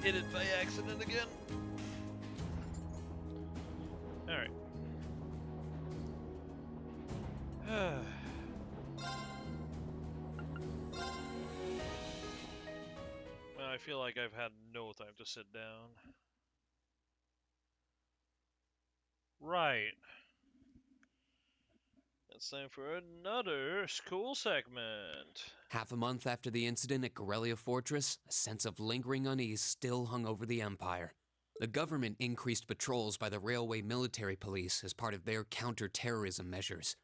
hit it by accident again. Alright. I feel like I've had no time to sit down. Right. It's time for another school segment. Half a month after the incident at Corellia Fortress, a sense of lingering unease still hung over the Empire. The government increased patrols by the Railway Military Police as part of their counter-terrorism measures,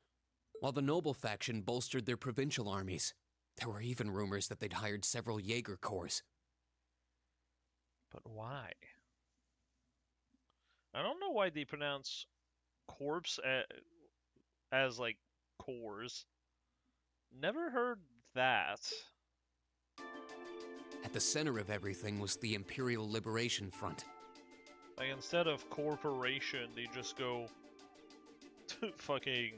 while the Noble faction bolstered their provincial armies. There were even rumors that they'd hired several Jaeger Corps. But why? I don't know why they pronounce corpse as like cores. Never heard that. At the center of everything was the Imperial Liberation Front. Like, instead of corporation, they just go to fucking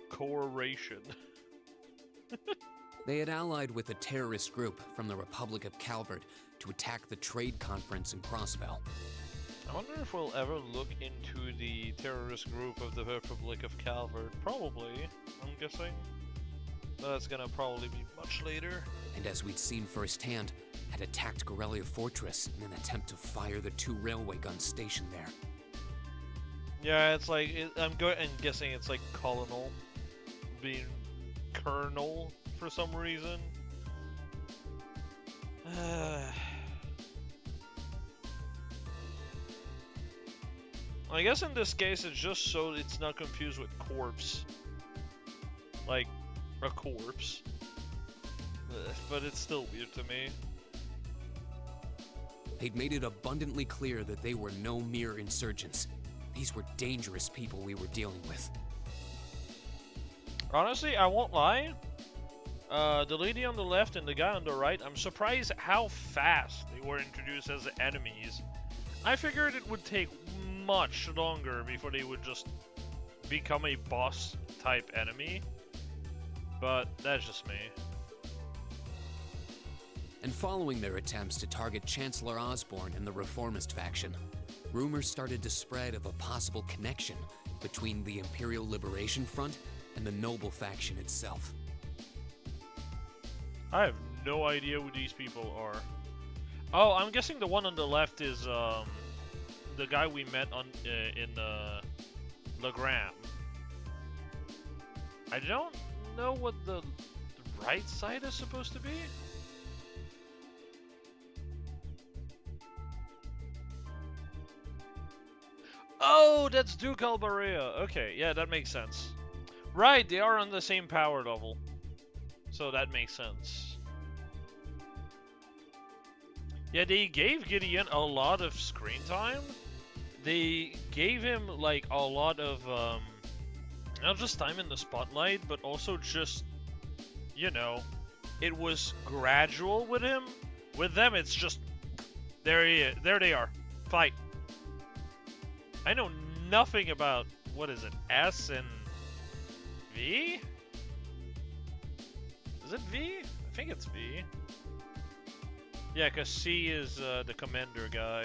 corporation. They had allied with a terrorist group from the Republic of Calvert to attack the trade conference in Crossbell. I wonder if we'll ever look into the terrorist group of the Republic of Calvert. Probably, I'm guessing. But that's gonna probably be much later. And as we'd seen firsthand, had attacked Corellia Fortress in an attempt to fire the 2 railway guns stationed there. Yeah, it's like, I'm guessing it's like Colonel being Colonel for some reason. I guess in this case it's just so it's not confused with corpse. Like, a corpse. But it's still weird to me. They'd made it abundantly clear that they were no mere insurgents. These were dangerous people we were dealing with. Honestly, I won't lie. The lady on the left and the guy on the right, I'm surprised how fast they were introduced as enemies. I figured it would take much longer before they would just become a boss type enemy. But that's just me. And following their attempts to target Chancellor Osborne and the Reformist faction, rumors started to spread of a possible connection between the Imperial Liberation Front and the Noble faction itself. I have no idea who these people are. Oh, I'm guessing the one on the left is the guy we met on in Legram. I don't know what the right side is supposed to be. Oh, that's Duke Alberea. Okay, yeah, that makes sense. Right, they are on the same power level. So that makes sense. Yeah, they gave Gideon a lot of screen time. They gave him, like, a lot of, not just time in the spotlight, but also just, you know, it was gradual with him. With them, it's just, there they are. Fight. I know nothing about, what is it, S and V? Is it V? I think it's V. Yeah, because C is the Commander guy.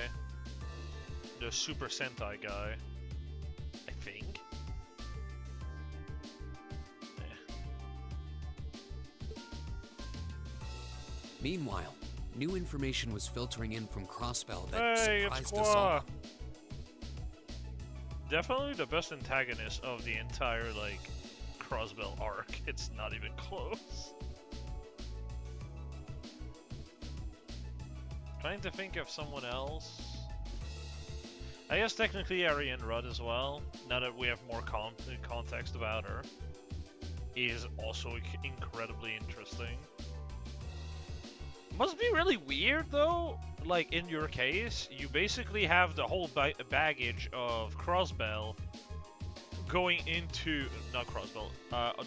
The Super Sentai guy. I think. Meanwhile, new information was filtering in from Crossbell that Hey, surprised it's us all. Qua. Definitely the best antagonist of the entire, like, Crossbell arc. It's not even close. Trying to think of someone else. I guess technically Ariane Rudd as well, now that we have more context about her, is also incredibly interesting. Must be really weird though, like in your case, you basically have the whole baggage of Crossbell going into, not Crossbell,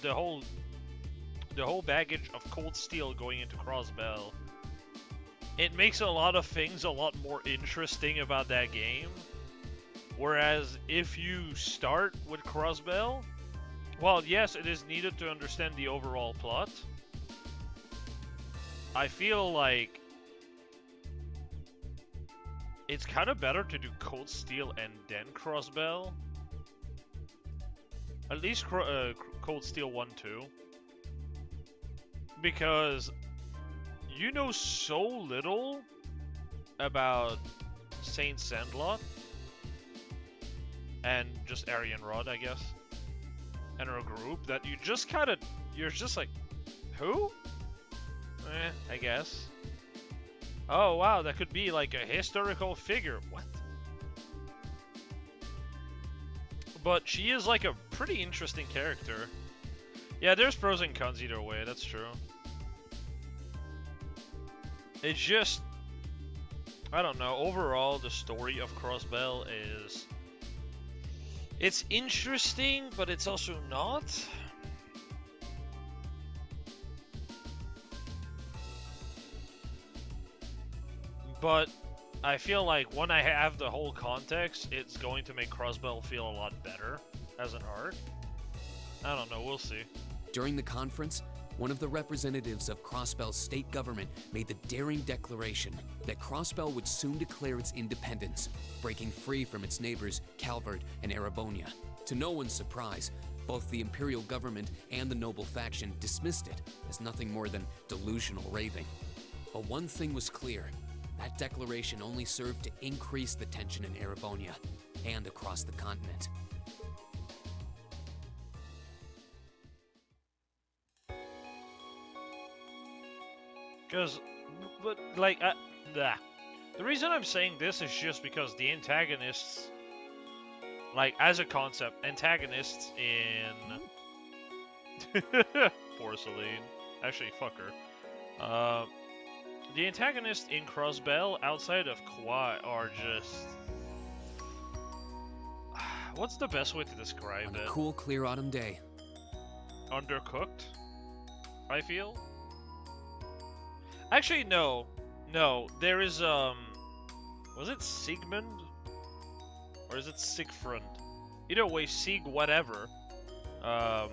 the whole baggage of Cold Steel going into Crossbell. It makes a lot of things a lot more interesting about that game. Whereas if you start with Crossbell, well, yes, it is needed to understand the overall plot. I feel like it's kind of better to do Cold Steel and then Crossbell. At least Cold Steel 1, 2. Because you know so little about Saint Sandlot and just Aryan Rod, I guess, and her group that you just kind of, you're just like, who? I guess. Oh wow, that could be like a historical figure. What? But she is like a pretty interesting character. Yeah, there's pros and cons either way, that's true. It's just, I don't know, overall the story of Crossbell is, it's interesting, but it's also not. But I feel like when I have the whole context, it's going to make Crossbell feel a lot better as an arc. I don't know, we'll see. During the conference, one of the representatives of Crossbell's state government made the daring declaration that Crossbell would soon declare its independence, breaking free from its neighbors Calvert and Erebonia. To no one's surprise, both the Imperial government and the noble faction dismissed it as nothing more than delusional raving. But one thing was clear. That declaration only served to increase the tension in Erebonia and across the continent. Because, but like, the reason I'm saying this is just because the antagonists, like as a concept, antagonists in Porcelain, actually fuck her. The antagonists in Crossbell, outside of Kwa, are just... What's the best way to describe On it? a cool, clear autumn day. Undercooked, I feel? Actually, no. No, there is, was it Sigmund? Or is it Sigfried? Either way, Sig whatever. That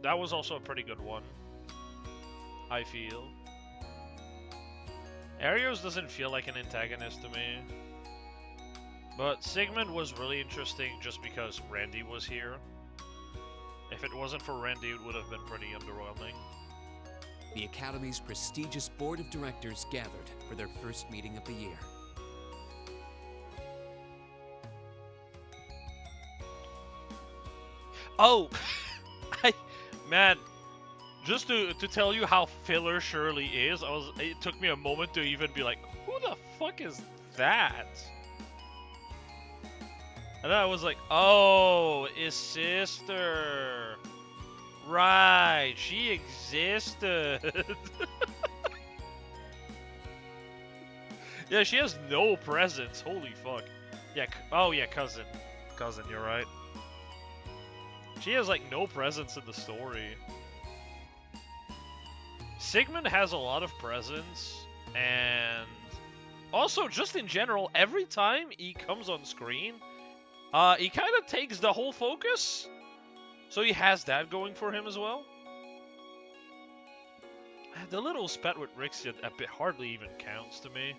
was also a pretty good one, I feel. Arios doesn't feel like an antagonist to me. But Sigmund was really interesting just because Randy was here. If it wasn't for Randy, it would have been pretty underwhelming. The Academy's prestigious board of directors gathered for their first meeting of the year. Oh! Man, just to tell you how filler Shirley is, it took me a moment to even be like, who the fuck is that? And then I was like, oh, his sister. Right, she existed. Yeah, she has no presence. Holy fuck. Yeah, oh yeah, cousin. Cousin, you're right. She has like no presence in the story. Sigmund has a lot of presence, and also just in general, every time he comes on screen, he kind of takes the whole focus. So he has that going for him as well. The little spat with Rixia a bit hardly even counts to me.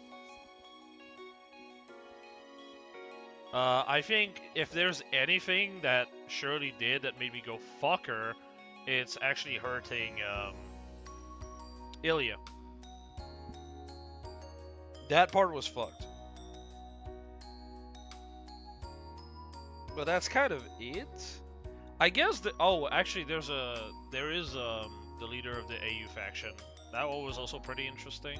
I think if there's anything that Shirley did that made me go fuck her, it's actually hurting Ilya. That part was fucked. But that's kind of it. I guess the actually there is the leader of the AU faction. That one was also pretty interesting.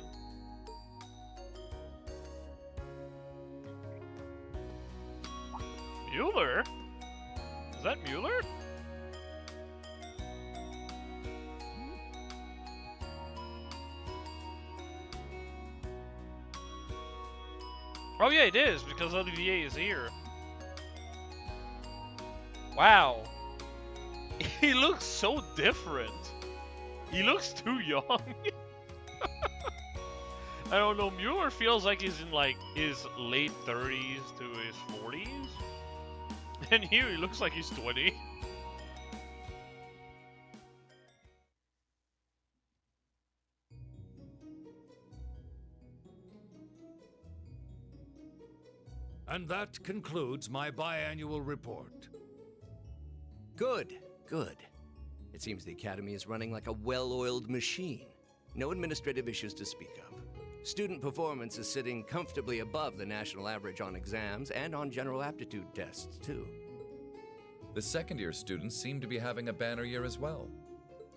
Mueller? Is that Mueller? Oh yeah, it is, because Olivier is here. Wow. He looks so different. He looks too young. I don't know, Mueller feels like he's in like his late 30s to his 40s. And here he looks like he's 20. And that concludes my biannual report. Good, good. It seems the Academy is running like a well-oiled machine. No administrative issues to speak of. Student performance is sitting comfortably above the national average on exams and on general aptitude tests, too. The second-year students seem to be having a banner year as well.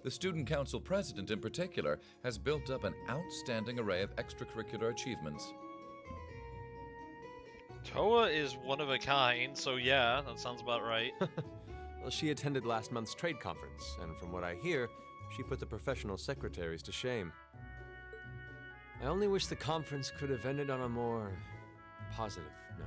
The Student Council president, in particular, has built up an outstanding array of extracurricular achievements. Toa is one of a kind, so yeah, that sounds about right. Well, she attended last month's trade conference, and from what I hear, she put the professional secretaries to shame. I only wish the conference could have ended on a more positive note.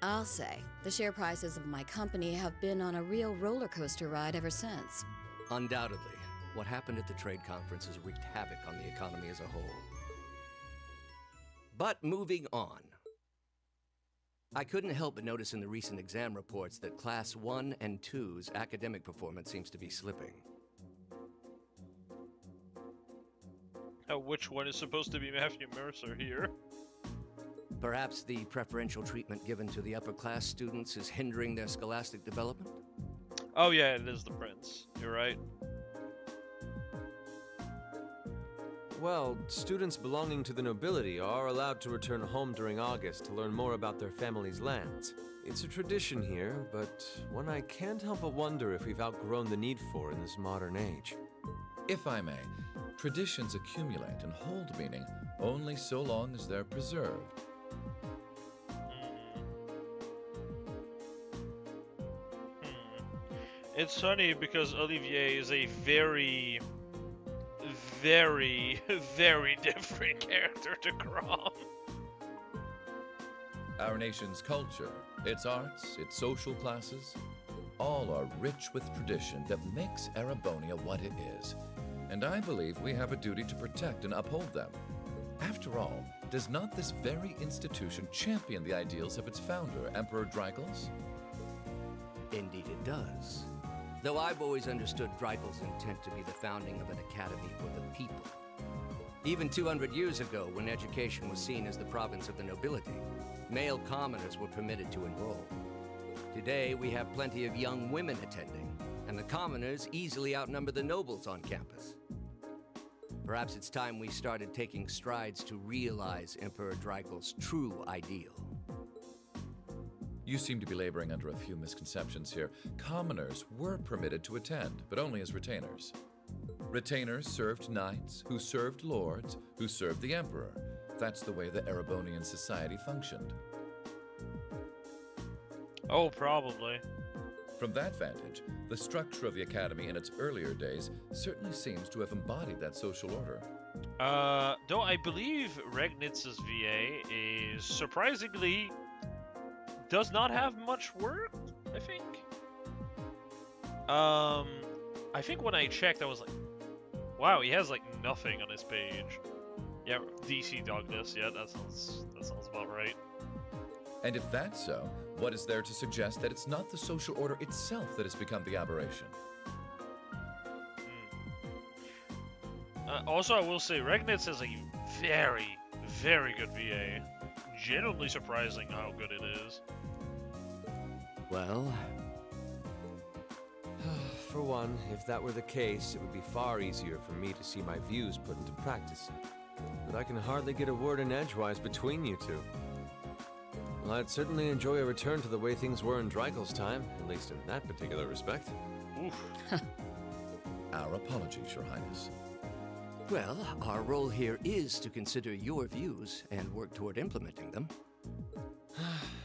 I'll say, the share prices of my company have been on a real roller coaster ride ever since. Undoubtedly, what happened at the trade conference has wreaked havoc on the economy as a whole. But moving on. I couldn't help but notice in the recent exam reports that Class 1 and 2's academic performance seems to be slipping. Which one is supposed to be Matthew Mercer here? Perhaps the preferential treatment given to the upper class students is hindering their scholastic development? Oh yeah, it is the prince. You're right. Well, students belonging to the nobility are allowed to return home during August to learn more about their family's lands. It's a tradition here, but one I can't help but wonder if we've outgrown the need for in this modern age. If I may, traditions accumulate and hold meaning only so long as they're preserved. It's funny because Olivier is a very, very different character to Grom. Our nation's culture, its arts, its social classes, all are rich with tradition that makes Erebonia what it is. And I believe we have a duty to protect and uphold them. After all, does not this very institution champion the ideals of its founder, Emperor Drygles? Indeed it does. Though I've always understood Drygles' intent to be the founding of an academy for the people. Even 200 years ago, when education was seen as the province of the nobility, male commoners were permitted to enroll. Today, we have plenty of young women attending, and the commoners easily outnumber the nobles on campus. Perhaps it's time we started taking strides to realize Emperor Drygles' true ideal. You seem to be laboring under a few misconceptions here. Commoners were permitted to attend, but only as retainers. Retainers served knights, who served lords, who served the emperor. That's the way the Erebonian society functioned. Oh, probably. From that vantage, the structure of the academy in its earlier days certainly seems to have embodied that social order. Though I believe Regnitz's VA is surprisingly does not have much work, I think. I think when I checked, I was like, wow, he has like nothing on his page. Yeah, DC Douglas, yeah, that sounds about right. And if that's so, what is there to suggest that it's not the social order itself that has become the aberration? Also, I will say, Regnitz is a very, very good VA. Genuinely surprising how good it is. Well, For one, if that were the case, it would be far easier for me to see my views put into practice. But I can hardly get a word in edgewise between you two. Well, I'd certainly enjoy a return to the way things were in Drygles' time, at least in that particular respect. Oof. Our apologies, Your Highness. well, our role here is to consider your views and work toward implementing them.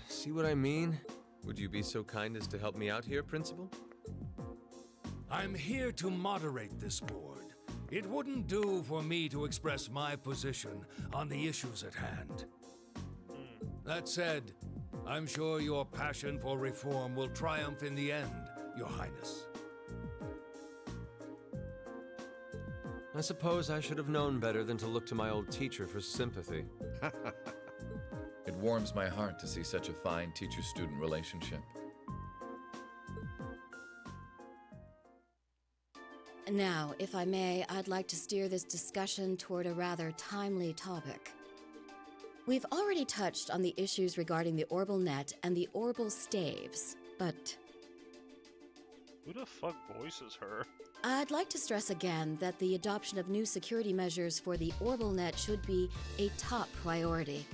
See what I mean? Would you be so kind as to help me out here, Principal? I'm here to moderate this board. It wouldn't do for me to express my position on the issues at hand. That said, I'm sure your passion for reform will triumph in the end, Your Highness. I suppose I should have known better than to look to my old teacher for sympathy. It warms my heart to see such a fine teacher-student relationship. Now, if I may, I'd like to steer this discussion toward a rather timely topic. We've already touched on the issues regarding the Orbal Net and the Orbal Staves, but Who the fuck voices her? I'd like to stress again that the adoption of new security measures for the Orbal Net should be a top priority.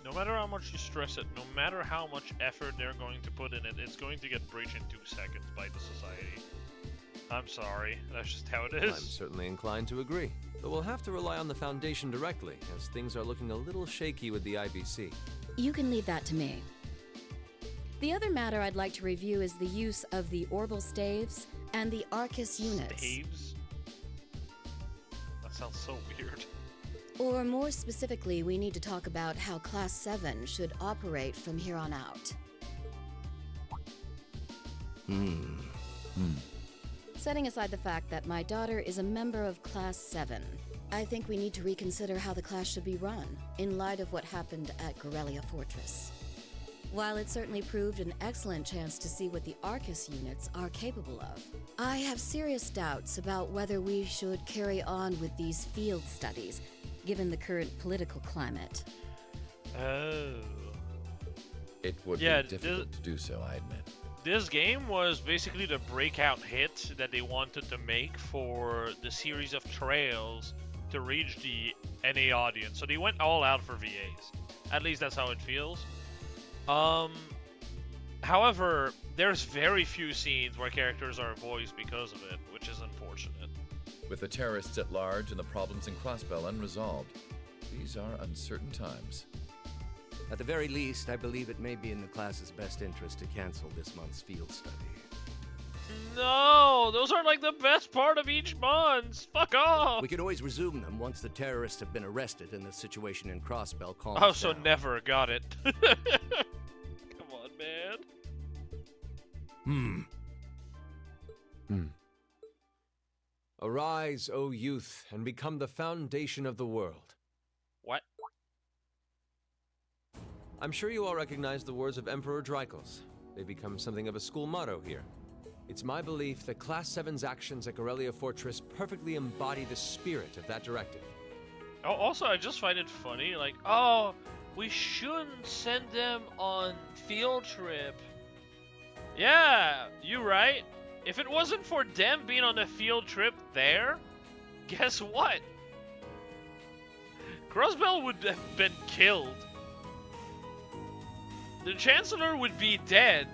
No matter how much you stress it, no matter how much effort they're going to put in it, it's going to get breached in 2 seconds by the society. I'm sorry, that's just how it I'm is. certainly inclined to agree, but we'll have to rely on the Foundation directly, as things are looking a little shaky with the IBC. You can leave that to me. The other matter I'd like to review is the use of the Orbal Staves and the Arcus units. Staves? That sounds so weird. Or more specifically, we need to talk about how Class 7 should operate from here on out. Setting aside the fact that my daughter is a member of Class 7, I think we need to reconsider how the class should be run, in light of what happened at Corellia Fortress. While it certainly proved an excellent chance to see what the Arcus units are capable of, I have serious doubts about whether we should carry on with these field studies, given the current political climate. Oh. It would Yeah, be difficult to do so, I admit. This game was basically the breakout hit that they wanted to make for the series of trails to reach the NA audience. So they went all out for VAs. At least that's how it feels. However, there's very few scenes where characters are voiced because of it, which is unfortunate. With the terrorists at large and the problems in Crossbell unresolved, these are uncertain times. At the very least, I believe it may be in the class's best interest to cancel this month's field study. No, those are like the best part of each month. Fuck off. We can always resume them once the terrorists have been arrested and the situation in Crossbell calms Oh, so down. never got it. Come on, man. Arise, O youth, and become the foundation of the world. What? I'm sure you all recognize the words of Emperor Drykos. They become something of a school motto here. It's my belief that Class 7's actions at Corellia Fortress perfectly embody the spirit of that directive. Oh, also, I just find it funny, like, oh, we shouldn't send them on field trip. Yeah, you right. If it wasn't for them being on a field trip there, guess what? Crossbell would have been killed. The Chancellor would be dead.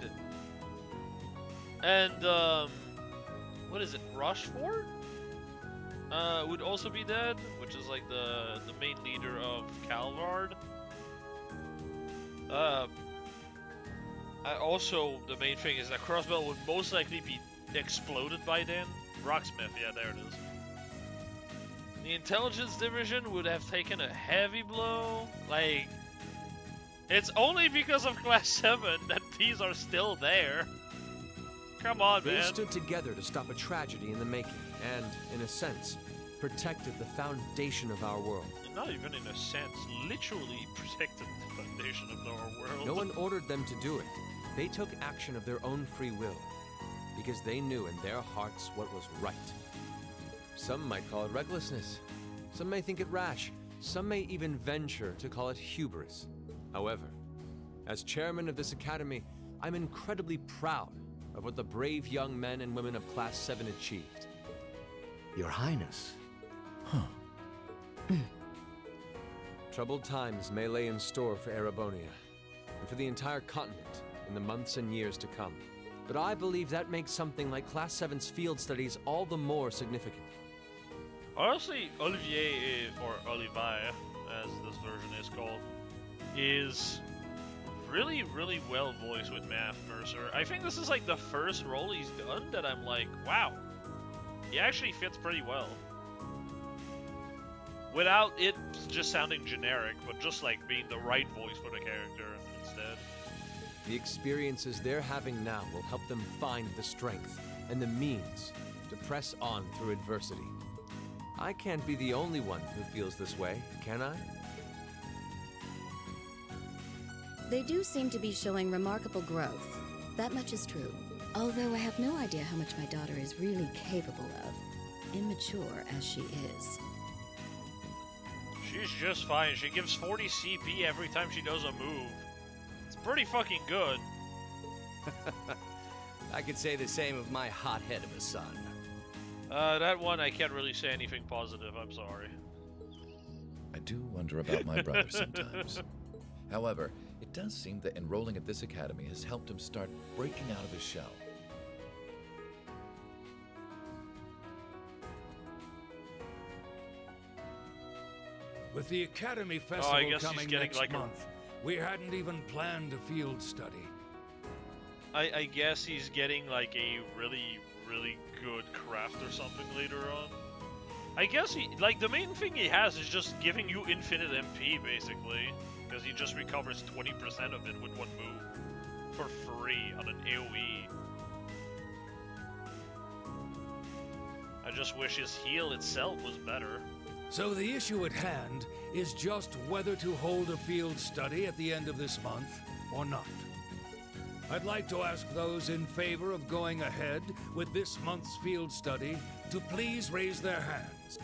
And, what is it, Rochefort? Would also be dead, which is like the main leader of Calvard. Also, the main thing is that Crossbell would most likely be exploded by then. Rocksmith, yeah, there it is. The Intelligence Division would have taken a heavy blow. Like, it's only because of Class 7 that these are still there. Come on, They man. stood together to stop a tragedy in the making, and, in a sense, protected the foundation of our world. Not even in a sense, literally protected the foundation of our world. No one ordered them to do it. They took action of their own free will, because they knew in their hearts what was right. Some might call it recklessness. Some may think it rash. Some may even venture to call it hubris. However, as chairman of this academy, I'm incredibly proud of what the brave young men and women of Class 7 achieved. Your Highness. Troubled times may lay in store for Erebonia, and for the entire continent in the months and years to come. But I believe that makes something like Class 7's field studies all the more significant. Honestly, Olivier, or Olivier, as this version is called, is really, really well voiced with Matt Mercer. I think this is like the first role he's done that I'm like, wow, he actually fits pretty well. Without it just sounding generic, but just like being the right voice for the character instead. The experiences they're having now will help them find the strength and the means to press on through adversity. I can't be the only one who feels this way, can I? They do seem to be showing remarkable growth. That much is true. Although I have no idea how much my daughter is really capable of, immature as she is. She She's just fine. She gives 40 CP every time she does a move. It's pretty fucking good. I could say the same of my hothead of a son. That one I can't really say anything positive, I'm sorry. I do wonder about my brother sometimes. However, it does seem that enrolling at this academy has helped him start breaking out of his shell. With the Academy Festival I guess he's coming getting next like month, we hadn't even planned a field study. I guess he's getting like a really, really good craft or something later on. I guess like the main thing he has is just giving you infinite MP basically, because he just recovers 20% of it with one move for free on an AoE. I just wish his heal itself was better. So the issue at hand is just whether to hold a field study at the end of this month or not. I'd like to ask those in favor of going ahead with this month's field study to please raise their hands.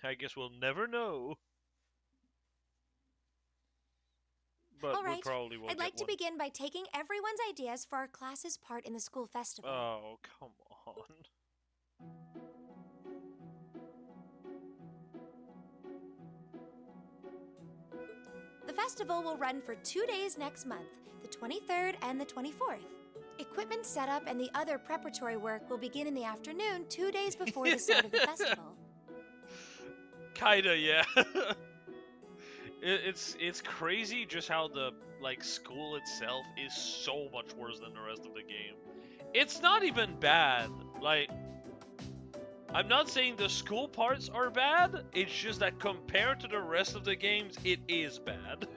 I guess we'll never know. But All we right, probably won't I'd like get to one. begin by taking everyone's ideas for our class's part in the school festival. Oh, come on. The festival will run for 2 days next month, the 23rd and the 24th. Equipment setup and the other preparatory work will begin in the afternoon, 2 days before the start of the festival. Kinda, yeah. It's crazy just how the school itself is so much worse than the rest of the game. It's not even bad. Like, I'm not saying the school parts are bad. It's just that compared to the rest of the games, it is bad.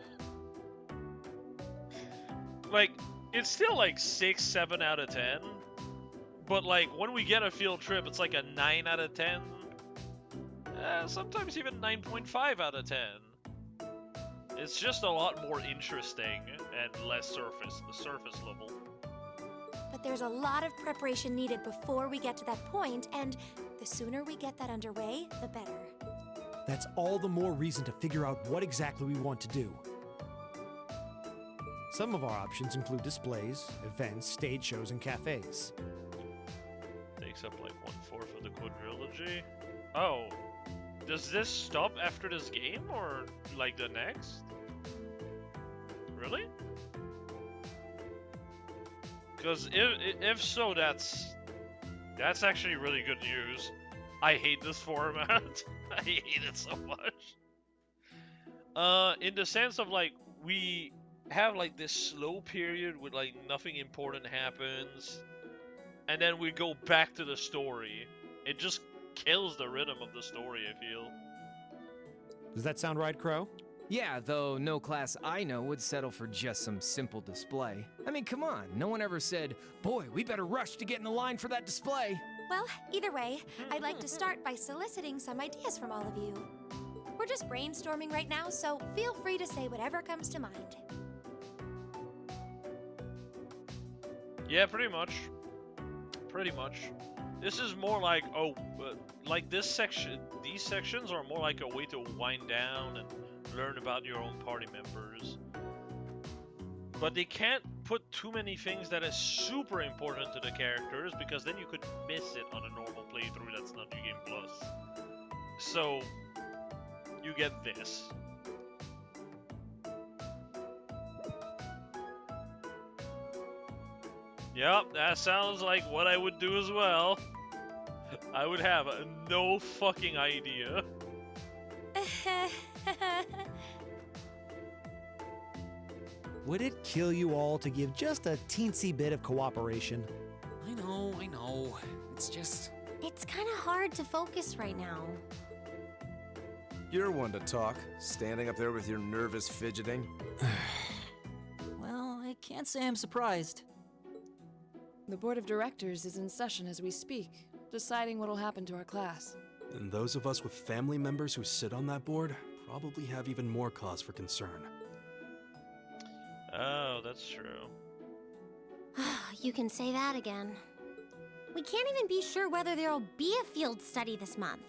Like, it's still like 6, 7 out of 10. But like when we get a field trip, it's like a 9 out of 10. Sometimes even 9.5 out of 10. It's just a lot more interesting and less surface level. But there's a lot of preparation needed before we get to that point, and the sooner we get that underway, the better. That's all the more reason to figure out what exactly we want to do. Some of our options include displays, events, stage shows, and cafes. Takes up like 1/4 of the quadrilogy. Oh, does this stop after this game or like the next? Really? Because if so, that's actually really good news. I hate this format. I hate it so much. In the sense of like we have like this slow period with like nothing important happens, and then we go back to the story. It just kills the rhythm of the story, I feel. Does that sound right, Crow? Yeah, though no class I know would settle for just some simple display. I mean, come on, no one ever said, boy, we better rush to get in the line for that display. Well, either way, I'd like to start by soliciting some ideas from all of you. We're just brainstorming right now, so feel free to say whatever comes to mind. Yeah, pretty much. Pretty much. This is more like, like this section, these sections are more like a way to wind down and learn about your own party members. But they can't put too many things that is super important to the characters, because then you could miss it on a normal playthrough that's not New Game Plus. So, you get this. Yep, that sounds like what I would do as well. I would have no fucking idea. Would it kill you all to give just a teensy bit of cooperation? I know. It's just... It's kind of hard to focus right now. You're one to talk, standing up there with your nervous fidgeting. Well, I can't say I'm surprised. The board of directors is in session as we speak, deciding what'll happen to our class. And those of us with family members who sit on that board probably have even more cause for concern. Oh, that's true. You can say that again. We can't even be sure whether there'll be a field study this month.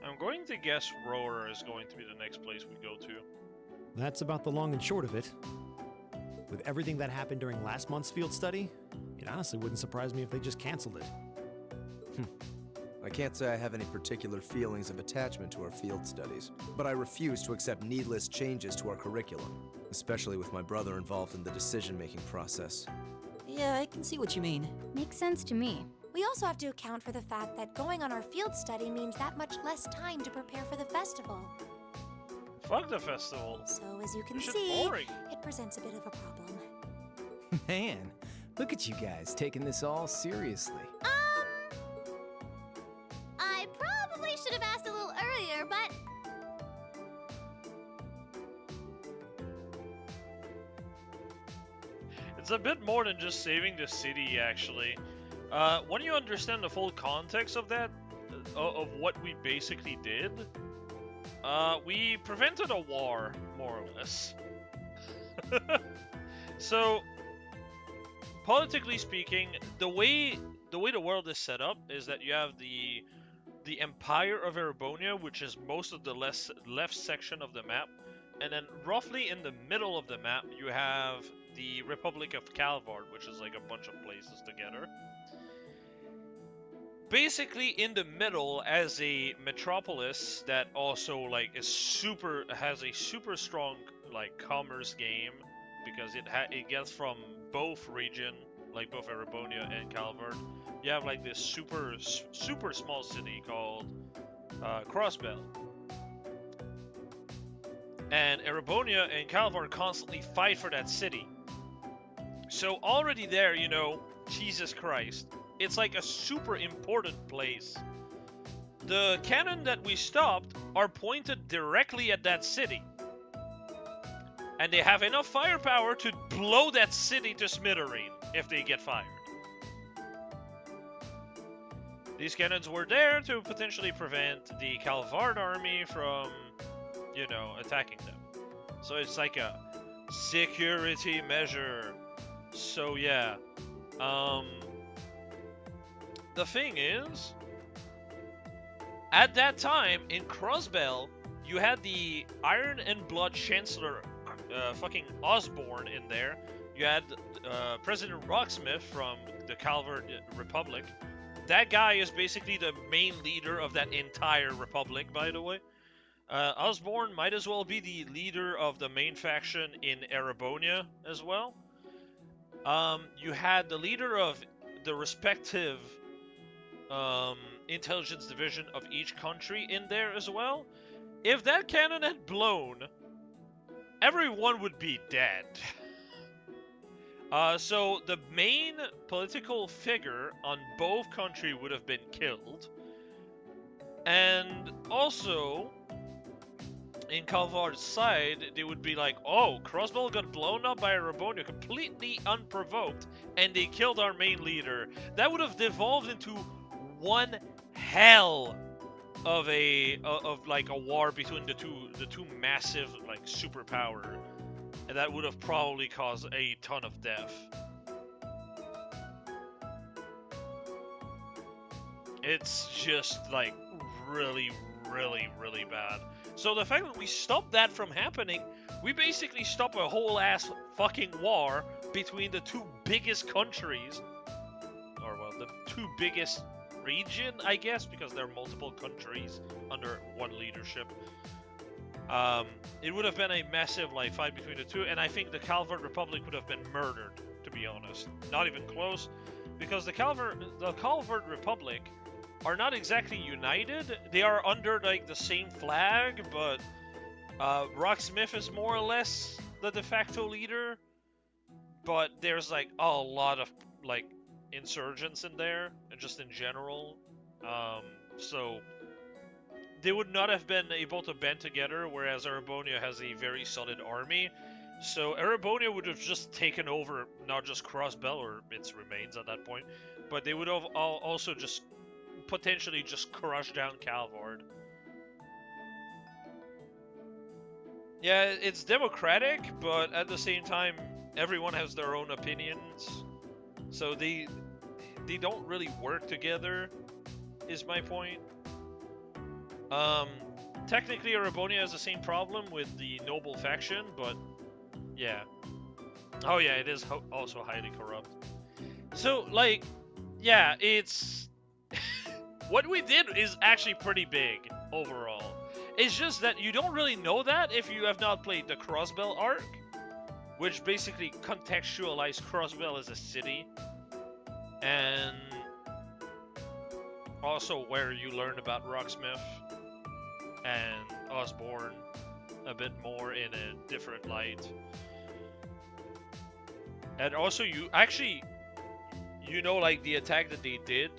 I'm going to guess Roar is going to be the next place we go to. That's about the long and short of it. With everything that happened during last month's field study, it honestly wouldn't surprise me if they just canceled it. I can't say I have any particular feelings of attachment to our field studies, but I refuse to accept needless changes to our curriculum, especially with my brother involved in the decision-making process. Yeah, I can see what you mean. Makes sense to me. We also have to account for the fact that going on our field study means that much less time to prepare for the festival. Fuck the festival. So as you can This shit's see, boring. it presents a bit of a problem. Man, look at you guys taking this all seriously. I probably should have asked a little earlier, but It's a bit more than just saving the city, actually. When you understand the full context of that, of what we basically did, we prevented a war, more or less. So, politically speaking, the way the world is set up is that you have the Empire of Erebonia, which is most of the left section of the map, and then roughly in the middle of the map, you have the Republic of Calvard, which is like a bunch of places together. Basically, in the middle, as a metropolis that also like has a super strong like commerce game, because it gets from both region, like both Erebonia and Calvard. You have like this super small city called Crossbell. And Erebonia and Calvard constantly fight for that city. So already there, you know, Jesus Christ, it's like a super important place. The cannon that we stopped are pointed directly at that city. And they have enough firepower to blow that city to smithereen if they get fired. These cannons were there to potentially prevent the Calvard army from, you know, attacking them. So it's like a security measure. So yeah. The thing is, at that time in Crossbell, you had the Iron and Blood Chancellor fucking Osborne in there. You had President Rocksmith from the Calvard Republic. That guy is basically the main leader of that entire republic, by the way. Osborne might as well be the leader of the main faction in Erebonia as well. You had the leader of the respective intelligence division of each country in there as well. If that cannon had blown, everyone would be dead. So the main political figure on both countries would have been killed. And also, in Calvard's side, they would be like, oh, Crossbell got blown up by Erebonia completely unprovoked, and they killed our main leader. That would have devolved into one hell of a war between the two massive like superpower, and that would have probably caused a ton of death. It's just like really bad. So the fact that we stopped that from happening, we basically stopped a whole ass fucking war between the two biggest countries, or well, the two biggest region, I guess, because there are multiple countries under one leadership. It would have been a massive like fight between the two, and I think the Calvard Republic would have been murdered, to be honest. Not even close, because the Calvard Republic are not exactly united. They are under like the same flag, but Rocksmith is more or less the de facto leader. But there's like a lot of like insurgents in there, and just in general. So they would not have been able to band together, whereas Erebonia has a very solid army. So Erebonia would have just taken over not just Crossbell or its remains at that point, but they would have also just potentially just crush down Calvard. Yeah, it's democratic, but at the same time, everyone has their own opinions. So they don't really work together, is my point. Technically, Erebonia has the same problem with the noble faction, but yeah. Oh yeah, it is also highly corrupt. So, like, yeah, it's... what we did is actually pretty big, overall. It's just that you don't really know that if you have not played the Crossbell arc, which basically contextualized Crossbell as a city, and also where you learn about Rocksmith and Osborne a bit more in a different light. And also, you actually, you know, like the attack that they did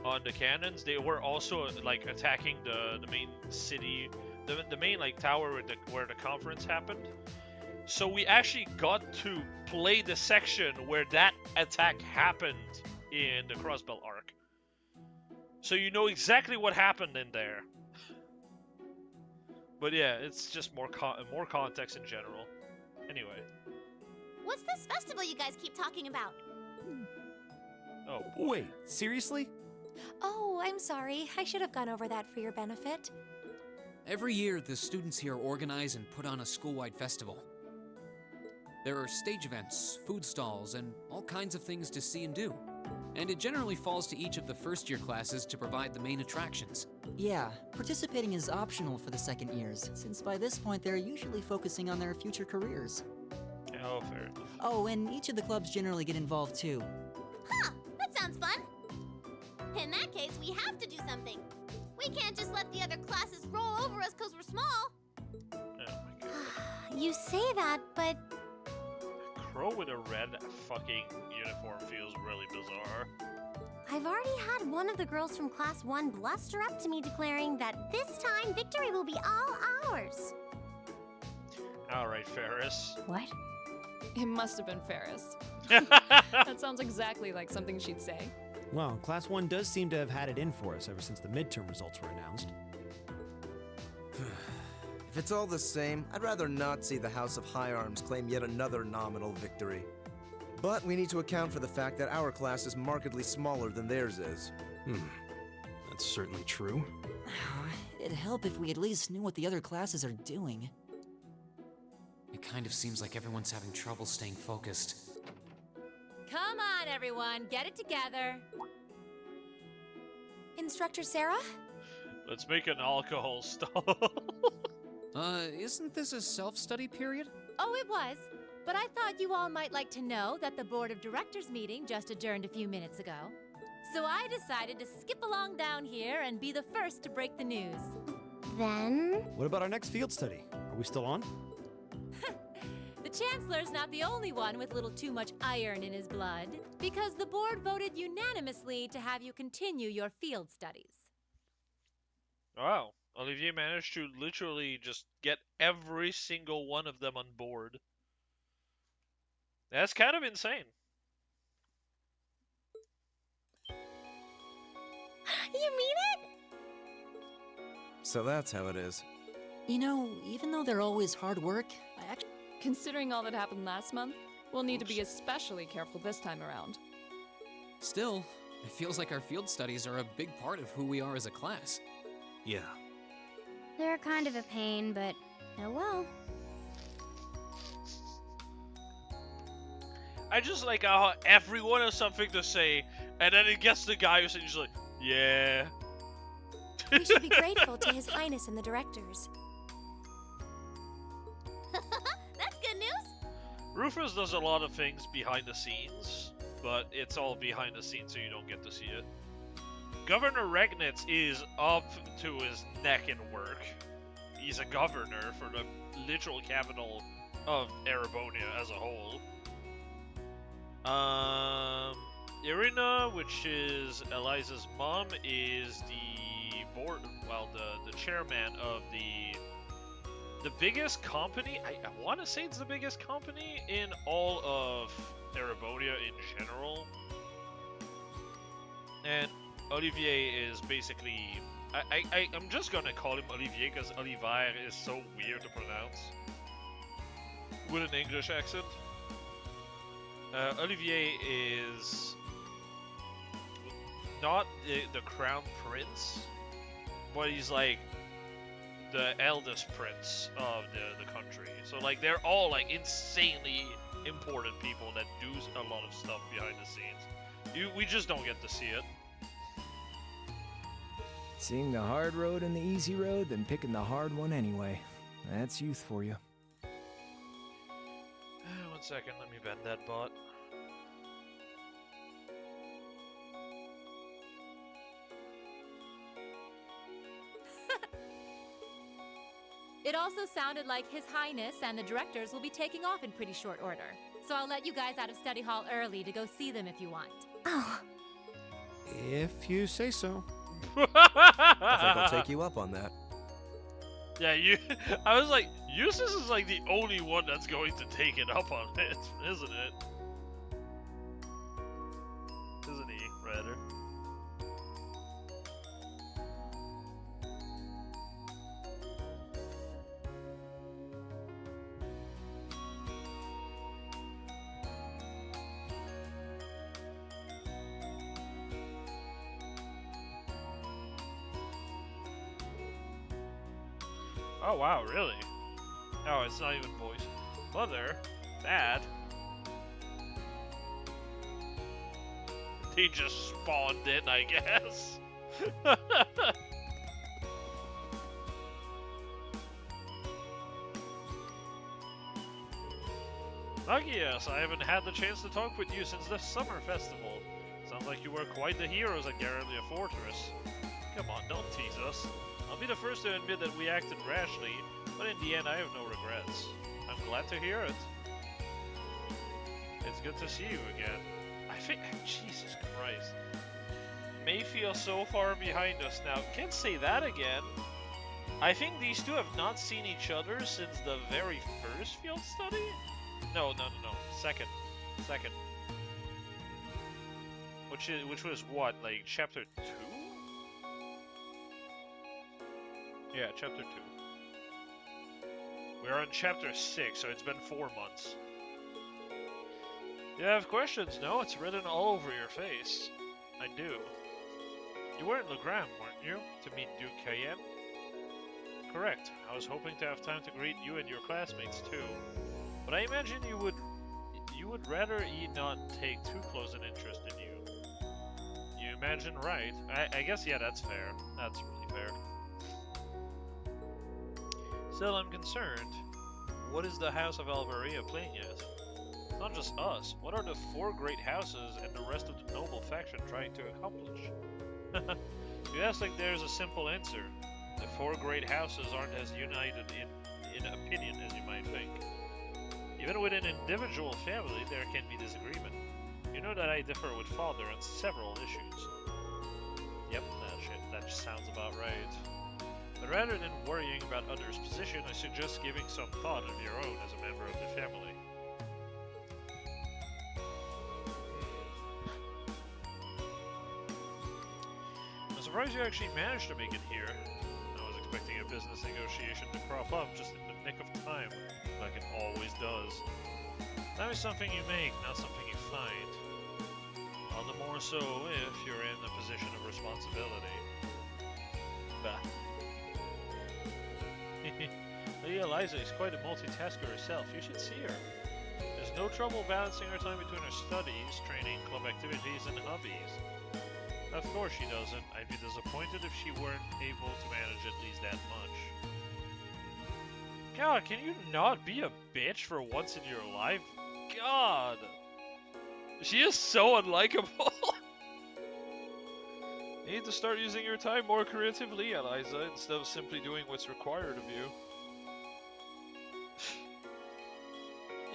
on the cannons, they were also like attacking the main city, the main like tower where the conference happened. So we actually got to play the section where that attack happened in the Crossbell arc. So you know exactly what happened in there. But yeah, it's just more context in general. Anyway. What's this festival you guys keep talking about? Oh, wait, seriously? Oh, I'm sorry. I should have gone over that for your benefit. Every year, the students here organize and put on a school-wide festival. There are stage events, food stalls, and all kinds of things to see and do. And it generally falls to each of the first-year classes to provide the main attractions. Yeah, participating is optional for the second years, since by this point they're usually focusing on their future careers. Oh, fair. Oh, and each of the clubs generally get involved too. Huh, that sounds fun. In that case, we have to do something. We can't just let the other classes roll over us because we're small. Oh my god. You say that, but... Crow with a red fucking uniform feels really bizarre. I've already had one of the girls from Class 1 bluster up to me declaring that this time victory will be all ours. Alright, Ferris. What? It must have been Ferris. That sounds exactly like something she'd say. Well, Class 1 does seem to have had it in for us ever since the midterm results were announced. If it's all the same, I'd rather not see the House of High Arms claim yet another nominal victory. But we need to account for the fact that our class is markedly smaller than theirs is. That's certainly true. It'd help if we at least knew what the other classes are doing. It kind of seems like everyone's having trouble staying focused. Come on, everyone, get it together. Instructor Sarah? Let's make an alcohol stall. Isn't this a self-study period? Oh, it was. But I thought you all might like to know that the Board of Directors meeting just adjourned a few minutes ago. So I decided to skip along down here and be the first to break the news. Then? What about our next field study? Are we still on? The Chancellor's not the only one with a little too much iron in his blood, because the board voted unanimously to have you continue your field studies. Wow. Olivier managed to literally just get every single one of them on board. That's kind of insane. You mean it? So that's how it is. You know, even though they're always hard work, I actually... Considering all that happened last month, we'll need to be especially careful this time around. Still, it feels like our field studies are a big part of who we are as a class. Yeah. They're kind of a pain, but oh well. I just like how everyone has something to say, and then it gets the guy who's just like, yeah. We should be grateful to His Highness and the directors. That's good news. Rufus does a lot of things behind the scenes, but it's all behind the scenes so you don't get to see it. Governor Regnitz is up to his neck in work. He's a governor for the literal capital of Erebonia as a whole. Irina, which is Eliza's mom, is the board, well, the chairman of the biggest company. I want to say it's the biggest company in all of Erebonia in general. And Olivier is basically, I'm just gonna call him Olivier because Olivier is so weird to pronounce with an English accent. Olivier is not the crown prince, but he's like the eldest prince of the country. So like they're all like insanely important people that do a lot of stuff behind the scenes. We just don't get to see it. Seeing the hard road and the easy road, then picking the hard one anyway. That's youth for you. 1 second, let me bend that bot. It also sounded like His Highness and the directors will be taking off in pretty short order. So I'll let you guys out of study hall early to go see them if you want. Oh. If you say so. I think I'll take you up on that. Yeah, I was like, Eustace is like the only one that's going to take it up on it, isn't it? Isn't he, rather? Oh wow, really? Oh, it's not even boys. Mother? Dad? He just spawned in, I guess. Magius, I haven't had the chance to talk with you since the summer festival. Sounds like you were quite the heroes at Garrelia Fortress. Come on, don't tease us. I'll be the first to admit that we acted rashly, but in the end I have no regrets. I'm glad to hear it. It's good to see you again. I think... Jesus Christ. May feel so far behind us now. Can't say that again. I think these two have not seen each other since the very first field study? No. Second. Which was what, like chapter 2? Yeah, chapter 2. We're on chapter 6, so it's been 4 months. You have questions, no? It's written all over your face. I do. You were in Legram, weren't you? To meet Duke Cayenne? Correct. I was hoping to have time to greet you and your classmates too. But I imagine you would rather he not take too close an interest in you. You imagine right. I guess, yeah, that's fair. That's really fair. Still, I'm concerned. What is the House of Alvaria playing yet? Not just us. What are the 4 great houses and the rest of the noble faction trying to accomplish? You ask like there's a simple answer. The 4 great houses aren't as united in opinion as you might think. Even within an individual family, there can be disagreement. You know that I differ with Father on several issues. Yep, that just sounds about right. But rather than worrying about others' position, I suggest giving some thought of your own as a member of the family. I'm surprised you actually managed to make it here. I was expecting a business negotiation to crop up just in the nick of time, like it always does. That is something you make, not something you find. All the more so if you're in a position of responsibility. Bah. Lady Eliza is quite a multitasker herself. You should see her. There's no trouble balancing her time between her studies, training, club activities, and hobbies. Of course she doesn't. I'd be disappointed if she weren't able to manage at least that much. God, can you not be a bitch for once in your life? God! She is so unlikable! You need to start using your time more creatively, Eliza, instead of simply doing what's required of you.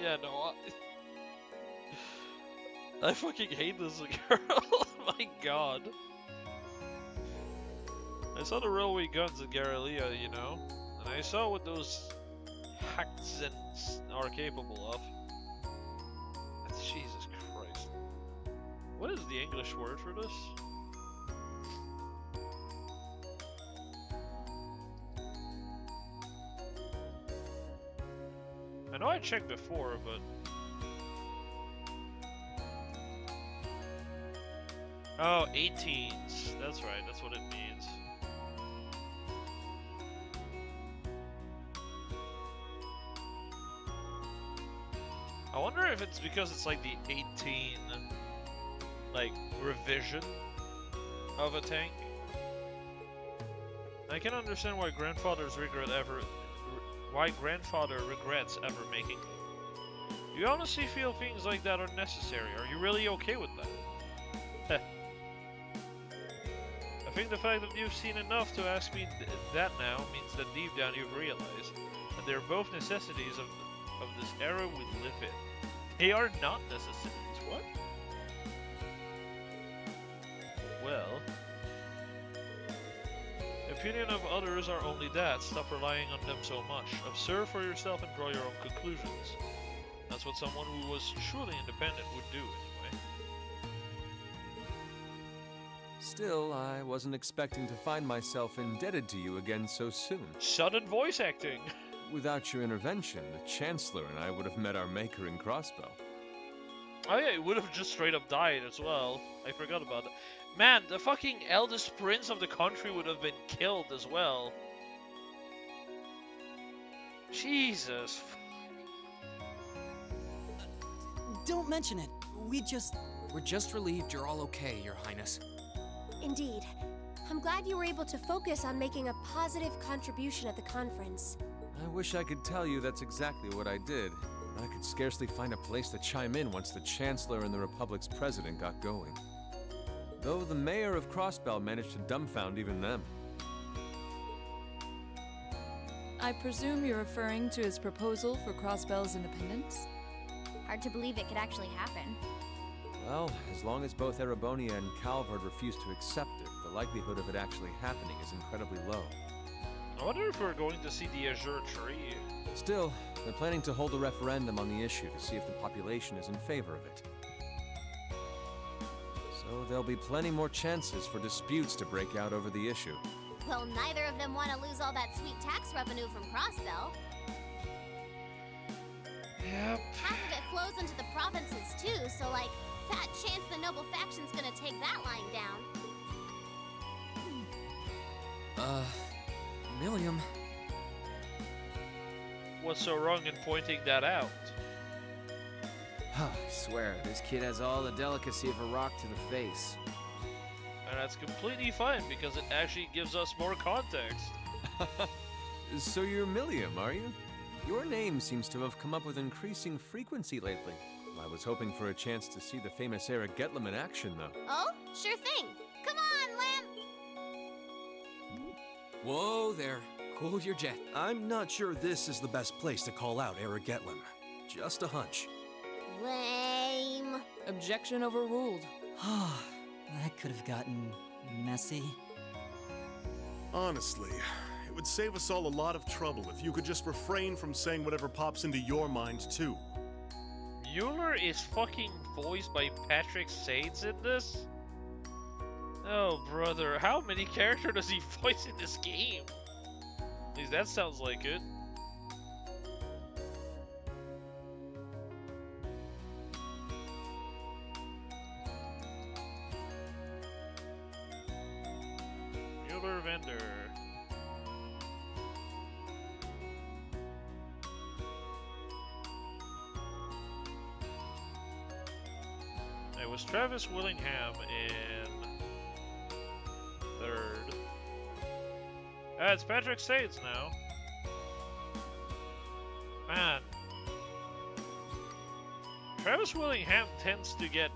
Yeah, no, I fucking hate this girl. My god. I saw the railway guns at Garrelia, you know, and I saw what those Haxans are capable of. That's Jesus Christ. What is the English word for this? I know I checked before, but... Oh, 18s. That's right, that's what it means. I wonder if it's because it's like the 18, like, revision of a tank. I can understand why grandfathers grandfather regrets ever making them. Do you honestly feel things like that are necessary? Are you really okay with that? I think the fact that you've seen enough to ask me that now means that deep down you've realized that they're both necessities of this era we live in. They are not necessities. What? Well, the opinion of others are only that. Stop relying on them so much. Observe for yourself and draw your own conclusions. That's what someone who was truly independent would do, anyway. Still, I wasn't expecting to find myself indebted to you again so soon. Sudden voice acting! Without your intervention, the Chancellor and I would have met our maker in Crossbell. Oh yeah, he would have just straight up died as well. I forgot about that. Man, the fucking eldest prince of the country would have been killed as well. Jesus. Don't mention it. We're just relieved you're all okay, Your Highness. Indeed. I'm glad you were able to focus on making a positive contribution at the conference. I wish I could tell you that's exactly what I did, but I could scarcely find a place to chime in once the Chancellor and the Republic's president got going. Though the mayor of Crossbell managed to dumbfound even them. I presume you're referring to his proposal for Crossbell's independence? Hard to believe it could actually happen. Well, as long as both Erebonia and Calvard refuse to accept it, the likelihood of it actually happening is incredibly low. I wonder if we're going to see the Azure Tree. Still, they're planning to hold a referendum on the issue to see if the population is in favor of it. So there'll be plenty more chances for disputes to break out over the issue. Well, neither of them want to lose all that sweet tax revenue from Crossbell. Yep. Half of it flows into the provinces too, so like, fat chance the noble faction's gonna take that lying down. Milliam. What's so wrong in pointing that out? I swear, this kid has all the delicacy of a rock to the face. And that's completely fine, because it actually gives us more context. So you're Milliam, are you? Your name seems to have come up with increasing frequency lately. I was hoping for a chance to see the famous Eric Getlem in action, though. Oh, sure thing. Come on, Lamb! Whoa there. Cool your jet. I'm not sure this is the best place to call out Eric Getlem. Just a hunch. Lame. Objection overruled. That could have gotten messy. Honestly, it would save us all a lot of trouble if you could just refrain from saying whatever pops into your mind, too. Mueller is fucking voiced by Patrick Saades in this? Oh, brother, how many characters does he voice in this game? At least that sounds like it. Mueller vendor. It was Travis Willingham in third. It's Patrick Saades now. Man. Travis Willingham tends to get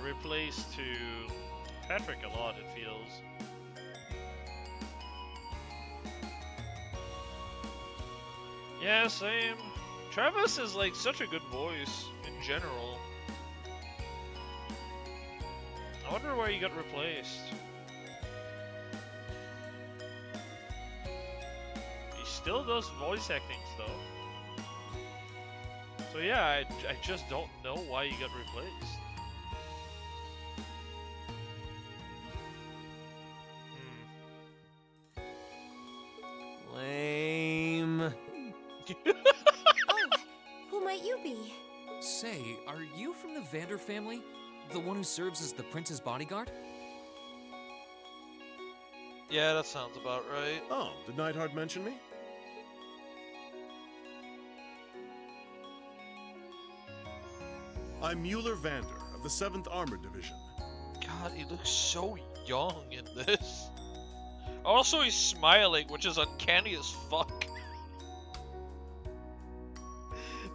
replaced to Patrick a lot, it feels. Yeah, same. Travis is like such a good voice in general. I wonder why he got replaced. He still does voice acting stuff. So yeah, I just don't know why he got replaced. Lame. Oh, who might you be? Say, are you from the Vander family? The one who serves as the prince's bodyguard? Yeah, that sounds about right. Oh, did Neidhart mention me? I'm Mueller Vander of the 7th Armored Division. God, he looks so young in this. Also, he's smiling, which is uncanny as fuck.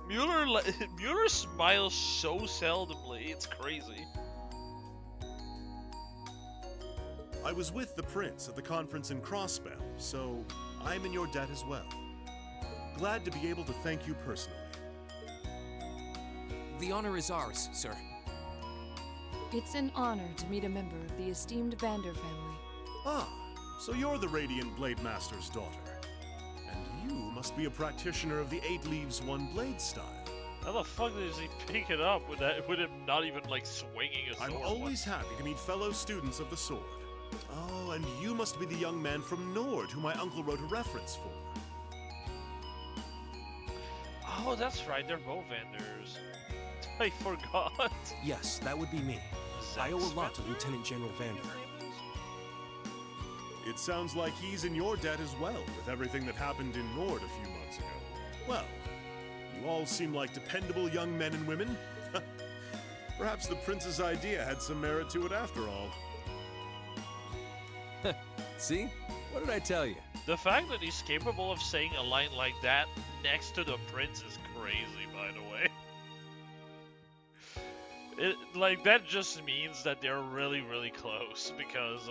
Mueller smiles so seldomly, it's crazy. I was with the Prince at the conference in Crossbell, so I'm in your debt as well. Glad to be able to thank you personally. The honor is ours, sir. It's an honor to meet a member of the esteemed Vander family. Ah, so you're the Radiant Blade Master's daughter. And you must be a practitioner of the 8 Leaves 1 Blade style. How the fuck does he pick it up with him not even like swinging a sword? I'm always happy to meet fellow students of the sword. Oh, and you must be the young man from Nord who my uncle wrote a reference for. Oh, that's right, they're both vendors. I forgot. Yes, that would be me. I owe a lot to Lieutenant General Vander. It sounds like he's in your debt as well, with everything that happened in Nord a few months ago. Well, you all seem like dependable young men and women. Perhaps the Prince's idea had some merit to it after all. See? What did I tell you? The fact that he's capable of saying a line like that next to the Prince is crazy, by the way. Like, that just means that they're really, really close, because,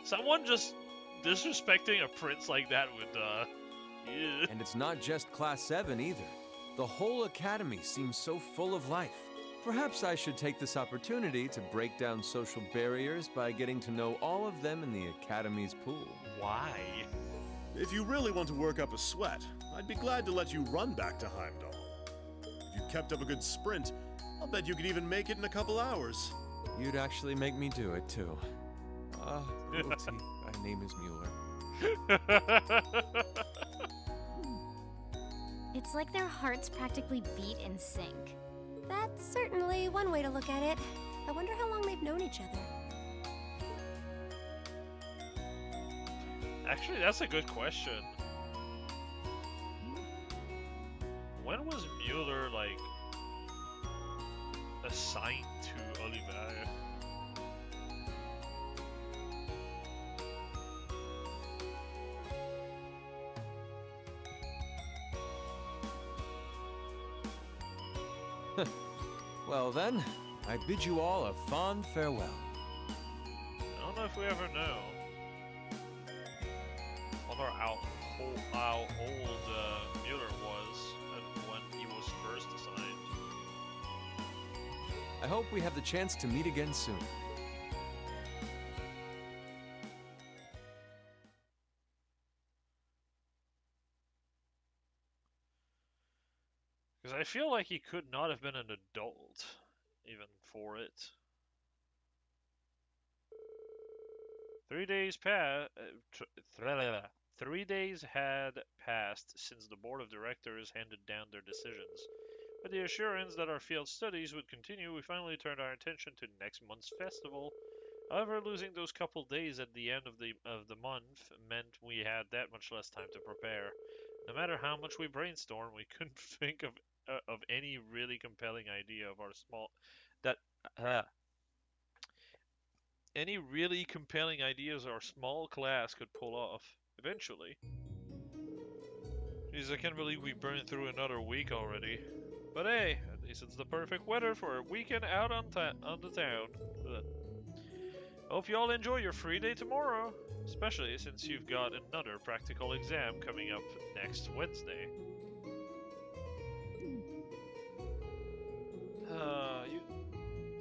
someone just disrespecting a Prince like that would, yeah. And it's not just Class 7 either. The whole Academy seems so full of life. Perhaps I should take this opportunity to break down social barriers by getting to know all of them in the Academy's pool. Why? If you really want to work up a sweat, I'd be glad to let you run back to Heimdall. If you kept up a good sprint, I'll bet you could even make it in a couple hours. You'd actually make me do it, too. Cruelty. My name is Mueller. It's like their hearts practically beat in sync. That's certainly one way to look at it. I wonder how long they've known each other. Actually, that's a good question. When was Mueller, like, assigned to Oliver? Well then, I bid you all a fond farewell. I don't know if we ever know. Wonder how old Mueller was when he was first assigned. I hope we have the chance to meet again soon. Because I feel like he could not have been an adult, even for it. 3 days 3 days had passed since the board of directors handed down their decisions. With the assurance that our field studies would continue, we finally turned our attention to next month's festival. However, losing those couple days at the end of the month meant we had that much less time to prepare. No matter how much we brainstormed, we couldn't think of any really compelling idea of our small any really compelling ideas our small class could pull off. Eventually. Jeez, I can't believe we burned through another week already. But hey, at least it's the perfect weather for a weekend out on the town. Ugh. Hope you all enjoy your free day tomorrow, especially since you've got another practical exam coming up next Wednesday.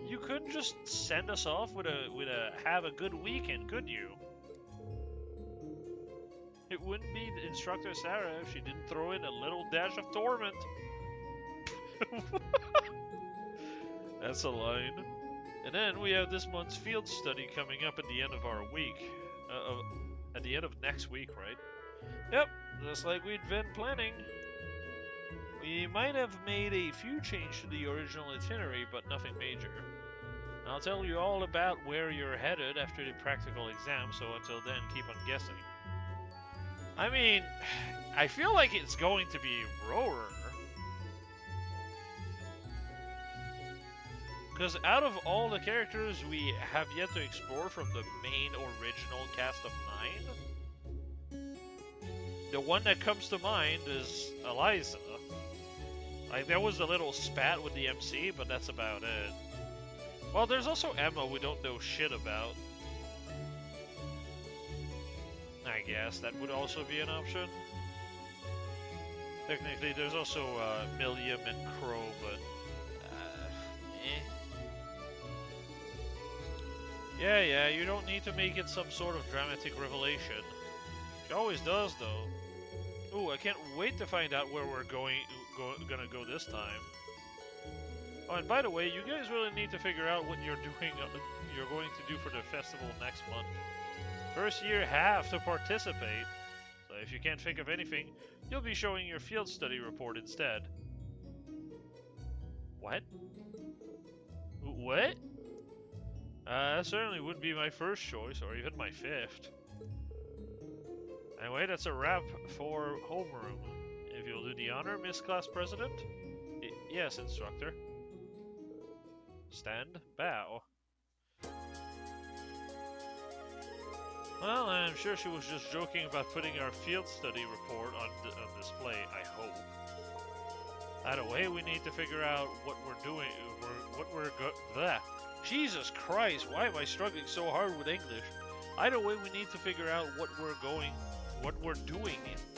You couldn't just send us off with a have a good weekend, could you? It wouldn't be Instructor Sarah if she didn't throw in a little dash of torment. That's a line. And then we have this month's field study coming up at the end of our week. At the end of next week, right? Yep, just like we'd been planning. We might have made a few changes to the original itinerary, but nothing major. I'll tell you all about where you're headed after the practical exam, so until then, keep on guessing. I mean, I feel like it's going to be Roarer. Because out of all the characters we have yet to explore from the main original cast of 9, the one that comes to mind is Eliza. Like, there was a little spat with the MC, but that's about it. Well, there's also Emma we don't know shit about. I guess that would also be an option. Technically, there's also Milliam and Crow, but Yeah, you don't need to make it some sort of dramatic revelation. She always does, though. Ooh, I can't wait to find out where we're gonna go this time. Oh, and by the way, you guys really need to figure out what you're going to do for the festival next month. First year have to participate, so if you can't think of anything, you'll be showing your field study report instead. What? What? That certainly wouldn't be my first choice, or even my fifth. Anyway, that's a wrap for homeroom. If you'll do the honor, Miss Class President? Yes, instructor. Stand, bow. Well, I'm sure she was just joking about putting our field study report on display, I hope. Either way, we need to figure out what we're doing, Jesus Christ, why am I struggling so hard with English? Either way, we need to figure out what we're doing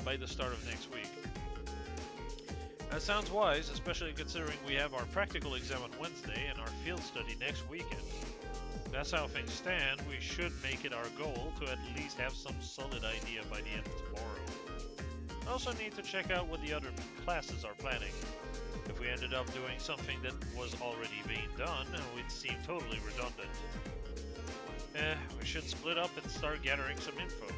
by the start of next week. That sounds wise, especially considering we have our practical exam on Wednesday and our field study next weekend. If that's how things stand, we should make it our goal to at least have some solid idea by the end of tomorrow. I also need to check out what the other classes are planning. If we ended up doing something that was already being done, it would seem totally redundant. We should split up and start gathering some info.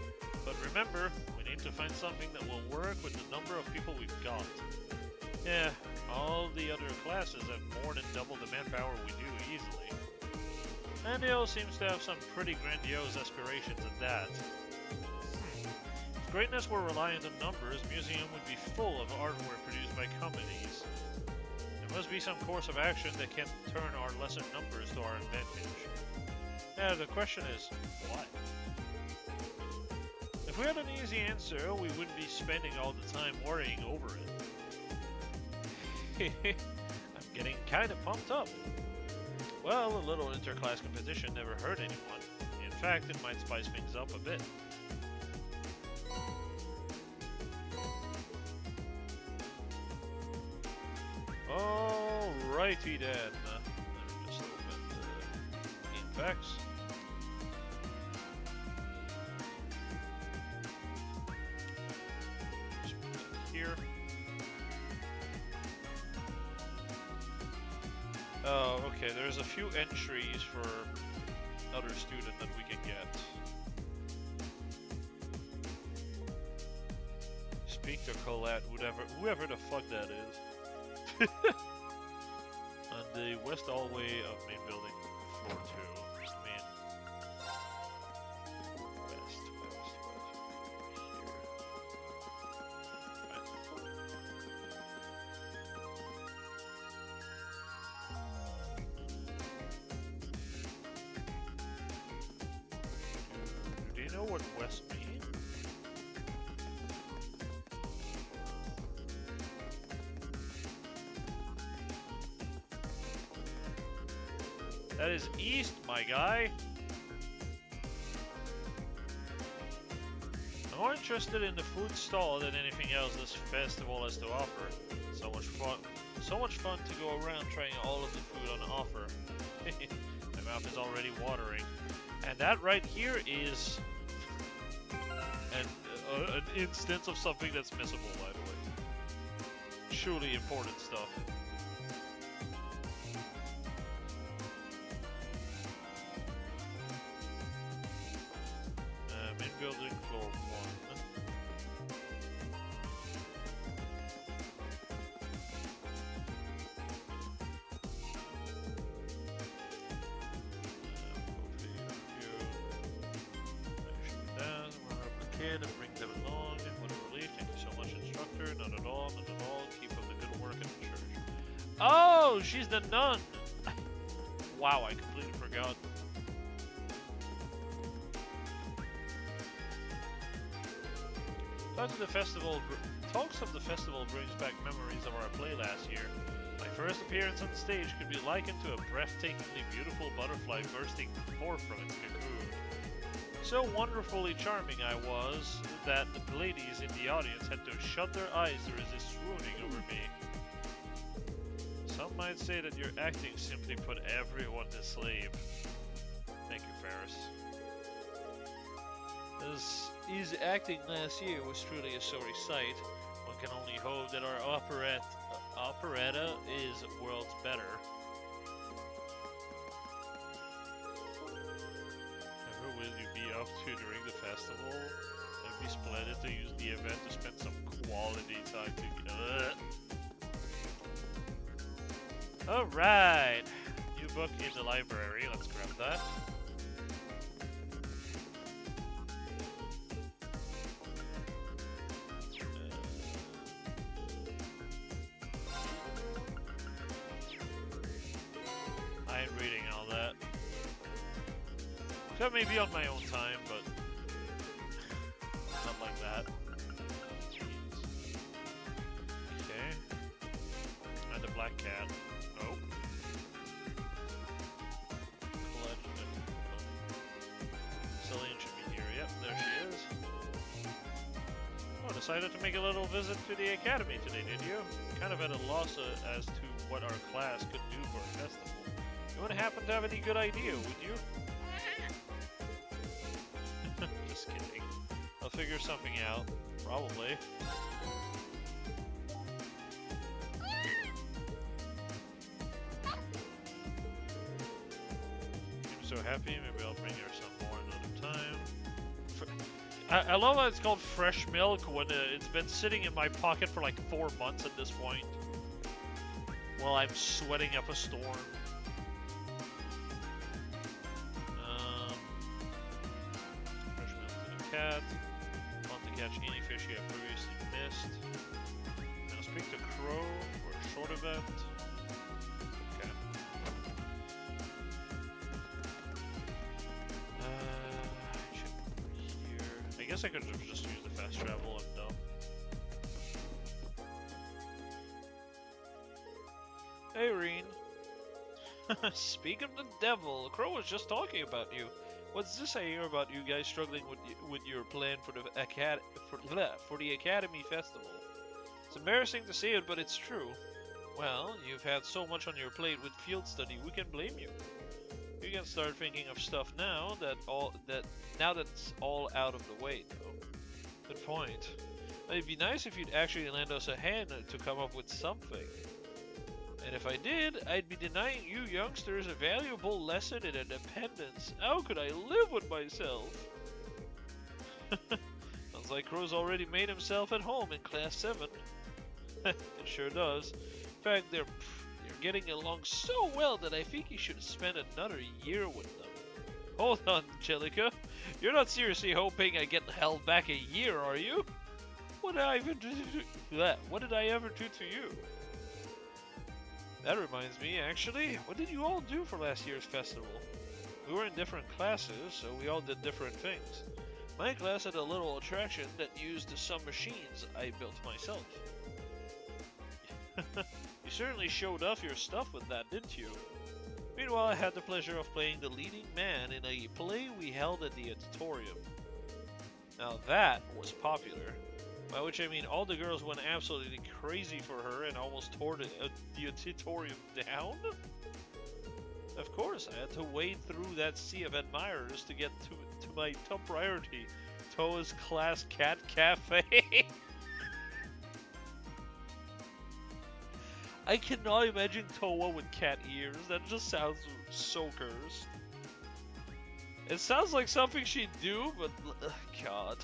But remember, we need to find something that will work with the number of people we've got. Yeah, all the other classes have more than double the manpower we do easily. And they all seems to have some pretty grandiose aspirations at that. If greatness were reliant on numbers, museum would be full of artwork produced by companies. There must be some course of action that can turn our lesser numbers to our advantage. Yeah, the question is, what? If we had an easy answer, we wouldn't be spending all the time worrying over it. I'm getting kind of pumped up. Well, a little interclass competition never hurt anyone. In fact, it might spice things up a bit. Alrighty then. Let me just open the Apex. Just put it here. Oh, okay, there's a few entries for other student that we can get. Speak to Colette, whoever the fuck that is. On the west hallway of main building, floor 2. Main. West. Do you know what west means? That is east, my guy. I'm more interested in the food stall than anything else this festival has to offer. So much fun to go around trying all of the food on offer. My mouth is already watering. And that right here is an instance of something that's missable, by the way. Truly important stuff. Building floor 1. all, not at all. Keep up the good work at the church. Oh, she's the nun! Wow, I completely forgot. Talks of the festival brings back memories of our play last year. My first appearance on stage could be likened to a breathtakingly beautiful butterfly bursting forth from its cocoon. So wonderfully charming I was that the ladies in the audience had to shut their eyes to resist swooning over me. Some might say that your acting simply put everyone to sleep. Thank you, Ferris. As his acting last year was truly a sorry sight, one can only hope that our operetta is worlds better. Ever will you be up to during the festival? It'd be splendid to use the event to spend some quality time together. Alright! New book in the library, let's grab that. I ain't reading all that. That may be on my own time, but not like that. Okay. And the black cat. Nope. Celine should be here. Yep, there she is. Oh, decided to make a little visit to the academy today, did you? Kind of at a loss as to what our class could do for a festival. You wouldn't happen to have any good idea, would you? Just kidding. I'll figure something out. Probably. I'm so happy. Maybe I'll bring her some more another time. I love how it's called fresh milk when it's been sitting in my pocket for like 4 months at this point. While I'm sweating up a storm. Fresh milk to the cat. Want to catch any fish you have previously missed. Now speak to Crow for a short event. Okay. Here. I guess I could have just used the fast travel and dumb. Hey, Reen. Speak of the devil, Crow was just talking about you. What's this I hear about you guys struggling with your plan for the Academy Festival? It's embarrassing to say it, but it's true. Well, you've had so much on your plate with field study, we can blame you. You can start thinking of stuff now that's all out of the way, though. Good point. It'd be nice if you'd actually lend us a hand to come up with something. And if I did, I'd be denying you youngsters a valuable lesson in independence. How could I live with myself? Sounds like Crow's already made himself at home in Class 7. It sure does. In fact, they're getting along so well that I think you should spend another year with them. Hold on, Angelica. You're not seriously hoping I get held back a year, are you? What did I ever do to you? That reminds me, actually, what did you all do for last year's festival? We were in different classes, so we all did different things. My class had a little attraction that used some machines I built myself. You certainly showed off your stuff with that, didn't you? Meanwhile, I had the pleasure of playing the leading man in a play we held at the auditorium. Now that was popular. By which I mean all the girls went absolutely crazy for her and almost tore the auditorium down? Of course, I had to wade through that sea of admirers to get to my top priority, Toa's Class Cat Cafe. I cannot imagine Toa with cat ears. That just sounds so cursed. It sounds like something she'd do, but God.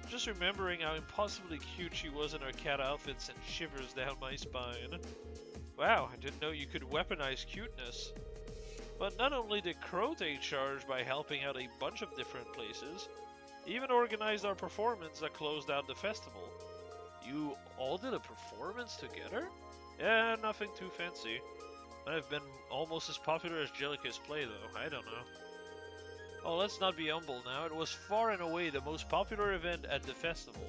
Just remembering how impossibly cute she was in her cat outfit sent shivers down my spine. Wow, I didn't know you could weaponize cuteness. But not only did Crow take charge by helping out a bunch of different places, he even organized our performance that closed out the festival. You all did a performance together? Yeah, nothing too fancy. Might have been almost as popular as Jellica's play, though. I don't know. Oh, let's not be humble now. It was far and away the most popular event at the festival.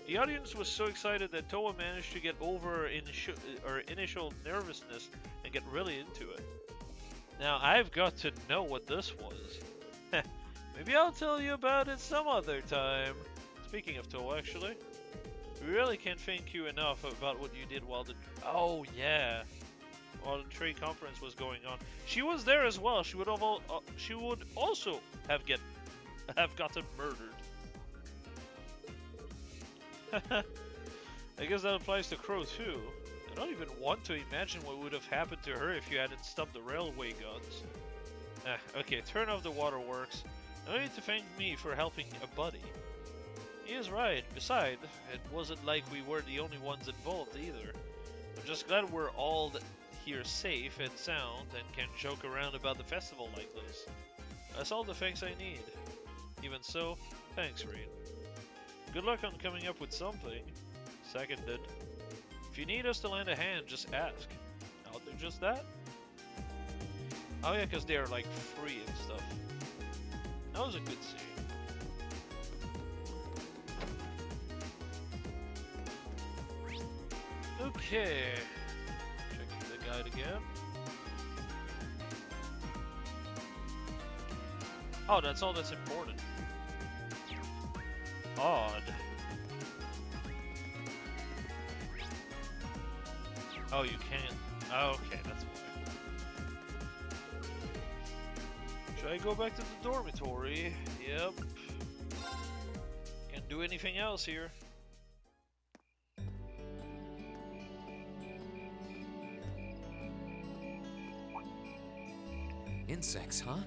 The audience was so excited that Toa managed to get over initial nervousness and get really into it. Now, I've got to know what this was. Maybe I'll tell you about it some other time. Speaking of Toa, actually. We really can't thank you enough about what you did while the... Oh, yeah. While the trade conference was going on. She was there as well. She would also have gotten murdered. I guess that applies to Crow too. I don't even want to imagine what would have happened to her if you hadn't stopped the railway guns. Okay, turn off the waterworks. No need to thank me for helping a buddy. He is right. Besides, it wasn't like we were the only ones involved either. I'm just glad we're all here safe and sound and can joke around about the festival like this. That's all the thanks I need. Even so, thanks, Reed. Good luck on coming up with something. Seconded. If you need us to lend a hand, just ask. I'll do just that. Oh yeah, because they're like free and stuff. That was a good scene. Okay. Checking the guide again. Oh, that's all that's important. Odd. Oh, you can't. Oh, okay, that's why. Should I go back to the dormitory? Yep. Can't do anything else here. Insects, huh?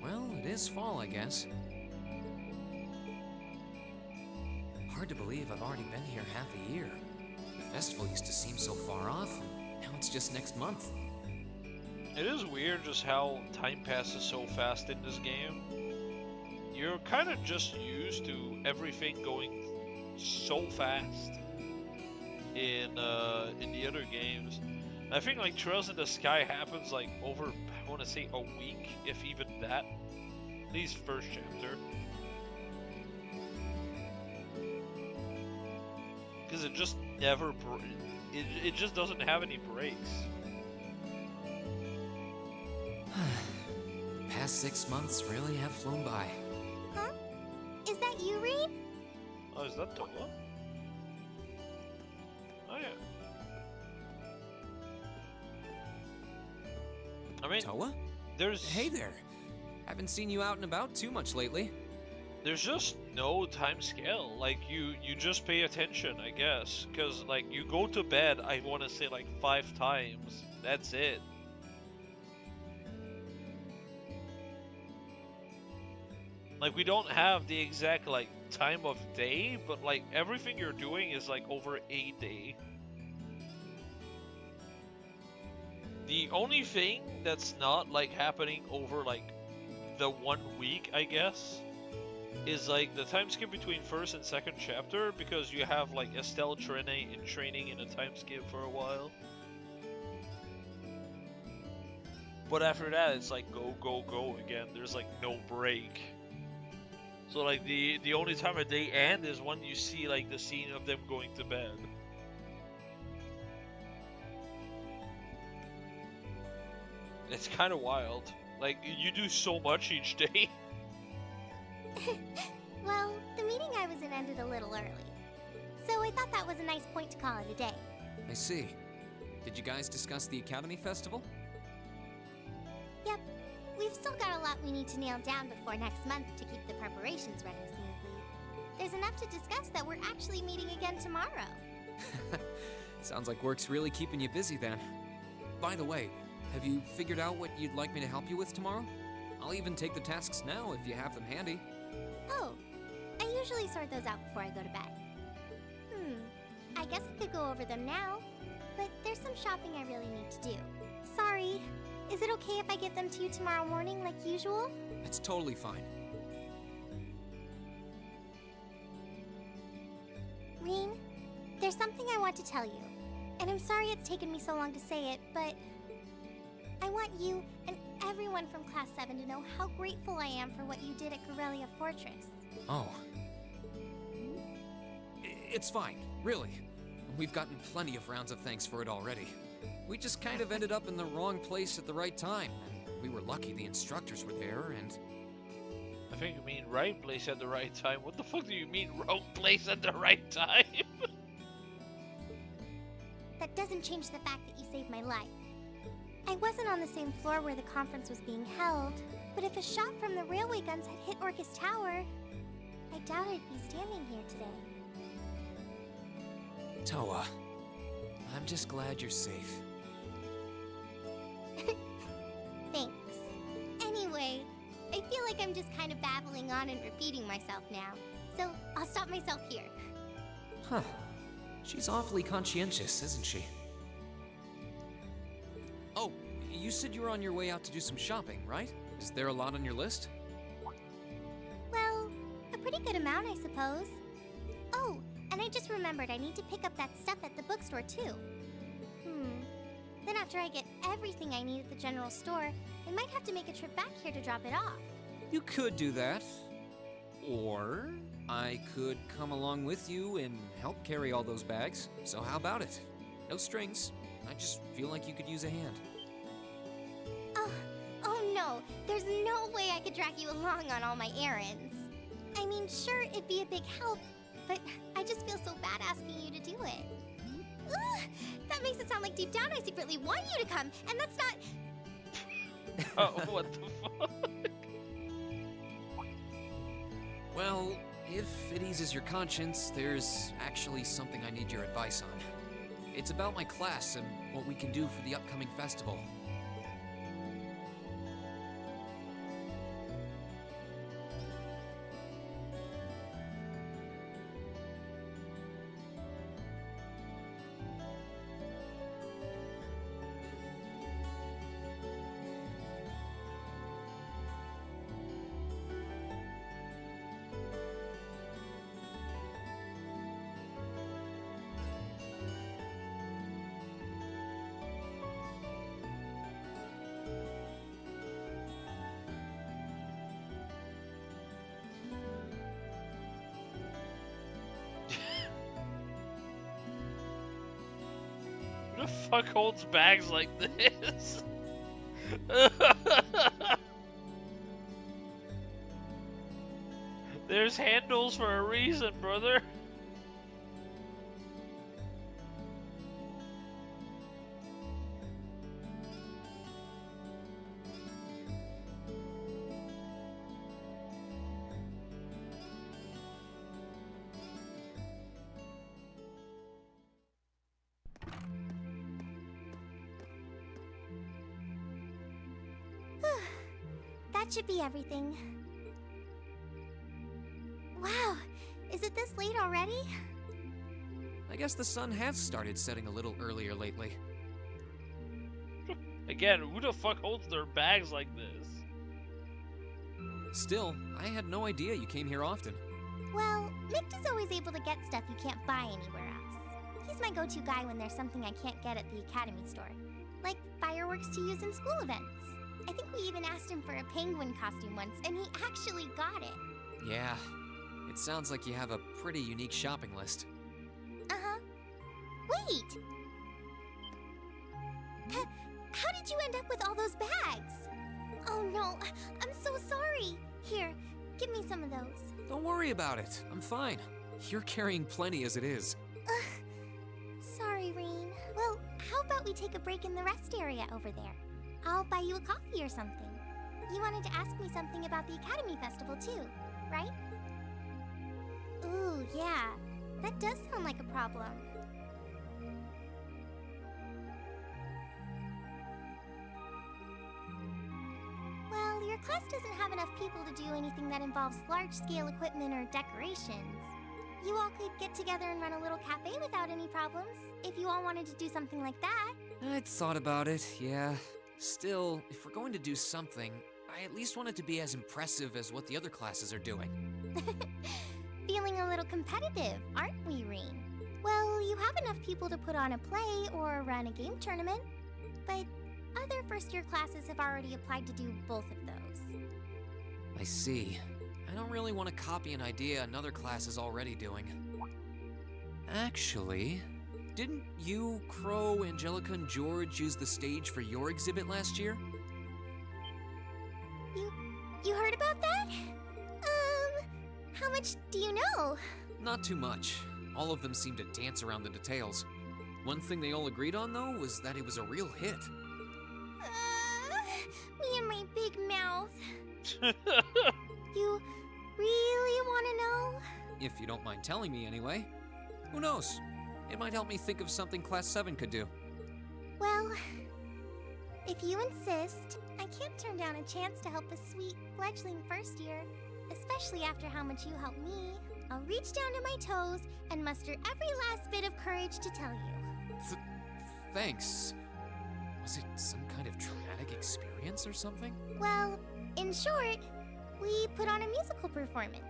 Well, it is fall, I guess. Hard to believe I've already been here half a year. The festival used to seem so far off, and now it's just next month. It is weird just how time passes so fast in this game. You're kind of just used to everything going so fast in the other games. I think like Trails in the Sky happens like over, I want to say a week, if even that. At least first chapter. Because it just never, it just doesn't have any breaks. Past 6 months really have flown by. Huh? Is that you, Reed? Oh, is that Toa? Oh yeah. I mean, Toa? There's... Hey there. Haven't seen you out and about too much lately. There's just no time scale. Like, you just pay attention, I guess. Because, like, you go to bed, I want to say, like, 5 times. That's it. Like, we don't have the exact, like, time of day, but, like, everything you're doing is, like, over a day. The only thing that's not, like, happening over, like, the 1 week, I guess, is, like, the time skip between first and second chapter, because you have, like, Estelle training in a time skip for a while. But after that, it's, like, go, go, go again. There's, like, no break. So, like, the only time a day ends is when you see, like, the scene of them going to bed. It's kind of wild. Like, you do so much each day. Well, the meeting I was in ended a little early. So I thought that was a nice point to call it a day. I see. Did you guys discuss the Academy Festival? Yep. We've still got a lot we need to nail down before next month to keep the preparations running smoothly. There's enough to discuss that we're actually meeting again tomorrow. Sounds like work's really keeping you busy then. By the way, have you figured out what you'd like me to help you with tomorrow? I'll even take the tasks now if you have them handy. Oh, I usually sort those out before I go to bed. I guess I could go over them now, but there's some shopping I really need to do. Sorry. Is it okay if I give them to you tomorrow morning like usual? That's totally fine. Rean, There's something I want to tell you. And I'm sorry it's taken me so long to say it, but I want you and everyone from Class 7 to know how grateful I am for what you did at Corellia Fortress. Oh. It's fine, really. We've gotten plenty of rounds of thanks for it already. We just kind of ended up in the wrong place at the right time. And we were lucky the instructors were there, and... I think you mean right place at the right time. What the fuck do you mean wrong place at the right time? That doesn't change the fact that you saved my life. I wasn't on the same floor where the conference was being held, but if a shot from the railway guns had hit Orcus Tower, I doubt I'd be standing here today. Toa, I'm just glad you're safe. Thanks. Anyway, I feel like I'm just kind of babbling on and repeating myself now, so I'll stop myself here. Huh. She's awfully conscientious, isn't she? Oh, you said you were on your way out to do some shopping, right? Is there a lot on your list? Well, a pretty good amount, I suppose. Oh, and I just remembered I need to pick up that stuff at the bookstore, too. Then after I get everything I need at the general store, I might have to make a trip back here to drop it off. You could do that. Or I could come along with you and help carry all those bags. So how about it? No strings. I just feel like you could use a hand. Oh no, there's no way I could drag you along on all my errands. I mean, sure, it'd be a big help, but I just feel so bad asking you to do it. Ugh, that makes it sound like deep down I secretly want you to come, and that's not... Oh, what the fuck? Well, if it eases your conscience, there's actually something I need your advice on. It's about my class and what we can do for the upcoming festival. Who the fuck holds bags like this? There's handles for a reason, brother. That should be everything. Wow, is it this late already? I guess the sun has started setting a little earlier lately. Again, who the fuck holds their bags like this? Still, I had no idea you came here often. Well, Mick is always able to get stuff you can't buy anywhere else. He's my go-to guy when there's something I can't get at the Academy store, like fireworks to use in school events. I think we even asked him for a penguin costume once, and he actually got it. Yeah, it sounds like you have a pretty unique shopping list. Uh-huh. Wait! How did you end up with all those bags? Oh no, I'm so sorry. Here, give me some of those. Don't worry about it, I'm fine. You're carrying plenty as it is. Sorry, Reen. Well, how about we take a break in the rest area over there? I'll buy you a coffee or something. You wanted to ask me something about the Academy Festival too, right? Ooh, yeah. That does sound like a problem. Well, your class doesn't have enough people to do anything that involves large-scale equipment or decorations. You all could get together and run a little cafe without any problems, if you all wanted to do something like that. I'd thought about it, yeah. Still, if we're going to do something, I at least want it to be as impressive as what the other classes are doing. Feeling a little competitive, aren't we, Reen? Well, you have enough people to put on a play or run a game tournament, but other first-year classes have already applied to do both of those. I see. I don't really want to copy an idea another class is already doing. Actually, didn't you, Crow, Angelica, and George use the stage for your exhibit last year? You heard about that? How much do you know? Not too much. All of them seemed to dance around the details. One thing they all agreed on, though, was that it was a real hit. Me and my big mouth. You really want to know? If you don't mind telling me anyway. Who knows? It might help me think of something Class 7 could do. Well, if you insist, I can't turn down a chance to help a sweet, fledgling first year, especially after how much you helped me. I'll reach down to my toes and muster every last bit of courage to tell you. Thanks. Was it some kind of traumatic experience or something? Well, in short, we put on a musical performance.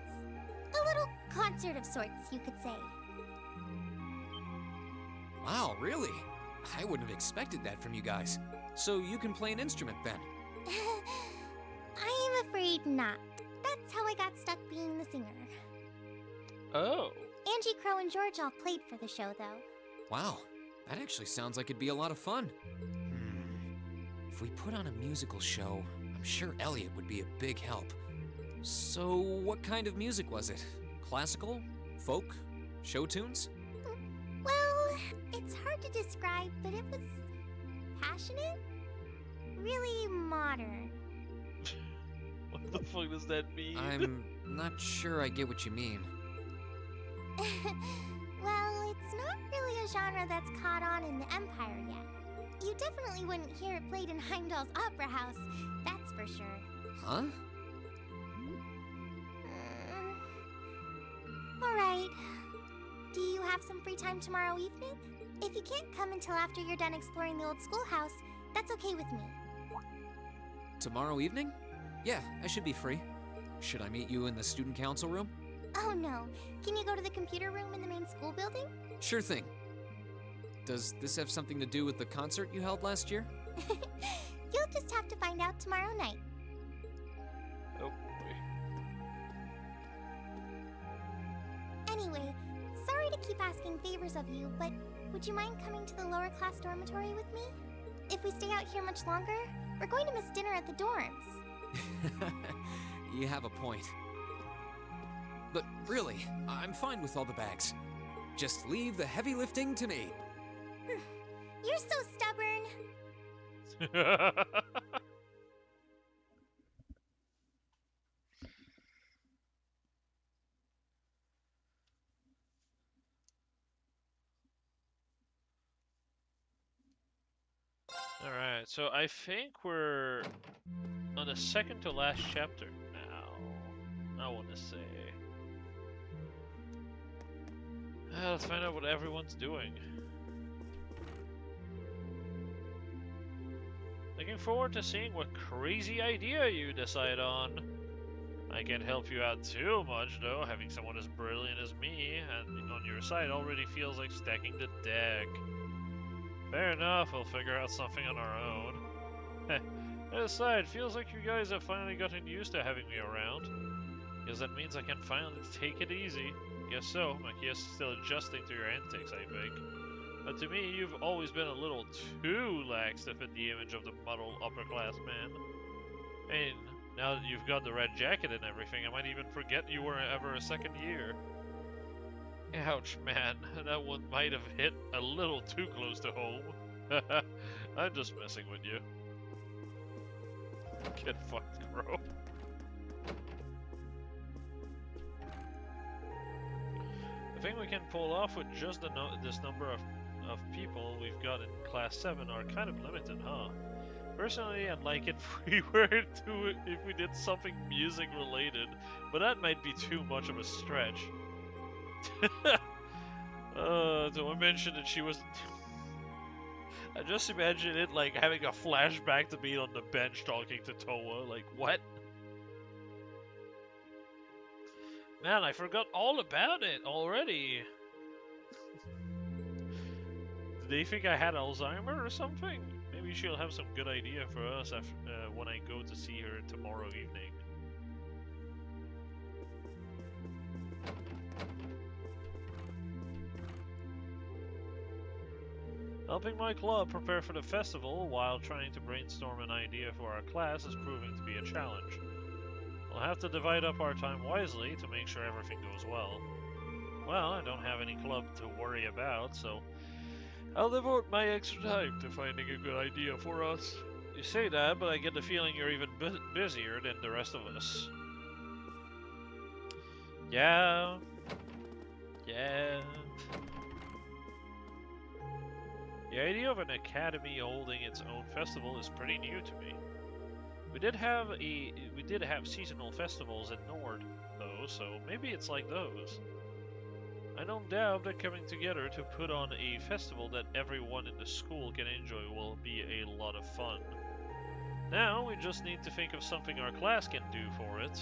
A little concert of sorts, you could say. Wow, really? I wouldn't have expected that from you guys. So you can play an instrument then? I'm afraid not. That's how I got stuck being the singer. Oh. Angie, Crow, and George all played for the show, though. Wow, that actually sounds like it'd be a lot of fun. If we put on a musical show, I'm sure Elliot would be a big help. So what kind of music was it? Classical? Folk? Show tunes? Well, it's hard to describe, but it was passionate. Really modern. What the fuck does that mean? I'm not sure I get what you mean. Well, it's not really a genre that's caught on in the Empire yet. You definitely wouldn't hear it played in Heimdall's Opera House, that's for sure. Huh? Alright. Do you have some free time tomorrow evening? If you can't come until after you're done exploring the old schoolhouse, that's okay with me. Tomorrow evening? Yeah, I should be free. Should I meet you in the student council room? Oh no. Can you go to the computer room in the main school building? Sure thing. Does this have something to do with the concert you held last year? You'll just have to find out tomorrow night. Oh boy. Anyway, sorry to keep asking favors of you, but would you mind coming to the lower class dormitory with me? If we stay out here much longer, we're going to miss dinner at the dorms. You have a point. But really, I'm fine with all the bags. Just leave the heavy lifting to me. You're so stubborn. Alright, so I think we're on the second to last chapter now. I want to say. Let's find out what everyone's doing. Looking forward to seeing what crazy idea you decide on. I can't help you out too much though, having someone as brilliant as me and on your side already feels like stacking the deck. Fair enough, we'll figure out something on our own. That aside, feels like you guys have finally gotten used to having me around. Guess that means I can finally take it easy. Guess so, Machias is still adjusting to your antics, I think. But to me, you've always been a little too lax to fit the image of the muddled upper-class man. I mean, now that you've got the red jacket and everything, I might even forget you were ever a second year. Ouch, man, that one might have hit a little too close to home. I'm just messing with you. Get fucked, Crow. The thing we can pull off with just this number of people we've got in Class 7 are kind of limited, huh? Personally, I'd like it if we did something music related, but that might be too much of a stretch. Do I mention that she was... I just imagine it like having a flashback to being on the bench talking to Towa, like, what? Man, I forgot all about it already. Did they think I had Alzheimer or something? Maybe she'll have some good idea for us when I go to see her tomorrow evening. Helping my club prepare for the festival while trying to brainstorm an idea for our class is proving to be a challenge. We'll have to divide up our time wisely to make sure everything goes well. Well, I don't have any club to worry about, so I'll devote my extra time to finding a good idea for us. You say that, but I get the feeling you're even busier than the rest of us. Yeah. The idea of an academy holding its own festival is pretty new to me. We did have seasonal festivals at Nord, though, so maybe it's like those. I don't doubt that coming together to put on a festival that everyone in the school can enjoy will be a lot of fun. Now, we just need to think of something our class can do for it.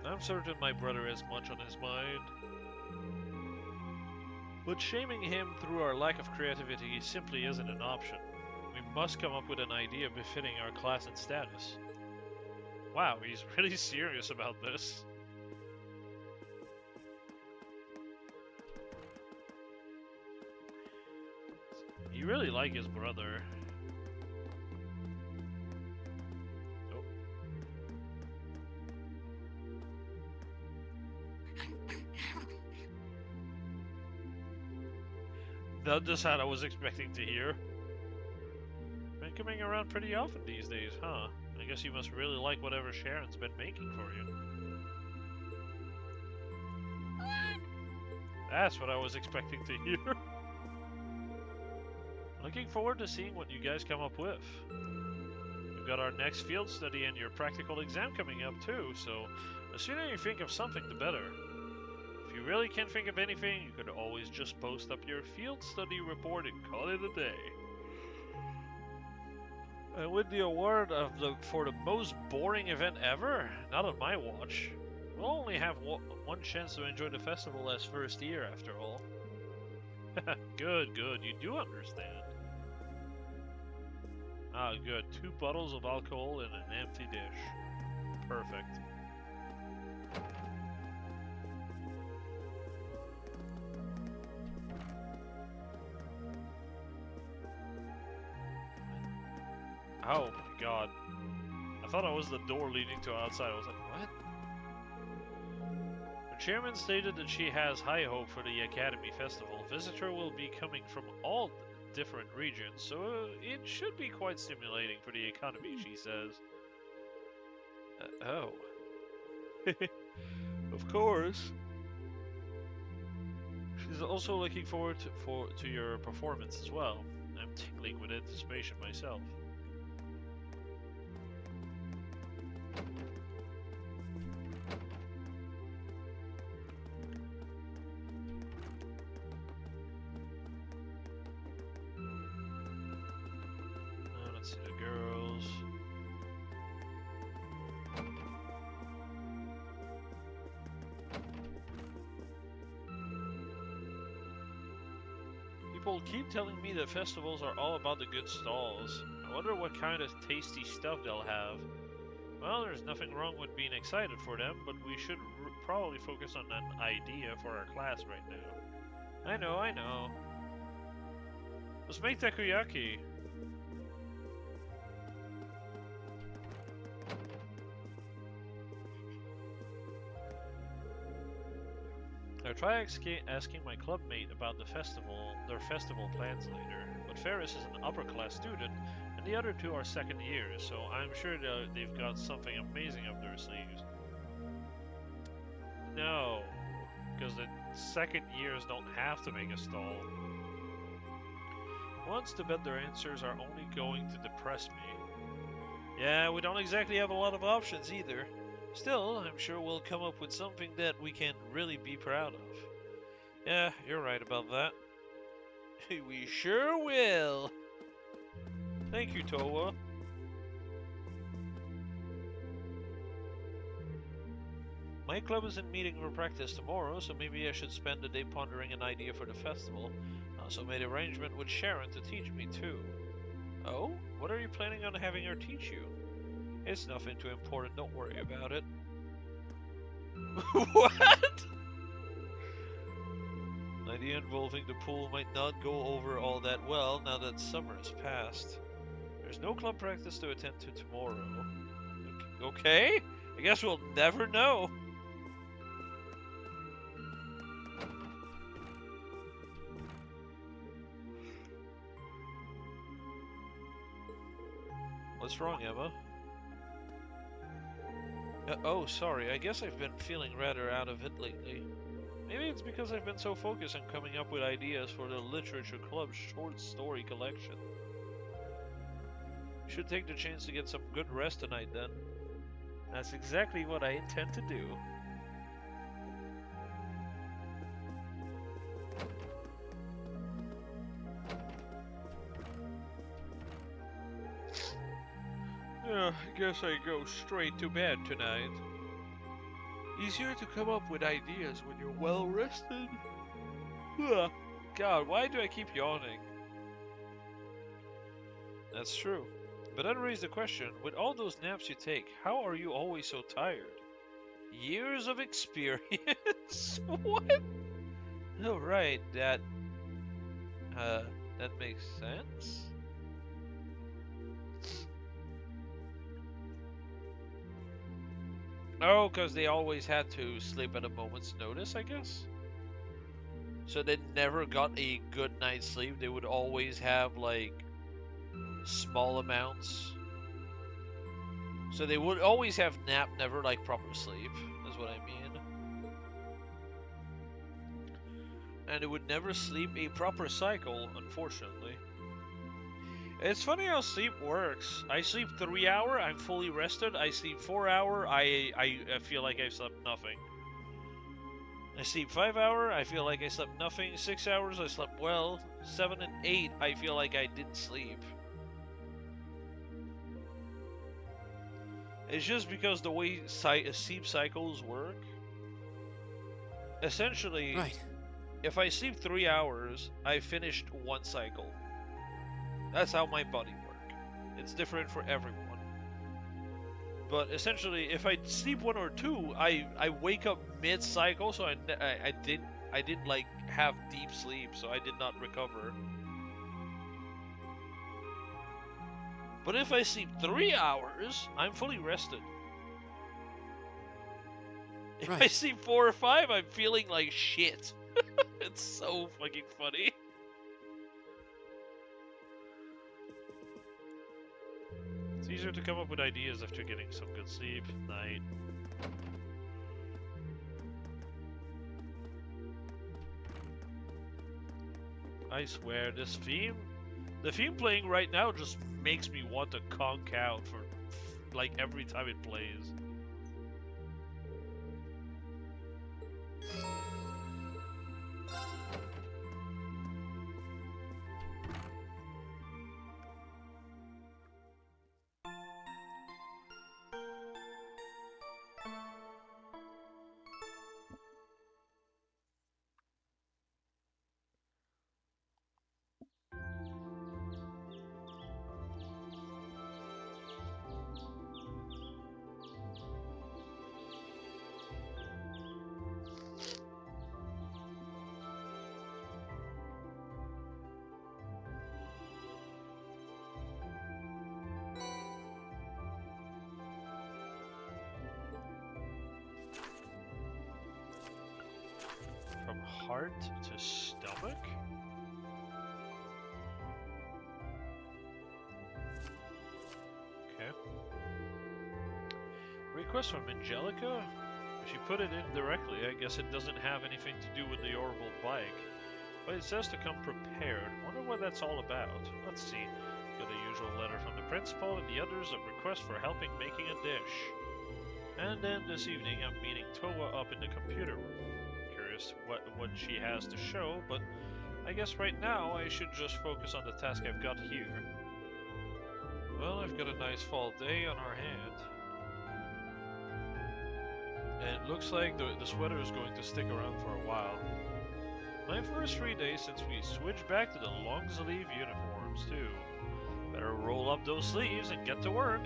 I'm certain my brother has much on his mind. But shaming him through our lack of creativity simply isn't an option. We must come up with an idea befitting our class and status. Wow, he's really serious about this. You really like his brother. Oh. Not the sound I was expecting to hear. Been coming around pretty often these days, huh? I guess you must really like whatever Sharon's been making for you. That's what I was expecting to hear. Looking forward to seeing what you guys come up with. We've got our next field study and your practical exam coming up too, so the sooner you think of something, the better. If you really can't think of anything, you could always just post up your field study report and call it a day. And with the award for the most boring event ever, not on my watch. We'll only have one chance to enjoy the festival as first year, after all. Good, you do understand. Ah, good. 2 bottles of alcohol in an empty dish. Perfect. Oh my god. I thought it was the door leading to outside. I was like, what? The chairman stated that she has high hope for the Academy Festival. Visitors will be coming from all different regions, so it should be quite stimulating for the economy, she says. Oh. Of course. She's also looking forward to your performance as well. I'm tingling with anticipation myself. Let's see the girls. People keep telling me that festivals are all about the good stalls. I wonder what kind of tasty stuff they'll have. Well, there's nothing wrong with being excited for them, but we should probably focus on an idea for our class right now. I know. Let's make takoyaki. I try asking my clubmate about their festival plans later, but Ferris is an upper class student and the other 2 are second years, so I'm sure they've got something amazing up their sleeves. No, because the second years don't have to make a stall. Wants to bet their answers are only going to depress me. Yeah, we don't exactly have a lot of options either. Still, I'm sure we'll come up with something that we can really be proud of. Yeah, you're right about that. We sure will. Thank you, Towa. My club isn't meeting for practice tomorrow, so maybe I should spend the day pondering an idea for the festival. I also made arrangement with Sharon to teach me too. Oh? What are you planning on having her teach you? It's nothing too important, don't worry about it. What? An idea involving the pool might not go over all that well now that summer has passed. There's no club practice to attend to tomorrow. Okay? I guess we'll never know. What's wrong, Emma? Oh, sorry. I guess I've been feeling rather out of it lately. Maybe it's because I've been so focused on coming up with ideas for the Literature Club's short story collection. Should take the chance to get some good rest tonight then. That's exactly what I intend to do. Yeah, I guess I go straight to bed tonight. Easier to come up with ideas when you're well rested. Ugh. God, why do I keep yawning? That's true. But that raises the question, with all those naps you take, how are you always so tired? Years of experience? What? Oh, right, that makes sense. Oh, because they always had to sleep at a moment's notice, I guess? So they never got a good night's sleep. They would always have, like, small amounts. So they would always have nap, never, like, proper sleep. That's what I mean. And they would never sleep a proper cycle, unfortunately. It's funny how sleep works. I sleep 3 hours, I'm fully rested. I sleep 4 hours, I feel like I slept nothing. I sleep 5 hours, I feel like I slept nothing. 6 hours, I slept well. 7 and 8, I feel like I didn't sleep. It's just because the way sleep cycles work. Essentially, if I sleep 3 hours, I finished one cycle. That's how my body works. It's different for everyone. But essentially, if I sleep 1 or 2, I wake up mid-cycle, so I didn't like have deep sleep, so I did not recover. But if I sleep 3 hours, I'm fully rested. If I sleep 4 or 5, I'm feeling like shit. It's so fucking funny. It's easier to come up with ideas after getting some good sleep. Night. I swear, this theme, the theme playing right now just makes me want to conk out for, like, every time it plays. From heart to stomach? Okay. Request from Angelica? If she put it in directly, I guess it doesn't have anything to do with the Orville bike. But it says to come prepared. Wonder what that's all about. Let's see. Got the usual letter from the principal and the others, a request for helping making a dish. And then this evening I'm meeting Towa up in the computer room. Curious what she has to show, but I guess right now I should just focus on the task I've got here. Well, I've got a nice fall day on our hand. And It looks like the sweater is going to stick around for a while. My first 3 days since we switched back to the long sleeve uniforms, too. Better roll up those sleeves and get to work.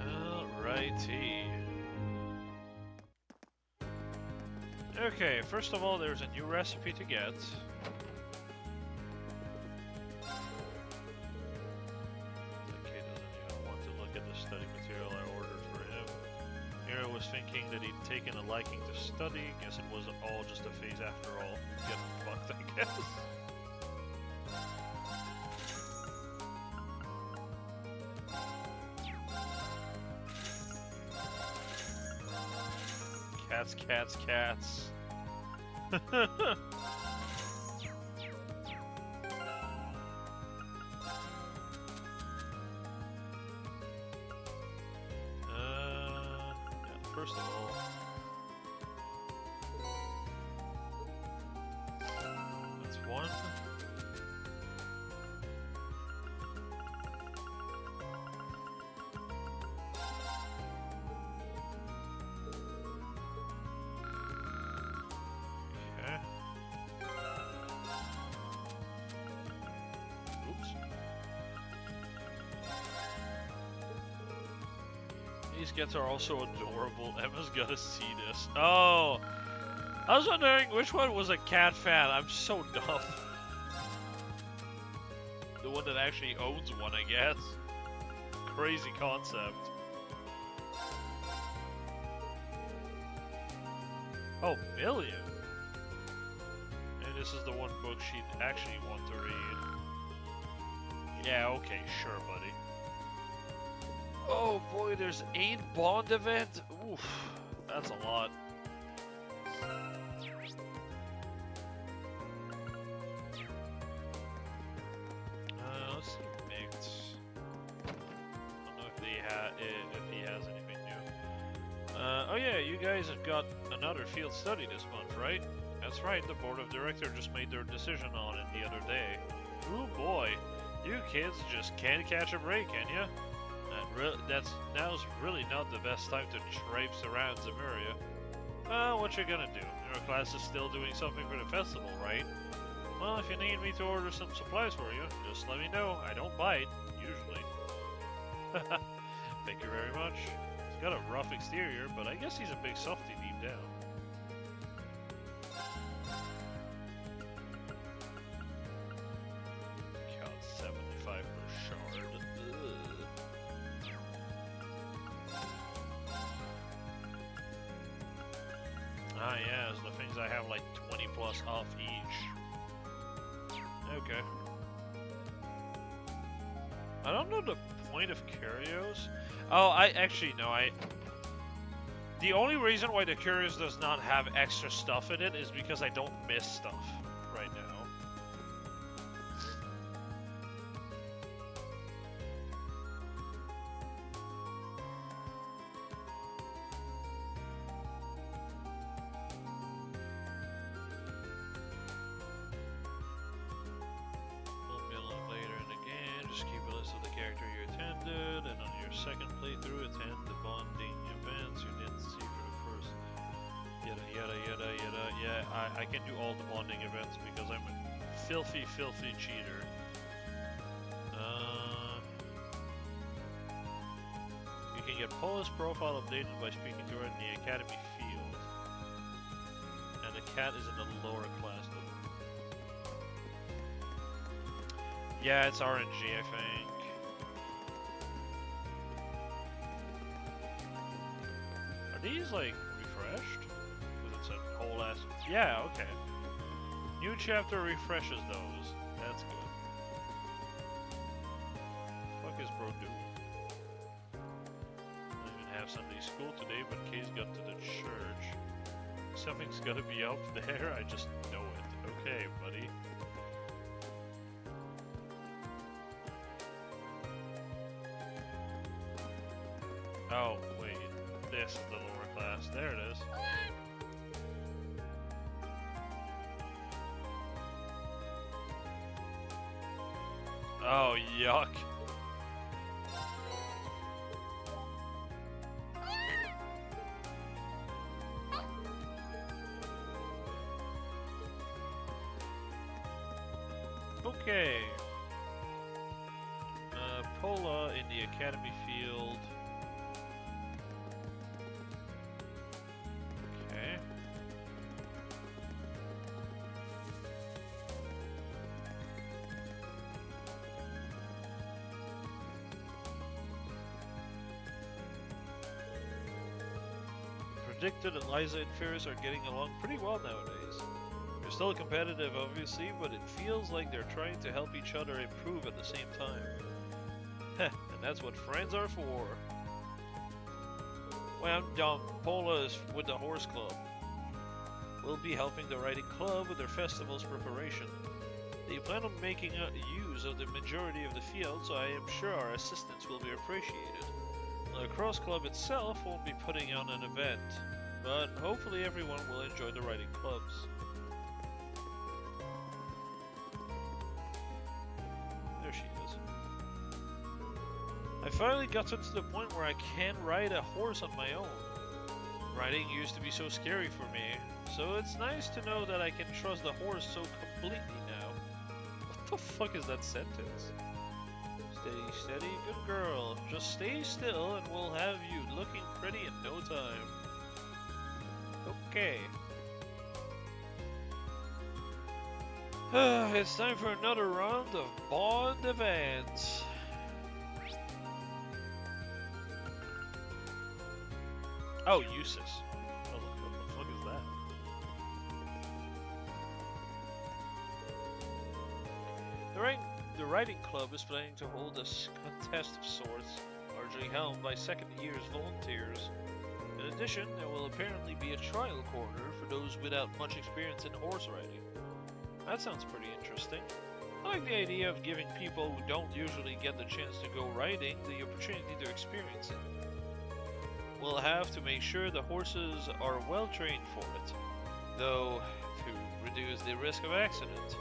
Alrighty. Okay, first of all, there's a new recipe to get. Thinking that he'd taken a liking to study. Guess it wasn't all just a phase after all. Get fucked, I guess. Cats, cats, cats. First of all, that's one. Okay. Oops. These cats are also adorable. Emma's gotta see this. Oh! I was wondering which one was a cat fan. I'm so dumb. The one that actually owns one, I guess. Crazy concept. Oh, million! And this is the one book she'd actually want to read. Yeah, okay, sure, buddy. Oh boy, there's 8 Bond events? Oof, that's a lot. Let's see Mix. I don't know if he has anything new. Oh yeah, you guys have got another field study this month, right? That's right, the board of directors just made their decision on it the other day. Ooh boy, you kids just can't catch a break, can ya? Now's really not the best time to traipse around Zemuria. Well, what you gonna do? Your class is still doing something for the festival, right? Well, if you need me to order some supplies for you, just let me know. I don't bite, usually. Thank you very much. He's got a rough exterior, but I guess he's a big softie deep down. God, 75 per shard. Ah, yeah, so the things I have like 20 plus off each. Okay. I don't know the point of curios. Oh, I actually no, the only reason why the curios does not have extra stuff in it is because I don't miss stuff right now. Second playthrough, attend the bonding events you didn't see for the first. Yada yada yada yada. Yeah, I can do all the bonding events because I'm a filthy, filthy cheater. You can get Paula's profile updated by speaking to her in the academy field. And the cat is in the lower class though. Yeah, it's RNG, I think. These like refreshed? Because it's a whole ass. Yeah, okay. New chapter refreshes those. That's good. What the fuck is bro doing? I don't even have Sunday school today, but Kay's got to the church. Something's gotta be up there, I just know it. Okay, buddy. Oh, wait. This is the lower class. There it is. Oh, yuck. Okay. Pola in the academy field. Okay. Predicted that Liza and Ferris are getting along pretty well nowadays. They're still competitive, obviously, but it feels like they're trying to help each other improve at the same time. Heh, and that's what friends are for. Well, I'm Dom. Pola is with the horse club. We'll be helping the riding club with their festival's preparation. They plan on making use of the majority of the field, so I am sure our assistance will be appreciated. The cross club itself won't be putting on an event, but hopefully everyone will enjoy the riding clubs. There she is. I finally gotten to the point where I can ride a horse on my own. Riding used to be so scary for me, so it's nice to know that I can trust the horse so completely now. What the fuck is that sentence? Steady, steady, good girl. Just stay still and we'll have you looking pretty in no time. Okay. It's time for another round of Bond events. Oh, Eustace. Oh, what the fuck is that? The riding club is planning to hold a contest of sorts, largely held by second year's volunteers. In addition, there will apparently be a trial corner for those without much experience in horse riding. That sounds pretty interesting. I like the idea of giving people who don't usually get the chance to go riding the opportunity to experience it. We'll have to make sure the horses are well trained for it, though to reduce the risk of accident.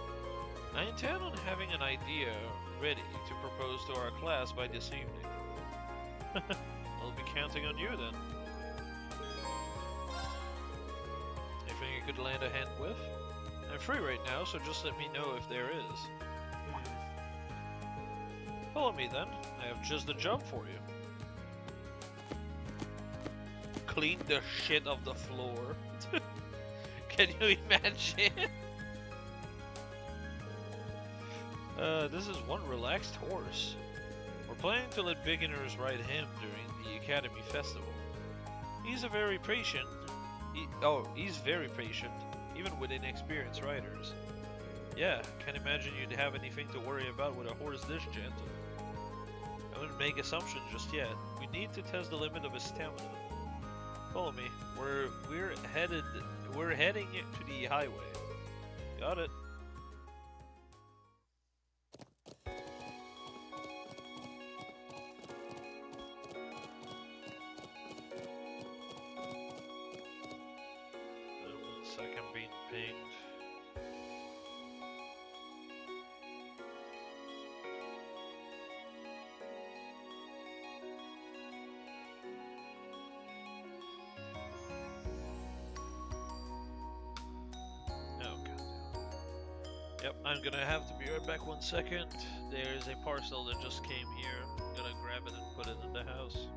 I intend on having an idea ready to propose to our class by this evening. I'll be counting on you then. Anything you could lend a hand with? I'm free right now, so just let me know if there is. Follow me then. I have just the job for you. Clean the shit off the floor. Can you imagine? This is one relaxed horse. We're planning to let beginners ride him during the Academy Festival. He's very patient, even with inexperienced riders. Yeah, can't imagine you'd have anything to worry about with a horse this gentle. I wouldn't make assumptions just yet. We need to test the limit of his stamina. Follow me. We're heading to the highway. Got it. Yep, I'm gonna have to be right back 1 second. There's a parcel that just came here. I'm gonna grab it and put it in the house.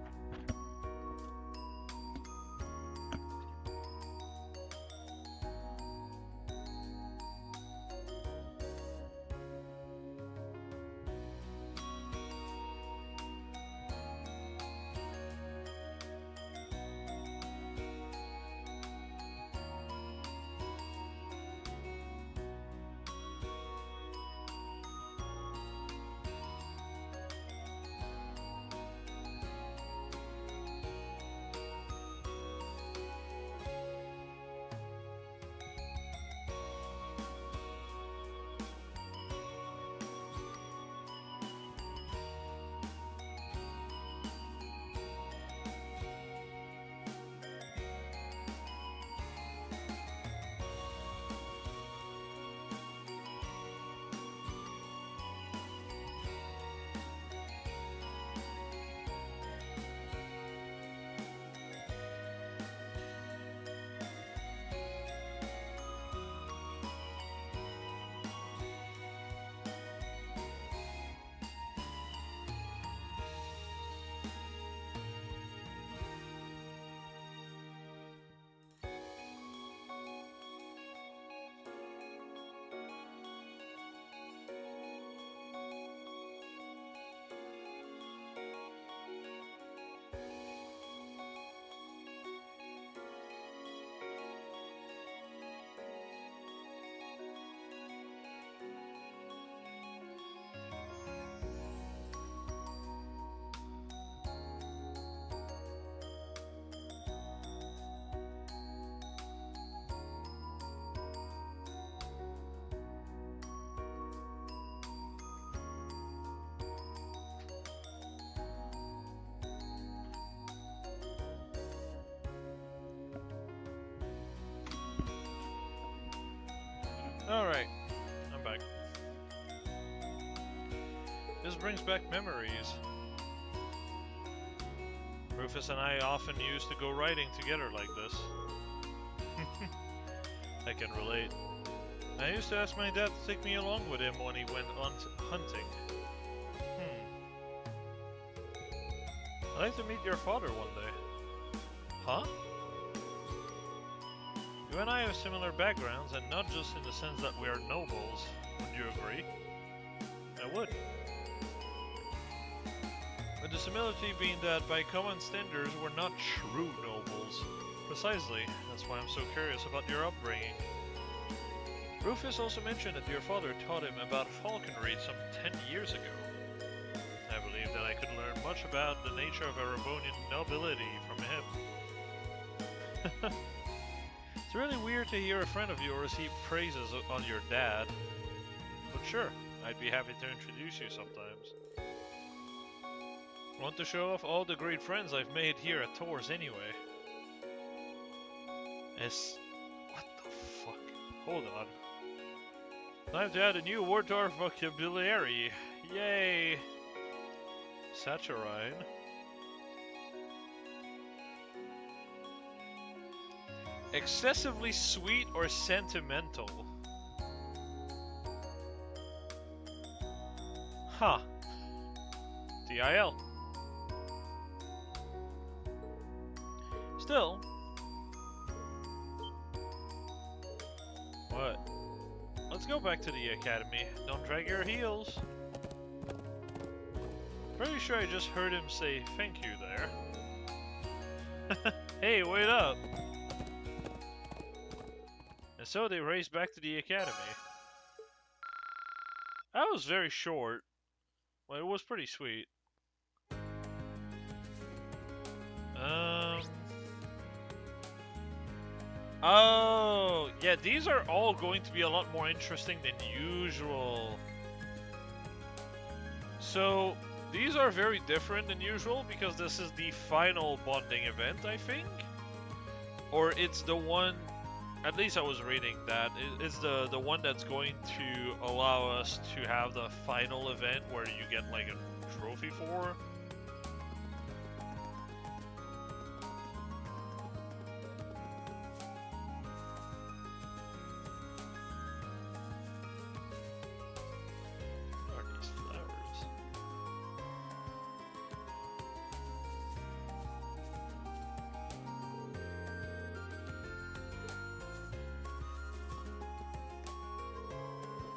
This brings back memories. Rufus and I often used to go riding together like this. I can relate. I used to ask my dad to take me along with him when he went hunting. I'd like to meet your father one day. Huh? You and I have similar backgrounds, and not just in the sense that we are nobles. Would you agree? I would. With the similitude being that by common standards, we're not true nobles. Precisely. That's why I'm so curious about your upbringing. Rufus also mentioned that your father taught him about falconry some 10 years ago. I believe that I could learn much about the nature of Erebonian nobility from him. It's really weird to hear a friend of yours heap praises on your dad. But sure, I'd be happy to introduce you sometimes. I want to show off all the great friends I've made here at Tours anyway. What the fuck? Hold on. Time to add a new word to our vocabulary. Yay! Saturine. Excessively sweet or sentimental. Huh. DIL. Still. What? Let's go back to the academy. Don't drag your heels. Pretty sure I just heard him say thank you there. Hey, wait up! And so they raced back to the academy. That was very short. Well, it was pretty sweet. Oh, yeah, these are all going to be a lot more interesting than usual. So, these are very different than usual because this is the final bonding event, I think. Or it's the one, at least I was reading that, it's the one that's going to allow us to have the final event where you get like a trophy for.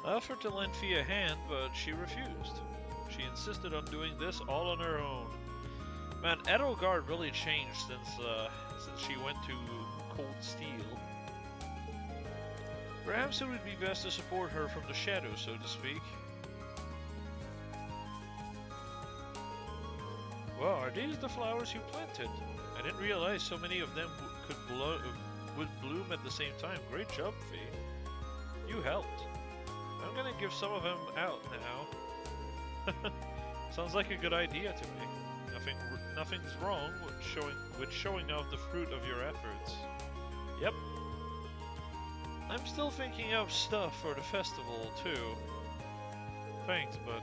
I offered to lend Fia a hand, but she refused. She insisted on doing this all on her own. Man, Edelgard really changed since she went to Cold Steel. Perhaps it would be best to support her from the shadows, so to speak. Well, are these the flowers you planted? I didn't realize so many of them would bloom at the same time. Great job, Fee. You helped. I'm gonna give some of them out now. Sounds like a good idea to me. Nothing's wrong with showing off the fruit of your efforts. Yep. I'm still thinking of stuff for the festival too. Thanks, but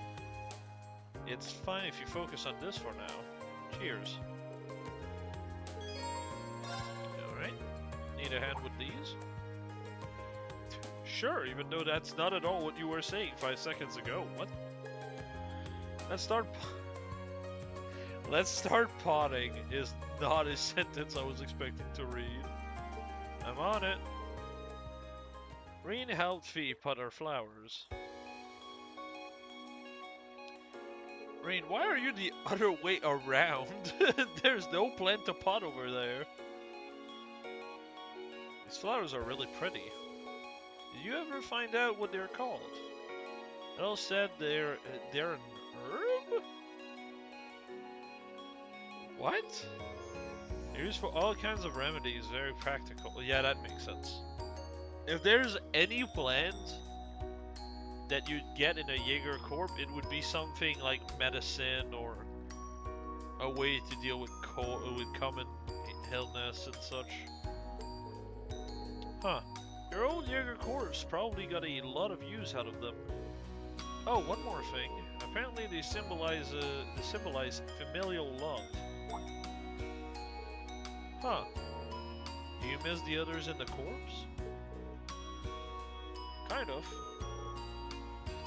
it's fine if you focus on this for now. Cheers. Alright. Need a hand with these? Sure, even though that's not at all what you were saying 5 seconds ago. What? Let's start potting is not a sentence I was expecting to read. I'm on it. Reen helped Fee pot her flowers. Reen, why are you the other way around? There's no plant to pot over there. These flowers are really pretty. Did you ever find out what they're called? It said they're an herb? What? They're used for all kinds of remedies, very practical. Yeah, that makes sense. If there's any plant that you'd get in a Jaeger Corp, it would be something like medicine or a way to deal with common illness and such. Huh. Your old Jaeger Corps probably got a lot of use out of them. Oh, one more thing. Apparently they symbolize familial love. Huh. Do you miss the others in the corps? Kind of.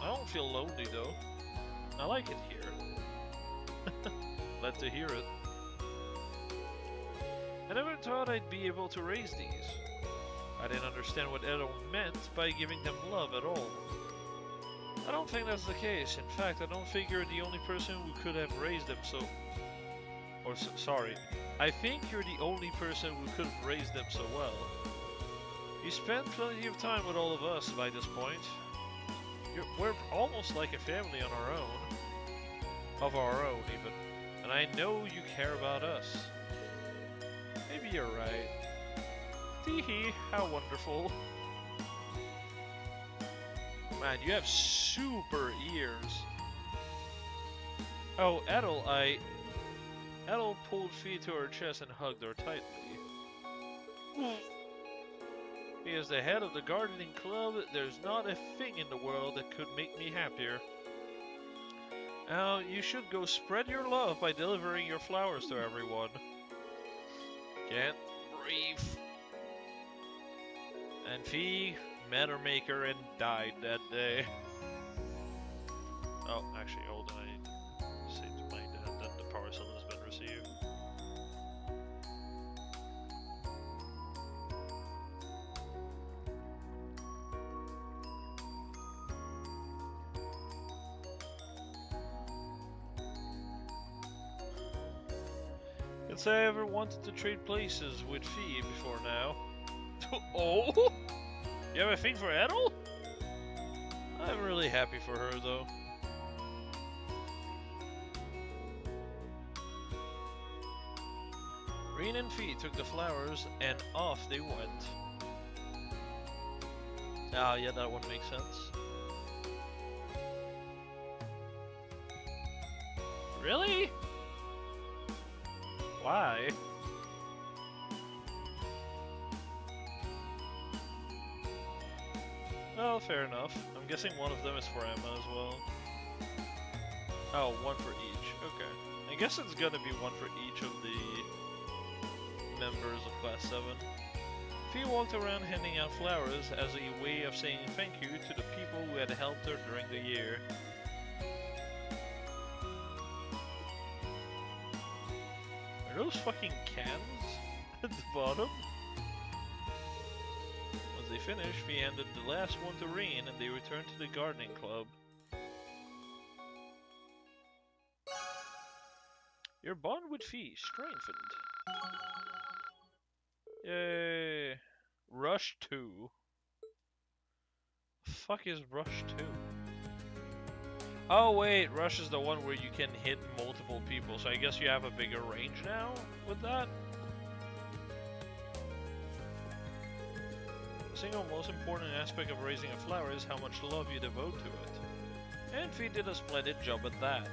I don't feel lonely though. I like it here. Glad to hear it. I never thought I'd be able to raise these. I didn't understand what Edo meant by giving them love at all. I don't think that's the case. In fact, I don't think you're the only person who could have raised them so... sorry. I think you're the only person who could have raised them so well. You spent plenty of time with all of us by this point. We're almost like a family on our own. Of our own, even. And I know you care about us. Maybe you're right. Teehee, how wonderful. Man, you have super ears. Oh, Edel pulled Fee to her chest and hugged her tightly. He is the head of the gardening club. There's not a thing in the world that could make me happier. Now, you should go spread your love by delivering your flowers to everyone. Can't breathe. And Fee met her maker and died that day. Oh, actually, hold on. I need to say to my dad that the parcel has been received. Can't say I ever wanted to trade places with Fee before now. Oh? You have a thing for Edel? I'm really happy for her, though. Reen and Fee took the flowers, and off they went. Ah, yeah, that one makes sense. Really? Why? Well, fair enough. I'm guessing one of them is for Emma as well. Oh, one for each. Okay. I guess it's gonna be one for each of the members of Class 7. Fee walked around handing out flowers as a way of saying thank you to the people who had helped her during the year. Are those fucking cans at the bottom? Once they finished, Fee handed the last one to Reen and they returned to the gardening club. Your bond with Fee strengthened. Yay. Rush 2. Fuck is Rush 2? Oh wait, Rush is the one where you can hit multiple people, so I guess you have a bigger range now with that? The single most important aspect of raising a flower is how much love you devote to it. And Fee did a splendid job at that.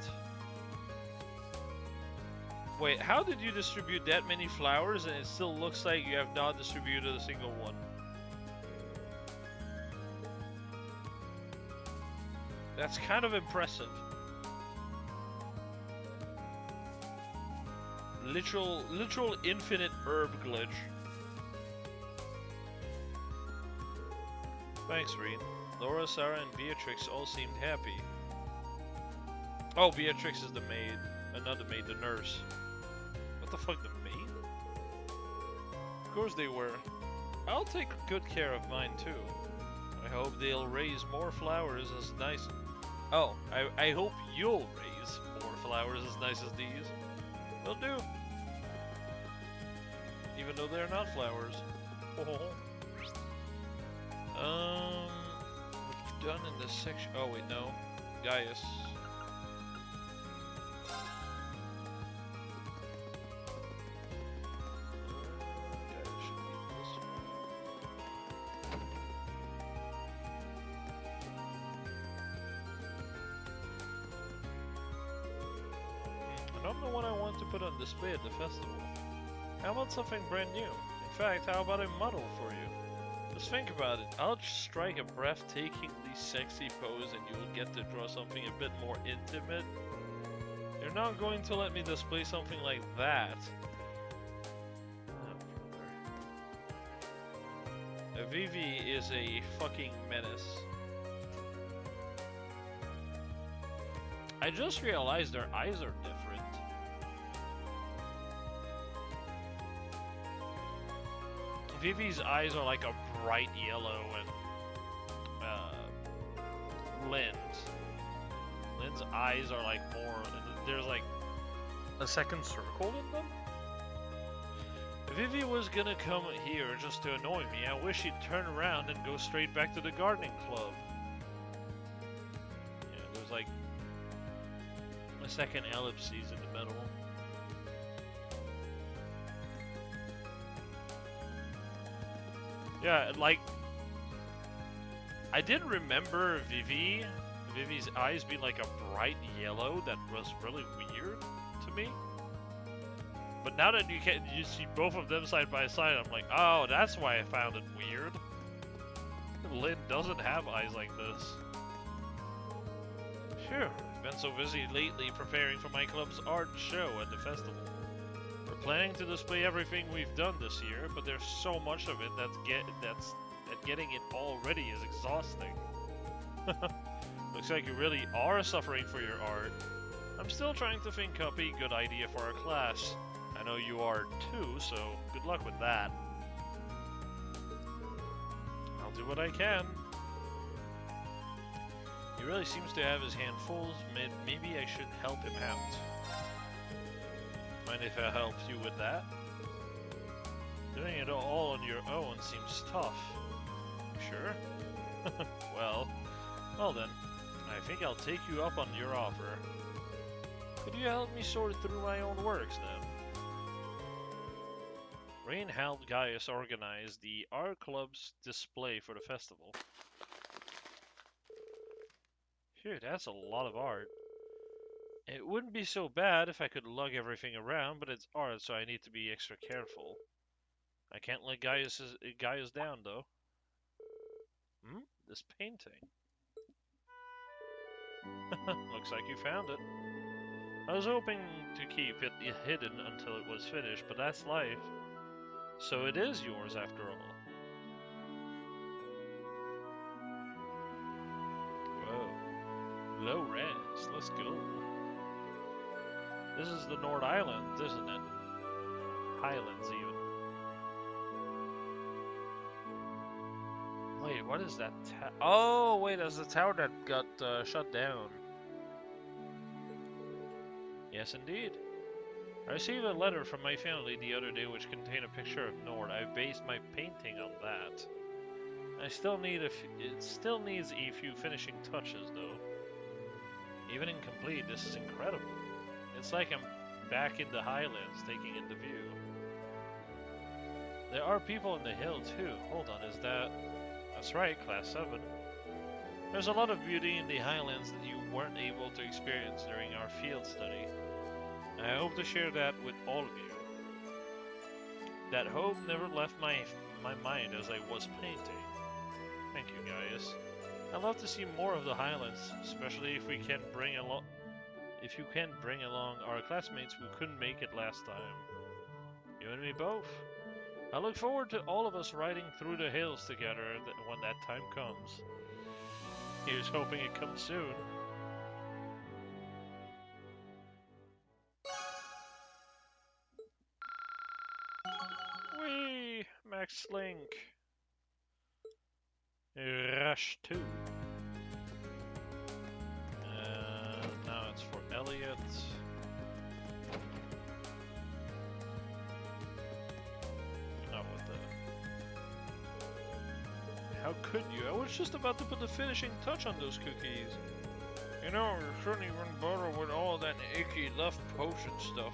Wait, how did you distribute that many flowers and it still looks like you have not distributed a single one? That's kind of impressive. Literal infinite herb glitch. Thanks, Reen. Laura, Sarah, and Beatrix all seemed happy. Oh, Beatrix is the maid. Not the maid, the nurse. What the fuck, the maid? Of course they were. I'll take good care of mine too. I hope they'll raise more flowers as nice... Oh, I hope you'll raise more flowers as nice as these. Will do. Even though they're not flowers. We're done in this section. Oh wait, no. Gaius. Not the one I want to put on display at the festival. How about something brand new? In fact, how about a model for you? Just think about it. I'll strike a breathtakingly sexy pose and you'll get to draw something a bit more intimate. You're not going to let me display something like that. Vivi is a fucking menace. I just realized their eyes are different. Vivi's eyes are like a bright yellow and Lynn's eyes are like more, there's like a second circle in them. Vivi was gonna come here just to annoy me. I wish she'd turn around and go straight back to the gardening club. Yeah, there's like a second ellipses in the middle. Yeah, like I didn't remember Vivi's eyes being like a bright yellow. That was really weird to me. But now that you see both of them side by side, I'm like, oh, that's why I found it weird. Lynn doesn't have eyes like this. Phew, been so busy lately preparing for my club's art show at the festival. We're planning to display everything we've done this year, but there's so much of it that getting it all ready is exhausting. Looks like you really are suffering for your art. I'm still trying to think up a good idea for our class. I know you are too, so good luck with that. I'll do what I can. He really seems to have his hand full. Maybe I should help him out. Mind if I help you with that? Doing it all on your own seems tough. You sure? Well then. I think I'll take you up on your offer. Could you help me sort through my own works then? Rain helped Gaius organize the art club's display for the festival. Phew, that's a lot of art. It wouldn't be so bad if I could lug everything around, but it's art, so I need to be extra careful. I can't let Gaius down, though. This painting. Looks like you found it. I was hoping to keep it hidden until it was finished, but that's life. So it is yours after all. Whoa. Low res, let's go. This is the Nord Islands, isn't it? Highlands, even. Wait, what is that? Oh, wait, that's the tower that got shut down. Yes, indeed. I received a letter from my family the other day which contained a picture of Nord. I based my painting on that. It still needs a few finishing touches, though. Even incomplete, this is incredible. It's like I'm back in the Highlands taking in the view. There are people in the hill too. Hold on, is that... That's right, Class 7. There's a lot of beauty in the Highlands that you weren't able to experience during our field study. I hope to share that with all of you. That hope never left my mind as I was painting. Thank you, Gaius. I'd love to see more of the Highlands, especially if we can bring along... If you can bring along our classmates who couldn't make it last time. You and me both. I look forward to all of us riding through the hills together when that time comes. Here's hoping it comes soon. Whee! Max Link. Rush 2. Now it's for Elliot. How could you? I was just about to put the finishing touch on those cookies. You know, you shouldn't even bother with all that icky left potion stuff.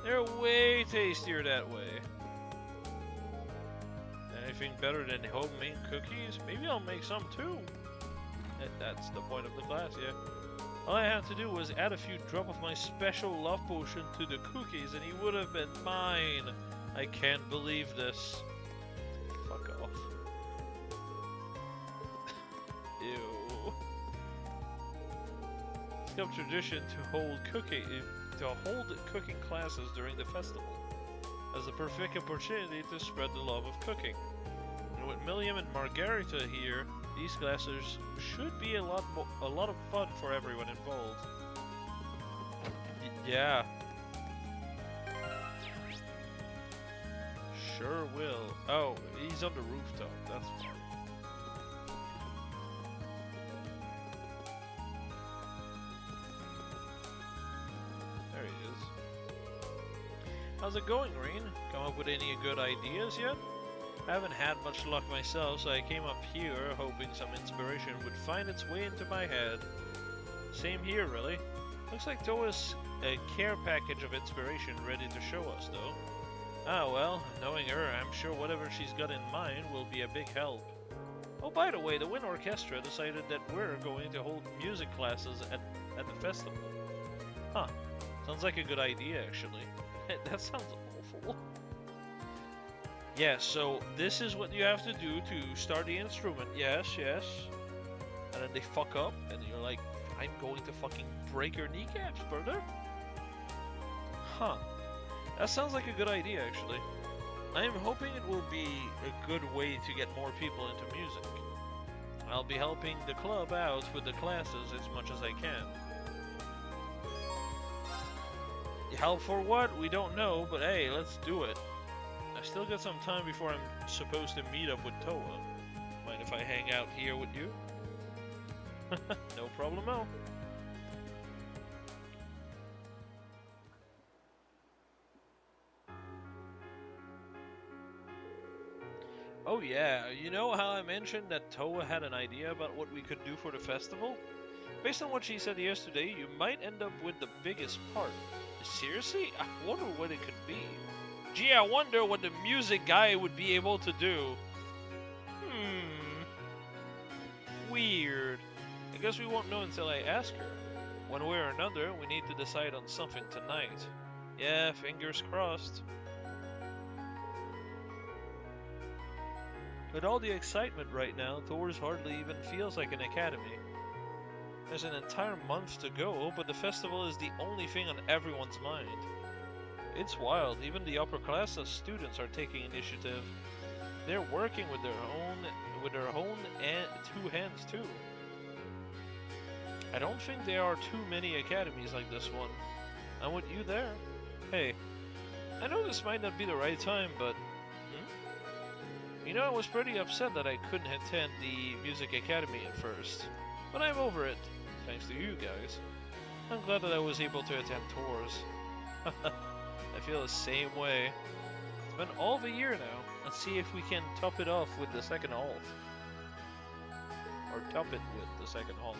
They're way tastier that way. Anything better than homemade cookies? Maybe I'll make some too. That's the point of the class, yeah. All I had to do was add a few drops of my special love potion to the cookies and he would have been mine. I can't believe this. Fuck off. Ew. It's become tradition to hold cooking classes during the festival, as the perfect opportunity to spread the love of cooking. And with Milliam and Margarita here, these classes should be a lot of fun for everyone involved. Yeah. Sure will. Oh, he's on the rooftop. That's fine. There he is. How's it going, Green? Come up with any good ideas yet? I haven't had much luck myself, so I came up here hoping some inspiration would find its way into my head. Same here, really. Looks like Toa's a care package of inspiration ready to show us, though. Ah, well, knowing her, I'm sure whatever she's got in mind will be a big help. Oh, by the way, the Wind Orchestra decided that we're going to hold music classes at the festival. Huh. Sounds like a good idea, actually. That sounds awful. Yeah, so this is what you have to do to start the instrument. Yes, yes. And then they fuck up, and you're like, I'm going to fucking break your kneecaps, brother. Huh. That sounds like a good idea, actually. I am hoping it will be a good way to get more people into music. I'll be helping the club out with the classes as much as I can. Help for what? We don't know, but hey, let's do it. I still got some time before I'm supposed to meet up with Toa. Mind if I hang out here with you? No problemo. Oh yeah, you know how I mentioned that Toa had an idea about what we could do for the festival? Based on what she said yesterday, you might end up with the biggest part. Seriously? I wonder what it could be. Gee, I wonder what the music guy would be able to do. Weird. I guess we won't know until I ask her. One way or another, we need to decide on something tonight. Yeah, fingers crossed. With all the excitement right now, Tours hardly even feels like an academy. There's an entire month to go, but the festival is the only thing on everyone's mind. It's wild, even the upper class of students are taking initiative. They're working with their own two hands too. I don't think there are too many academies like this one. I'm with you there. Hey, I know this might not be the right time, but you know, I was pretty upset that I couldn't attend the music academy at first, but I'm over it, thanks to you guys. I'm glad that I was able to attend tours. I feel the same way. It's been all of a year now. Let's see if we can top it off with the second halt. Or top it with the second halt.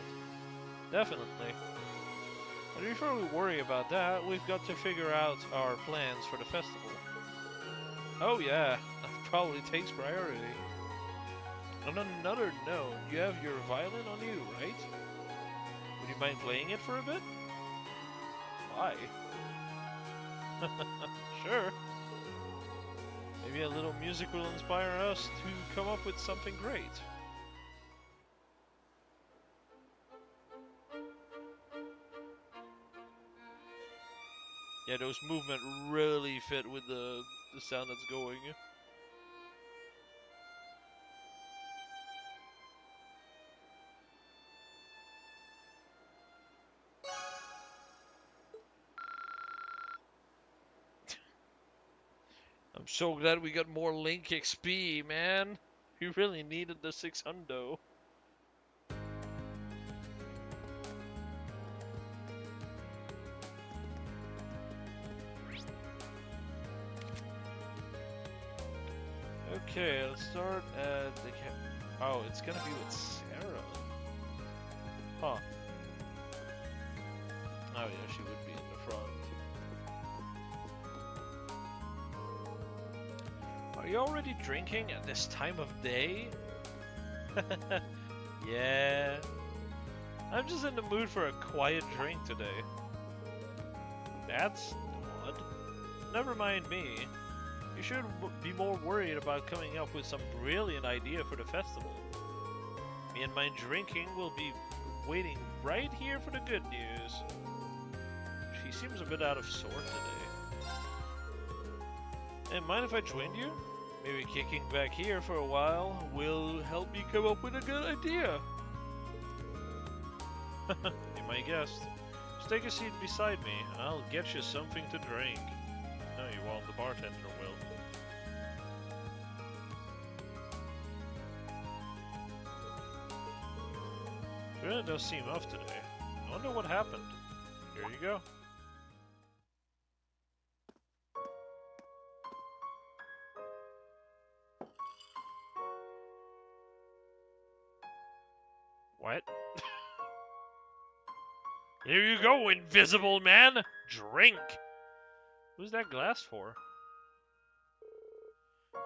Definitely. But before we worry about that, we've got to figure out our plans for the festival. Oh yeah, that probably takes priority. On another note, you have your violin on you, right? Would you mind playing it for a bit? Why? Sure. Maybe a little music will inspire us to come up with something great. Yeah, those movements really fit with the sound that's going. I'm so glad we got more Link XP, man. We really needed the 600. Okay, let's start at the camp. Oh, it's gonna be with Sarah. Huh. Oh yeah, she would be in the front. Are you already drinking at this time of day? Yeah. I'm just in the mood for a quiet drink today. That's odd. Never mind me. You should be more worried about coming up with some brilliant idea for the festival. Me and my drinking will be waiting right here for the good news. She seems a bit out of sort today. Hey, mind if I join you? Maybe kicking back here for a while will help me come up with a good idea. Be my guest. Just take a seat beside me, and I'll get you something to drink. No, you won't. The bartender will. It really does seem off today. I wonder what happened. Here you go. What? Here you go, invisible man! Drink! Who's that glass for?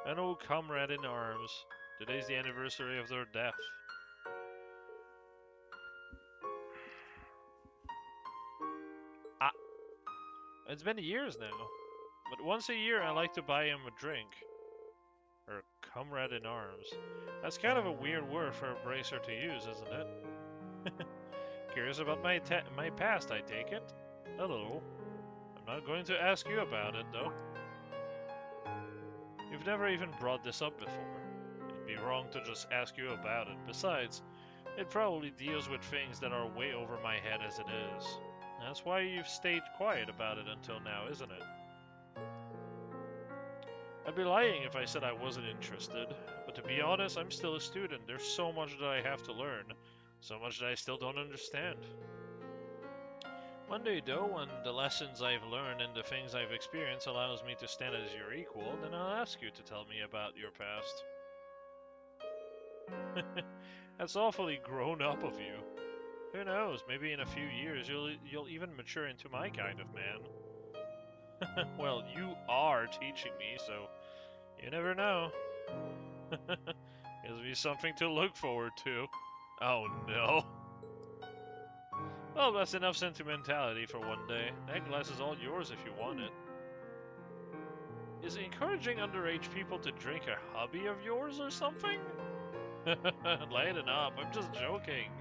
An old comrade in arms. Today's the anniversary of their death. It's been years now. But once a year I like to buy him a drink. Or comrade in arms. That's kind of a weird word for a bracer to use, isn't it? Curious about my past, I take it? Hello. I'm not going to ask you about it, though. You've never even brought this up before. It'd be wrong to just ask you about it. Besides, it probably deals with things that are way over my head as it is. That's why you've stayed quiet about it until now, isn't it? I'd be lying if I said I wasn't interested, but to be honest, I'm still a student. There's so much that I have to learn, so much that I still don't understand. One day though, when the lessons I've learned and the things I've experienced allows me to stand as your equal, then I'll ask you to tell me about your past. That's awfully grown up of you. Who knows, maybe in a few years you'll even mature into my kind of man. Well, you are teaching me, so you never know. Gives me something to look forward to. Oh no. Well, that's enough sentimentality for one day. That glass is all yours if you want it. Is encouraging underage people to drink a hobby of yours or something? Lighten up, I'm just joking.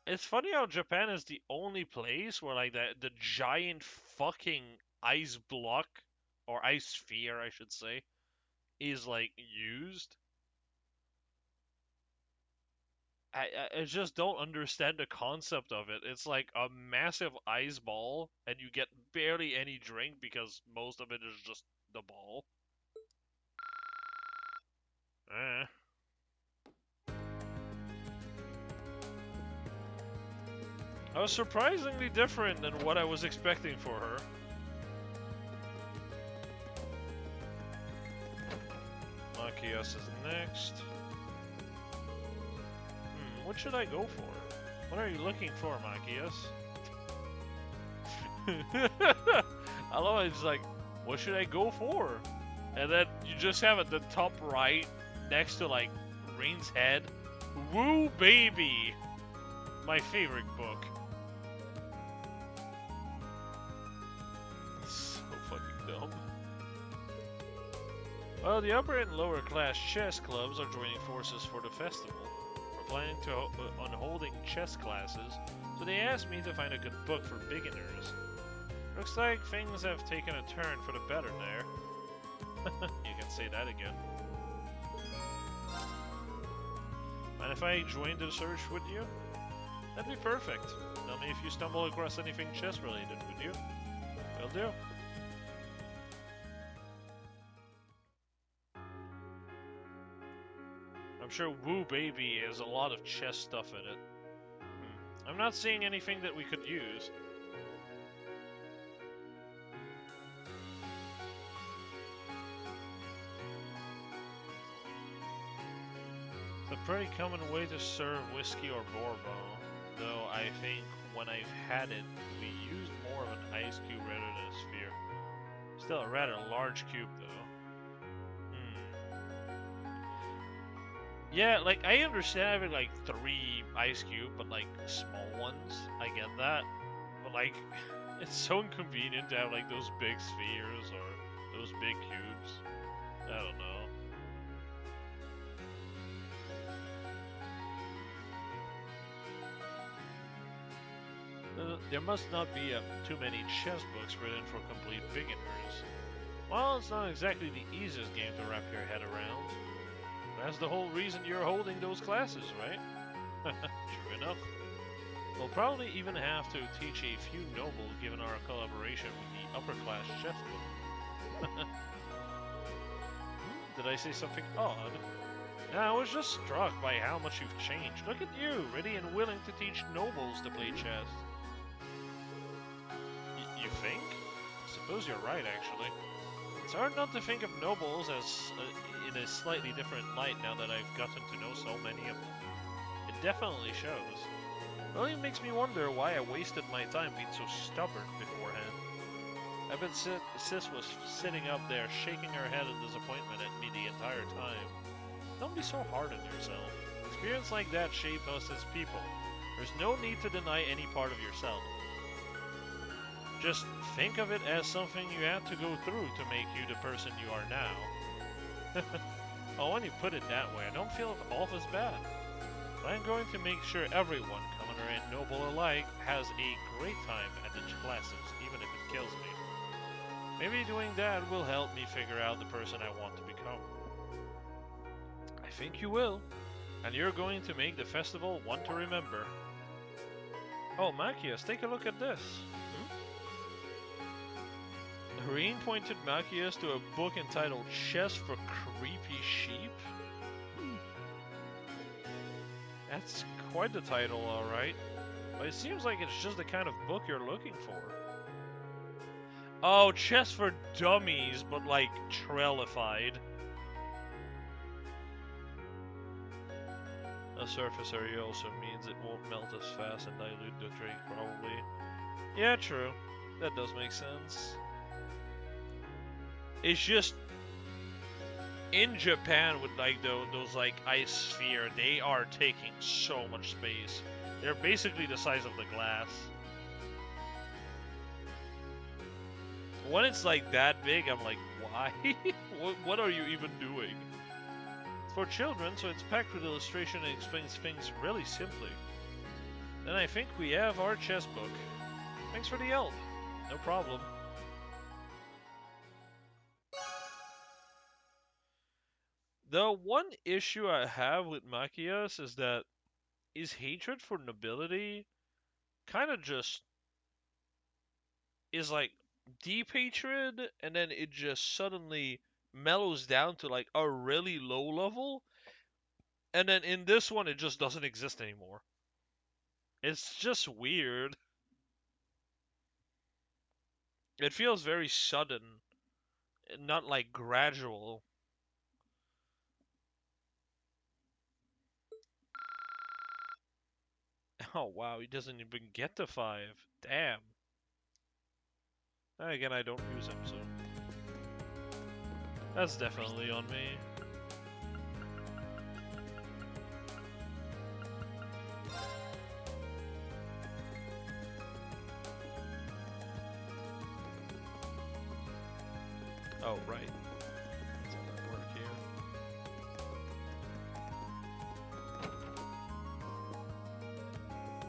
It's funny how Japan is the only place where like the giant fucking ice block, or ice sphere I should say, is like used. I just don't understand the concept of it. It's like a massive ice ball and you get barely any drink because most of it is just the ball. I was surprisingly different than what I was expecting for her. Machias is next. What should I go for? What are you looking for, Machias? I love it, it's like, what should I go for? And then you just have at the top right, next to like Rain's head, Woo Baby! My favorite book. Well, the upper and lower class chess clubs are joining forces for the festival. We're planning on holding chess classes, so they asked me to find a good book for beginners. Looks like things have taken a turn for the better there. You can say that again. Mind if I join the search with you? That'd be perfect. Tell me if you stumble across anything chess related, would you? Will do. I'm sure Woo Baby has a lot of chess stuff in it. I'm not seeing anything that we could use. It's a pretty common way to serve whiskey or bourbon, though I think when I've had it, we used more of an ice cube rather than a sphere. Still a rather large cube, though. Yeah, like, I understand having, like, 3 ice cube, but, like, small ones, I get that. But, like, it's so inconvenient to have, like, those big spheres or those big cubes. I don't know. there must not be too many chess books written for complete beginners. Well, it's not exactly the easiest game to wrap your head around. That's the whole reason you're holding those classes, right? True enough. We'll probably even have to teach a few nobles given our collaboration with the upper-class chess book. Did I say something odd? No, I was just struck by how much you've changed. Look at you, ready and willing to teach nobles to play chess. You think? I suppose you're right, actually. It's hard not to think of nobles as in a slightly different light now that I've gotten to know so many of them. It definitely shows. Well, it makes me wonder why I wasted my time being so stubborn beforehand. I bet Sis was sitting up there shaking her head in disappointment at me the entire time. Don't be so hard on yourself. Experience like that shape us as people. There's no need to deny any part of yourself. Just think of it as something you had to go through to make you the person you are now. Oh, when you put it that way, I don't feel half as bad. But I'm going to make sure everyone, commoner and noble alike, has a great time at the classes, even if it kills me. Maybe doing that will help me figure out the person I want to become. I think you will. And you're going to make the festival one to remember. Oh, Machias, take a look at this. Reen pointed Machias to a book entitled Chess for Creepy Sheep. That's quite the title, alright. But it seems like it's just the kind of book you're looking for. Oh, Chess for Dummies, but like trailified. A surface area also means it won't melt as fast and dilute the drink, probably. Yeah, true. That does make sense. It's just in Japan with like those like ice sphere, they are taking so much space. They're basically the size of the glass. When it's like that big, I'm like, why? What are you even doing? It's for children, so it's packed with illustration and explains things really simply. Then I think we have our chess book. Thanks for the help. No problem. The one issue I have with Machias is that his hatred for nobility kind of just is like deep hatred, and then it just suddenly mellows down to like a really low level, and then in this one it just doesn't exist anymore. It's just weird. It feels very sudden, not like gradual. Oh wow, he doesn't even get to 5. Damn. Again, I don't use him, so that's definitely on me. Oh, right. Does that work here?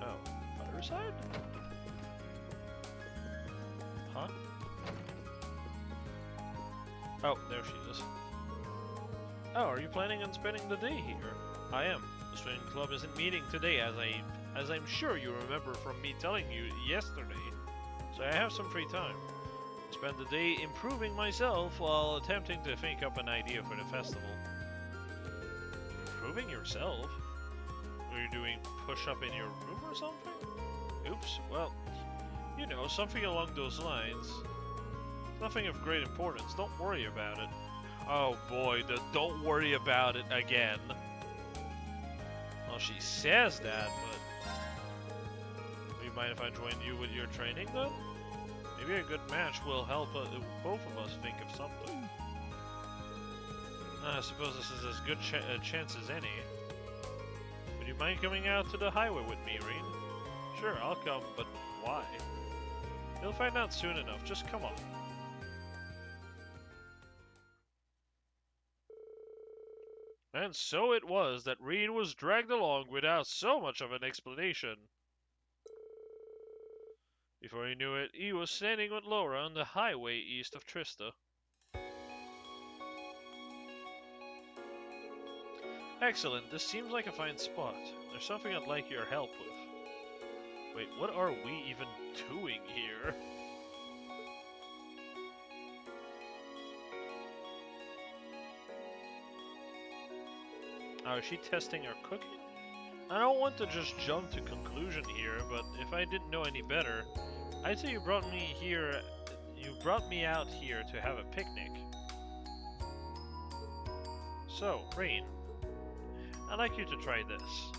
Oh, Fireside? Huh? Oh, there she is. Oh, are you planning on spending the day here? I am. The swimming club isn't meeting today, as I'm sure you remember from me telling you yesterday. So I have some free time. Spend the day improving myself while attempting to think up an idea for the festival. Improving yourself? Are you doing push-up in your room or something? Oops, well, you know, something along those lines. Nothing of great importance, don't worry about it. Oh boy, the don't worry about it again. Well, she says that, but... Do you mind if I join you with your training, then? Maybe a good match will help both of us think of something. I suppose this is as good a chance as any. Would you mind coming out to the highway with me, Reen? Sure, I'll come, but why? You'll find out soon enough, just come on. And so it was that Reen was dragged along without so much of an explanation. Before he knew it, he was standing with Laura on the highway east of Trista. Excellent, this seems like a fine spot. There's something I'd like your help with. Wait, what are we even doing here? Oh, is she testing our cooking? I don't want to just jump to conclusion here, but if I didn't know any better, I'd say you brought me out here to have a picnic. So, Rain, I'd like you to try this.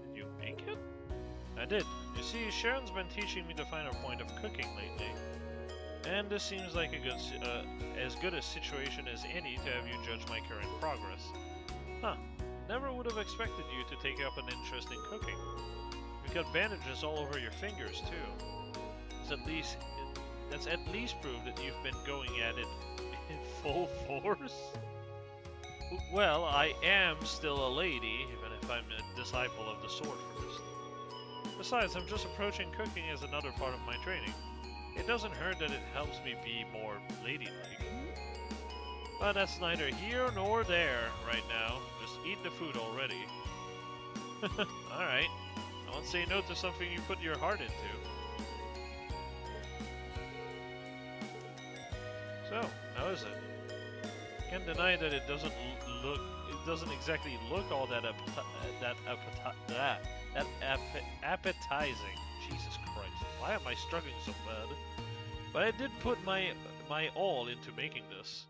Did you make it? I did. You see, Sharon's been teaching me the finer point of cooking lately. And this seems like as good a situation as any to have you judge my current progress. Huh. Never would have expected you to take up an interest in cooking. You've got bandages all over your fingers, too. That's at least proof that you've been going at it in full force. Well, I am still a lady, even if I'm a disciple of the Sword First. Besides, I'm just approaching cooking as another part of my training. It doesn't hurt that it helps me be more ladylike. But that's neither here nor there right now. Just eat the food already. Alright. I won't say no to something you put your heart into. So, how is it? Can't deny that it doesn't exactly look all that appetizing. Jesus Christ, why am I struggling so bad? But I did put my all into making this.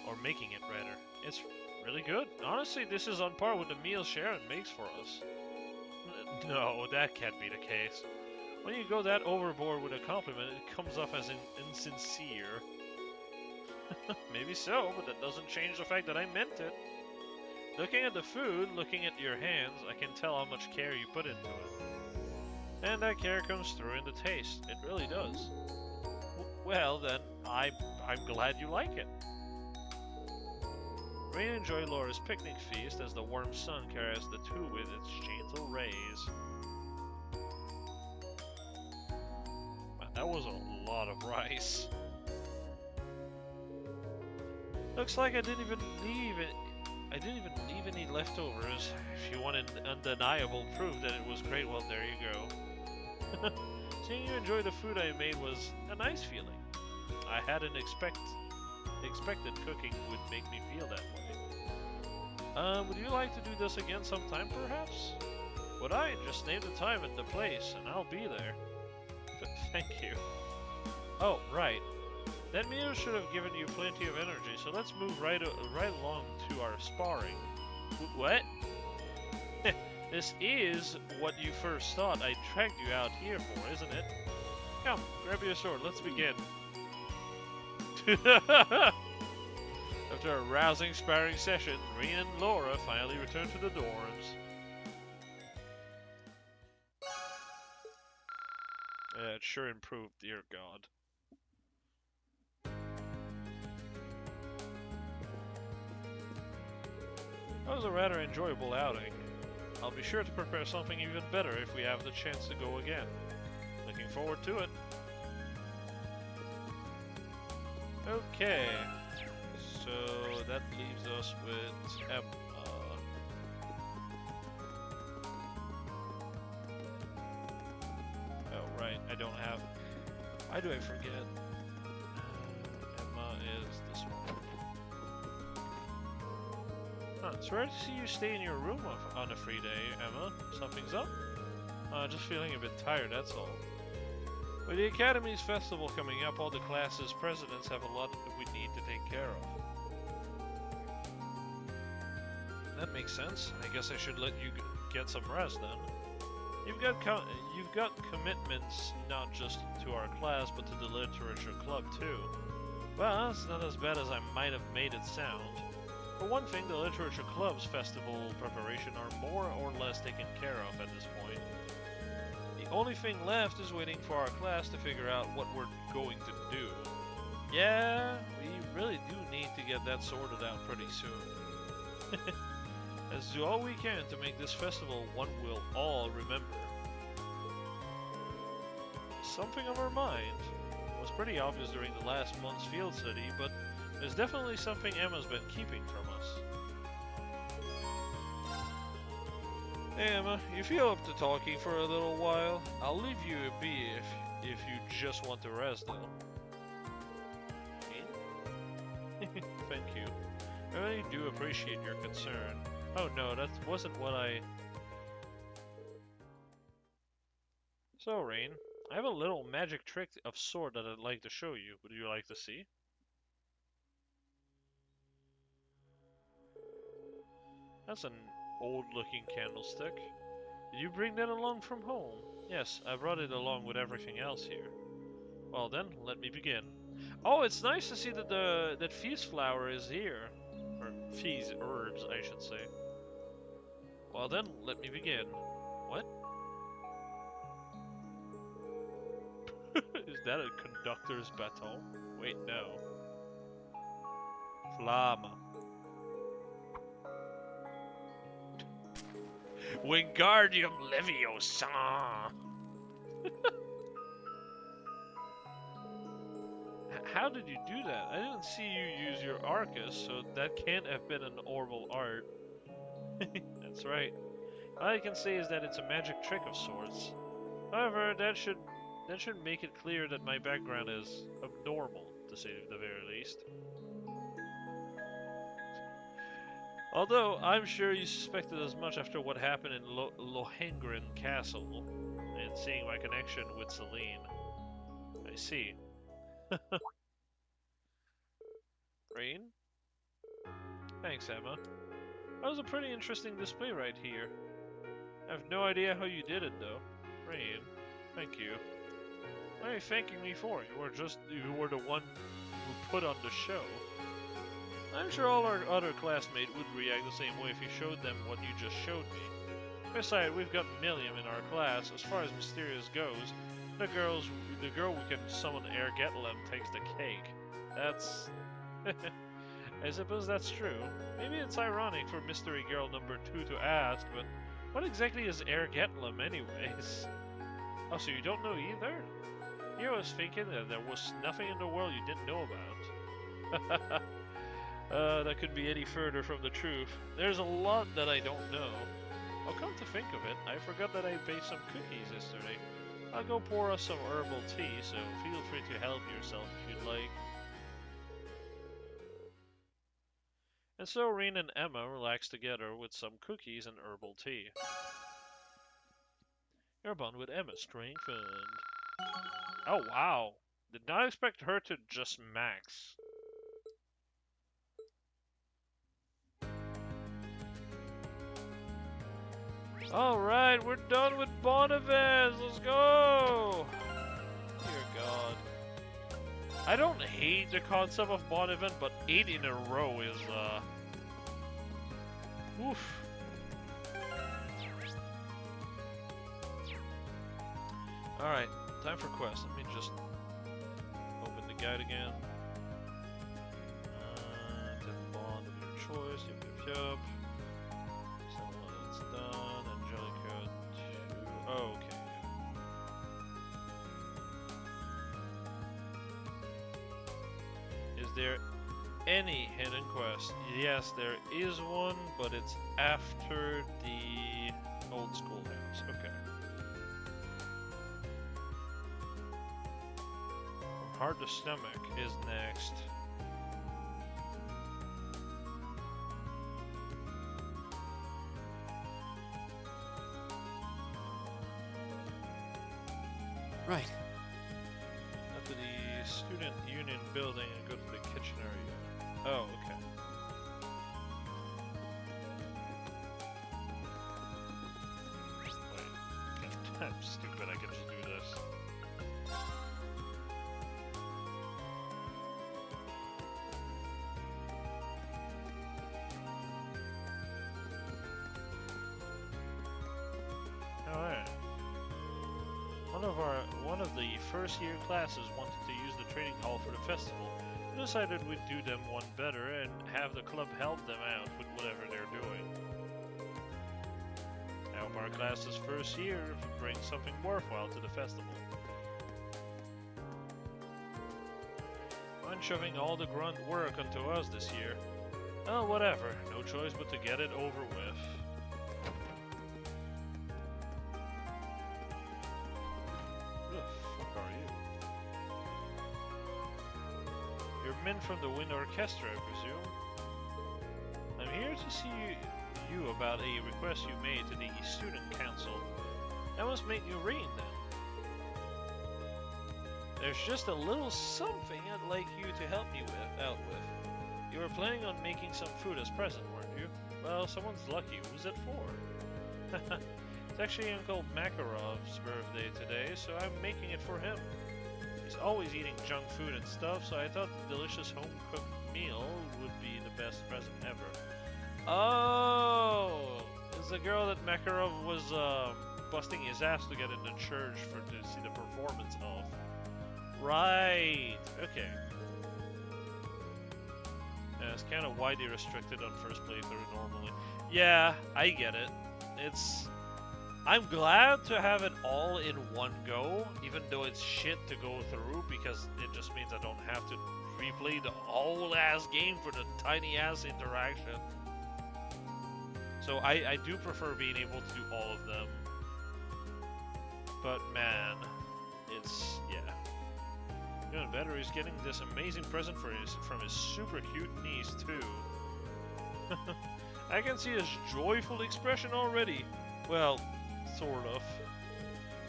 Or making it, rather. It's really good. Honestly, this is on par with the meal Sharon makes for us. No, that can't be the case. When you go that overboard with a compliment, it comes off as insincere. Maybe so, but that doesn't change the fact that I meant it. Looking at the food, looking at your hands, I can tell how much care you put into it. And that care comes through in the taste. It really does. Well, then, I'm glad you like it. Rain enjoyed Laura's picnic feast as the warm sun carries the two with its gentle rays. Man, that was a lot of rice. Looks like I didn't even leave any leftovers. If you wanted undeniable proof that it was great, well, there you go. Seeing you enjoy the food I made was a nice feeling. I hadn't expected cooking would make me feel that way. Would you like to do this again sometime, perhaps? Would I? Just name the time and the place, and I'll be there. Thank you. Oh, right. That meal should have given you plenty of energy, so let's move right along to our sparring. What? This is what you first thought I dragged you out here for, isn't it? Come, grab your sword, let's begin. After a rousing sparring session, Rain and Laura finally returned to the dorms. It sure improved, dear God. That was a rather enjoyable outing. I'll be sure to prepare something even better if we have the chance to go again. Looking forward to it. Okay, so that leaves us with Emma. Oh right, I don't have... Why do I forget? Emma is this one. Huh, it's rare to see you stay in your room on a free day, Emma. Something's up? Just feeling a bit tired, that's all. With the Academy's festival coming up, all the classes' presidents have a lot that we need to take care of. That makes sense. I guess I should let you get some rest then. You've got commitments not just to our class, but to the literature club too. Well, it's not as bad as I might have made it sound. For one thing, the literature club's festival preparation are more or less taken care of at this point. The only thing left is waiting for our class to figure out what we're going to do. Yeah, we really do need to get that sorted out pretty soon. Let's do all we can to make this festival one we'll all remember. Something on our mind. It was pretty obvious during the last month's field study, but there's definitely something Emma's been keeping from us. Hey Emma, you feel up to talking for a little while? I'll leave you be if you just want to rest though. Thank you. I really do appreciate your concern. Oh no, that wasn't what I... So Rain, I have a little magic trick of sort that I'd like to show you. Would you like to see? That's an old-looking candlestick. Did you bring that along from home? Yes, I brought it along with everything else here. Well then, let me begin. Oh, it's nice to see that that Feast Flower is here. Or Feast Herbs, I should say. Well then, let me begin. What? Is that a conductor's baton? Wait, no. Flamme. Wingardium Leviosa! How did you do that? I didn't see you use your Arcus, so that can't have been an oral art. That's right. All I can say is that it's a magic trick of sorts. However, that should make it clear that my background is abnormal, to say the very least. Although, I'm sure you suspected as much after what happened in Lohengrin Castle, and seeing my connection with Celine. I see. Rain? Thanks, Emma. That was a pretty interesting display right here. I have no idea how you did it, though. Rain, thank you. What are you thanking me for? You were the one who put on the show. I'm sure all our other classmates would react the same way if you showed them what you just showed me. Besides, we've got Milliam in our class. As far as mysterious goes, the girl who can summon Ergetlam takes the cake. That's... I suppose that's true. Maybe it's ironic for Mystery Girl number 2 to ask, but what exactly is Ergetlam anyways? Oh, so you don't know either? Here I was thinking that there was nothing in the world you didn't know about. That could be any further from the truth. There's a lot that I don't know. Oh, come to think of it, I forgot that I baked some cookies yesterday. I'll go pour us some herbal tea, so feel free to help yourself if you'd like. And so Rain and Emma relaxed together with some cookies and herbal tea. Your bond with Emma strengthened. Oh wow! Did not expect her to just max. Alright, we're done with bond events! Let's go! Dear God. I don't hate the concept of bond event, but 8 in a row is, oof. Alright, time for quest. Let me just open the guide again. Get the bond of your choice. Yup. Someone else done. Angelica 2. Oh, okay. Is there any hidden quest? Yes, there is one, but it's after the old schoolhouse. Okay. Heart to Stomach is next. Right. Go to the Student Union building and go to the kitchen area. Oh, okay. Wait. I'm stupid, I can just do this. Alright. One of the first year classes wanted to use the trading hall for the festival. decided we'd do them one better and have the club help them out with whatever they're doing. I hope our class's first year brings something worthwhile to the festival. I'm shoving all the grunt work onto us this year. Oh, whatever. No choice but to get it over with. Who the fuck are you? You're men from the Wind Orchestra, I presume? I'm here to see you about a request you made to the Student Council. That must make you Rean, then. There's just a little something I'd like you to help me out with. You were planning on making some food as present, weren't you? Well, someone's lucky. Who's it for? It's actually Uncle Makarov's birthday today, so I'm making it for him. He's always eating junk food and stuff, so I thought the delicious home-cooked meal would be the best present ever. Oh! It's the girl that Makarov was busting his ass to get into church to see the performance of. Right! Okay. Yeah, it's kind of widely restricted on first playthrough normally. Yeah, I get it. I'm glad to have it all in one go, even though it's shit to go through, because it just means I don't have to replay the whole ass game for the tiny ass interaction. So I do prefer being able to do all of them. But man, yeah. Doing better, he's getting this amazing present from his super cute niece too. I can see his joyful expression already. Well, sort of.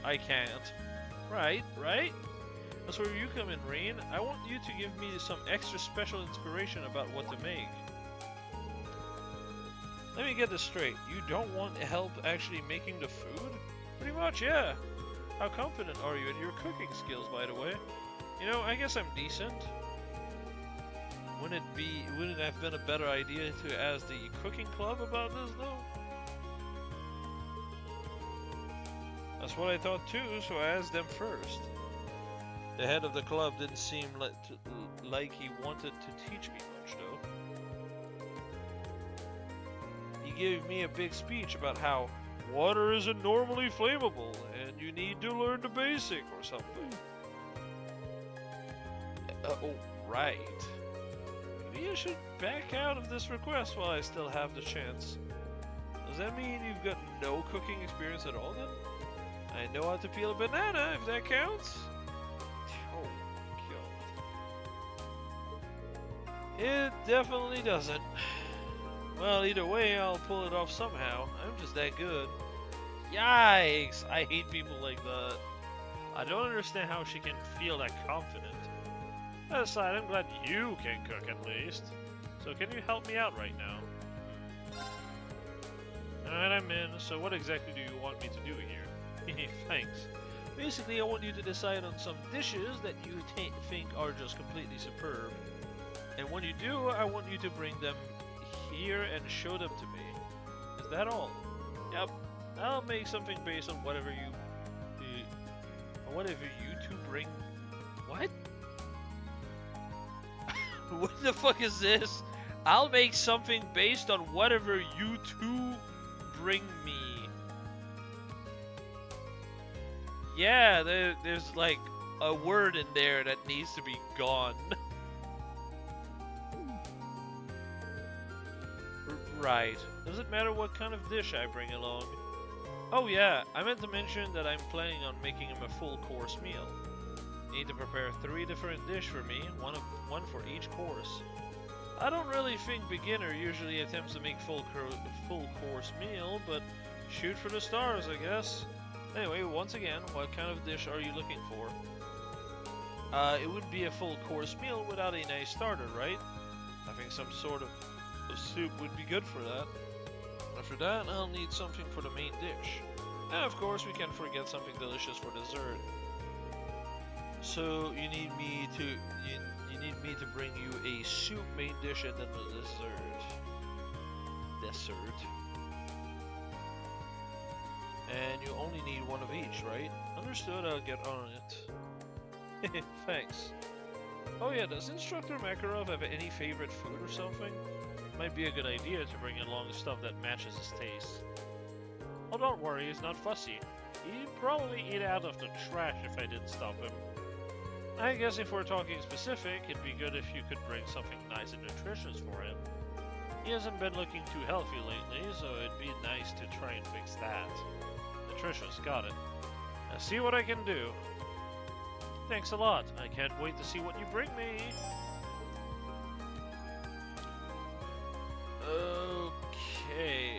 I can't. Right? That's where you come in, Rean. I want you to give me some extra special inspiration about what to make. Let me get this straight. You don't want help actually making the food? Pretty much, yeah. How confident are you in your cooking skills, by the way? You know, I guess I'm decent. Wouldn't it have been a better idea to ask the cooking club about this, though? That's what I thought too, so I asked them first. The head of the club didn't seem like he wanted to teach me much, though. He gave me a big speech about how water isn't normally flammable and you need to learn the basic or something. Oh, right. Maybe I should back out of this request while I still have the chance. Does that mean you've got no cooking experience at all then? I know how to peel a banana, if that counts. Oh, God. It definitely doesn't. Well, either way, I'll pull it off somehow. I'm just that good. Yikes! I hate people like that. I don't understand how she can feel that confident. That aside, I'm glad you can cook at least. So can you help me out right now? Alright, I'm in. So what exactly do you want me to do here? Thanks. Basically, I want you to decide on some dishes that you think are just completely superb. And when you do, I want you to bring them here and show them to me. Is that all? Yep. I'll make something based on whatever you two bring. What? What the fuck is this? I'll make something based on whatever you two bring me. Yeah, there's like a word in there that needs to be gone. Right. Does it matter what kind of dish I bring along? Oh yeah, I meant to mention that I'm planning on making him a full course meal. Need to prepare 3 different dishes for me, one for each course. I don't really think beginner usually attempts to make full course meal, but shoot for the stars, I guess. Anyway, once again, what kind of dish are you looking for? It would be a full course meal without a nice starter, right? I think some sort of soup would be good for that. After that, I'll need something for the main dish. And of course, we can't forget something delicious for dessert. So you need me to bring you a soup main dish and then a dessert. And you only need one of each, right? Understood, I'll get on it. Thanks. Oh yeah, does Instructor Makarov have any favorite food or something? Might be a good idea to bring along stuff that matches his taste. Oh, don't worry, he's not fussy. He'd probably eat out of the trash if I didn't stop him. I guess if we're talking specific, it'd be good if you could bring something nice and nutritious for him. He hasn't been looking too healthy lately, so it'd be nice to try and fix that. Nutritious, got it. Now see what I can do. Thanks a lot. I can't wait to see what you bring me. Okay.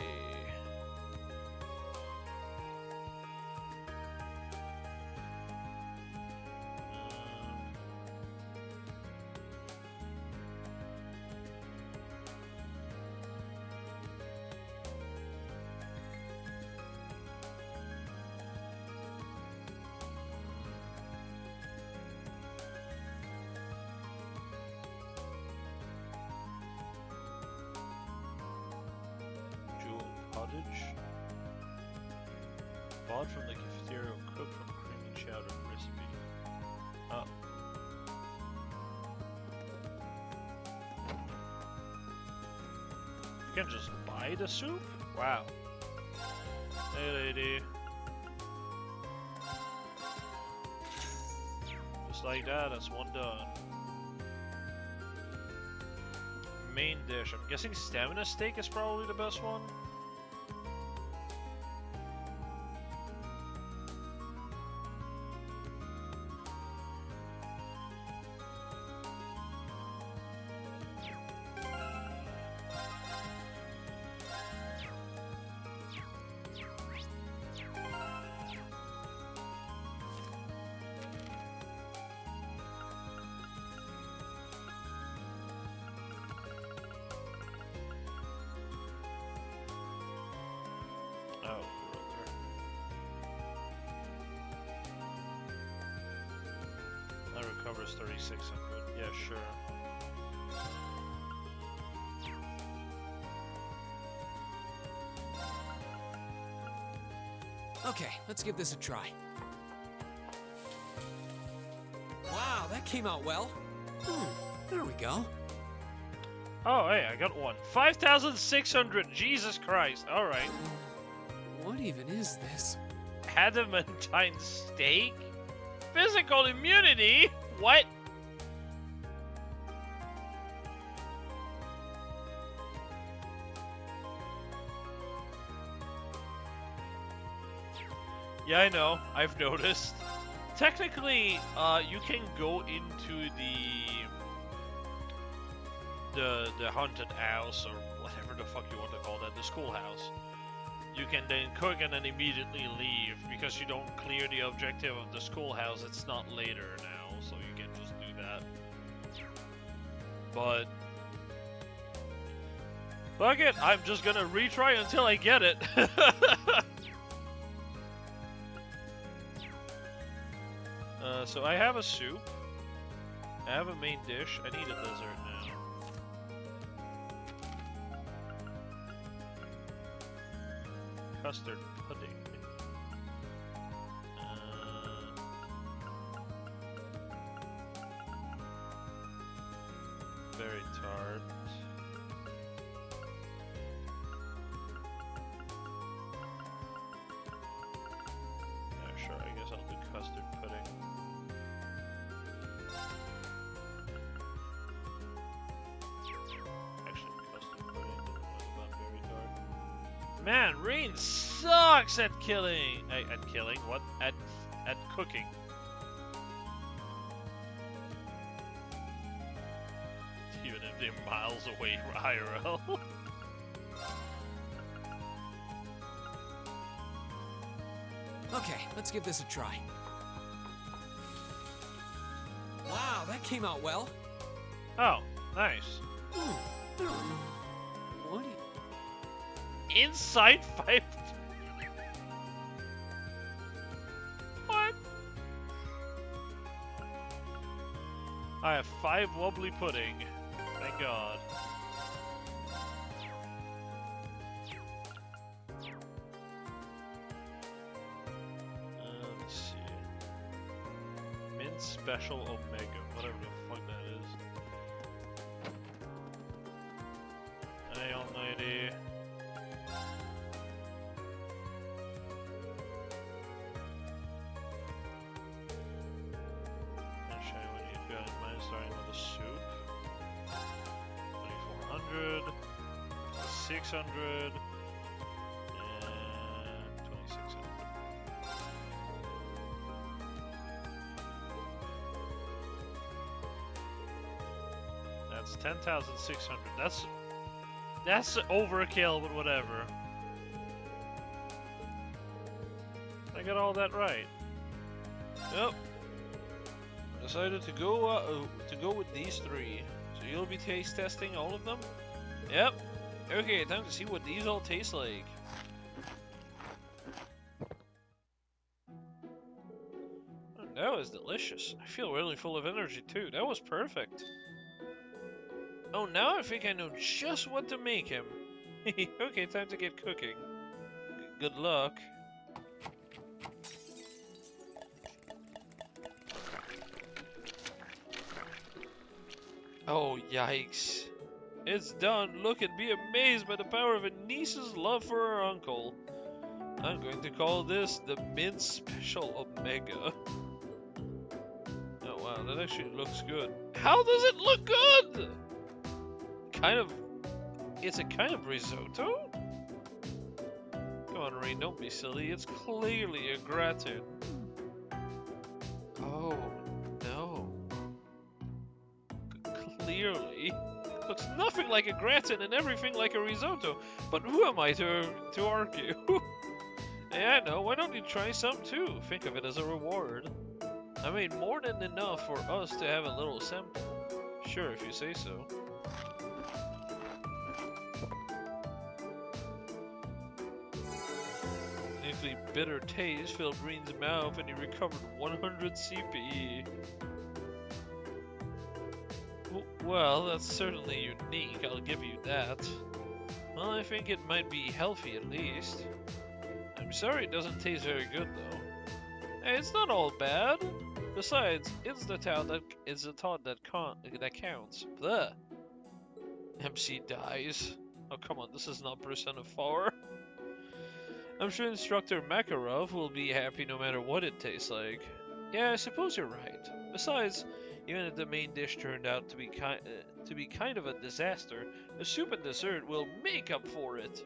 Bought from the cafeteria, cooked from creamy chowder recipe. Oh. You can just buy the soup? Wow. Hey lady. Just like that, that's one done. Main dish. I'm guessing stamina steak is probably the best one. Recovers 3,600. Yeah, sure. Okay, let's give this a try. Wow, that came out well. There we go. Oh, hey, I got one. 5,600. Jesus Christ. All right. What even is this? Adamantine steak? Physical immunity? What? Yeah, I know. I've noticed. Technically, you can go into the haunted house or whatever the fuck you want to call that, the schoolhouse. You can then cook and then immediately leave because you don't clear the objective of the schoolhouse. It's not later now, so you can just do that. But fuck it, I'm just gonna retry until I get it. So I have a soup. I have a main dish. I need a dessert now. Custard pudding. Very tart. Yeah, sure, I guess I'll do custard pudding. Actually, custard pudding. What about very tart? Man, Rain sucks at killing. At killing? What? At cooking. Even if they're miles away from IRL. Okay, let's give this a try. Wow, that came out well. Oh, nice. What? Inside 5. What? I have 5 wobbly pudding. Thank God. Let's see. Mint Special Omega, whatever the fuck that Starting with the soup. 2400, 600, and 2600. That's 10,600. That's overkill, but whatever. I got all that right. Yep. Decided to go with these three. So you'll be taste testing all of them? Yep. Okay, time to see what these all taste like. Oh, that was delicious. I feel really full of energy too. That was perfect. Oh, now I think I know just what to make him. Okay, time to get cooking. Good luck. Oh, yikes. It's done. Look and be amazed by the power of a niece's love for her uncle. I'm going to call this the Mint Special Omega. Oh, wow, that actually looks good. How does it look good? It's a kind of risotto? Come on, Rain, don't be silly. It's clearly a gratin. Oh, no. Clearly. Looks nothing like a gratin and everything like a risotto. But who am I to argue? Hey, I know. Why don't you try some too? Think of it as a reward. I made more than enough for us to have a little sample. Sure, if you say so. Uniquely bitter taste filled Green's mouth and he recovered 100 CP. Well, that's certainly unique, I'll give you that. Well, I think it might be healthy at least. I'm sorry it doesn't taste very good though. Hey, it's not all bad. Besides, it's the thought that counts. Bleh. MC dies. Oh come on, this is not Persona 4. I'm sure Instructor Makarov will be happy no matter what it tastes like. Yeah, I suppose you're right. Besides, even if the main dish turned out to be kind of a disaster, the soup and dessert will make up for it.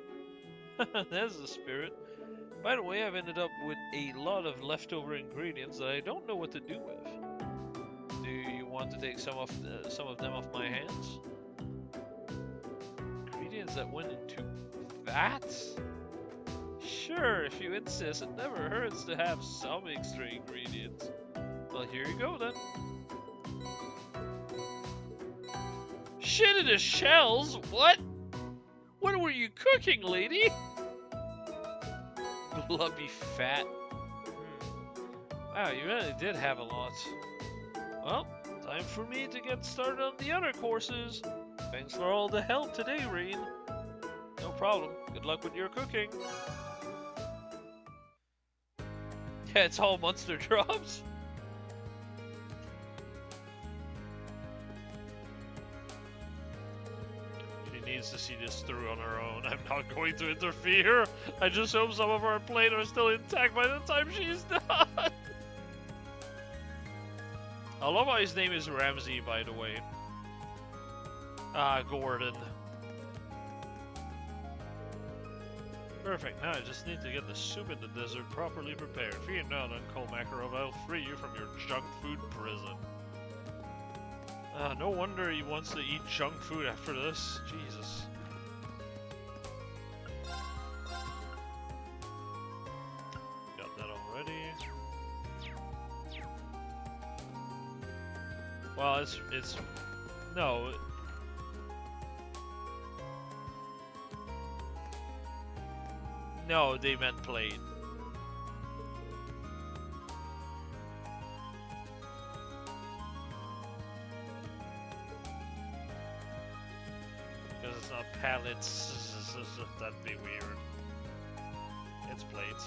That's the spirit. By the way, I've ended up with a lot of leftover ingredients that I don't know what to do with. Do you want to take some of them off my hands? Ingredients that went into that? Sure, if you insist, it never hurts to have some extra ingredients. Well, here you go then. Shit in the shells? What? What were you cooking, lady? Blubby fat. Wow, you really did have a lot. Well, time for me to get started on the other courses. Thanks for all the help today, Rain. No problem. Good luck with your cooking. Yeah, it's all monster drops. She needs to see this through on her own. I'm not going to interfere. I just hope some of our plate are still intact by the time she's done. I love how his name is Ramsey, by the way. Ah, Gordon. Perfect. Now I just need to get the soup in the desert properly prepared. Fear not, Uncle Makarov. I'll free you from your junk food prison. No wonder he wants to eat junk food after this. Jesus. Got that already. Well, it's no. No, they meant plate. Because it's not pallets. That'd be weird. It's plates.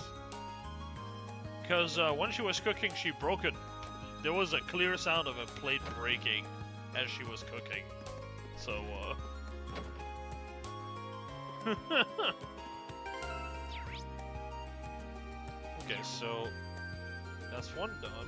Because when she was cooking, she broke it. There was a clear sound of a plate breaking as she was cooking. So, okay, so that's one done.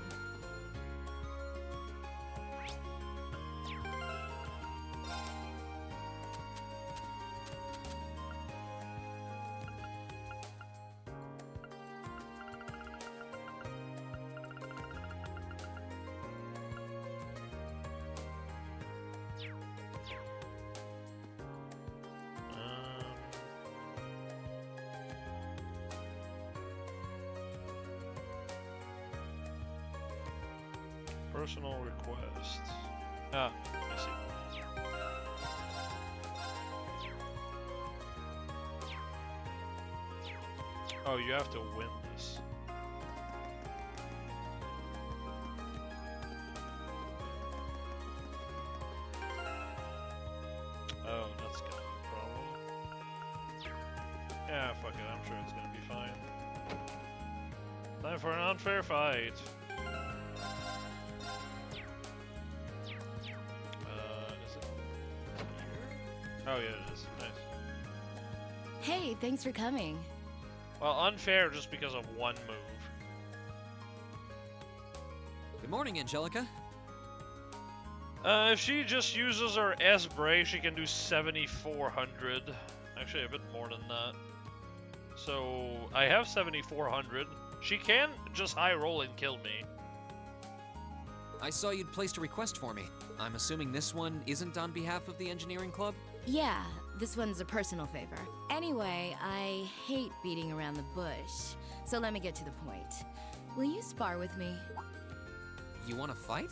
personal request. Ah, I see. Oh, you have to win this. Oh, that's gonna be a problem. Yeah, fuck it, I'm sure it's gonna be fine. Time for an unfair fight. Is it here? Oh yeah, it is. Nice. Hey, thanks for coming. Well, unfair just because of one move. Good morning, Angelica. If she just uses her S-Bray, she can do 7,400. Actually, a bit more than that. So, I have 7,400. She can just high roll and kill me. I saw you'd placed a request for me. I'm assuming this one isn't on behalf of the engineering club? Yeah, this one's a personal favor. Anyway, I hate beating around the bush, so let me get to the point. Will you spar with me? You want to fight?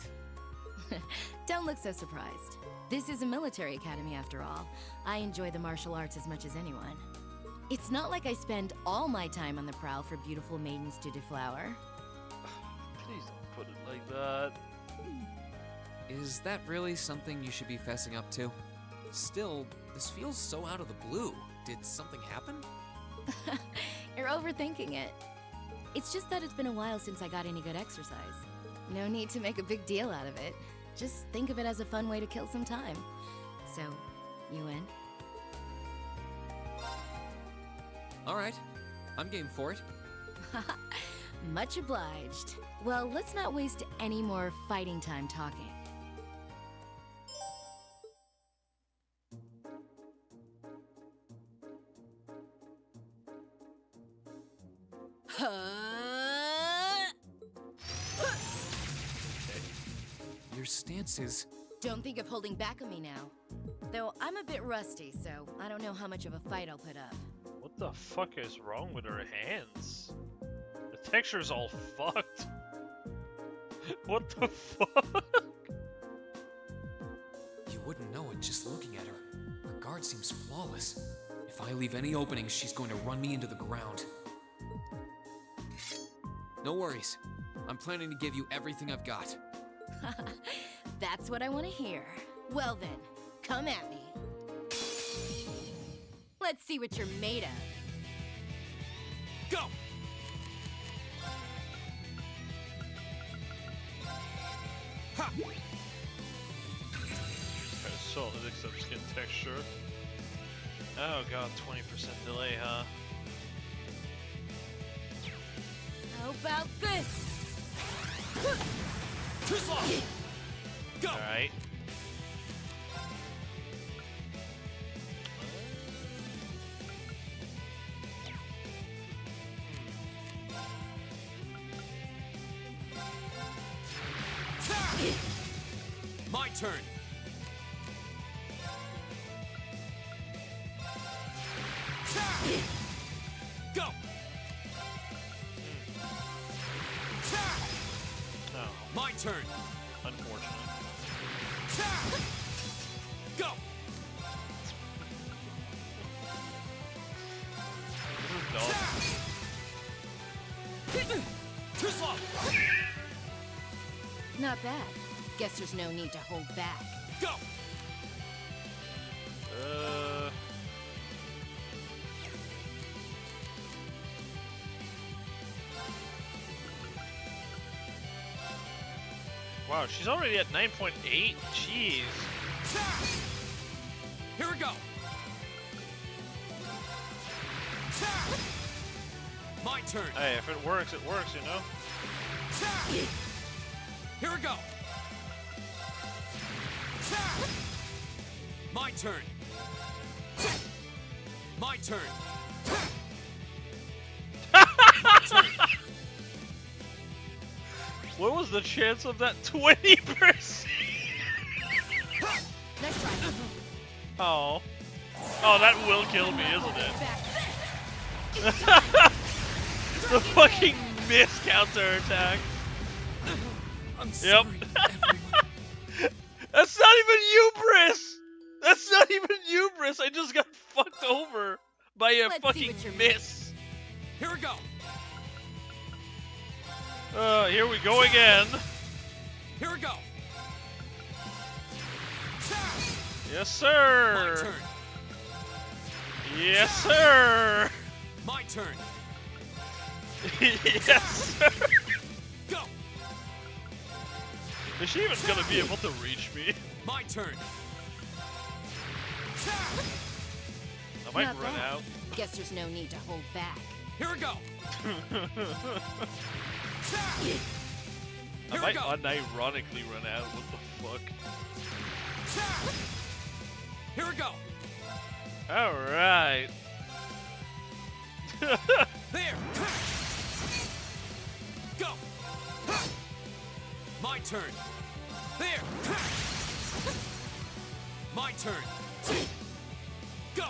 Don't look so surprised. This is a military academy after all. I enjoy the martial arts as much as anyone. It's not like I spend all my time on the prowl for beautiful maidens to deflower. Please don't put it like that. Is that really something you should be fessing up to? Still, this feels so out of the blue. Did something happen? You're overthinking it. It's just that it's been a while since I got any good exercise. No need to make a big deal out of it. Just think of it as a fun way to kill some time. So, you in? Alright, I'm game for it. Much obliged. Well, let's not waste any more fighting time talking. Your stance is... Don't think of holding back on me now. Though I'm a bit rusty, so I don't know how much of a fight I'll put up. What the fuck is wrong with her hands? The texture's all fucked. What the fuck? You wouldn't know it just looking at her. Her guard seems flawless. If I leave any openings, she's going to run me into the ground. No worries. I'm planning to give you everything I've got. That's what I want to hear. Well then, come at me. Let's see what you're made of. Go! Ha! Solid except skin texture. Oh god, 20% delay, huh? How about this? Go! Alright. My turn. Go. Oh. My turn. Unfortunate. Go. Too slow. Not bad. Guess there's no need to hold back. Go. Wow, she's already at 9.8? Jeez. Here we go. My turn. Hey, if it works, you know? Here we go. My turn. My turn. My turn. What was the chance of that? 20%? Next try. Oh. Oh, that will kill me, isn't it? The fucking miss counterattack. I'm Yep. sorry, That's not even hubris! That's not even hubris! I just got fucked over by a Let's see fucking what you're miss. Here we go. Here we go again. Here we go. Yes, sir. My turn. Yes, sir. My turn. Yes, sir. Go. Is she even gonna be able to reach me? My turn. I might Not run bad. out. Guess there's no need to hold back. Here we go. I might unironically run out. What the fuck? Here we go. All right. There. Go. My turn. There. My turn. Go.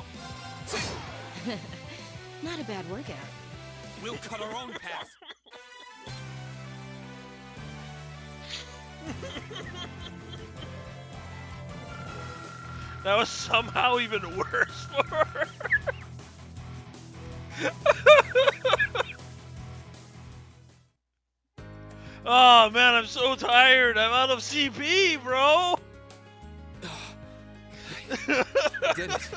Not a bad workout. We'll cut our own path. That was somehow even worse for her. Oh man, I'm so tired. I'm out of CP, bro. Did it.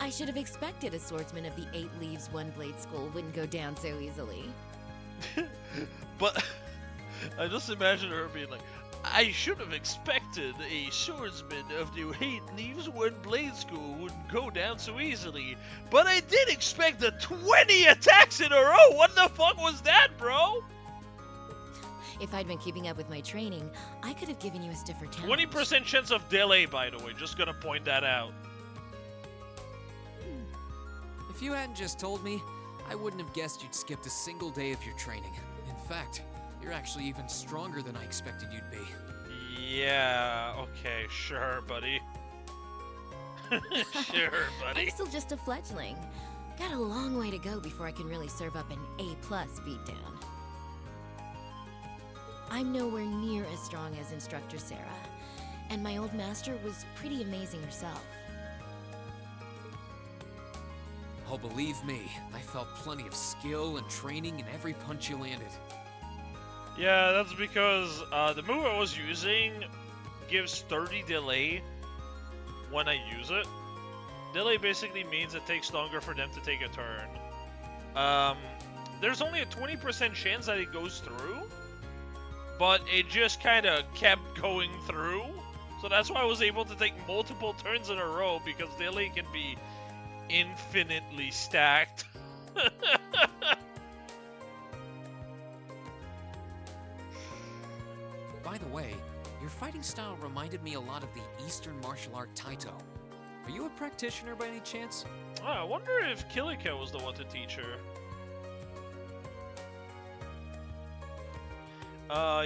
I should have expected a swordsman of the 8 Leaves, 1 Blade School wouldn't go down so easily. But I just imagine her being like, I should have expected a swordsman of the 8 Leaves, 1 Blade School wouldn't go down so easily, but I did expect the 20 attacks in a row. What the fuck was that, bro? If I'd been keeping up with my training, I could have given you a stiffer challenge. 20% chance of delay, by the way. Just gonna point that out. If you hadn't just told me, I wouldn't have guessed you'd skipped a single day of your training. In fact, you're actually even stronger than I expected you'd be. Yeah, okay, sure, buddy. Sure, buddy. I'm still just a fledgling. Got a long way to go before I can really serve up an A+ beatdown. I'm nowhere near as strong as Instructor Sarah, and my old master was pretty amazing herself. Oh, believe me, I felt plenty of skill and training in every punch you landed. Yeah, that's because the move I was using gives 30 delay when I use it. Delay basically means it takes longer for them to take a turn. There's only a 20% chance that it goes through, but it just kind of kept going through. So that's why I was able to take multiple turns in a row, because delay can be infinitely stacked. By the way, your fighting style reminded me a lot of the Eastern martial art Taito. Are you a practitioner by any chance? Oh, I wonder if Kilika was the one to teach her.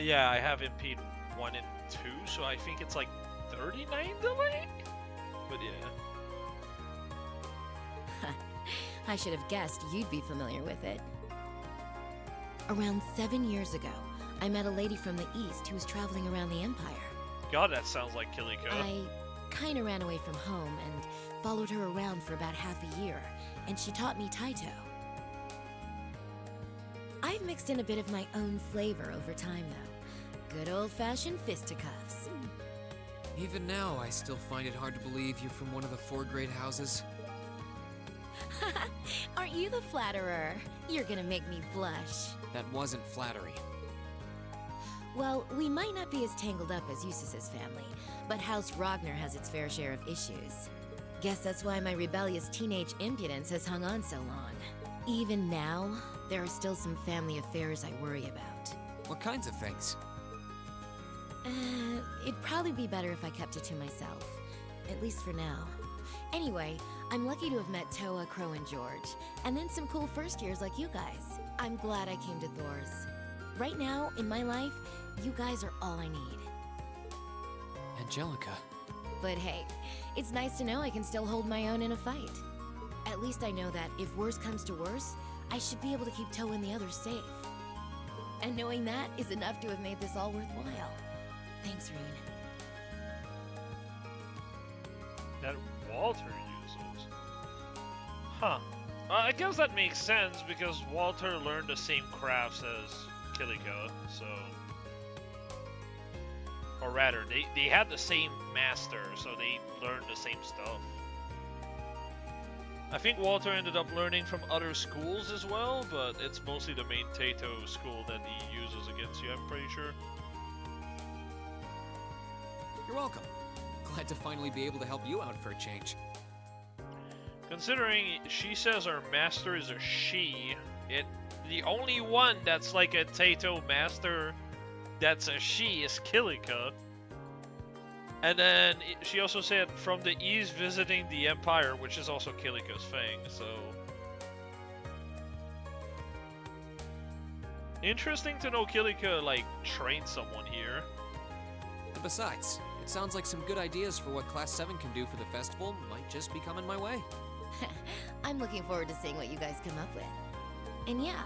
Yeah, I have Impede 1 and 2, so I think it's like 39 delay? But yeah. I should have guessed you'd be familiar with it. Around 7 years ago, I met a lady from the East who was traveling around the Empire. God, that sounds like Kilika. I kinda ran away from home and followed her around for about half a year, and she taught me Taito. I've mixed in a bit of my own flavor over time, though. Good old-fashioned fisticuffs. Even now, I still find it hard to believe you're from one of the 4 great houses. Aren't you the flatterer? You're gonna make me blush. That wasn't flattery. Well, we might not be as tangled up as Eustace's family, but House Ragnar has its fair share of issues. Guess that's why my rebellious teenage impudence has hung on so long. Even now, there are still some family affairs I worry about. What kinds of things? It'd probably be better if I kept it to myself. At least for now. Anyway, I'm lucky to have met Toa, Crow, and George, and then some cool first years like you guys. I'm glad I came to Thor's. Right now, in my life, you guys are all I need. Angelica. But hey, it's nice to know I can still hold my own in a fight. At least I know that if worse comes to worse, I should be able to keep Toa and the others safe. And knowing that is enough to have made this all worthwhile. Thanks, Rean. That Walter uses. Huh. I guess that makes sense because Walter learned the same crafts as Kilika, so... Or rather, they had the same master, so they learned the same stuff. I think Walter ended up learning from other schools as well, but it's mostly the main Tato school that he uses against you, I'm pretty sure. You're welcome. Glad to finally be able to help you out for a change. Considering she says our master is a she, the only one that's like a Tato master that's a she is Kilika. And then she also said from the east visiting the Empire, which is also Kilika's thing, so... Interesting to know Kilika, like, trained someone here. And besides, it sounds like some good ideas for what Class 7 can do for the festival might just be coming my way. I'm looking forward to seeing what you guys come up with. And yeah,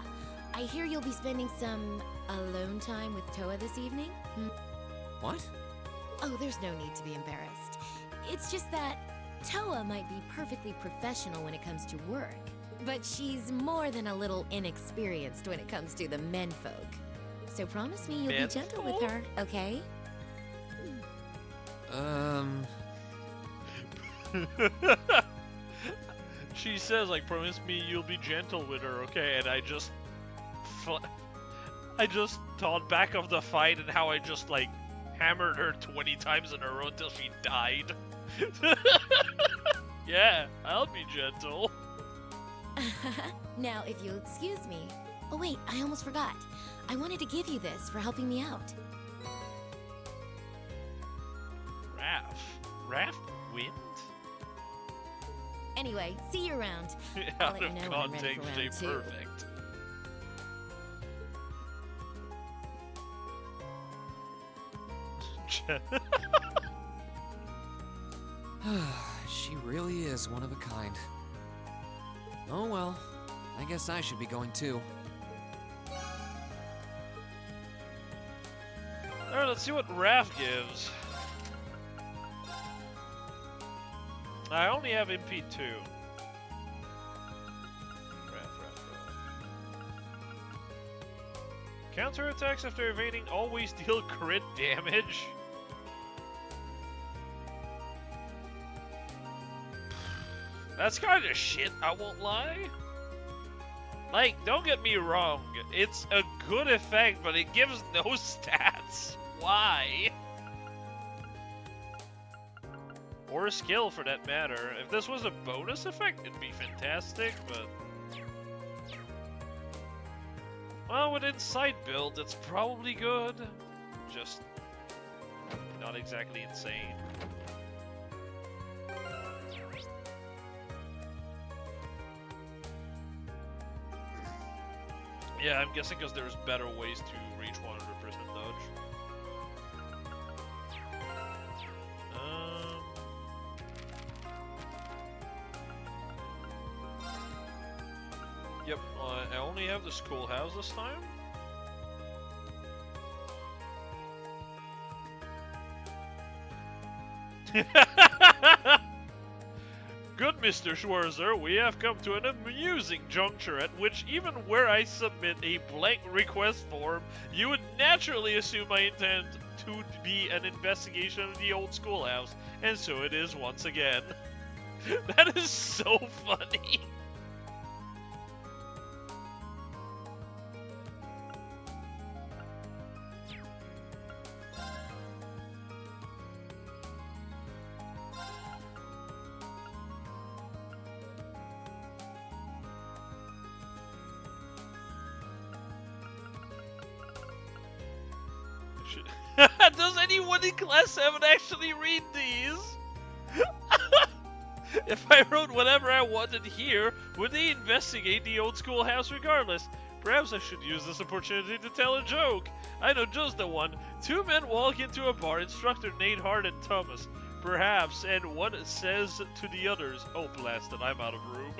I hear you'll be spending some alone time with Toa this evening? What? Oh, there's no need to be embarrassed. It's just that Toa might be perfectly professional when it comes to work, but she's more than a little inexperienced when it comes to the menfolk. So promise me you'll be gentle with her, okay? She says, like, promise me you'll be gentle with her, okay? And I just thought back of the fight and how I just, like, hammered her 20 times in a row until she died. Yeah, I'll be gentle. Now, if you'll excuse me... Oh wait, I almost forgot. I wanted to give you this for helping me out. Raft Wind? Anyway, see you around. I'll let you know when I'm ready for round 2. Perfect. She really is one of a kind. Oh well, I guess I should be going too. Alright, let's see what Raph gives. I only have MP2. Counterattacks after evading always deal crit damage. That's kind of shit, I won't lie. Like, don't get me wrong, it's a good effect, but it gives no stats. Why? Or a skill for that matter. If this was a bonus effect, it'd be fantastic, but... Well, with Inside build, it's probably good. Just not exactly insane. Yeah, I'm guessing because there's better ways to reach 100% dodge. Yep, I only have the schoolhouse this time. Good Mr. Schwarzer, we have come to an amusing juncture at which even where I submit a blank request form, you would naturally assume I intend to be an investigation of the old schoolhouse, and so it is once again. That is so funny. Does anyone in Class 7 actually read these? If I wrote whatever I wanted here, would they investigate the old schoolhouse regardless? Perhaps I should use this opportunity to tell a joke. I know just the one. Two men walk into a bar, Instructor Nate Hart and Thomas. Perhaps, and one says to the others, oh blast it, I'm out of room.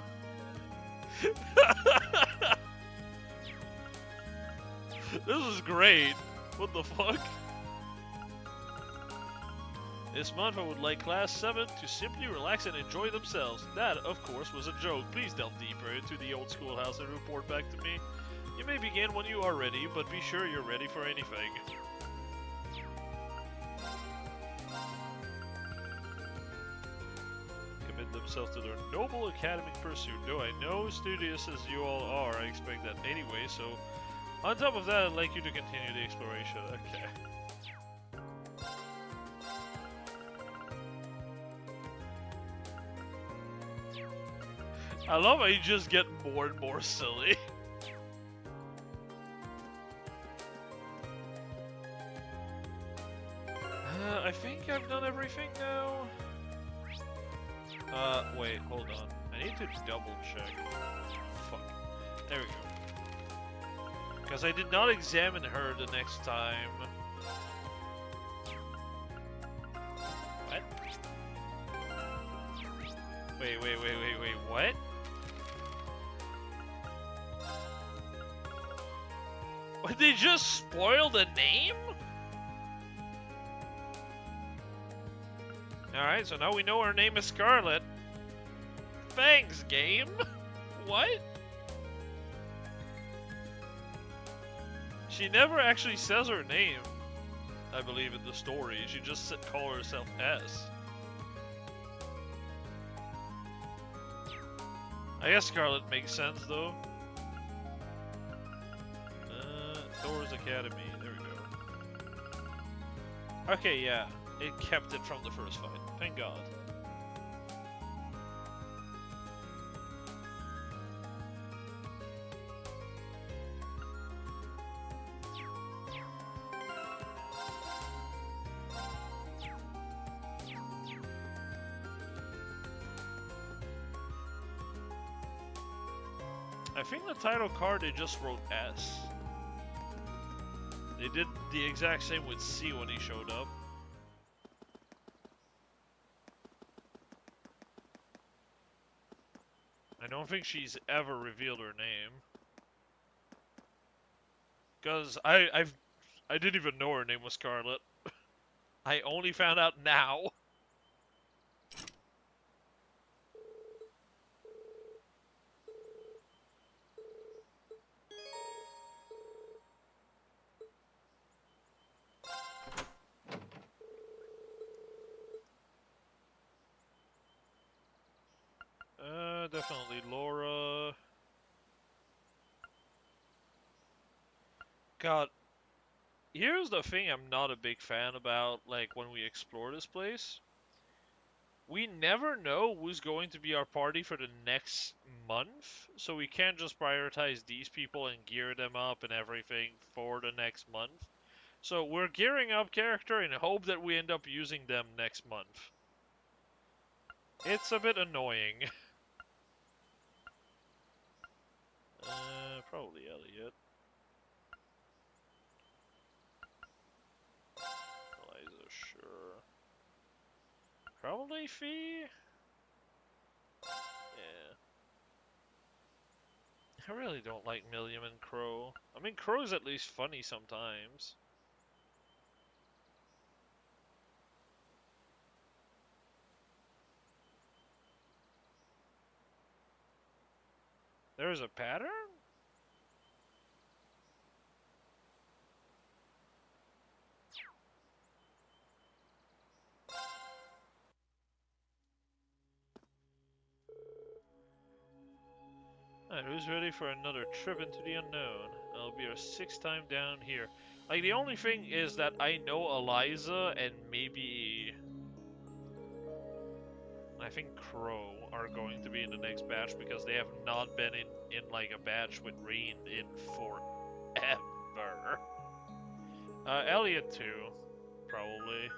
This is great. What the fuck? This month I would like Class 7 to simply relax and enjoy themselves. That, of course, was a joke. Please delve deeper into the old schoolhouse and report back to me. You may begin when you are ready, but be sure you're ready for anything. Commit themselves to their noble academic pursuit. Though I know studious as you all are, I expect that anyway, so... On top of that, I'd like you to continue the exploration. Okay. I love how you just get more and more silly. I think I've done everything now. Wait, hold on. I need to double check. Fuck. There we go. Because I did not examine her the next time. What? Wait, what? What, they just spoil the name? Alright, so now we know her name is Scarlet. Thanks, game. What? She never actually says her name, I believe, in the story. She just calls herself S. I guess Scarlet makes sense, though. Thor's Academy, there we go. Okay, yeah, it kept it from the first fight. Thank God. I think the title card, they just wrote S. They did the exact same with C when he showed up. I don't think she's ever revealed her name. Cause I didn't even know her name was Scarlet. I only found out now. Definitely Laura. God, here's the thing I'm not a big fan about, like, when we explore this place. We never know who's going to be our party for the next month, so we can't just prioritize these people and gear them up and everything for the next month. So we're gearing up character in hope that we end up using them next month. It's a bit annoying. Probably Elliot. Eliza, sure. Probably Fee? Yeah. I really don't like Milliam and Crow. I mean, Crow's at least funny sometimes. There's a pattern? Alright, who's ready for another trip into the unknown? It'll be our 6th time down here. Like, the only thing is that I know Eliza and maybe... I think Crow are going to be in the next batch because they have not been in like a batch with Rain in forever. Elliot too, probably.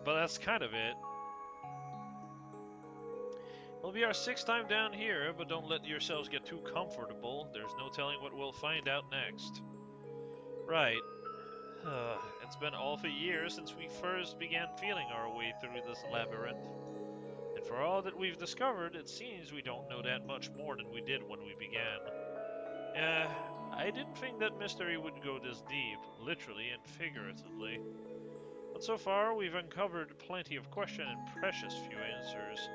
But that's kind of it. It'll be our 6th time down here, but don't let yourselves get too comfortable. There's no telling what we'll find out next. Right. It's been awful years since we first began feeling our way through this labyrinth. And for all that we've discovered, it seems we don't know that much more than we did when we began. Yeah, I didn't think that mystery would go this deep, literally and figuratively. But so far, we've uncovered plenty of questions and precious few answers.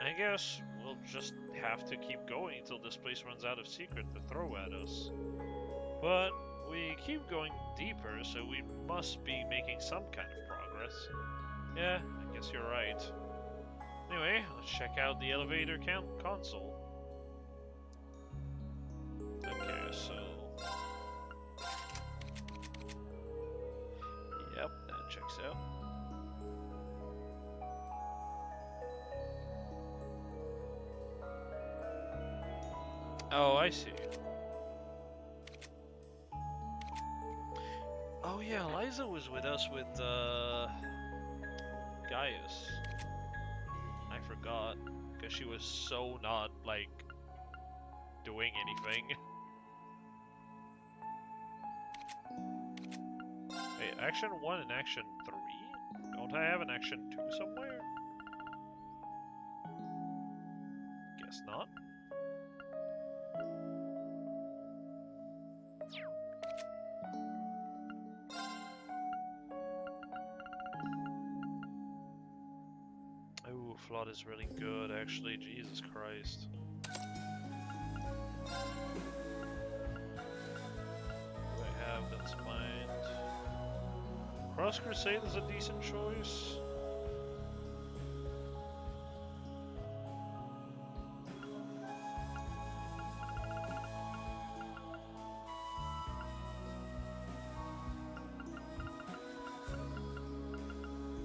I guess we'll just have to keep going until this place runs out of secret to throw at us. But we keep going deeper, so we must be making some kind of progress. Yeah, I guess you're right. Anyway, let's check out the elevator console. Okay, so... Yep, that checks out. Oh, I see. Oh yeah, Liza was with us with Gaius. I forgot, because she was so not, like, doing anything. Wait, Action 1 and Action 3? Don't I have an Action 2 somewhere? Guess not. Ooh, Flood is really good, actually. Jesus Christ. What do I have that's mine? Cross Crusade is a decent choice.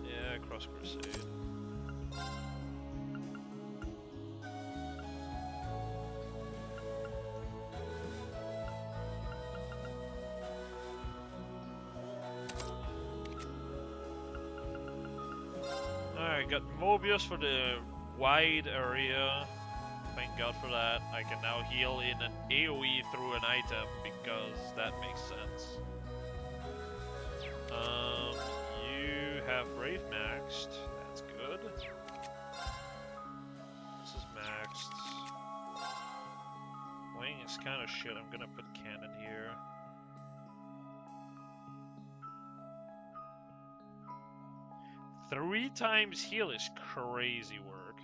Yeah, Cross Crusade. Alright, got Mobius for the wide area. Thank God for that. I can now heal in an AoE through an item because that makes sense. You have Brave maxed. That's good. This is maxed. Wing is kind of shit. I'm gonna put cannon here. Three times heal is crazy work.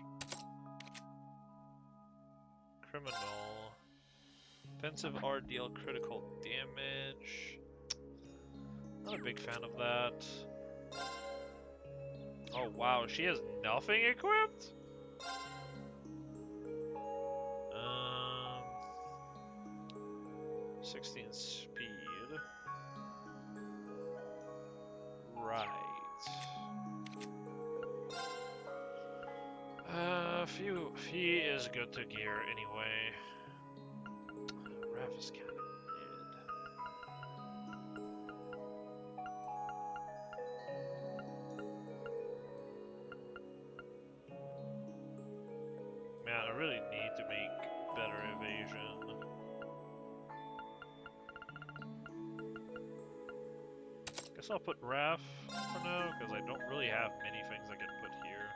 Criminal. Offensive R deal critical damage. Not a big fan of that. Oh wow, she has nothing equipped? 16 speed. Right. Fee is good to gear anyway. Raph is kind of mid. Man, I really need to make better evasion. Guess I'll put Raph for now, because I don't really have many things I can put here.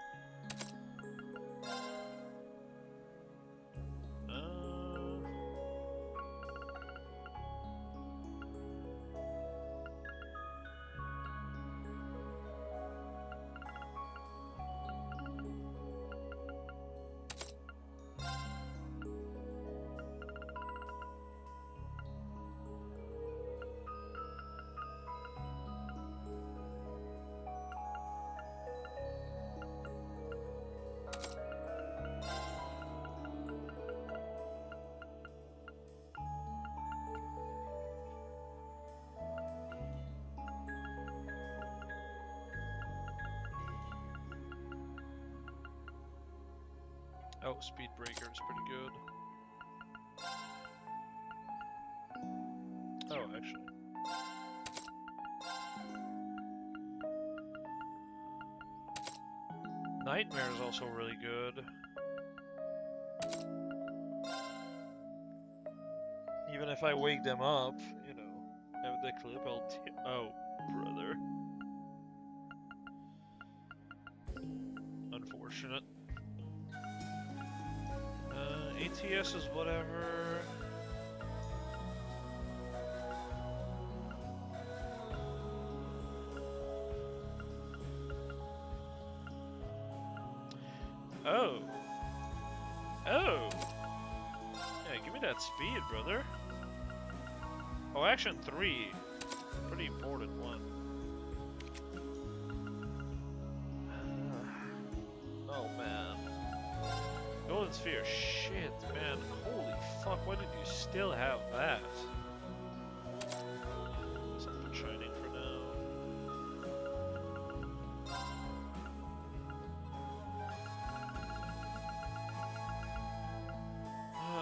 Oh, Speed Breaker is pretty good. Oh, actually. Nightmare is also really good. Even if I wake them up, you know, have the clip, oh, brother. Unfortunate. ATS is whatever. Oh! Yeah, give me that speed, brother. Oh, action 3. Pretty important one. Oh, man. Golden Sphere. Shit, man. Holy fuck, why did you still have that? Something shining for now.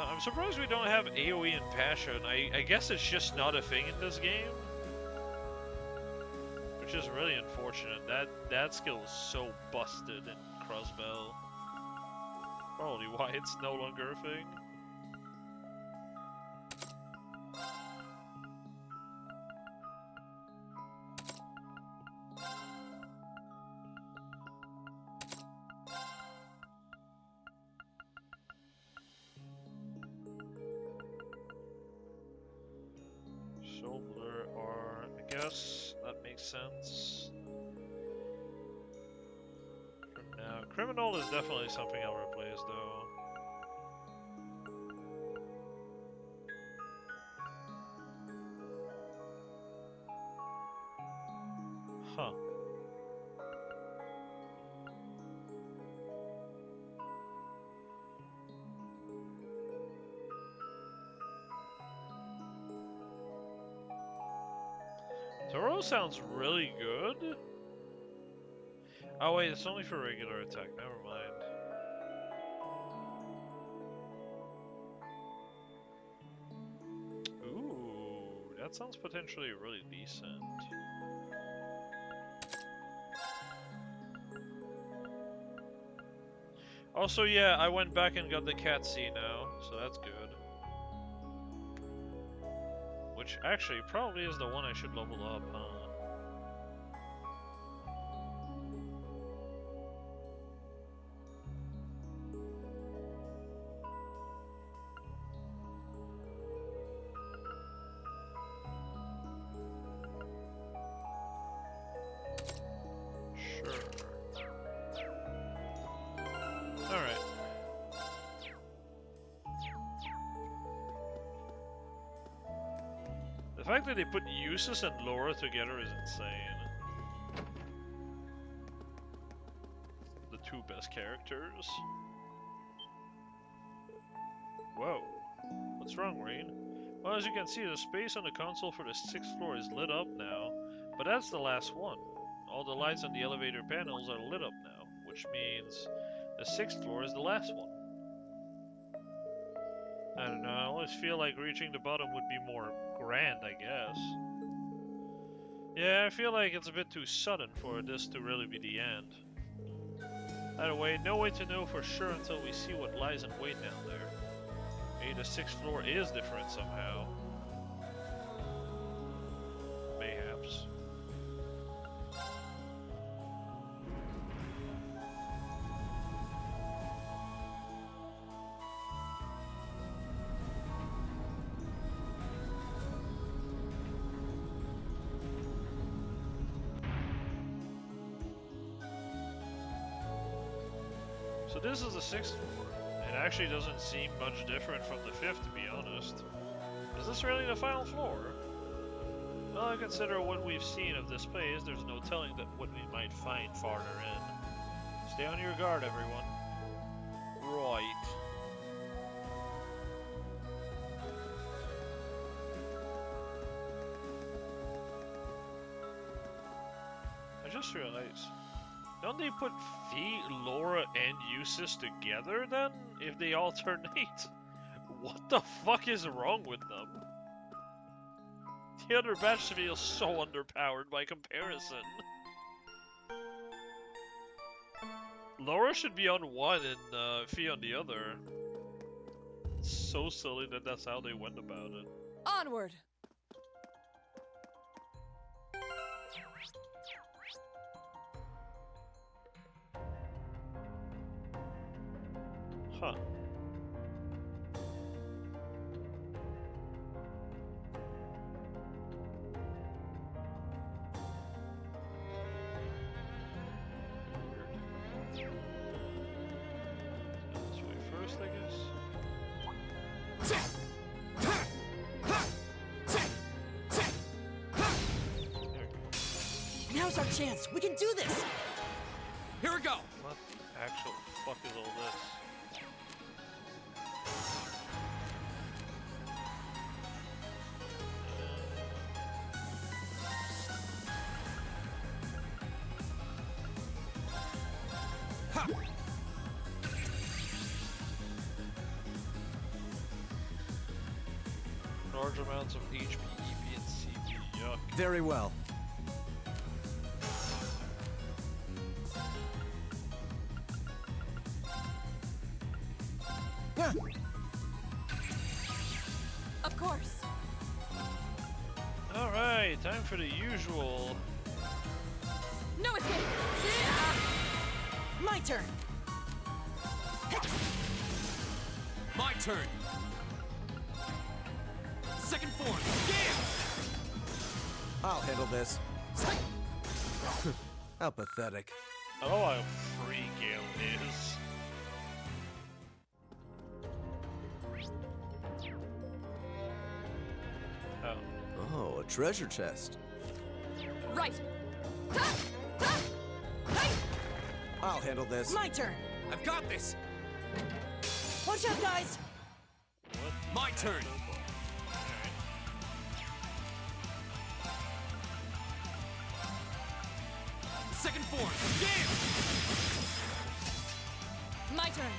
I'm surprised we don't have AoE and Passion. I guess it's just not a thing in this game. Which is really unfortunate. That skill is so busted in Crossbell. Probably why it's no longer a thing. Shoulder or I guess that makes sense. For now, Criminal is definitely something I'll replace though. Huh. Toro sounds really good. Oh wait, it's only for regular attack, never mind. Ooh, that sounds potentially really decent. Also, yeah, I went back and got the Cat C now, so that's good. Which actually probably is the one I should level up, huh? Sure. Alright. The fact that they put Eustace and Laura together is insane. The two best characters. Whoa. What's wrong, Rain? Well, as you can see, the space on the console for the 6th floor is lit up now, but that's the last one. All the lights on the elevator panels are lit up now, which means the 6th floor is the last one. I don't know, I always feel like reaching the bottom would be more grand, I guess. Yeah, I feel like it's a bit too sudden for this to really be the end. Either way, no way to know for sure until we see what lies in wait down there. Maybe the 6th floor is different somehow. Mayhaps. So this is the 6th floor. It actually doesn't seem much different from the 5th, to be honest. Is this really the final floor? Well, I consider what we've seen of this place, there's no telling that what we might find farther in. Stay on your guard, everyone. Right. I just realized, don't they put Fee, Laura, and Eustace together then, if they alternate? What the fuck is wrong with them? The other batch feels so underpowered by comparison. Laura should be on one and Fee on the other. It's so silly that that's how they went about it. Onward! Huh. This way first, I guess. Now's our chance. We can do this. Here we go. What the actual fuck is all this? Large amounts of HP, EP, and CP. Yuck. Very well. Of course. Alright, time for the usual. No escape. My turn. My turn. Second form. I'll handle this. How pathetic. Oh, how free Gale is. Oh, a treasure chest. Right. I'll handle this. My turn. I've got this. Watch out, guys. My turn. Second form. My turn.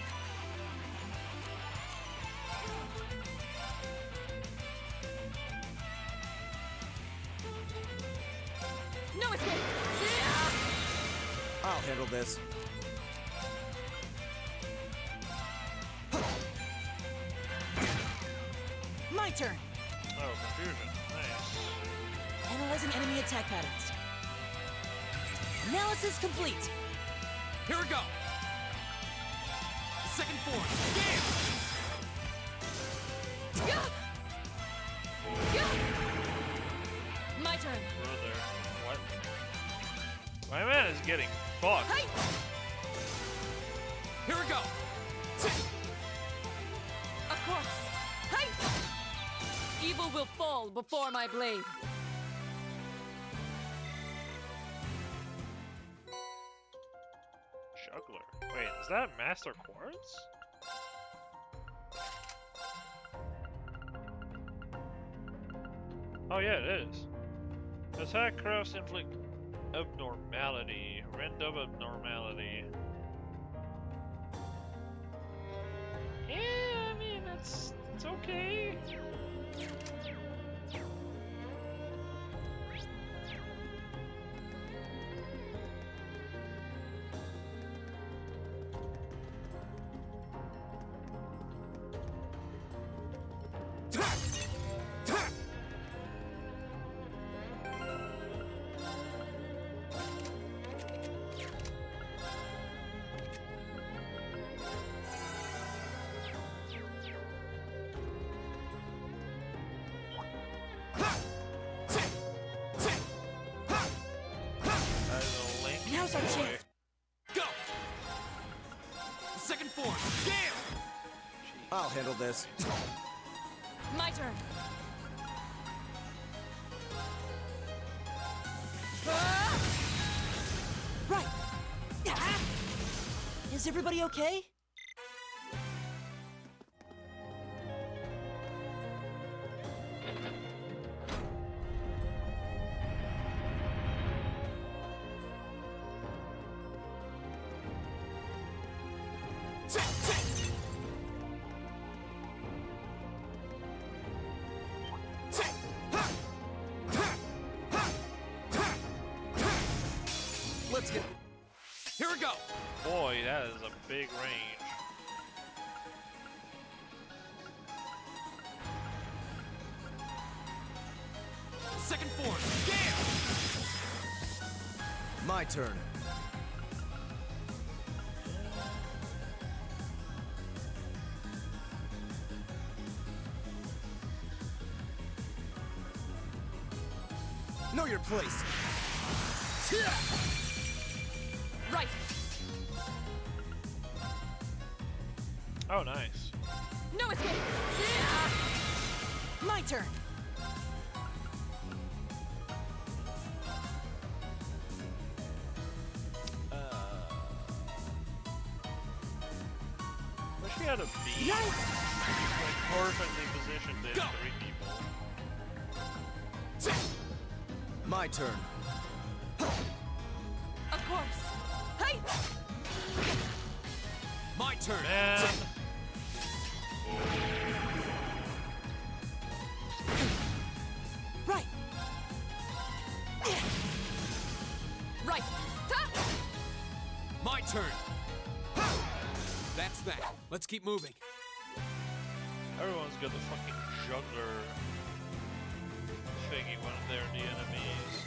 No escape. I'll handle this. My turn. Oh, confusion. Nice. Analyzing enemy attack patterns. Analysis complete. Here we go. Second form. My turn. Brother. What? My man is getting fucked. Here we go. Of course. Evil will fall before my blade. Juggler. Wait, is that Master Quartz? Oh yeah, it is. Attack crafts inflict abnormality. Random abnormality. Yeah, I mean, it's okay. Now's our chance. Go. Second form. I'll handle this. My turn. Right. Is everybody okay? Let's get. Here we go. Boy, that is a big range. Second form. My turn. Know your place. Right. Oh, nice. No escape! My turn! Wish we had a bee. Like perfectly positioned in 3 people. My turn. Of course. Hey! My turn. Man. Right. Right. My turn. That's that. Let's keep moving. Everyone's got the fucking juggler thingy when they're the enemies.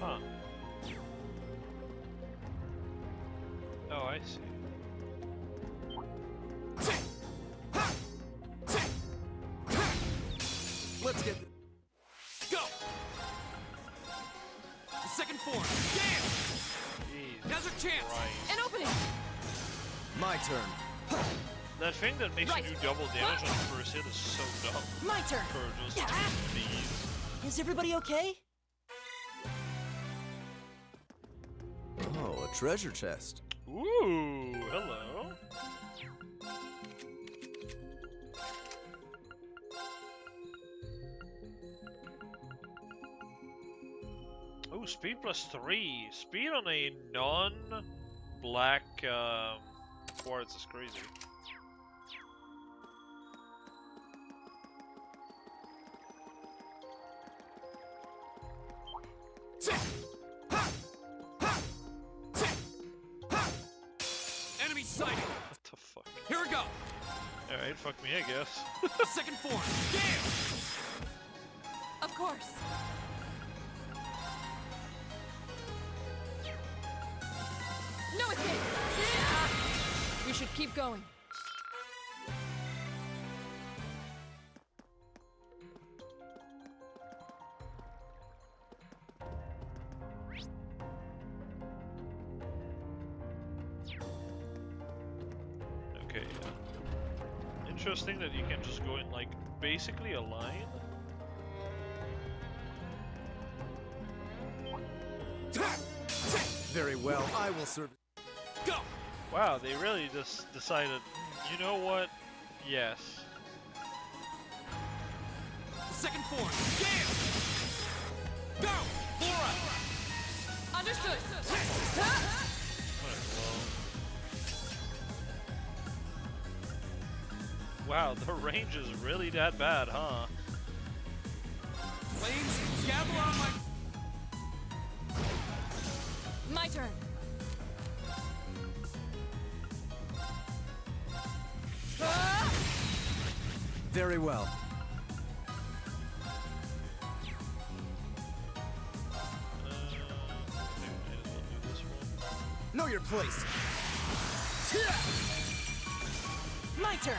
Huh. Oh, I see. Let's get go. The second form. Damn. Now's our chance. An opening. My turn. That thing that makes you do double damage on the first hit is so dumb. My turn. For just these. Is everybody okay? Oh, a treasure chest. Ooh, hello. Oh, speed +3. Speed on a non-black quartz is crazy. Enemy sighted. What the fuck? Here we go. Alright, fuck me, I guess. Second form. Damn. Of course. No escape. We should keep going. Okay. Interesting that you can just go in like basically a line. Very well, I will serve. Go! Wow, they really just decided, you know what? Yes. Second form. Damn! Go! Laura! Understood. Wow, the range is really that bad, huh? Flames, gather on my... My turn. Very well. Know your place. My turn.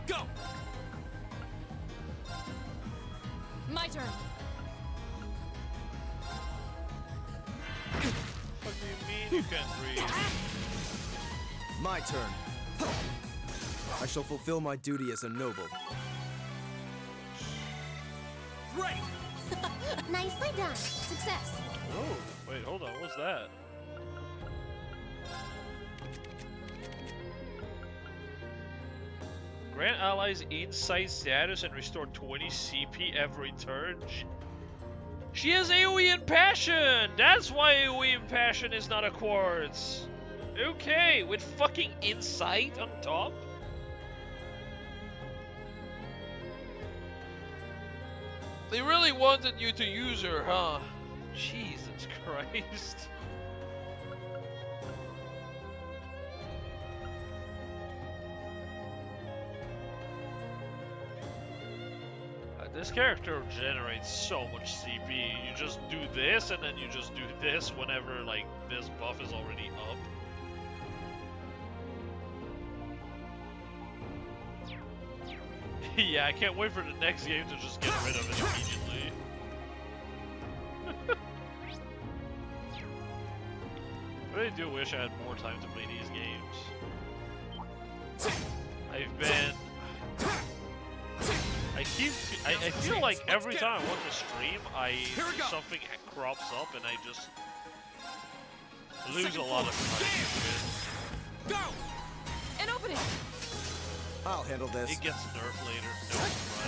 Go! My turn. What do you mean you can't breathe? My turn. I shall fulfill my duty as a noble. Great! Nicely done. Success. Oh, wait, hold on, what's that? Grant allies insight status and restore 20 CP every turn. She has AoE Impassion! That's why AoE Impassion is not a quartz! Okay, with fucking insight on top? They really wanted you to use her, huh? Jesus Christ. This character generates so much CP. You just do this, and then you just do this whenever, like, this buff is already up. Yeah, I can't wait for the next game to just get rid of it immediately. I really do wish I had more time to play these games. I've been... I feel like every time I want to stream, something crops up and I just lose a lot of time. Go! An opening! I'll handle this. It gets nerfed later.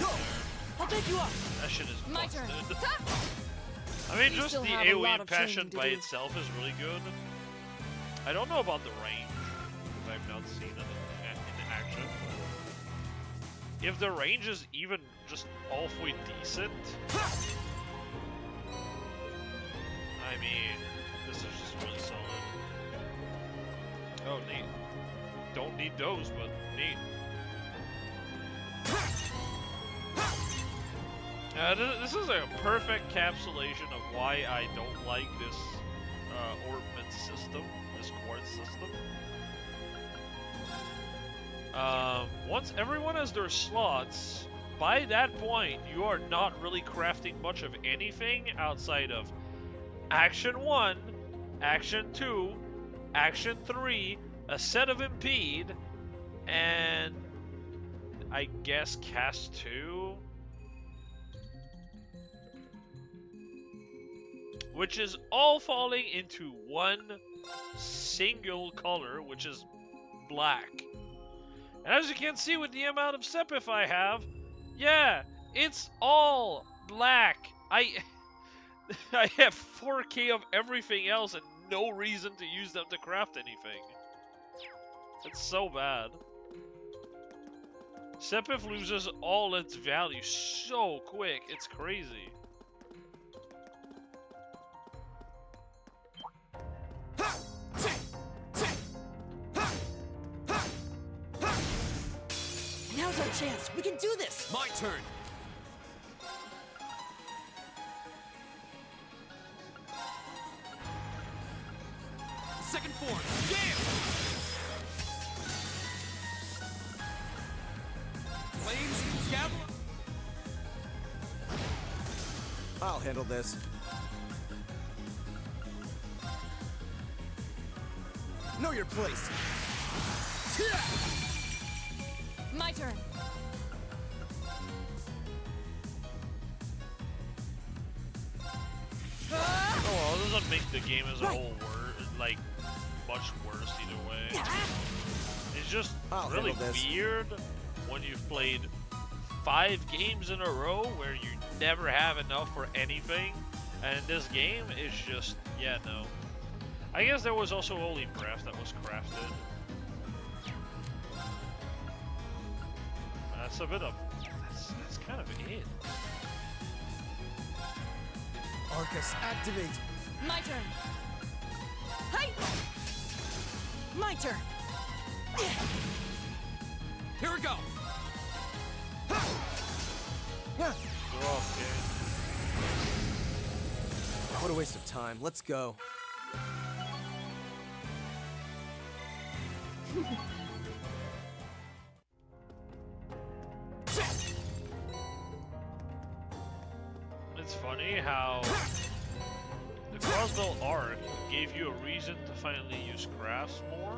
No, right there. I'll take you up. That shit is My busted. turn. I mean, You just still the have a lot AoE of training passion to by do. itself is really good. I don't know about the range, because I've not seen it in action. If the range is even just halfway decent, I mean, this is just really solid. Oh, neat. Don't need those, but neat. This is a perfect encapsulation of why I don't like this ornament system, this quartz system. Once everyone has their slots, by that point, you are not really crafting much of anything outside of Action 1, Action 2, Action 3, a set of Impede, and I guess Cast 2? Which is all falling into one single color, which is black. And as you can see with the amount of Sepif I have, yeah, it's all black. I have 4K of everything else and no reason to use them to craft anything. It's so bad. Sepif loses all its value so quick, it's crazy. Now's our chance. We can do this. My turn. Second form. Gale! Flames Scabula. I'll handle this. Know your place. My turn. Oh well, it doesn't make the game as a whole like much worse either way. It's just I'll really handle this. weird when you've played 5 games in a row where you never have enough for anything, and this game is just, yeah, no. I guess there was also Holy Breath that was crafted. That's a bit of, that's kind of it. Arcus, activate. My turn. Hey! My turn. Here we go. What a waste of time. Let's go. It's funny how the Crossbow arc gave you a reason to finally use crafts more,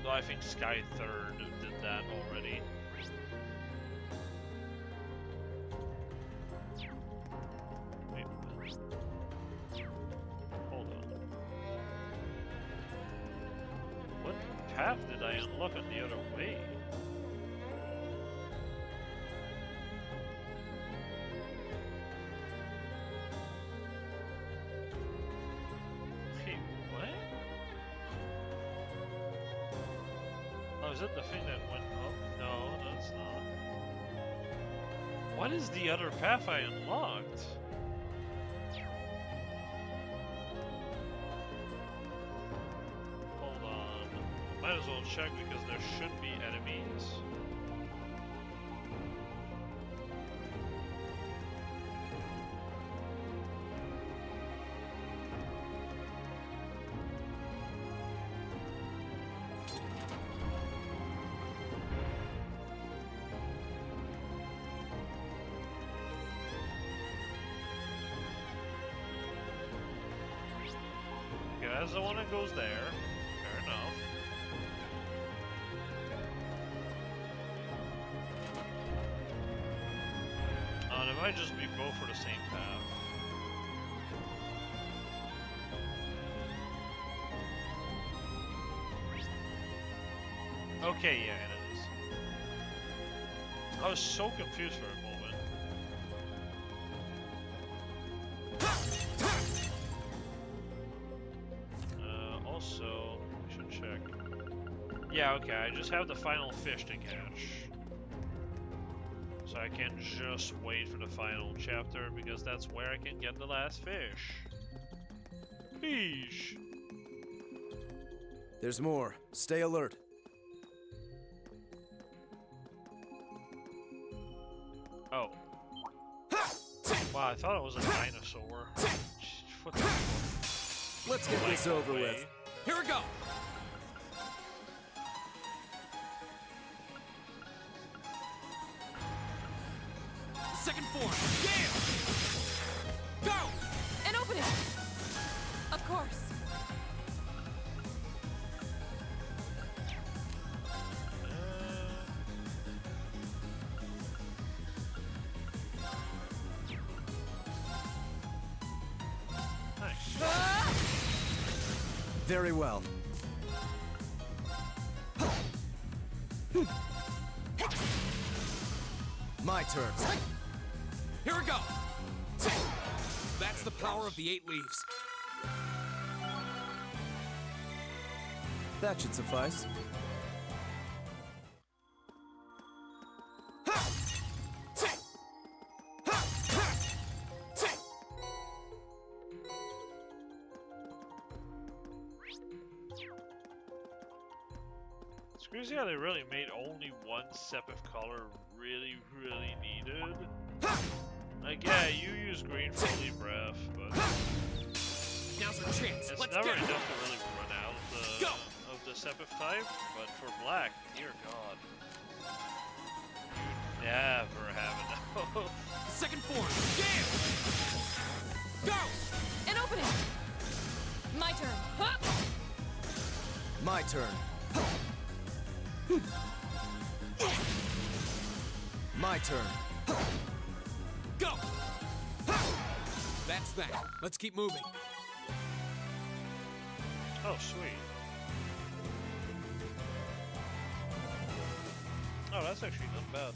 though I think Sky 3rd did that already. Wait a minute. Hold on. What path did I unlock on the other way? Wait, what? is it the thing that went up? No, that's not. What is the other path I unlocked? Hold on. Might as well check because there should be enemies. That's the one that goes there. Fair enough. It might just be both for the same path. Okay, yeah, it is. I was so confused for a moment. Also, we should check. Yeah, okay, I just have the final fish to catch. So I can't just wait for the final chapter because that's where I can get the last fish. Fish! There's more. Stay alert. Oh. Wow, I thought it was a dinosaur. What the fuck? Let's get this over with. Here we go! Second form, yeah! Go! An opening! Of course. Very well. My turn. Here we go! That's the power of the 8 leaves. That should suffice. It's crazy how they really made only one Sepith color really needed. Like, yeah, you use green for Holy Breath, but Now's our chance. it's Let's never get it. enough to really run out of the Sepith type. But for black, dear God, you never have enough. Second form, yeah! Go! An opening! My turn. Huh? My turn. My turn. Go! That's that. Let's keep moving. Oh, sweet. Oh, that's actually not bad.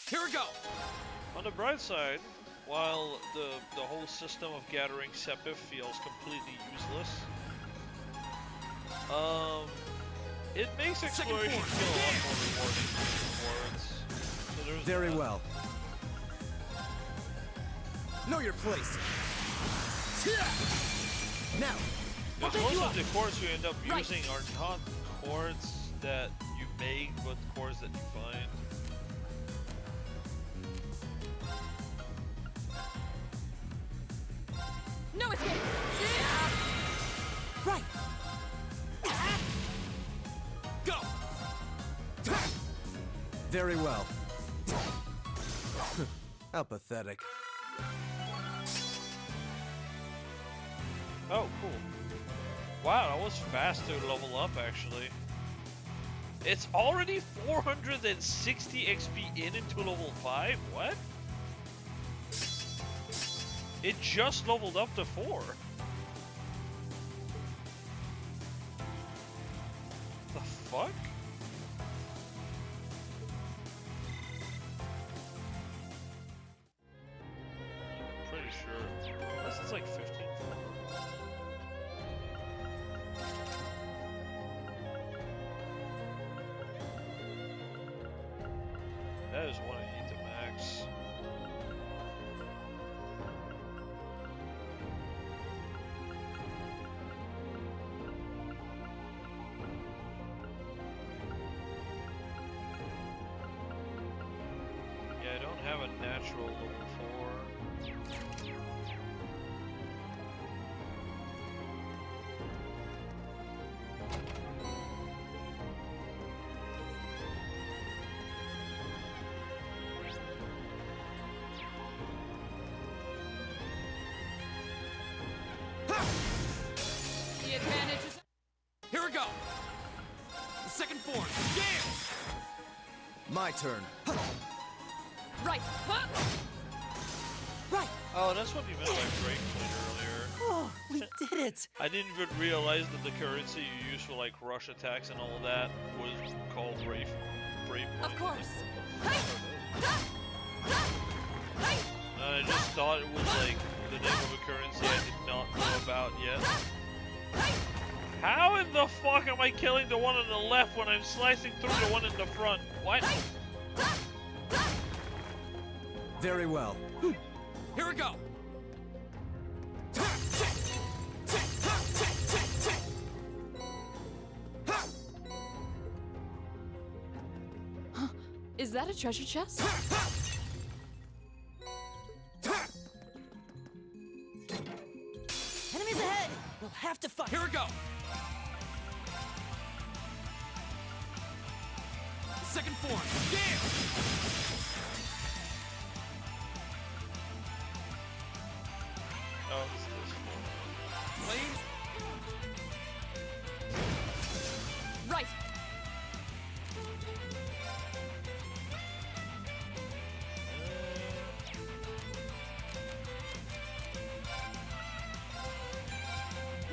Here we go! On the bright side, while the whole system of gathering Sepith feels completely useless, it makes exploration feel a lot more rewarding than rewards. So there's Very that. well. Know your place. Now. Because most of the chords you end up using are not chords that you make, but chords that you find. No escape! Right. Go! Very well. How pathetic. Oh, cool. Wow, that was fast to level up, actually. It's already 460 XP into level 5? What? It just leveled up to 4. The fuck? Pretty sure. Unless it's like 15. That is one I need to max. Yeah, I don't have a natural level 4. The advantage is... Here we go! The second form. Yeah! My turn. Right! Huh? Right! Oh, that's what you meant by break point earlier. Oh, we did it! I didn't even realize that the currency you use for like rush attacks and all that was called brave point. Of course. I just thought it was like the name of a currency I did not know about yet. How in the fuck am I killing the one on the left when I'm slicing through the one in the front? What? Very well. Here we go! Is that a treasure chest? Enemies ahead! We'll have to fight. Here we go! The second form. Yeah! Oh, this is this Lane. Right!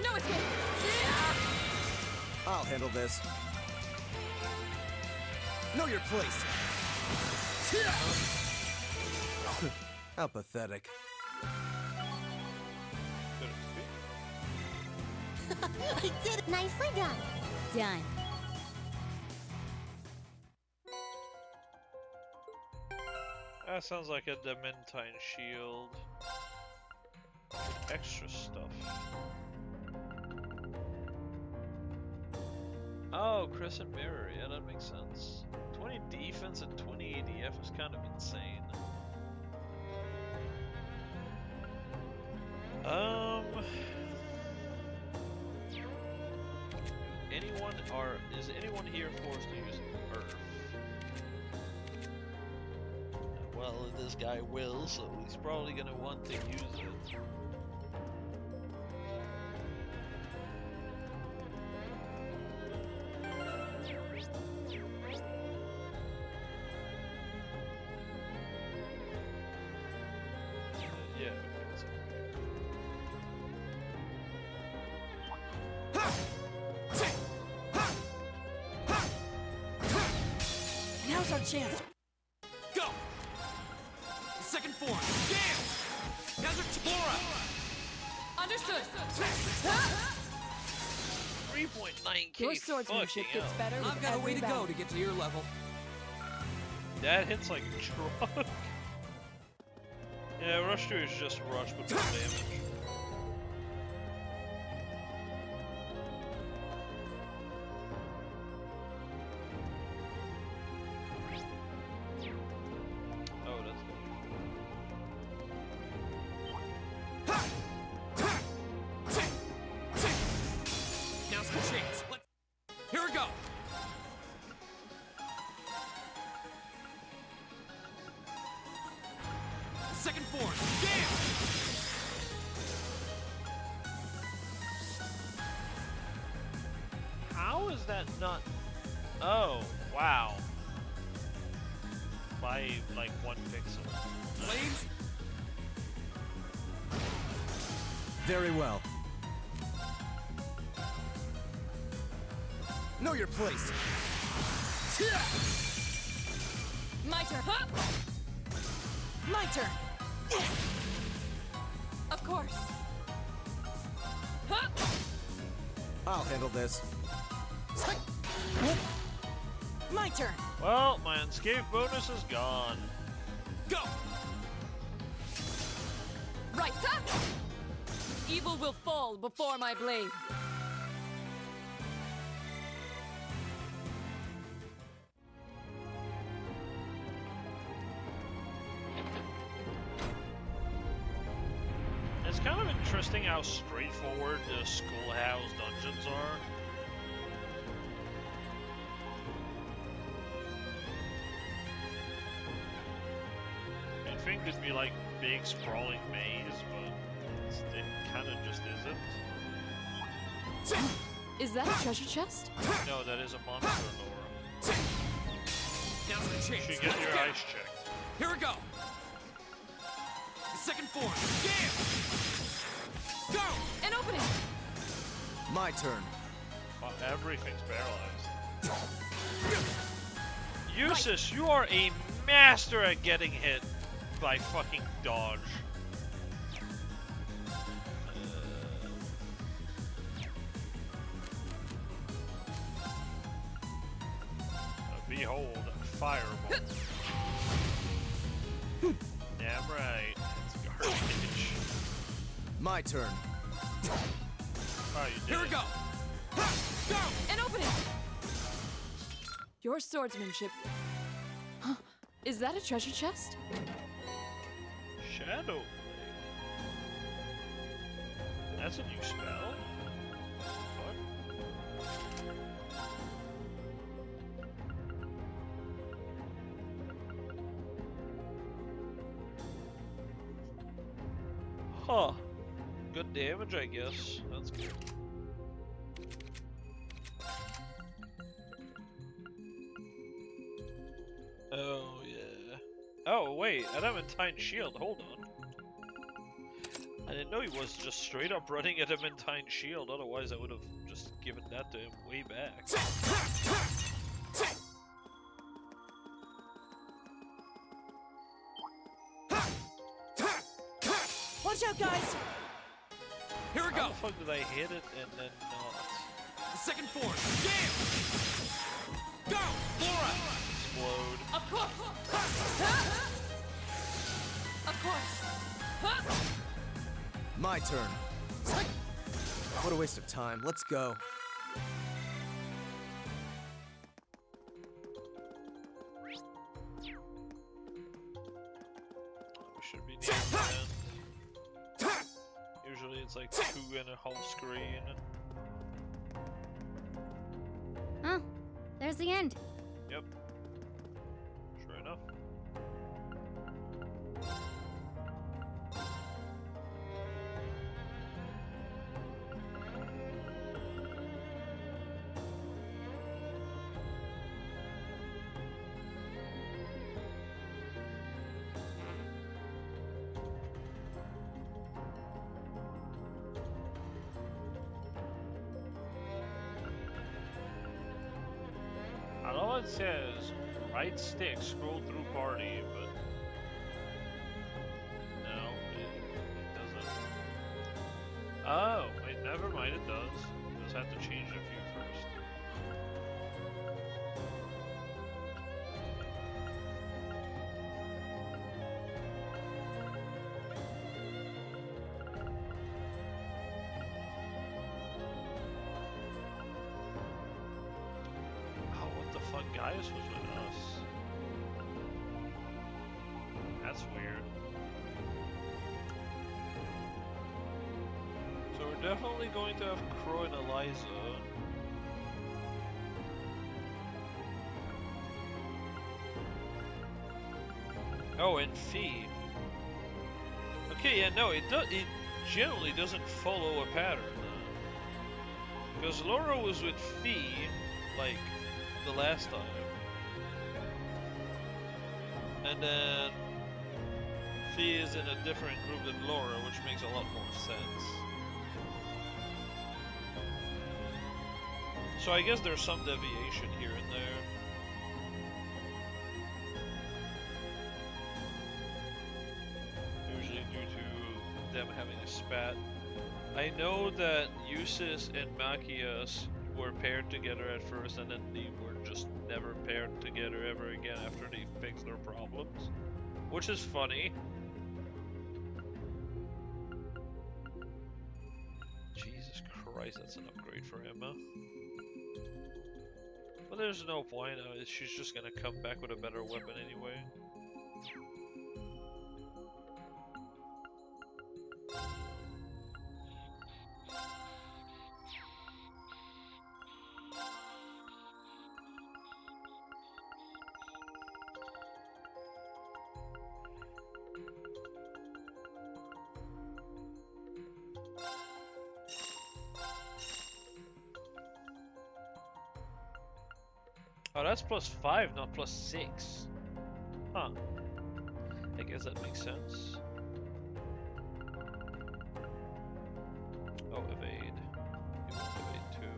No escape! I'll handle this. Know your place. How pathetic. I did it! Nicely done. Done. That sounds like a Dementine shield. Extra stuff. Oh, Crescent Mirror. Yeah, that makes sense. 20 defense and 20 ADF is kind of insane. Is anyone here forced to use Earth? Well, this guy will, so he's probably gonna want to use it. Yeah, okay, so Now's our chance. Go! The second form. Yeah! Now's our chance. Understood! 3.9k. Your swordsmanship gets better with I've got a way every to go battle. to get to your level. That hits like a truck. Yeah, Rush 2 is just Rush with more damage. Oh, that's Now's the chance. Here we go. not... Oh, wow. By, like, 1 pixel. Flames? Very well. Know your place. My turn. Huh? My turn. Of course. Huh? I'll handle this. My turn. Well, my unscathed bonus is gone. Go. Right. Huh? Evil will fall before my blade. It's kind of interesting how straightforward the schoolhouse dungeons are. You'd think it'd be like big sprawling maze, but it kind of just isn't. Is that a treasure chest? No, that is a monster, Laura. Now's the You chance. should get your eyes checked. Here we go. The second form. Game. Go. An opening. My turn. Well, everything's paralyzed. Eustace, you are a master at getting hit by fucking dodge. Behold, fireball. Damn right, it's garbage. My turn. Oh, you did Here we it. go. Ha! Go. An opening. Your swordsmanship. Huh. Is that a treasure chest? Shadow Blade. That's a new spell? What? Huh. Good damage, I guess. That's good. Oh, yeah. Oh, wait. Adamantine shield. Hold on. I didn't know he was just straight up running Adamantine shield. Otherwise, I would have just given that to him way back. Watch out, guys! Here we How go. the fuck did I hit it and then not? The second form. Game. Go. Laura. Explode. Of course! Of course! My turn. What a waste of time. Let's go. We should be near the end. Usually it's like 2.5 screen. Huh? There's the end. Yep. Sure enough. I know it says right stick scroll through party, but no, it doesn't. Oh, wait, never mind, it does. Just have to change a few first. Oh, what the fuck? Gaius was with us. That's weird. So we're definitely going to have Crow and Eliza. Oh, and Fee. Okay, yeah, no, it generally doesn't follow a pattern. Because Laura was with Fee, like the last time. And then Fee is in a different group than Laura, which makes a lot more sense. So I guess there's some deviation here and there. Usually due to them having a spat. I know that Eustace and Machias were paired together at first, and then they were just never paired together ever again after they fixed their problems. Which is funny. Jesus Christ, that's an upgrade for Emma. But there's no point, she's just gonna come back with a better weapon anyway. Oh, that's +5, not +6. Huh. I guess that makes sense. Oh, evade. You want evade too.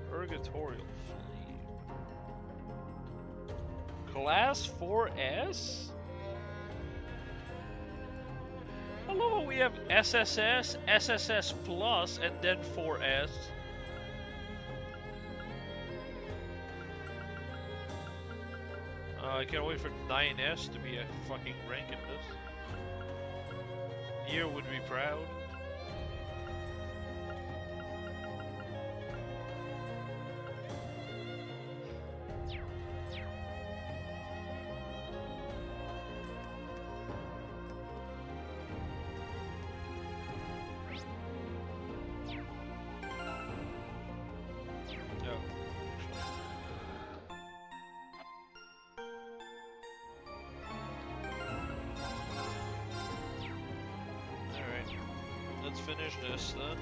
Purgatorial Flea. Class 4S? I love how we have SSS, SSS Plus, and then 4S. I can't wait for 9S to be a fucking rank in this. Nier would be proud. Let's finish this then.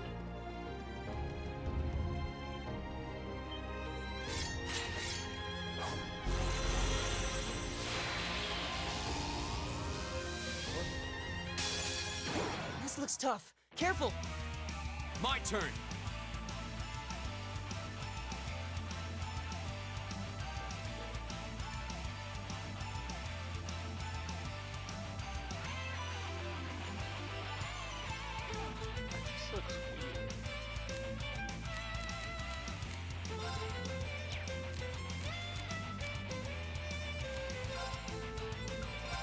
This looks tough. Careful! My turn!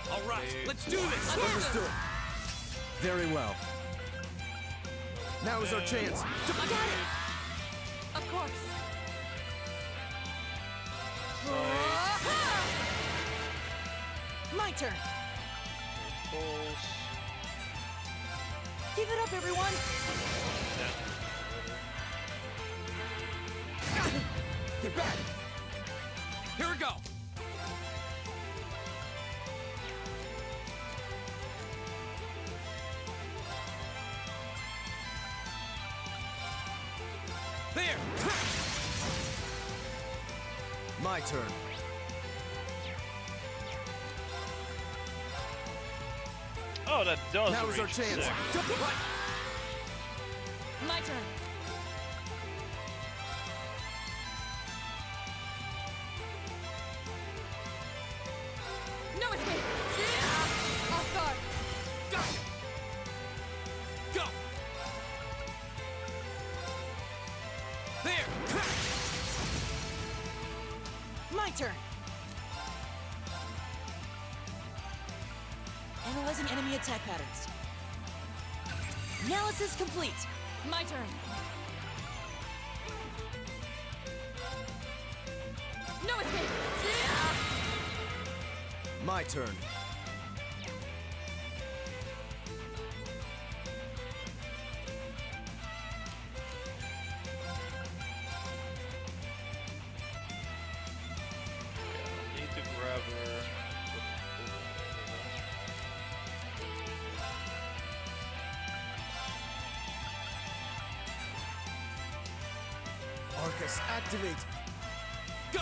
Alright, let's do this! Understood. Very well. Now is our chance. I got it! Of course. My turn. Give it up, everyone! Get back! Here we go! There! My turn. Oh, that does. Now is our reach chance. 6. My turn. No escape! Off guard! Gotcha! Go! There! My turn. Analyzing enemy attack patterns. Analysis complete. My turn. No escape! My turn. Need Abacus, activate. Go!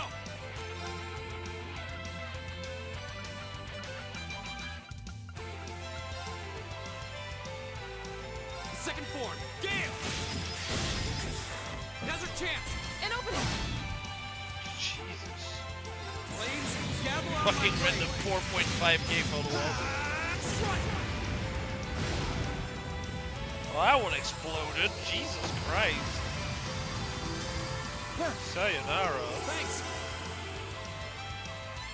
Second form, Gale! Now's our chance! An opening! Jesus. Flames, gather on Fucking my random 4.5k photo wall. Oh, that one exploded. Jesus Christ. Sayonara. Thanks!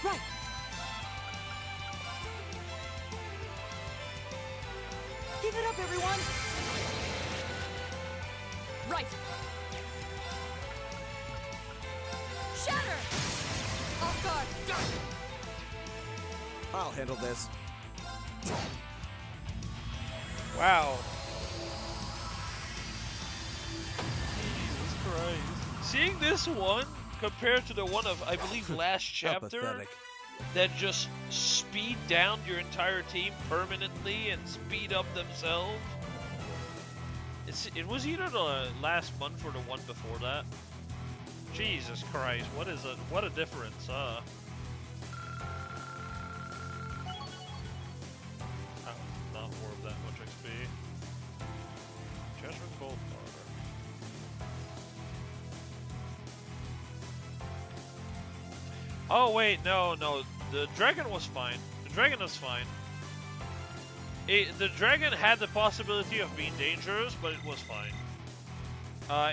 Right! Give it up, everyone! Right! Shatter! Off guard! I'll handle this. Wow. Jesus Christ. Seeing this one compared to the one of, I believe, last chapter, Pathetic. that just speed down your entire team permanently and speed up themselves. It was either the last month or the one before that. Jesus Christ, what a difference, Oh, not worth that much XP. Judgment Bolt Order. Oh wait, no, the dragon was fine. The dragon was fine. The dragon had the possibility of being dangerous, but it was fine.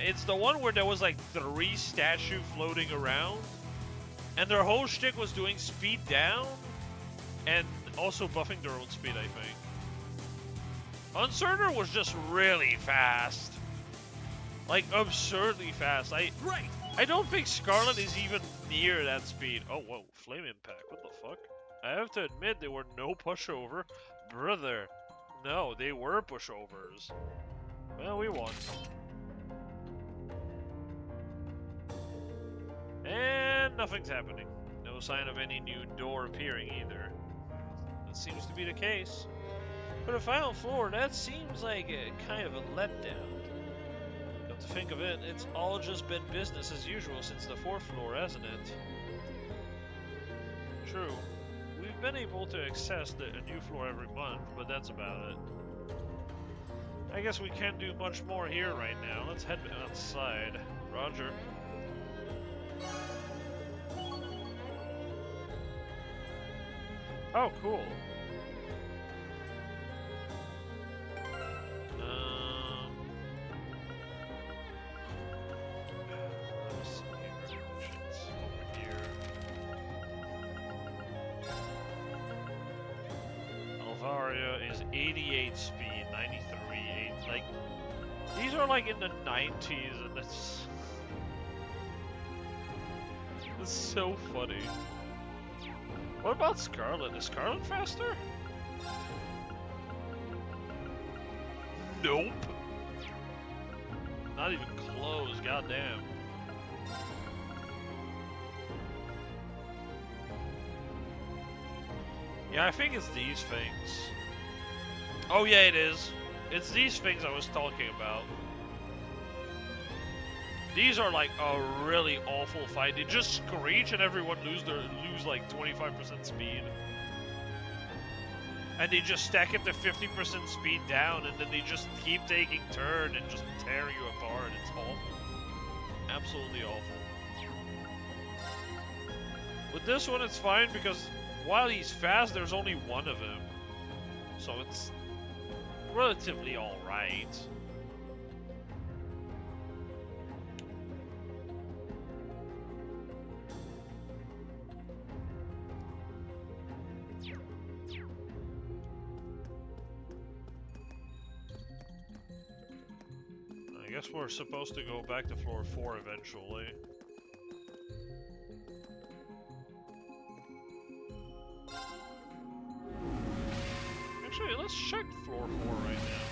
It's the one where there was like 3 statues floating around, and their whole shtick was doing speed down, and also buffing their own speed, I think. Uncertain was just really fast. Like, absurdly fast. I don't think Scarlet is even near that speed. Oh, whoa. Flame Impact. What the fuck? I have to admit, there were no pushover. Brother. No, they were pushovers. Well, we won. And nothing's happening. No sign of any new door appearing either. That seems to be the case. For the final floor, that seems like a kind of a letdown. Come to think of it, it's all just been business as usual since the 4th floor, hasn't it? True. We've been able to access a new floor every month, but that's about it. I guess we can't do much more here right now. Let's head outside. Roger. Oh, cool. Let's see here. Shit's over here. Alvaria is 88 speed, 93, like, these are like in the 90s, and it's so funny. What about Scarlet? Is Scarlet faster? Nope. Not even close, goddamn. Yeah, I think it's these things. Oh yeah, it is. It's these things I was talking about. These are like a really awful fight. They just screech and everyone lose like 25% speed. And they just stack it to 50% speed down, and then they just keep taking turn and just tear you apart. It's awful. Absolutely awful. With this one, it's fine because while he's fast, there's only one of him. So it's relatively alright. I guess we're supposed to go back to floor 4 eventually. Actually, let's check floor 4 right now.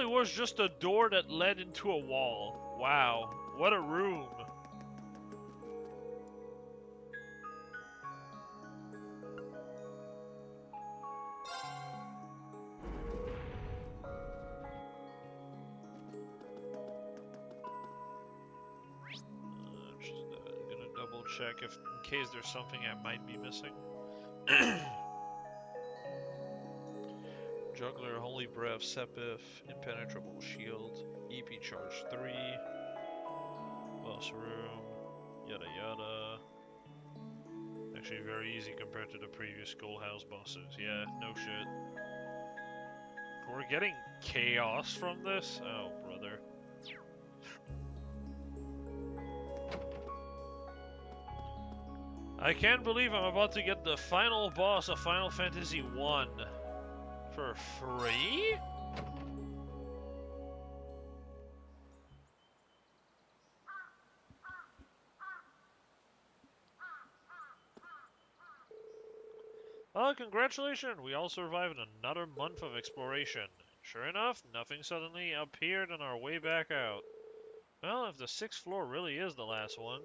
apparently was just a door that led into a wall. Wow, what a room. Gonna double check if in case there's something I might be missing. Juggler, Holy Breath, Sepith, Impenetrable Shield, EP Charge 3, Boss Room, yada yada. Actually very easy compared to the previous Schoolhouse bosses. Yeah, no shit. We're getting chaos from this? Oh, brother. I can't believe I'm about to get the final boss of Final Fantasy 1 for free? Oh, congratulations! We all survived another month of exploration. Sure enough, nothing suddenly appeared on our way back out. Well, if the 6th floor really is the last one,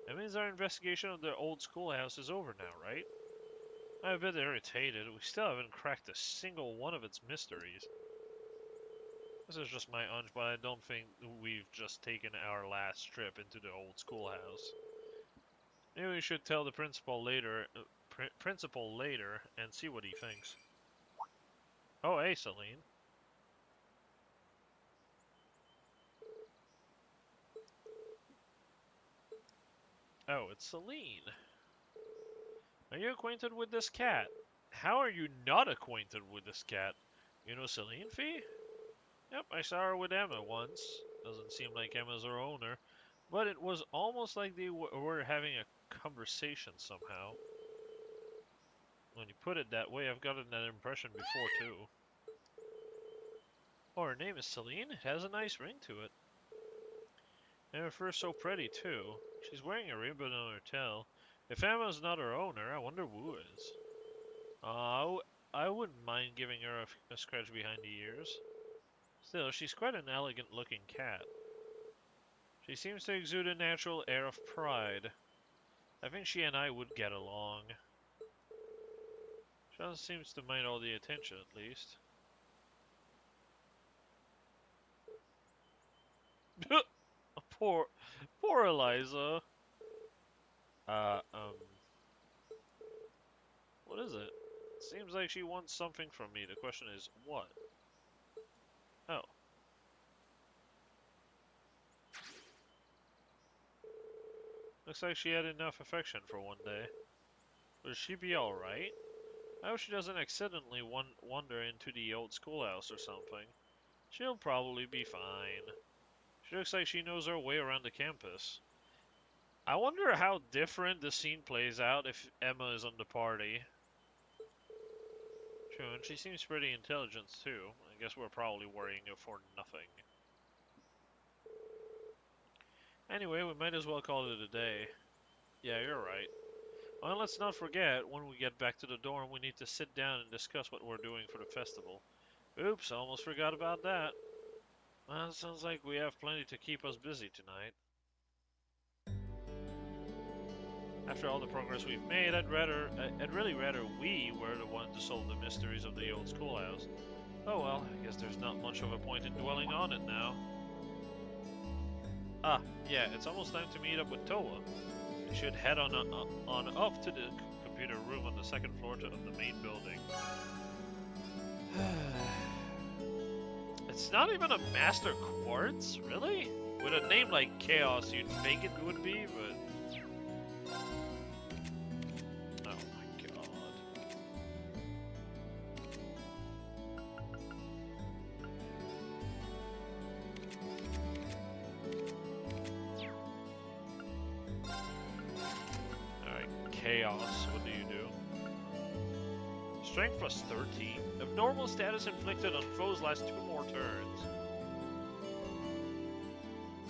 that means our investigation of the old schoolhouse is over now, right? I'm a bit irritated. We still haven't cracked a single one of its mysteries. This is just my hunch, but I don't think we've just taken our last trip into the old schoolhouse. Maybe we should tell the principal later, and see what he thinks. Oh, hey, Celine. Oh, it's Celine. Are you acquainted with this cat? How are you not acquainted with this cat? You know Celine Fee? Yep, I saw her with Emma once. Doesn't seem like Emma's her owner, but it was almost like they were having a conversation somehow. When you put it that way, I've gotten that impression before too. Oh, her name is Celine? It has a nice ring to it. And her fur's so pretty too. She's wearing a ribbon on her tail. If Emma's not her owner, I wonder who is. I wouldn't mind giving her a scratch behind the ears. Still, she's quite an elegant looking cat. She seems to exude a natural air of pride. I think she and I would get along. She also seems to mind all the attention, at least. Poor Eliza. What is it? Seems like she wants something from me. The question is, what? Oh. Looks like she had enough affection for one day. Will she be alright? I hope she doesn't accidentally wander into the old schoolhouse or something. She'll probably be fine. She looks like she knows her way around the campus. I wonder how different the scene plays out if Emma is on the party. True, and she seems pretty intelligent too. I guess we're probably worrying her for nothing. Anyway, we might as well call it a day. Yeah, you're right. Well, let's not forget, when we get back to the dorm, we need to sit down and discuss what we're doing for the festival. Oops, almost forgot about that. Well, it sounds like we have plenty to keep us busy tonight. After all the progress we've made, I'd really rather we were the ones to solve the mysteries of the old schoolhouse. Oh well, I guess there's not much of a point in dwelling on it now. Ah, yeah, it's almost time to meet up with Towa. We should head on up to the computer room on the 2nd floor of the main building. It's not even a Master Quartz, really? With a name like Chaos, you'd think it would be, but... Oh my god. Alright, Chaos, what do you do? Strength plus 13. Abnormal status inflicted on foes lasts 2 more turns.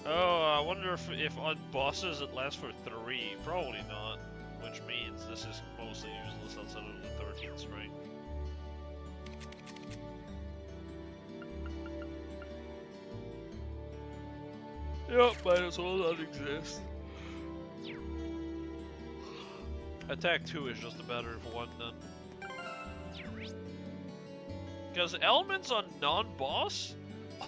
Oh, I wonder if on bosses it lasts for 3. Probably not. Which means this is mostly useless outside of the 13th strength. Yep, might as well not exist. Attack 2 is just a better one then. Because elements on non-boss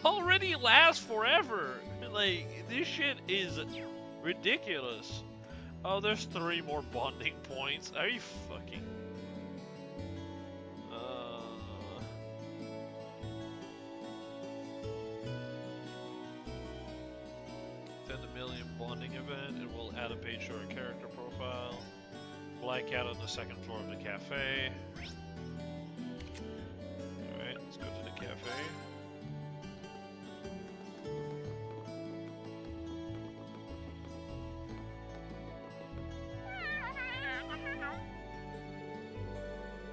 already last forever. Like, this shit is ridiculous. Oh, there's 3 more bonding points. Are you fucking... 10 million bonding event. It will add a page to our character profile. Black cat on the 2nd floor of the cafe. Alright, let's go to the cafe.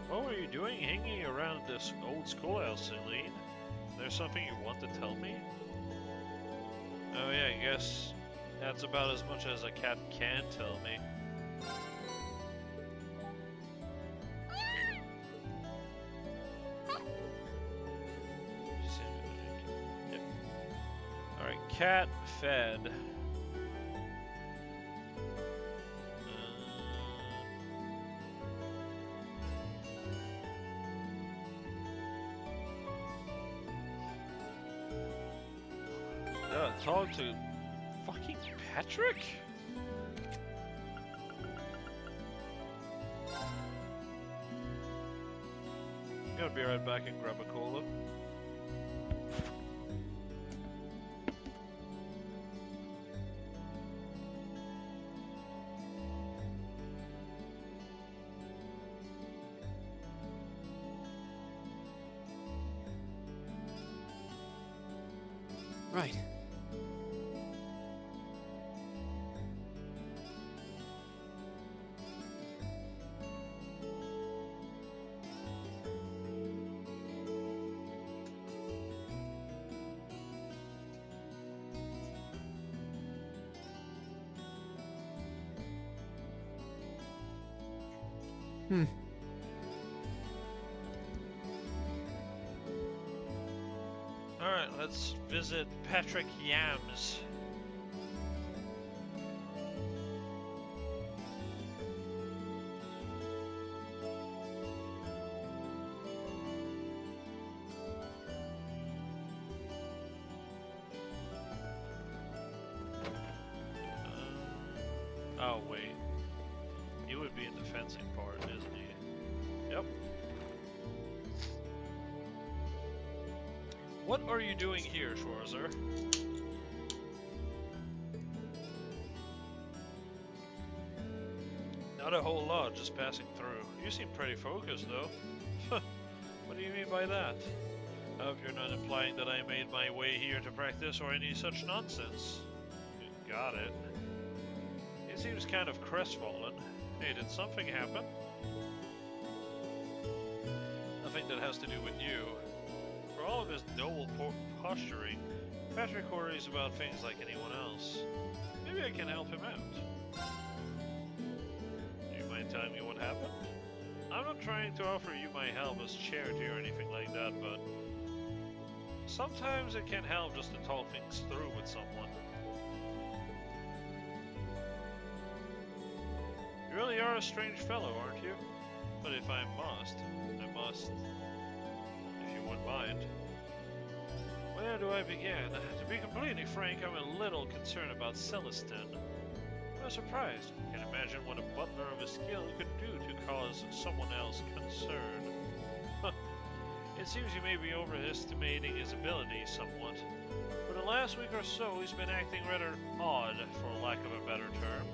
What were you doing hanging around this old schoolhouse, Celine? There's something you want to tell me? Oh yeah, I guess that's about as much as a cat can tell me. Yep. Alright, cat fed. Talk to fucking Patrick? I'm gonna be right back and grab a cola. Right. Alright, let's visit Patrick Yams. Oh wait, he would be in the fencing part, isn't he? Yep. What are you doing here, Schwarzer? Not a whole lot, just passing through. You seem pretty focused, though. What do you mean by that? I hope you're not implying that I made my way here to practice or any such nonsense. Got it. He seems kind of crestfallen. Hey, did something happen? Nothing that has to do with you. For all of his noble posturing, Patrick worries about things like anyone else. Maybe I can help him out. Do you mind telling me what happened? I'm not trying to offer you my help as charity or anything like that, but sometimes it can help just to talk things through with someone. You really are a strange fellow, aren't you? But if I must, if you wouldn't mind. Where do I begin? To be completely frank, I'm a little concerned about Celestin. I'm surprised. I can't imagine what a butler of his skill could do to cause someone else concern. It seems you may be overestimating his abilities somewhat. For the last week or so, he's been acting rather odd, for lack of a better term.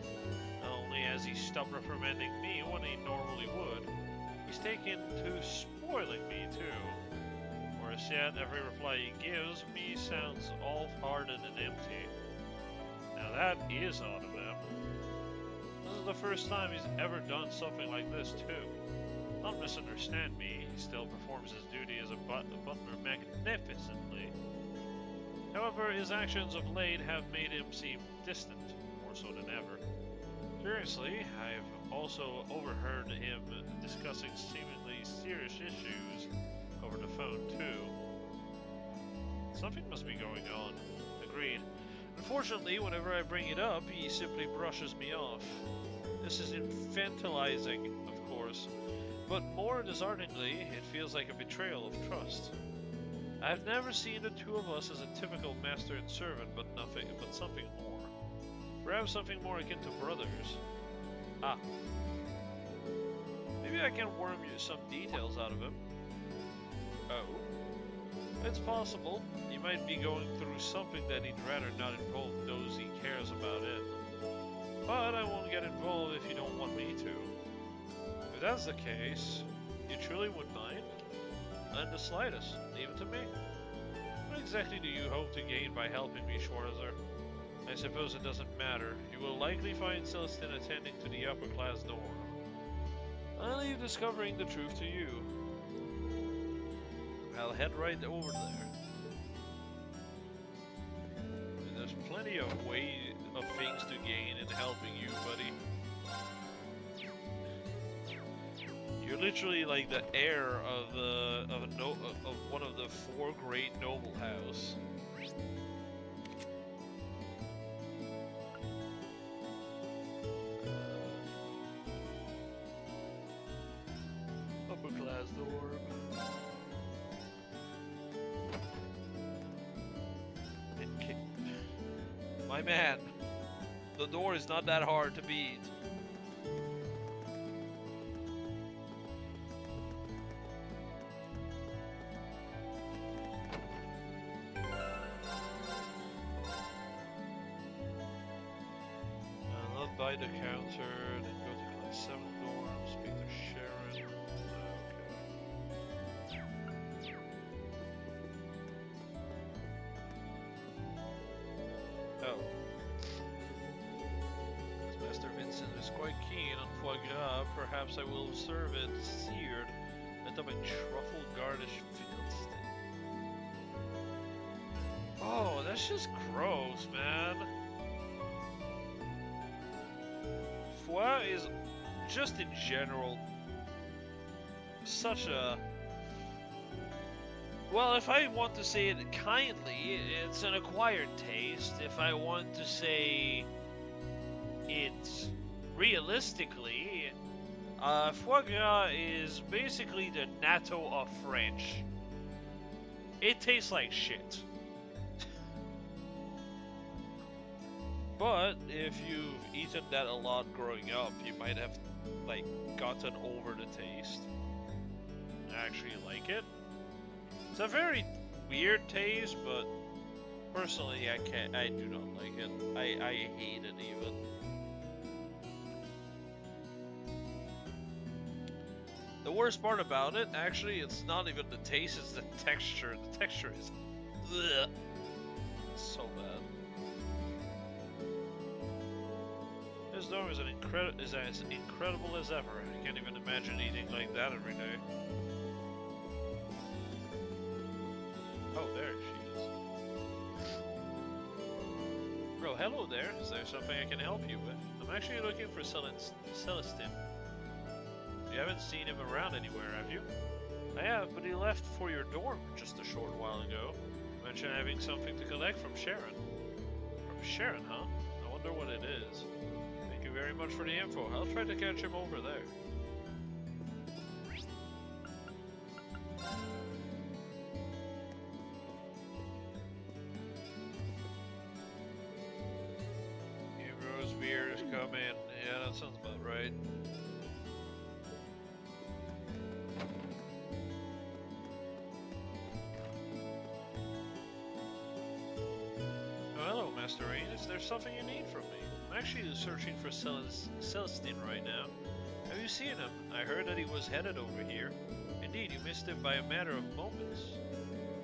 Not only has he stopped reprimanding me when he normally would, he's taken to spoiling me too. Worse yet, every reply he gives me sounds all hearted and empty. Now that is odd of him. This is the first time he's ever done something like this too. Don't misunderstand me, he still performs his duty as a butler magnificently. However, his actions of late have made him seem distant, more so than ever. Curiously, I've also overheard him discussing seemingly serious issues over the phone too. Something must be going on. Agreed. Unfortunately, whenever I bring it up, he simply brushes me off. This is infantilizing, of course, but more dishearteningly, it feels like a betrayal of trust. I've never seen the two of us as a typical master and servant, but something more. Perhaps something more akin to brothers. Ah. Maybe I can worm you some details out of him. Oh. It's possible. He might be going through something that he'd rather not involve those he cares about in. But I won't get involved if you don't want me to. If that's the case, you truly wouldn't mind? Not the slightest. Leave it to me. What exactly do you hope to gain by helping me, Schwarzer? I suppose it doesn't matter. You will likely find Celestine attending to the upper class dorm. I'll leave discovering the truth to you. I'll head right over there. And there's plenty of things to gain in helping you, buddy. You're literally like the heir of one of the 4 great noble house. Upper class dorm. My man, the door is not that hard to beat. Not by the counter, then go to class 7 dorm, speak to Sharon. Oh. As Master Vincent is quite keen on foie gras, perhaps I will serve it seared atop a truffle garnish field steak. Oh, that's just gross, man. Foie is just in general such a... Well, if I want to say it kindly, it's an acquired taste. If I want to say it realistically, foie gras is basically the natto of French. It tastes like shit. But if you've eaten that a lot growing up, you might have like gotten over the taste. I actually like it. It's a very weird taste, but personally, I do not like it. I hate it even. The worst part about it, actually, it's not even the taste, it's the texture. The texture is ugh. It's so bad. This dorm is as incredible as ever. I can't even imagine eating like that every day. Oh, there she is. Bro, hello there. Is there something I can help you with? I'm actually looking for Celestine. You haven't seen him around anywhere, have you? I have, but he left for your dorm just a short while ago. You mentioned having something to collect from Sharon. From Sharon, huh? I wonder what it is. Thank you very much for the info. I'll try to catch him over there. Ambrose Beer is coming. Yeah, that sounds about right. Master Rain, is there something you need from me? I'm actually searching for Celestine right now. Have you seen him? I heard that he was headed over here. Indeed, you missed him by a matter of moments.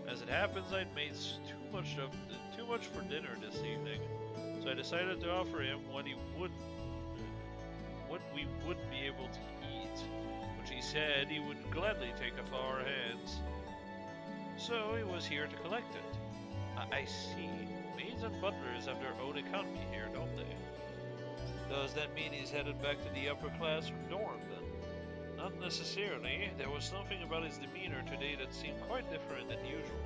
As it happens, I'd made too much for dinner this evening, so I decided to offer him what we would be able to eat, which he said he would gladly take off our hands. So he was here to collect it. I see. Maids and butlers have their own economy here, don't they? Does that mean he's headed back to the upper class dorm, then? Not necessarily. There was something about his demeanor today that seemed quite different than usual.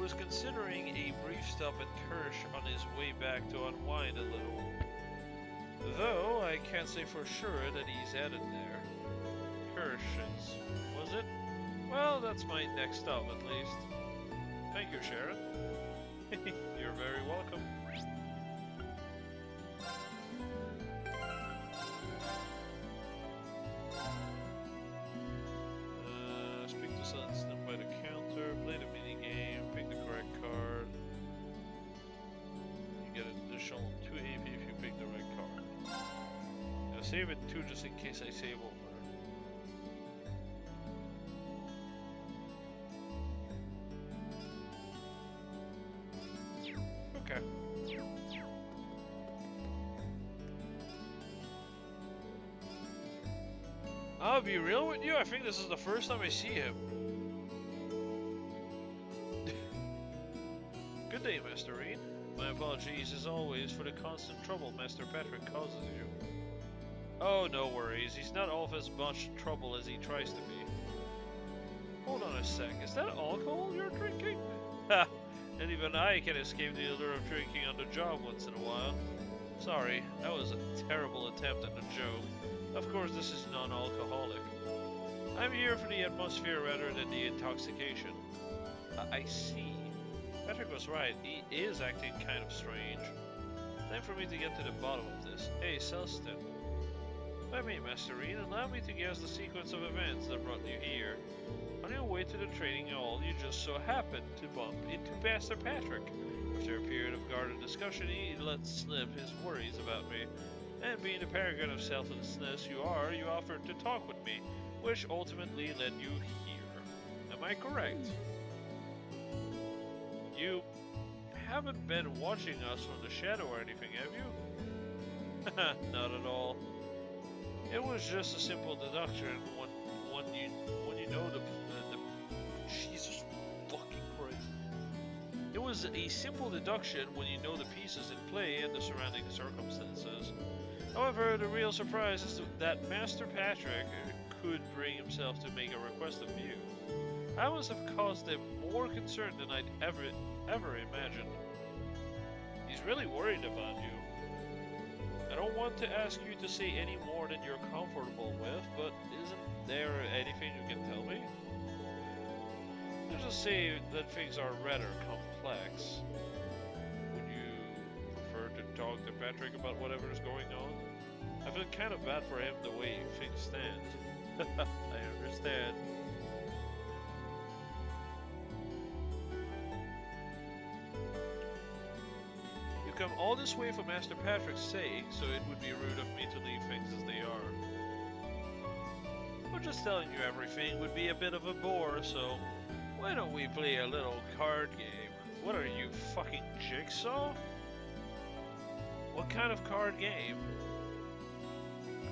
I was considering a brief stop at Kirsch on his way back to unwind a little. Though I can't say for sure that he's headed there. Kirsch's, was it? Well, that's my next stop at least. Thank you, Sharon. You're very welcome. Speak to Sunston by the counter, play the minigame, pick the correct card. You get an additional 2 AP if you pick the right card. Now save it 2 just in case I save over. Okay. I'll be real with you, I think this is the first time I see him. Good day, Master Reed. My apologies as always for the constant trouble Master Patrick causes you. Oh, no worries, he's not all of as much trouble as he tries to be. Hold on a sec, is that alcohol you're drinking? Ha! And even I can escape the allure of drinking on the job once in a while. Sorry, that was a terrible attempt at a joke. Of course, this is non-alcoholic. I'm here for the atmosphere rather than the intoxication. I see. Patrick was right, he is acting kind of strange. Time for me to get to the bottom of this. Hey, Selston. Let me, Master Reed, allow me to guess the sequence of events that brought you here. On your way to the training hall, you just so happened to bump into Master Patrick. After a period of guarded discussion, he let slip his worries about me. And being the paragon of selflessness you are, you offered to talk with me, which ultimately led you here. Am I correct? You haven't been watching us from the shadow or anything, have you? Not at all. It was just a simple deduction when you know the Jesus fucking Christ. It was a simple deduction when you know the pieces in play and the surrounding circumstances. However, the real surprise is that Master Patrick could bring himself to make a request of you. I must have caused him more concern than I'd ever imagined. He's really worried about you. I don't want to ask you to say any more than you're comfortable with, but isn't there anything you can tell me? Let's just say that things are rather complex. Would you prefer to talk to Patrick about whatever is going on? I feel kind of bad for him the way things stand. I understand. You come all this way for Master Patrick's sake, so it would be rude of me to leave things as they are. But just telling you everything would be a bit of a bore, so why don't we play a little card game? What are you, fucking Jigsaw? What kind of card game?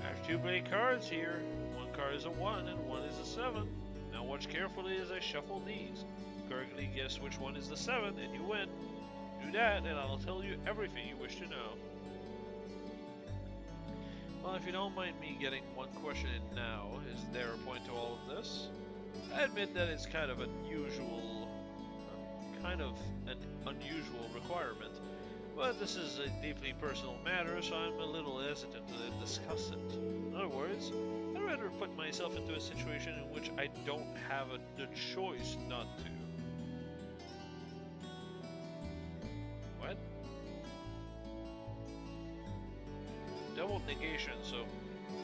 I have 2 play cards here. One card is a 1 and one is a 7. Now watch carefully as I shuffle these. Correctly guess which one is the 7 and you win. Do that and I'll tell you everything you wish to know. Well, if you don't mind me getting one question in now, is there a point to all of this? I admit that it's kind of an unusual requirement, but this is a deeply personal matter, so I'm a little hesitant to discuss it. In other words, I'd rather put myself into a situation in which I don't have the choice not to. What? Double negation, so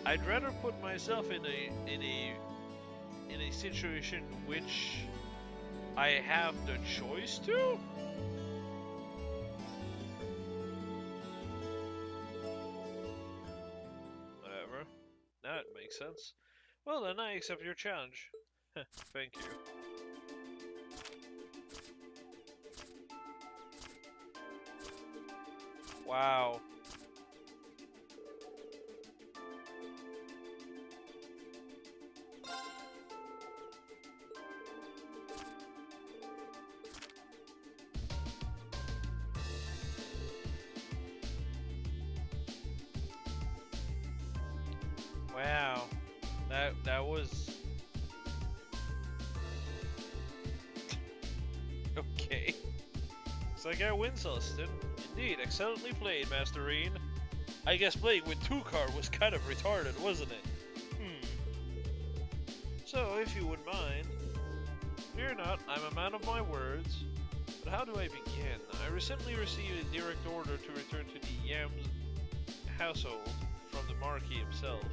I'd rather put myself in a situation which I have the choice to? Whatever. That makes sense. Well then, I accept your challenge. Thank you. Wow. Wow, that was okay. Looks like I win, Celestin. Indeed, excellently played, Masterine. I guess playing with two-card was kind of retarded, wasn't it? So, if you wouldn't mind, fear not, I'm a man of my words. But how do I begin? I recently received a direct order to return to the Yams household from the Marquis himself.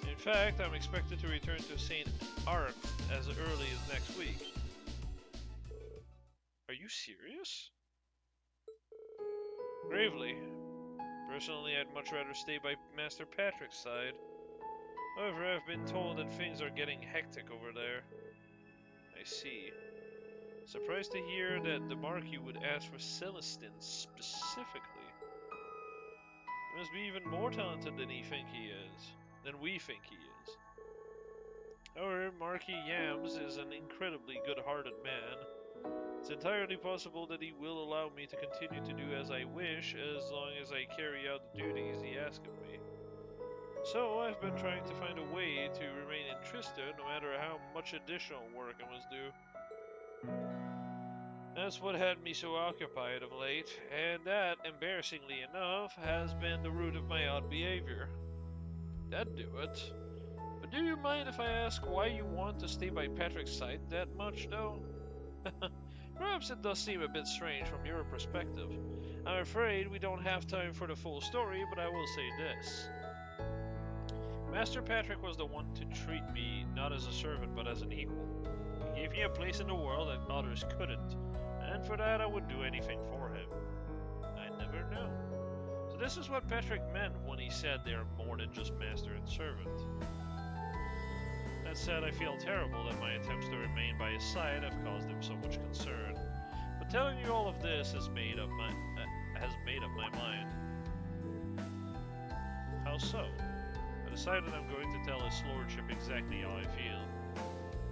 In fact, I'm expected to return to St. Arc as early as next week. Are you serious? Gravely. Personally, I'd much rather stay by Master Patrick's side. However, I've been told that things are getting hectic over there. I see. Surprised to hear that the Marquis would ask for Celestin specifically. He must be even more talented than we think he is. However, Marquis Yams is an incredibly good-hearted man. It's entirely possible that he will allow me to continue to do as I wish as long as I carry out the duties he asks of me. So, I've been trying to find a way to remain interested no matter how much additional work I must do. That's what had me so occupied of late, and that, embarrassingly enough, has been the root of my odd behavior. That'd do it. But do you mind if I ask why you want to stay by Patrick's side that much, though? Perhaps it does seem a bit strange from your perspective. I'm afraid we don't have time for the full story, but I will say this. Master Patrick was the one to treat me not as a servant but as an equal. He gave me a place in the world that others couldn't, and for that I would do anything for him. I never know. So this is what Patrick meant when he said they are more than just master and servant. That said, I feel terrible that my attempts to remain by his side have caused him so much concern. But telling you all of this has made up my mind. How so? I decided I'm going to tell his lordship exactly how I feel.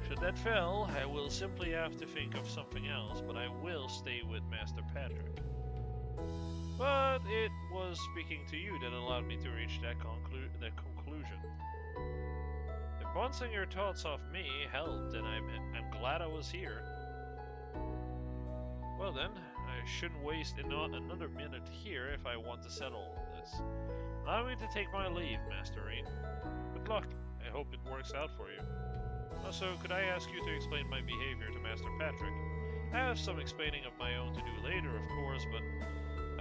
Should that fail, I will simply have to think of something else, but I will stay with Master Patrick. But it was speaking to you that allowed me to reach that conclusion. If bouncing your thoughts off me helped, then I'm glad I was here. Well then, I shouldn't waste another minute here if I want to settle all this. Allow me to take my leave, Masterine. Good luck. I hope it works out for you. Also, could I ask you to explain my behavior to Master Patrick? I have some explaining of my own to do later, of course, but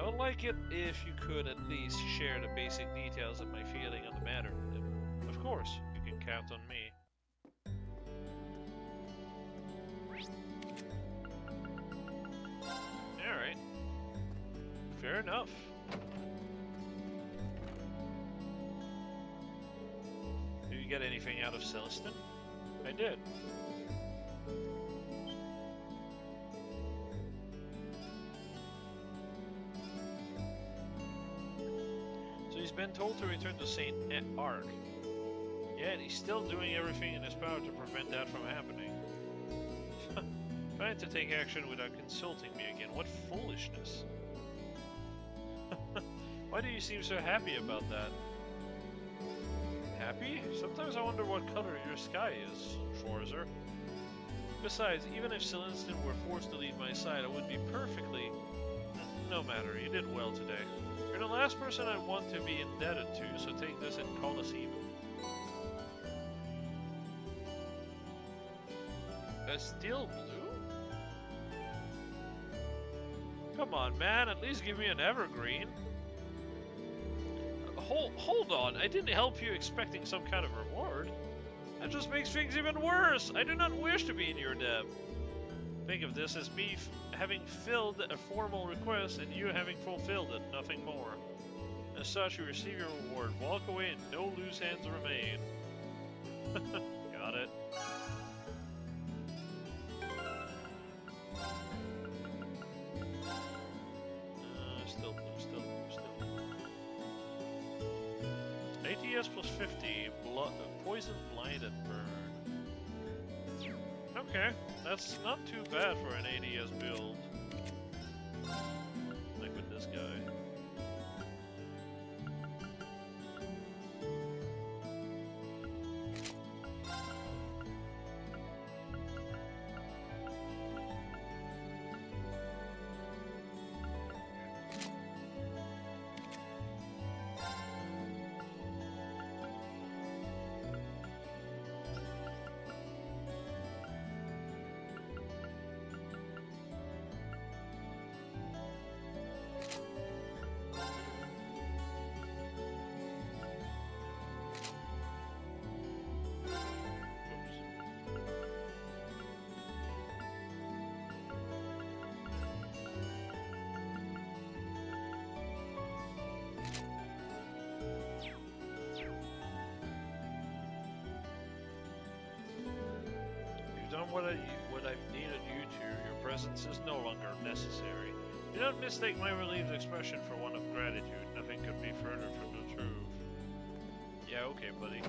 I would like it if you could at least share the basic details of my feeling on the matter with him. Of course, you can count on me. Alright. Fair enough. Did you get anything out of Celestin? I did. So he's been told to return to St. Arc. Yeah, and he's still doing everything in his power to prevent that from happening. Trying to take action without consulting me again. What foolishness. Why do you seem so happy about that? Happy? Sometimes I wonder what color your sky is, Schwarzer. Besides, even if Celestin were forced to leave my side, I would be perfectly... No matter, you did well today. You're the last person I want to be indebted to, so take this and call us even. A steel blue? Come on, man, at least give me an evergreen. Hold on, I didn't help you expecting some kind of reward. That just makes things even worse. I do not wish to be in your debt. Think of this as me having filled a formal request and you having fulfilled it, nothing more. As such, you receive your reward. Walk away and no loose hands remain. Got it. ATS plus 50, poison, blind, and burn. Okay, that's not too bad for an ADS build. Like with this guy. what I've needed you to. Your presence is no longer necessary. Do not mistake my relieved expression for one of gratitude. Nothing could be further from the truth. Yeah, okay, buddy.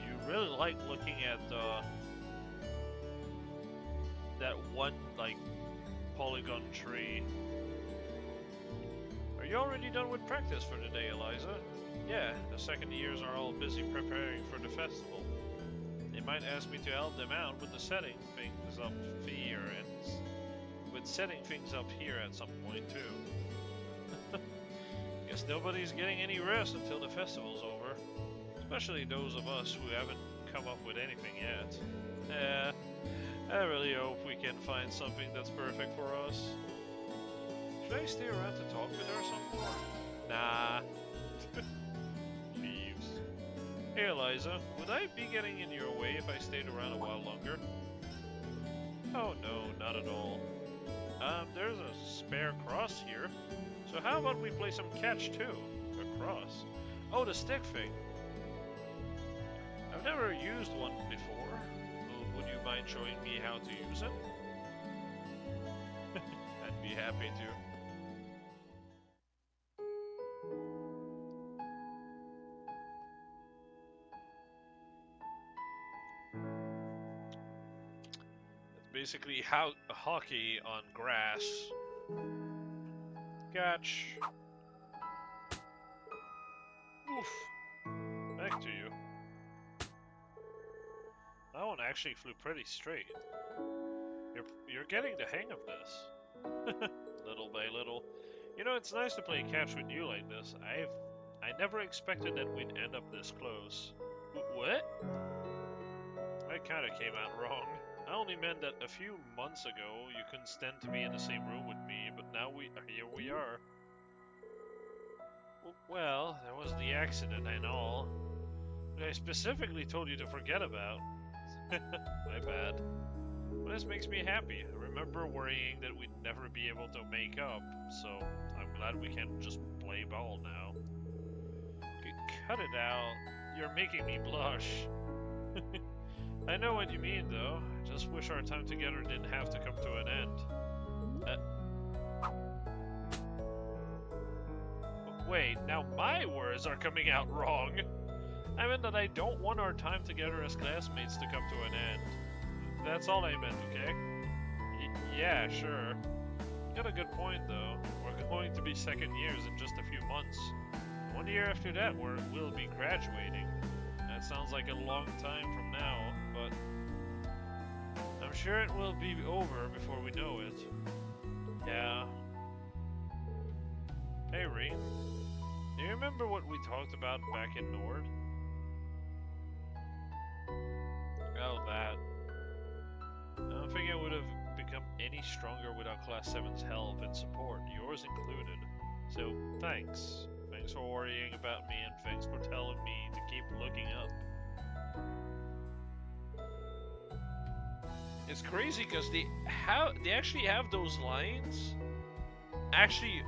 You really like looking at that one like polygon tree. Are you already done with practice for today, Eliza? Yeah, the second years are all busy preparing for the festival. They might ask me to help them out with the setting things up here and with setting things up here at some point too. Guess nobody's getting any rest until the festival's over. Especially those of us who haven't come up with anything yet. Yeah, I really hope we can find something that's perfect for us. Should I stay around to talk with her some more? Nah. Leaves. Hey Eliza, would I be getting in your way if I stayed around a while longer? Oh no, not at all. There's a spare cross here. So how about we play some catch too? A cross? Oh, the stick thing. I've never used one before. Would you mind showing me how to use it? I'd be happy to. It's basically how hockey on grass. Catch. Oof. Back to you. That one actually flew pretty straight. You're getting the hang of this. Little by little. You know, it's nice to play catch with you like this. I never expected that we'd end up this close. What? I kinda came out wrong. I only meant that a few months ago you couldn't stand to be in the same room with me, but now here we are. Well, there was the accident and all. But I specifically told you to forget about. My bad. But this makes me happy. I remember worrying that we'd never be able to make up, so I'm glad we can just play ball now. Cut it out. You're making me blush. I know what you mean, though. I just wish our time together didn't have to come to an end. Wait, now my words are coming out wrong. I meant that I don't want our time together as classmates to come to an end. That's all I meant, okay? Yeah, sure. You got a good point, though. We're going to be second years in just a few months. 1 year after that, we'll be graduating. That sounds like a long time from now, but I'm sure it will be over before we know it. Yeah. Hey, Reem. Do you remember what we talked about back in Nord? Oh, that. I don't think I would have become any stronger without Class 7's help and support, yours included. So, thanks. Thanks for worrying about me, and thanks for telling me to keep looking up. It's crazy because they actually have those lines actually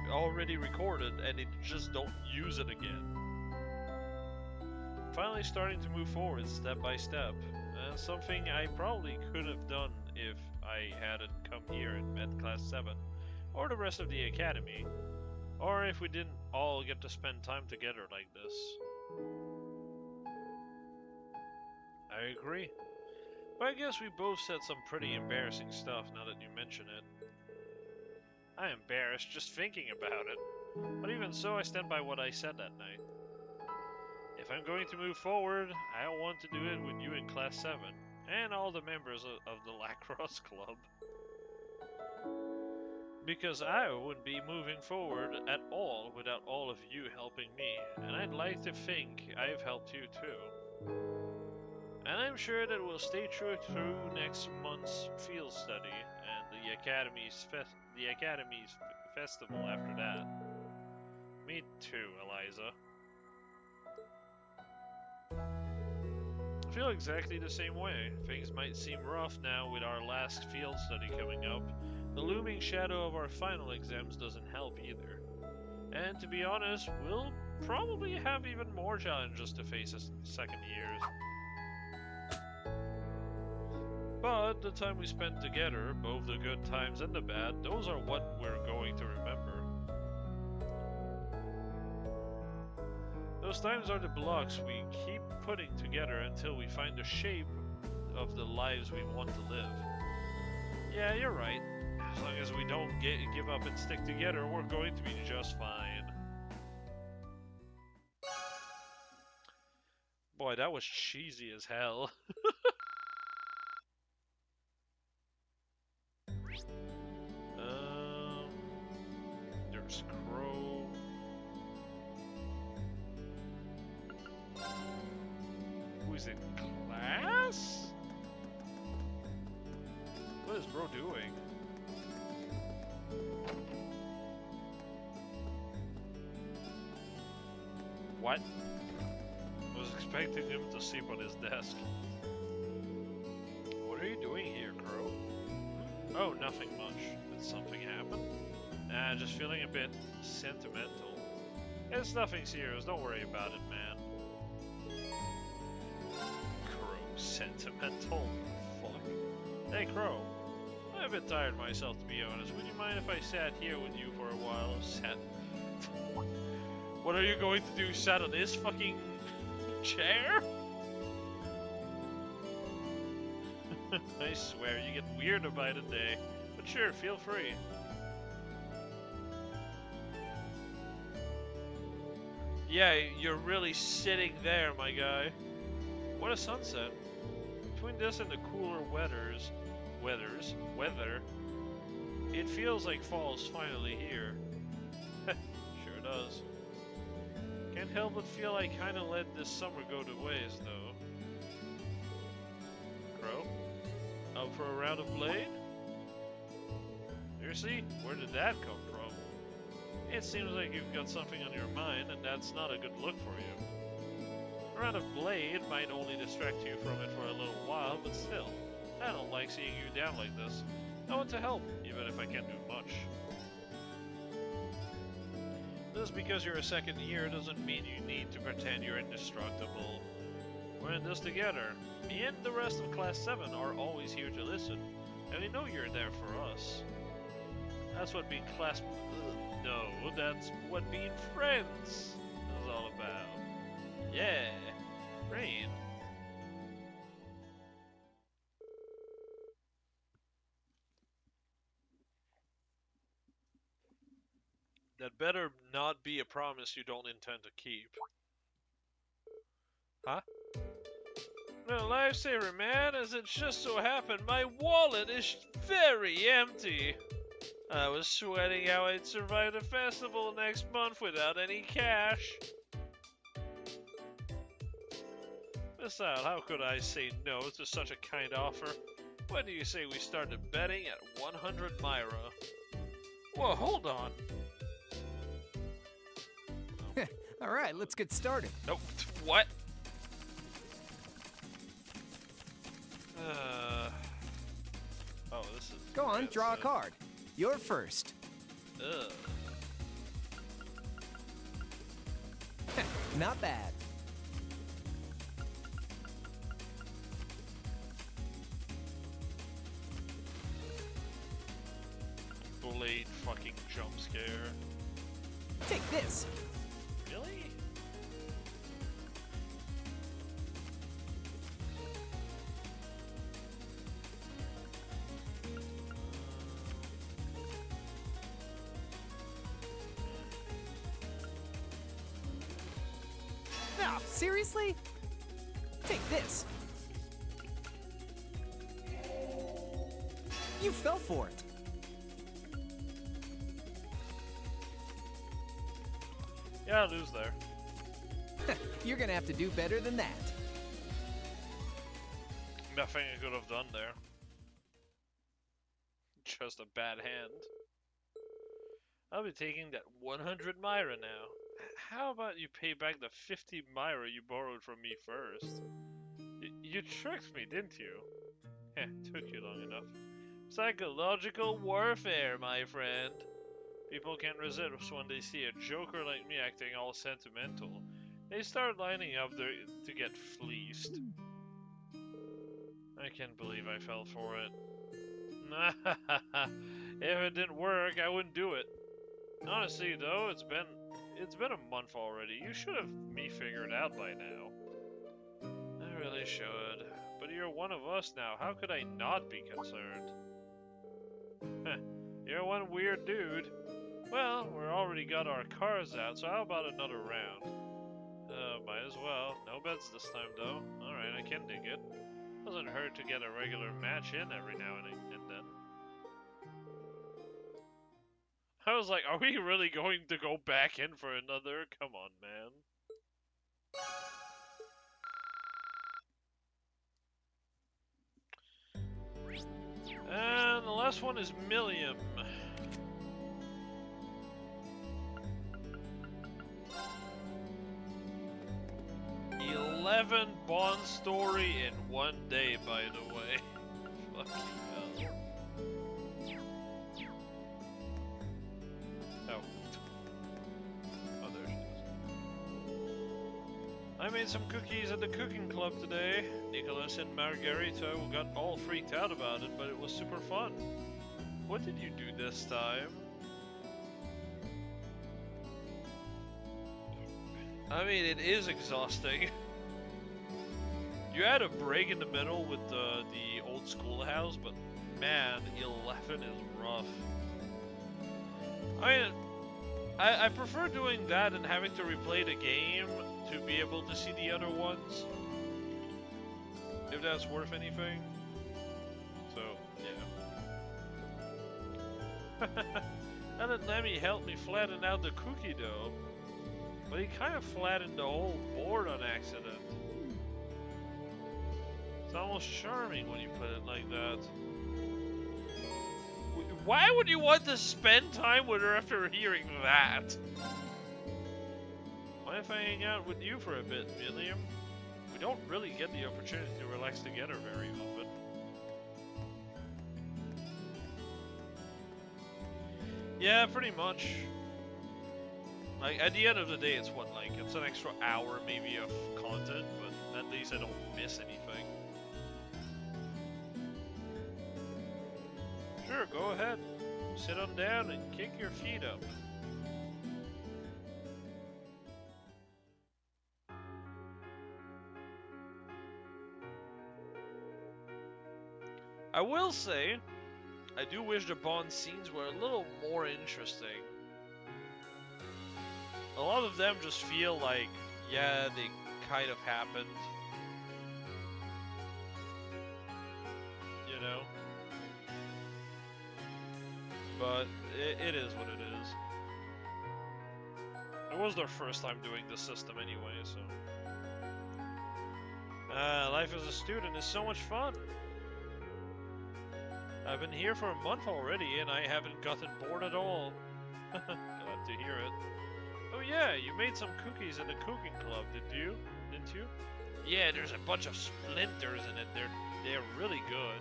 already recorded, and they just don't use it again. Finally starting to move forward step by step. Something I probably could have done if I hadn't come here and met Class 7, or the rest of the Academy, or if we didn't all get to spend time together like this. I agree. But I guess we both said some pretty embarrassing stuff now that you mention it. I'm embarrassed just thinking about it. But even so, I stand by what I said that night. If I'm going to move forward, I want to do it with you in Class 7, and all the members of the lacrosse club. Because I wouldn't be moving forward at all without all of you helping me, and I'd like to think I've helped you too. And I'm sure that will stay true through next month's field study and the Academy's festival after that. Me too, Eliza. I feel exactly the same way. Things might seem rough now with our last field study coming up. The looming shadow of our final exams doesn't help either. And to be honest, we'll probably have even more challenges to face as second years. But the time we spent together, both the good times and the bad, those are what we're going to remember. Those times are the blocks we keep putting together until we find the shape of the lives we want to live. Yeah, you're right. As long as we don't give up and stick together, we're going to be just fine. Boy, that was cheesy as hell. There's Crow. Who's in class? What is bro doing? What? I was expecting him to sleep on his desk. What are you doing here, Crow? Oh, nothing much. Did something happen? Nah, just feeling a bit sentimental. It's nothing serious, don't worry about it, man. Crow, sentimental? Fuck. Hey, Crow. I'm a bit tired myself, to be honest. Would you mind if I sat here with you for a while? Sat... What are you going to do? Sat on this fucking chair? I swear, you get weirder by the day. But sure, feel free. Yeah, you're really sitting there, my guy. What a sunset. Between this and the cooler weather, it feels like fall's finally here. Sure does. Can't help but feel I kinda let this summer go to waste, though. Crow? Up for a round of Blade? Seriously? Where did that come from? It seems like you've got something on your mind, and that's not a good look for you. A round of Blade might only distract you from it for a little while, but still, I don't like seeing you down like this. I want to help, even if I can't do much. Just because you're a second year doesn't mean you need to pretend you're indestructible. We're in this together. Me and the rest of Class 7 are always here to listen, and we know you're there for us. That's what being class... No, that's what being friends is all about. Yeah, Rain. That better not be a promise you don't intend to keep. Huh? No, lifesaver, man, as it just so happened, my wallet is very empty. I was sweating how I'd survive the festival next month without any cash. Besides, how could I say no to such a kind offer? What do you say we started betting at 100 Myra? Whoa, hold on. All right, let's get started. Nope. What? Oh, this is... Go on, draw a card. You're first. Ugh. Not bad. Blade fucking jump scare. Take this. Really? Seriously? Take this. You fell for it. Yeah, I lose there. You're gonna have to do better than that. Nothing I could have done there. Just a bad hand. I'll be taking that 100 Myra now. How about you pay back the 50 Myra you borrowed from me first? You tricked me, didn't you? Took you long enough. Psychological warfare, my friend. People can't resist when they see a joker like me acting all sentimental. They start lining up to get fleeced. I can't believe I fell for it. If it didn't work, I wouldn't do it. Honestly, though, it's been a month already. You should have me figured out by now. I really should. But you're one of us now. How could I not be concerned? You're one weird dude. Well, we're already got our cars out, so how about another round? Might as well. No bets this time, though. Alright, I can dig it. Doesn't hurt to get a regular match in every now and then. I was like, are we really going to go back in for another? Come on, man. And the last one is Milliam. $11 Bond story in one day, by the way. Fucking hell. Oh, there she is. I made some cookies at the cooking club today. Nicholas and Margarita got all freaked out about it, but it was super fun. What did you do this time? I mean, it is exhausting. You had a break in the middle with the old schoolhouse, but man, 11 is rough. I mean, I prefer doing that and having to replay the game to be able to see the other ones, if that's worth anything. So, yeah. And then Lemmy helped me flatten out the cookie dough, but he kind of flattened the whole board on accident. It's almost charming when you put it like that. Why would you want to spend time with her after hearing that? What if I hang out with you for a bit, William? We don't really get the opportunity to relax together very often. Yeah, pretty much. Like, at the end of the day, it's what, like, it's an extra hour maybe of content, but at least I don't miss anything. Sure, go ahead. Sit on down and kick your feet up. I will say, I do wish the Bond scenes were a little more interesting. A lot of them just feel like, yeah, they kind of happened. You know? But it is what it is. It was their first time doing this system anyway, so... life as a student is so much fun. I've been here for a month already, and I haven't gotten bored at all. Glad to hear it. Oh yeah, you made some cookies in the cooking club, didn't you? Yeah, there's a bunch of splinters in it. They're really good.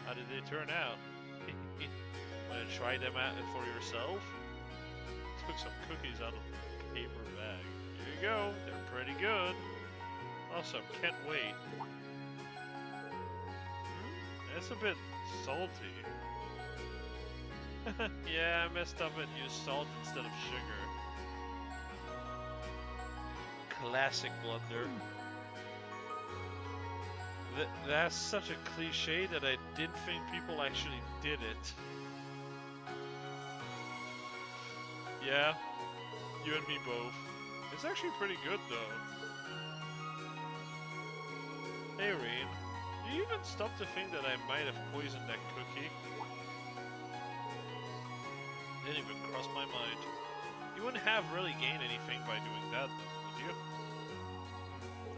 How did they turn out? Want to try them out for yourself? Took some cookies out of a paper bag. Here you go. They're pretty good. Awesome. Can't wait. It's a bit salty. Yeah, I messed up and used salt instead of sugar. Classic blunder. That's such a cliche that I didn't think people actually did it. Yeah, you and me both. It's actually pretty good, though. Hey, Rean. Do you even stop to think that I might have poisoned that cookie? Didn't even cross my mind. You wouldn't have really gained anything by doing that, though, would you?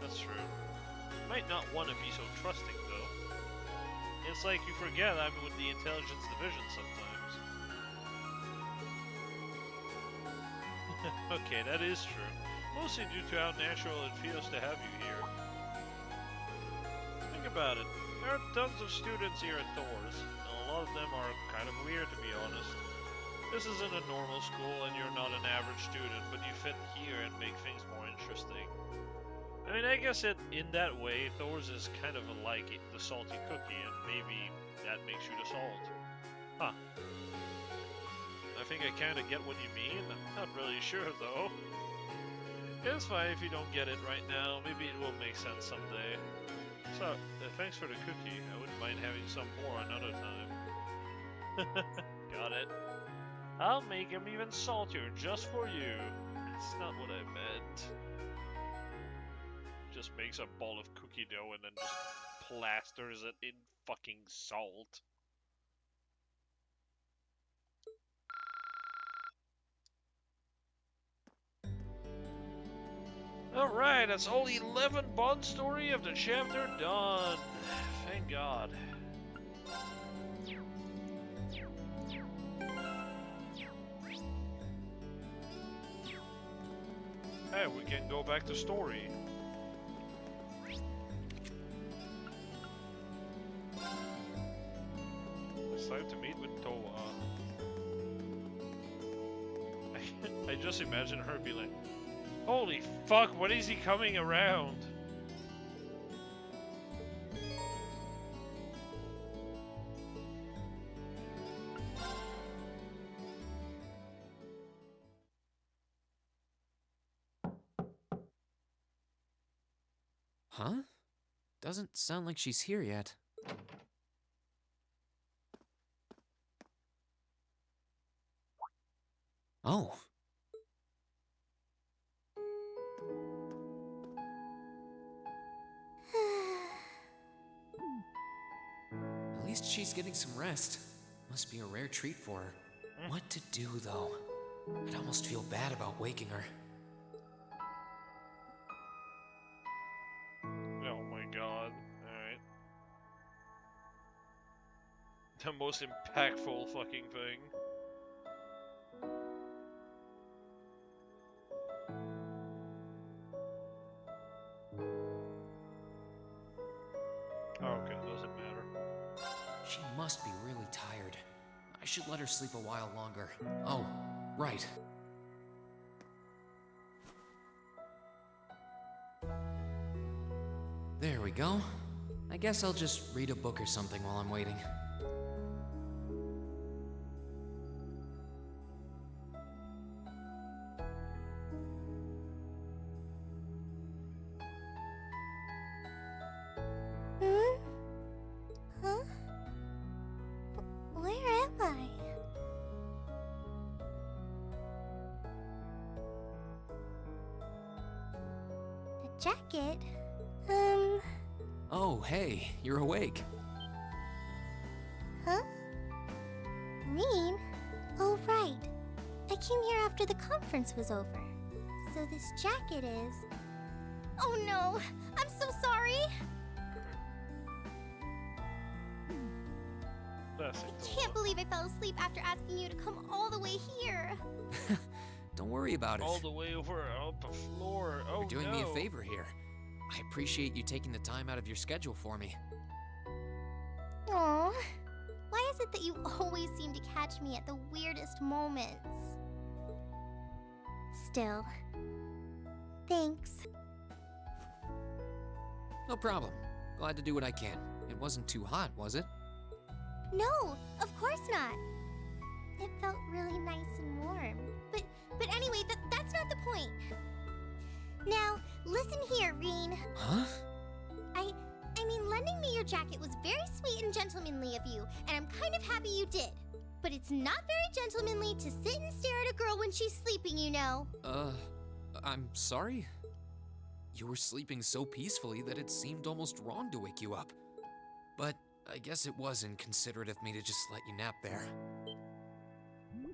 That's true. You might not want to be so trusting, though. It's like you forget I'm with the Intelligence Division sometimes. Okay, that is true. Mostly due to how natural it feels to have you here. Think about it. There are tons of students here at Thor's, and a lot of them are kind of weird, to be honest. This isn't a normal school, and you're not an average student, but you fit here and make things more interesting. I mean, I guess in that way, Thor's is kind of like the salty cookie, and maybe that makes you the salt. Huh. I think I kind of get what you mean. I'm not really sure, though. It's fine if you don't get it right now. Maybe it will make sense someday. So, thanks for the cookie. I wouldn't mind having some more another time. Got it. I'll make him even saltier just for you. That's not what I meant. Just makes a ball of cookie dough and then just plasters it in fucking salt. Alright, that's all 11 Bond story of the chapter done. Thank God. Hey, we can go back to story. It's time to meet with Toa. I just imagine her be like, holy fuck, what is he coming around? Huh? Doesn't sound like she's here yet. Oh. At least she's getting some rest. Must be a rare treat for her. What to do, though? I'd almost feel bad about waking her. Oh my god. Alright. The most impactful fucking thing. Okay, doesn't matter. She must be really tired. I should let her sleep a while longer. Oh, right. There we go. I guess I'll just read a book or something while I'm waiting. Huh? Where am I? A jacket? Oh, hey, you're awake. Huh? Rean? Oh, right. I came here after the conference was over. So this jacket is... Oh no! I'm so sorry! I can't believe I fell asleep after asking you to come all the way here. Don't worry about it. All the way over up the floor. Oh, You're doing me no. a favor here. I appreciate you taking the time out of your schedule for me. Aw. Why is it that you always seem to catch me at the weirdest moments? Still, thanks. No problem. Glad to do what I can. It wasn't too hot, was it? No, of course not. It felt really nice and warm. But anyway, that's not the point. Now, listen here, Rean. Huh? I mean, lending me your jacket was very sweet and gentlemanly of you, and I'm kind of happy you did. But it's not very gentlemanly to sit and stare at a girl when she's sleeping, you know. I'm sorry? You were sleeping so peacefully that it seemed almost wrong to wake you up. But I guess it was inconsiderate of me to just let you nap there. No.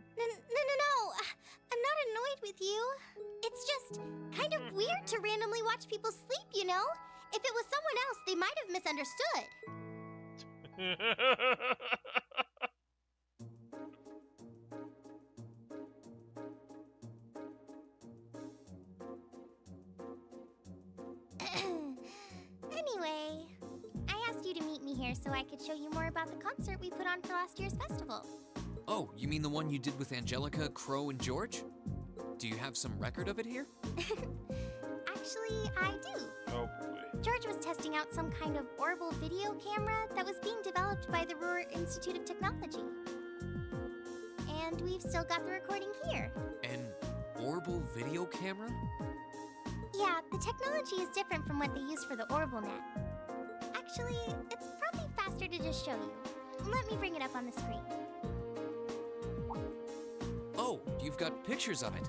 I'm not annoyed with you. It's just kind of weird to randomly watch people sleep, you know? If it was someone else, they might have misunderstood. Anyway, I asked you to meet me here so I could show you more about the concert we put on for last year's festival. Oh, you mean the one you did with Angelica, Crow, and George? Do you have some record of it here? Actually, I do. Oh boy. George was testing out some kind of orbital video camera that was being developed by the Ruhr Institute of Technology. And we've still got the recording here. An orbital video camera? Yeah, the technology is different from what they use for the OrbitalNet. Actually, it's probably faster to just show you. Let me bring it up on the screen. Oh, you've got pictures of it.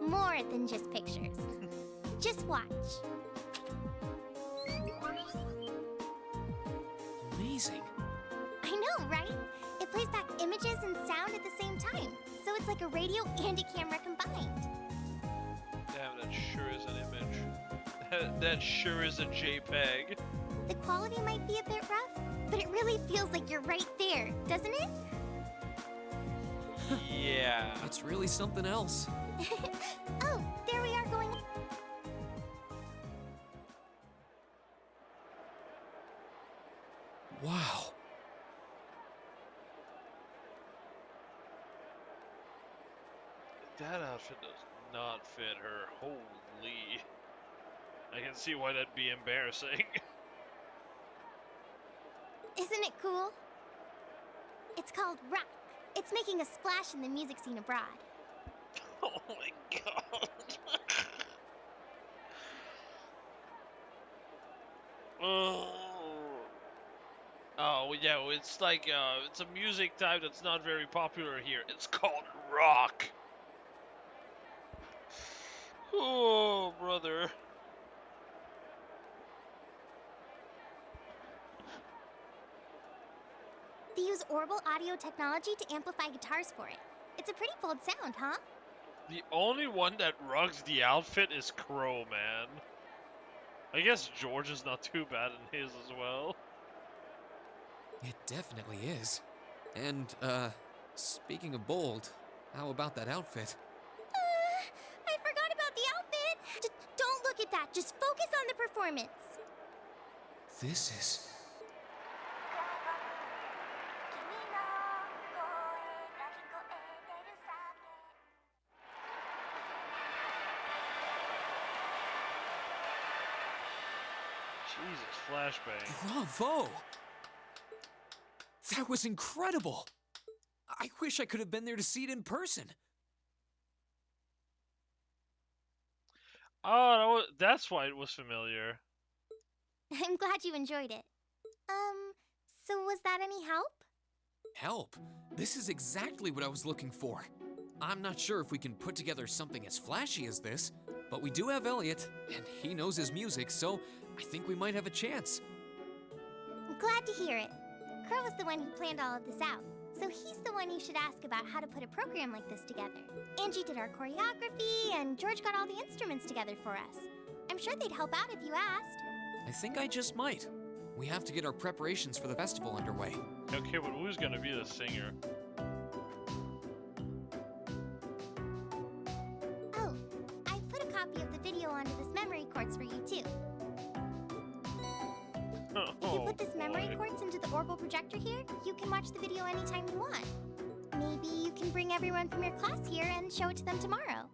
More than just pictures. Just watch. Amazing. I know, right? It plays back images and sound at the same time. So it's like a radio and a camera combined. Damn, that sure is an image. That sure is a JPEG. The quality might be a bit rough, but it really feels like you're right there, doesn't it? Yeah. It's really something else. Oh, there we are going. Wow. That outfit does not fit her. Holy. I can see why that'd be embarrassing. Isn't it cool? It's called Rock. It's making a splash in the music scene abroad. Oh my god. Oh yeah, well, it's like it's a music type that's not very popular here. It's called rock. Oh brother. They use orbital audio technology to amplify guitars for it. It's a pretty bold sound, huh? The only one that rugs the outfit is Crow, man. I guess George is not too bad in his as well. It definitely is. And, speaking of bold, how about that outfit? I forgot about the outfit! Don't look at that, just focus on the performance. This is... Jesus, flashbang. Bravo! That was incredible! I wish I could have been there to see it in person. Oh, that's why it was familiar. I'm glad you enjoyed it. So was that any help? Help? This is exactly what I was looking for. I'm not sure if we can put together something as flashy as this, but we do have Elliot, and he knows his music, so I think we might have a chance. I'm glad to hear it. Crow was the one who planned all of this out, so he's the one you should ask about how to put a program like this together. Angie did our choreography, and George got all the instruments together for us. I'm sure they'd help out if you asked. I think I just might. We have to get our preparations for the festival underway. Okay, but who's gonna be the singer? Oh, I put a copy of the video onto this memory quartz for you, too. If you put this memory quartz into the orbital projector here, you can watch the video anytime you want. Maybe you can bring everyone from your class here and show it to them tomorrow.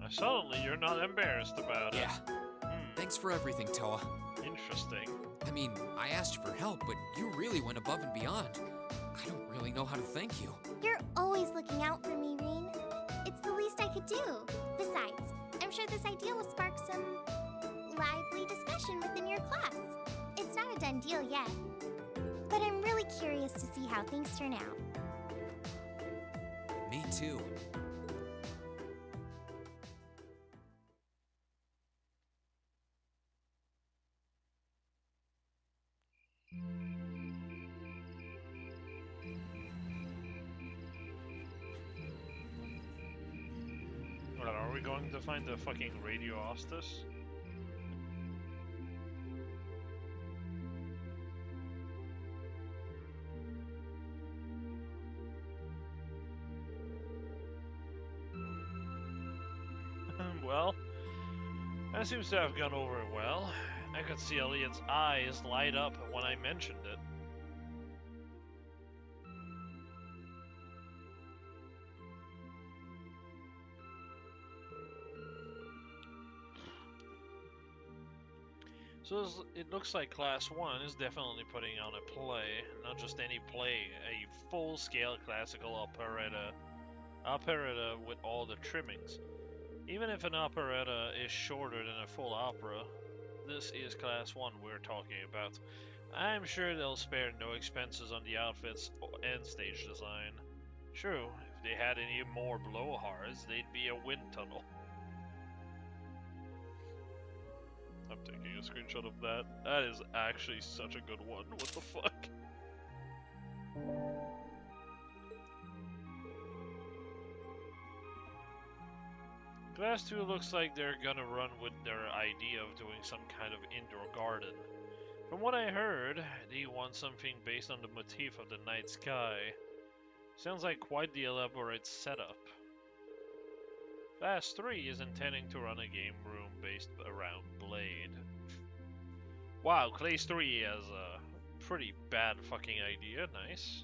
Suddenly, you're not embarrassed about it. Yeah. Thanks for everything, Toa. Interesting. I mean, I asked you for help, but you really went above and beyond. I don't really know how to thank you. You're always looking out for me, Reen. It's the least I could do. Besides, I'm sure this idea will spark some lively discussion within your class. It's not a done deal yet, but I'm really curious to see how things turn out. Me too. we going to find the fucking Radio Ostis? Well, that seems to have gone over well. I could see Elliot's eyes light up when I mentioned it. So it looks like Class 1 is definitely putting on a play, not just any play, a full-scale classical operetta with all the trimmings. Even if an operetta is shorter than a full opera, this is Class 1 we're talking about. I'm sure they'll spare no expenses on the outfits and stage design. True, if they had any more blowhards, they'd be a wind tunnel. I'm taking a screenshot of that. That is actually such a good one. What the fuck? Class 2 looks like they're gonna run with their idea of doing some kind of indoor garden. From what I heard, they want something based on the motif of the night sky. Sounds like quite the elaborate setup. Class 3 is intending to run a game room based around Blade. Wow, Class 3 has a pretty bad fucking idea. Nice.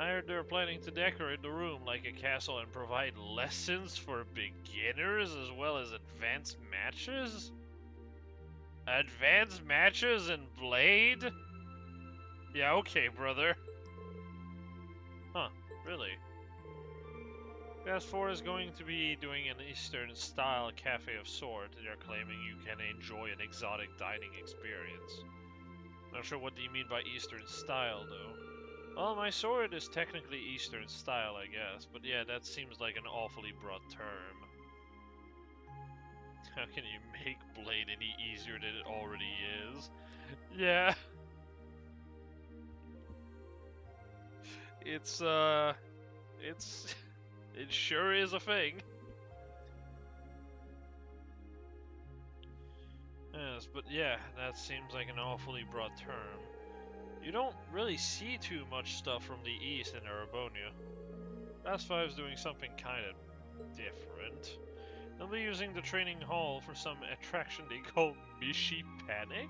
I heard they're planning to decorate the room like a castle and provide lessons for beginners as well as advanced matches? Advanced matches in Blade? Yeah, okay, brother. Huh, really? Class 4 is going to be doing an Eastern-style cafe of sort. They're claiming you can enjoy an exotic dining experience. Not sure what you mean by Eastern style, though. Well, my sword is technically Eastern style, I guess, but yeah, that seems like an awfully broad term. How can you make Blade any easier than it already is? Yeah. It sure is a thing. Yes, but yeah, that seems like an awfully broad term. You don't really see too much stuff from the east in Erebonia. Class 5 is doing something kind of different. They'll be using the training hall for some attraction they call Mishi Panic?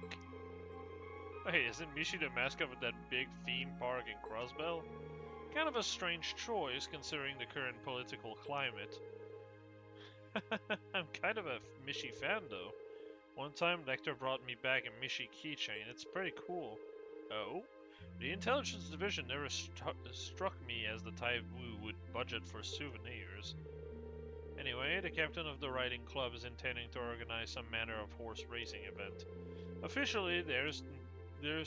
Wait, isn't Mishi the mascot of that big theme park in Crossbell? Kind of a strange choice considering the current political climate. I'm kind of a Mishi fan though. One time Lecter brought me back a Mishi keychain. It's pretty cool. Oh? The intelligence division never struck me as the type who would budget for souvenirs. Anyway, the captain of the riding club is intending to organize some manner of horse racing event. Officially, there's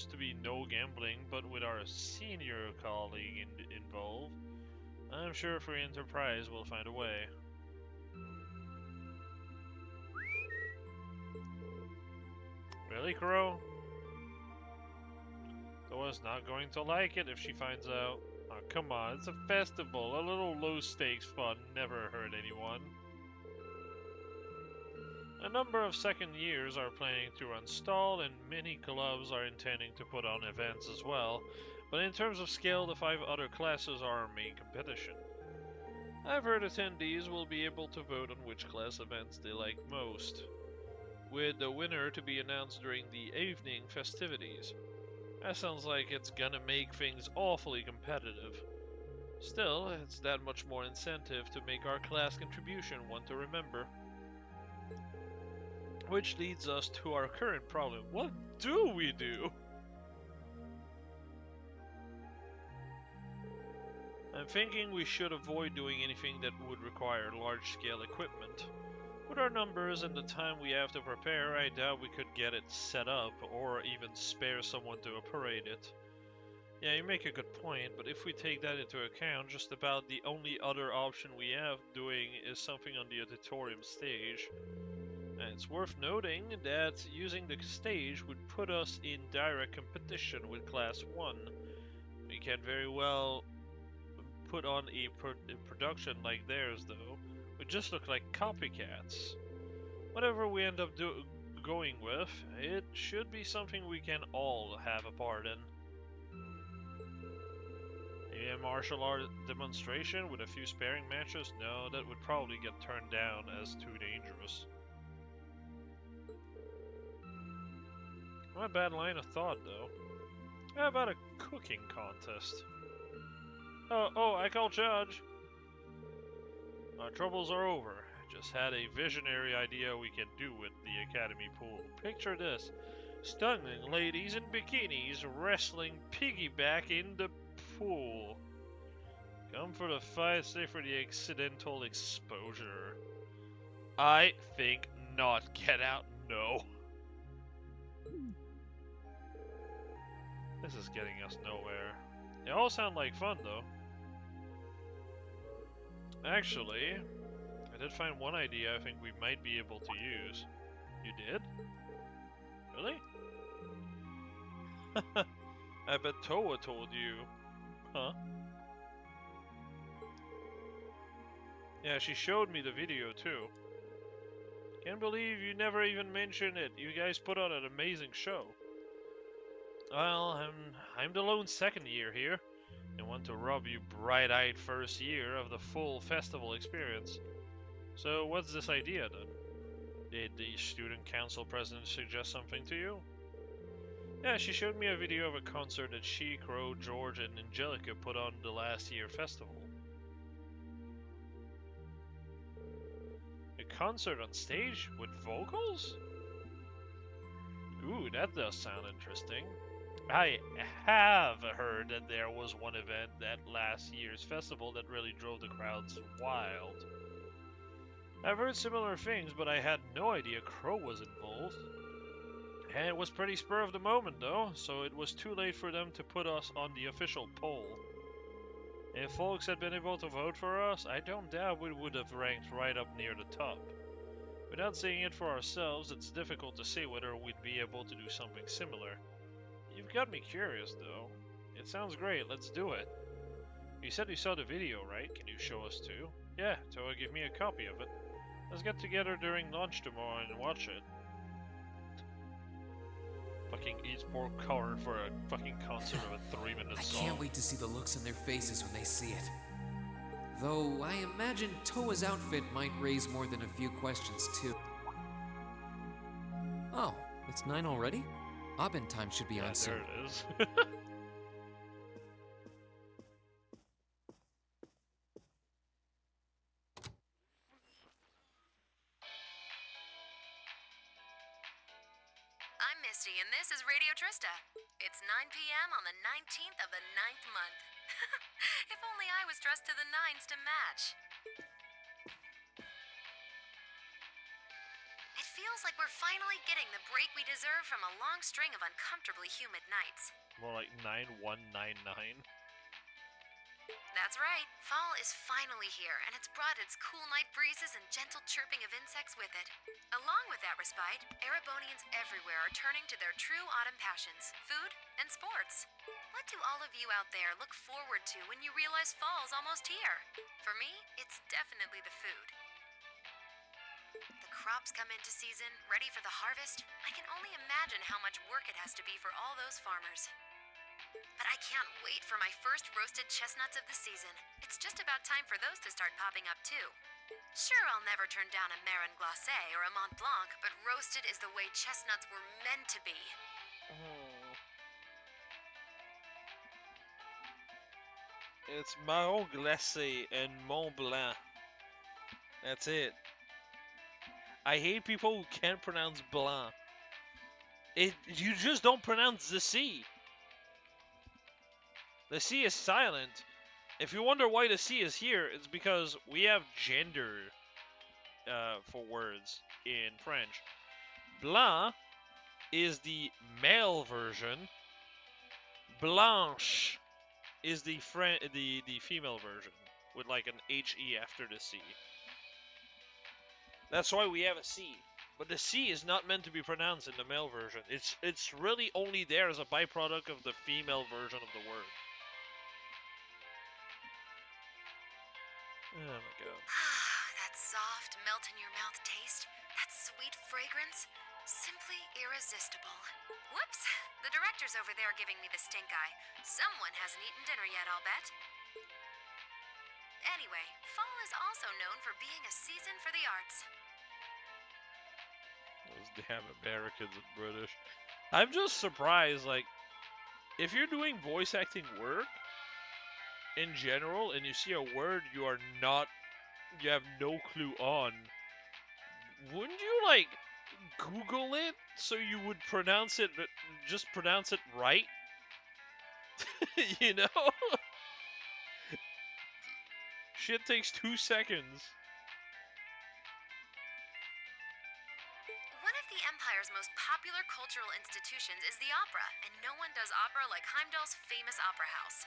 to be no gambling, but with our senior colleague involved, I'm sure Free Enterprise will find a way. Really, Crow? Dora's not going to like it if she finds out. Oh, come on, it's a festival. A little low-stakes fun never hurt anyone. A number of second years are planning to run stall, and many clubs are intending to put on events as well, but in terms of scale, the 5 other classes are our main competition. I've heard attendees will be able to vote on which class events they like most, with the winner to be announced during the evening festivities. That sounds like it's gonna make things awfully competitive. Still, it's that much more incentive to make our class contribution one to remember. Which leads us to our current problem. What do we do? I'm thinking we should avoid doing anything that would require large-scale equipment. With our numbers and the time we have to prepare, I doubt we could get it set up, or even spare someone to operate it. Yeah, you make a good point, but if we take that into account, just about the only other option we have doing is something on the auditorium stage. And it's worth noting that using the stage would put us in direct competition with Class 1. We can very well put on a production like theirs, though, We just look like copycats. Whatever we end up going with, it should be something we can all have a part in. Maybe a martial art demonstration with a few sparring matches? No, that would probably get turned down as too dangerous. Not a bad line of thought, though. How about a cooking contest? Oh, I call judge. Our troubles are over. Just had a visionary idea we can do with the Academy pool. Picture this. Stunning ladies in bikinis wrestling piggyback in the pool. Come for the fight, stay for the accidental exposure. I think not. Get out. No. This is getting us nowhere. They all sound like fun, though. Actually, I did find one idea I think we might be able to use. You did? Really? I bet Toa told you. Huh? Yeah, she showed me the video too. Can't believe you never even mentioned it. You guys put on an amazing show. Well, I'm the lone second year here, and want to rob you bright-eyed first year of the full festival experience. So what's this idea then? Did the student council president suggest something to you? Yeah, she showed me a video of a concert that she, Crow, George, and Angelica put on the last year festival. A concert on stage with vocals? Ooh, that does sound interesting. I have heard that there was one event at last year's festival that really drove the crowds wild. I've heard similar things, but I had no idea Crow was involved. And it was pretty spur of the moment though, so it was too late for them to put us on the official poll. If folks had been able to vote for us, I don't doubt we would have ranked right up near the top. Without seeing it for ourselves, it's difficult to say whether we'd be able to do something similar. You've got me curious, though. It sounds great, let's do it. You said you saw the video, right? Can you show us too? Yeah, Toa give me a copy of it. Let's get together during lunch tomorrow and watch it. Fucking eats pork corn for a fucking concert of a 3-minute song. I can't wait to see the looks on their faces when they see it. Though I imagine Toa's outfit might raise more than a few questions too. Oh, it's 9 already? Abend time should be on soon. There it is. I'm Misty, and this is Radio Trista. It's 9 p.m. on the 19th of the 9th month. If only I was dressed to the nines to match. It feels like we're finally getting the break we deserve from a long string of uncomfortably humid nights. More like 9199. That's right. Fall is finally here, and it's brought its cool night breezes and gentle chirping of insects with it. Along with that respite, Erebonians everywhere are turning to their true autumn passions, food and sports. What do all of you out there look forward to when you realize fall's almost here? For me, it's definitely the food. The crops come into season, ready for the harvest. I can only imagine how much work it has to be for all those farmers. But I can't wait for my first roasted chestnuts of the season. It's just about time for those to start popping up too. Sure, I'll never turn down a Marron Glacé or a Mont Blanc, but roasted is the way chestnuts were meant to be. It's Marron Glacé and Mont Blanc. That's it. I hate people who can't pronounce blanc. You just don't pronounce the C. The C is silent. If you wonder why the C is here, it's because we have gender for words in French. Blanc is the male version. Blanche is the female version with like an HE after the C. That's why we have a C. But the C is not meant to be pronounced in the male version. It's really only there as a byproduct of the female version of the word. Oh my god. That's soft, melt-in-your-mouth taste, that sweet fragrance, simply irresistible. Whoops! The director's over there giving me the stink eye. Someone hasn't eaten dinner yet, I'll bet. Anyway, fall is also known for being a season for the arts. Those damn Americans and British. I'm just surprised, like, if you're doing voice acting work in general and you see a word you have no clue on, wouldn't you, like, Google it so you would just pronounce it right? You know? Shit takes 2 seconds. One of the Empire's most popular cultural institutions is the opera, and no one does opera like Heimdall's famous opera house.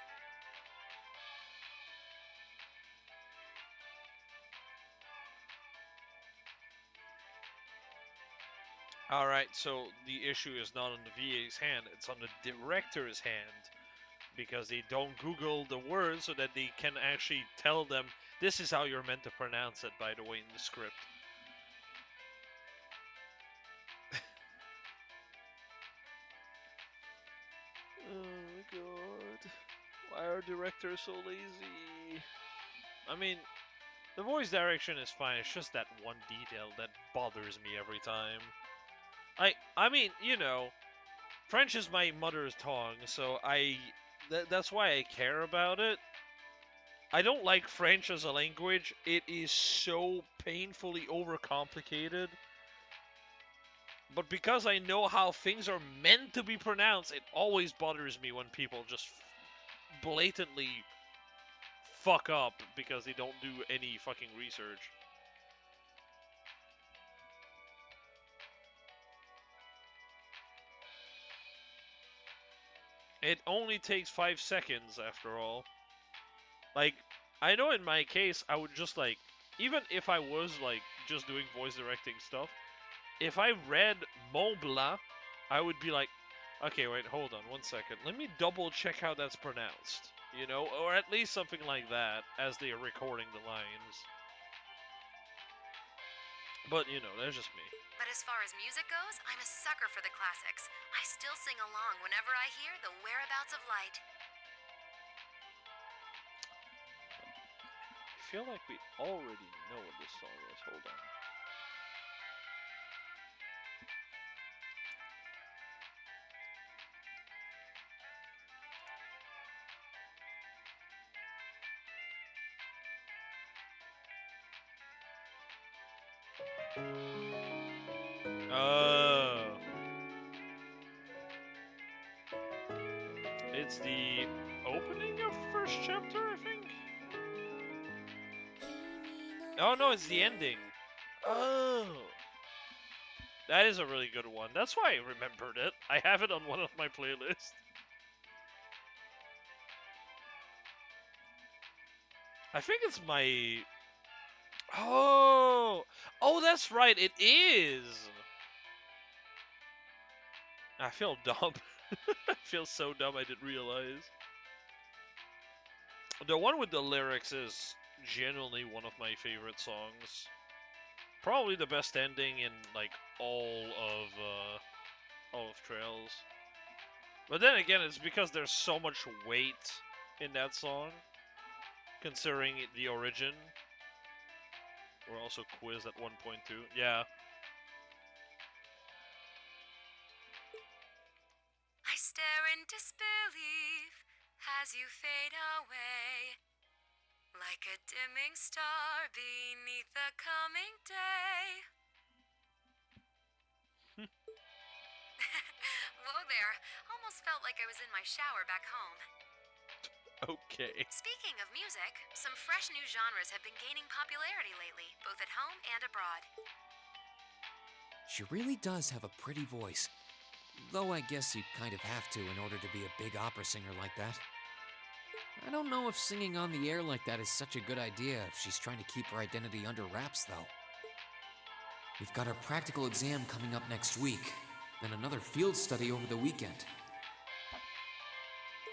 Alright, so the issue is not on the VA's hand, it's on the director's hand. Because they don't Google the words so that they can actually tell them, this is how you're meant to pronounce it, by the way, in the script. Oh god. Why are directors so lazy? I mean, the voice direction is fine, it's just that one detail that bothers me every time. I mean, you know, French is my mother's tongue, so that's why I care about it. I don't like French as a language. It is so painfully overcomplicated. But because I know how things are meant to be pronounced, it always bothers me when people just blatantly fuck up because they don't do any fucking research. It only takes 5 seconds, after all. Like, I know in my case, I would just, like, even if I was, like, just doing voice directing stuff, if I read Mont Blanc, I would be like, okay, wait, hold on 1 second. Let me double check how that's pronounced, you know? Or at least something like that, as they are recording the lines. But, you know, that's just me. But as far as music goes, I'm a sucker for the classics. I still sing along whenever I hear The Whereabouts of Light. I feel like we already know what this song is. Hold on. Oh. It's the opening of first chapter, I think? Oh no, it's the ending. Oh. That is a really good one. That's why I remembered it. I have it on one of my playlists. I think it's my... Oh! Oh, that's right, it is! I feel dumb. I feel so dumb I didn't realize. The one with the lyrics is genuinely one of my favorite songs. Probably the best ending in, like, all of Trails. But then again, it's because there's so much weight in that song, considering the origin. We're also quizzed at 1.2. Yeah. I stare in disbelief as you fade away, like a dimming star beneath the coming day. Whoa there, almost felt like I was in my shower back home. Okay. Speaking of music, some fresh new genres have been gaining popularity lately, both at home and abroad. She really does have a pretty voice. Though I guess you kind of have to in order to be a big opera singer like that. I don't know if singing on the air like that is such a good idea if she's trying to keep her identity under wraps, though. We've got our practical exam coming up next week, then another field study over the weekend.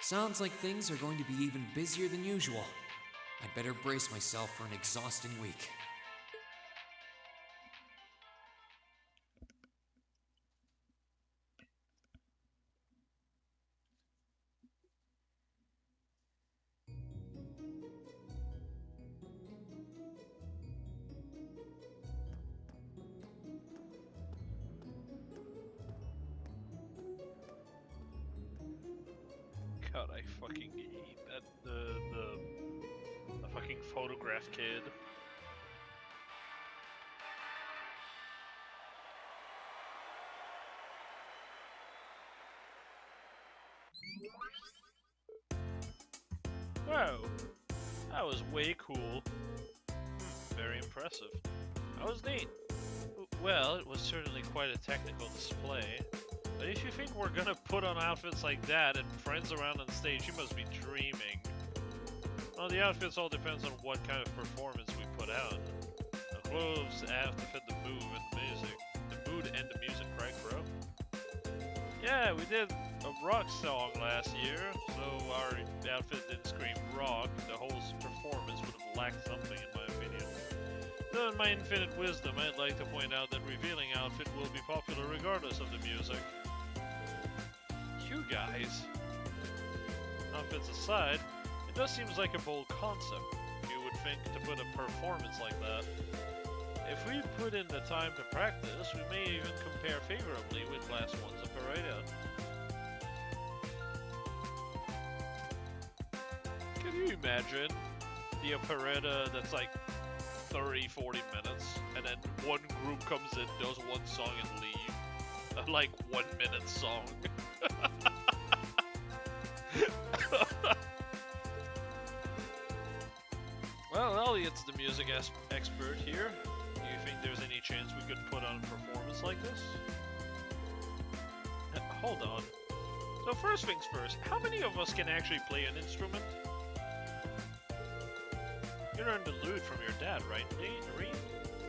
Sounds like things are going to be even busier than usual. I'd better brace myself for an exhausting week. God, I fucking hate that the fucking photograph kid. Wow, that was way cool. Very impressive. That was neat. Well, it was certainly quite a technical display. But if you think we're gonna put on outfits like that and friends around on stage, you must be dreaming. Well, the outfits all depends on what kind of performance we put out. The clothes have to fit the mood and the music. The mood and the music, right, bro? Yeah, we did a rock song last year, so our outfit didn't scream rock. The whole performance would have lacked something, in my opinion. Though in my infinite wisdom, I'd like to point out that revealing outfit will be popular regardless of the music. You guys. Outfits aside, it does seem like a bold concept. You would think to put a performance like that. If we put in the time to practice, we may even compare favorably with Class 1's operetta. Can you imagine the operetta that's like 30-40 minutes, and then one group comes in, does one song and leave? A like 1 minute song. Well, Elliot's the music expert here. Do you think there's any chance we could put on a performance like this? Hold on. So first things first, how many of us can actually play an instrument? You learned the lute from your dad, right, Reed?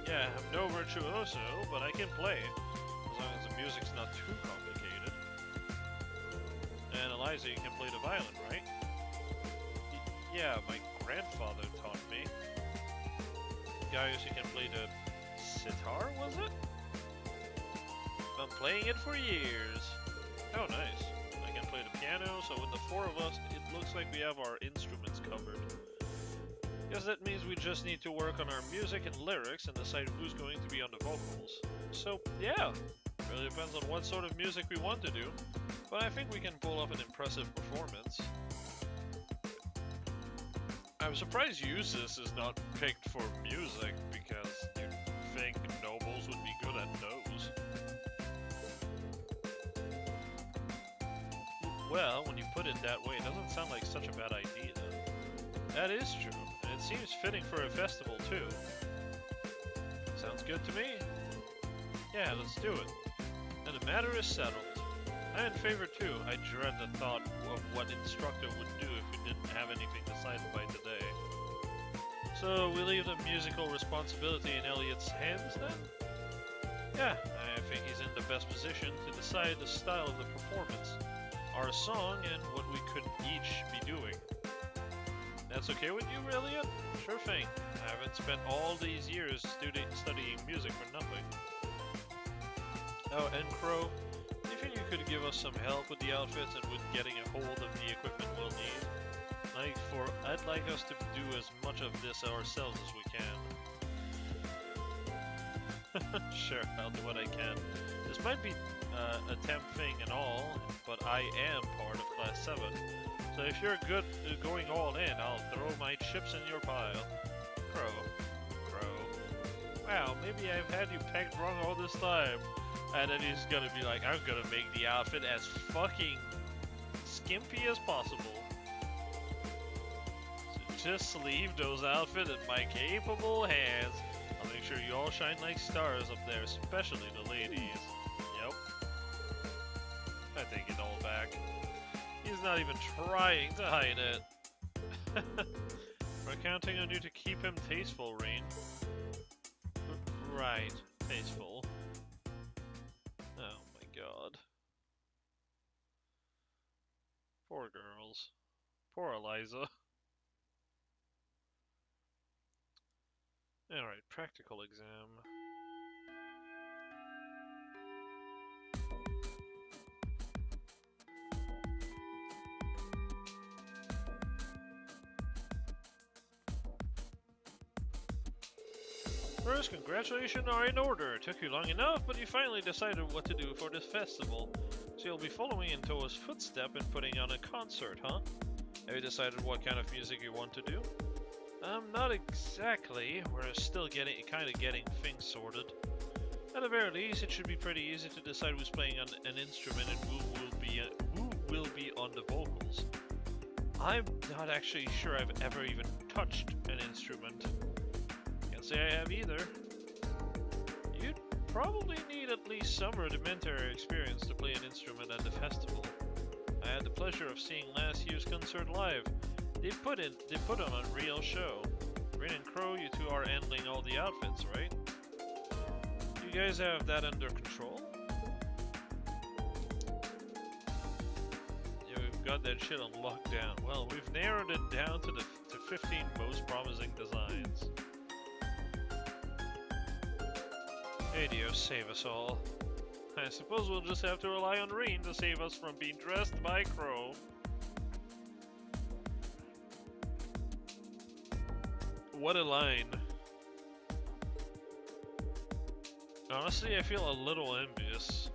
Yeah, I'm no virtuoso, but I can play, as long as the music's not too complicated. And Eliza, you can play the violin, right? Yeah, my grandfather taught me. Gaius, you can play the sitar, was it? I'm playing it for years. Oh, nice. I can play the piano, so with the four of us, it looks like we have our instruments covered. Guess that means we just need to work on our music and lyrics and decide who's going to be on the vocals. So, yeah, it really depends on what sort of music we want to do, but I think we can pull off an impressive performance. I'm surprised Eustace is not picked for music, because you'd think nobles would be good at those. Well, when you put it that way, it doesn't sound like such a bad idea. That is true, and it seems fitting for a festival too. Sounds good to me. Yeah, let's do it. And the matter is settled. I'm in favor too. I dread the thought of what instructor would do if we didn't have anything decided by today. So we leave the musical responsibility in Elliot's hands then? Yeah, I think he's in the best position to decide the style of the performance, our song, and what we could each be doing. That's okay with you, Elliot? Sure thing. I haven't spent all these years studying music for nothing. Oh, and Crow, do you think you could give us some help with the outfits and with getting a hold of the equipment we'll need? I'd like us to do as much of this ourselves as we can. Sure, I'll do what I can. This might be a temp thing and all, but I am part of Class 7. So if you're good going all in, I'll throw my chips in your pile. Crow. Wow, maybe I've had you pegged wrong all this time. And then he's gonna be like, I'm gonna make the outfit as fucking skimpy as possible. So just leave those outfits in my capable hands. I'll make sure you all shine like stars up there, especially the ladies. Yep. I take it all back. He's not even trying to hide it. We're counting on you to keep him tasteful, Rain. Right, tasteful. Oh my god. Poor girls. Poor Eliza. Alright, practical exam. First, congratulations are in order. It took you long enough, but you finally decided what to do for this festival. So you'll be following in Toa's footstep and putting on a concert, huh? Have you decided what kind of music you want to do? Not exactly. We're still getting things sorted. At the very least, it should be pretty easy to decide who's playing on an instrument and who will be on the vocals. I'm not actually sure I've ever even touched an instrument. Can't say I have either. You'd probably need at least some rudimentary experience to play an instrument at the festival. I had the pleasure of seeing last year's concert live. They put on a real show. Rain and Crow, you two are handling all the outfits, right? You guys have that under control? Yeah, we've got that shit on lockdown. Well, we've narrowed it down to 15 most promising designs. Hey Dios, save us all. I suppose we'll just have to rely on Rain to save us from being dressed by Crow. What a line. Honestly, I feel a little envious.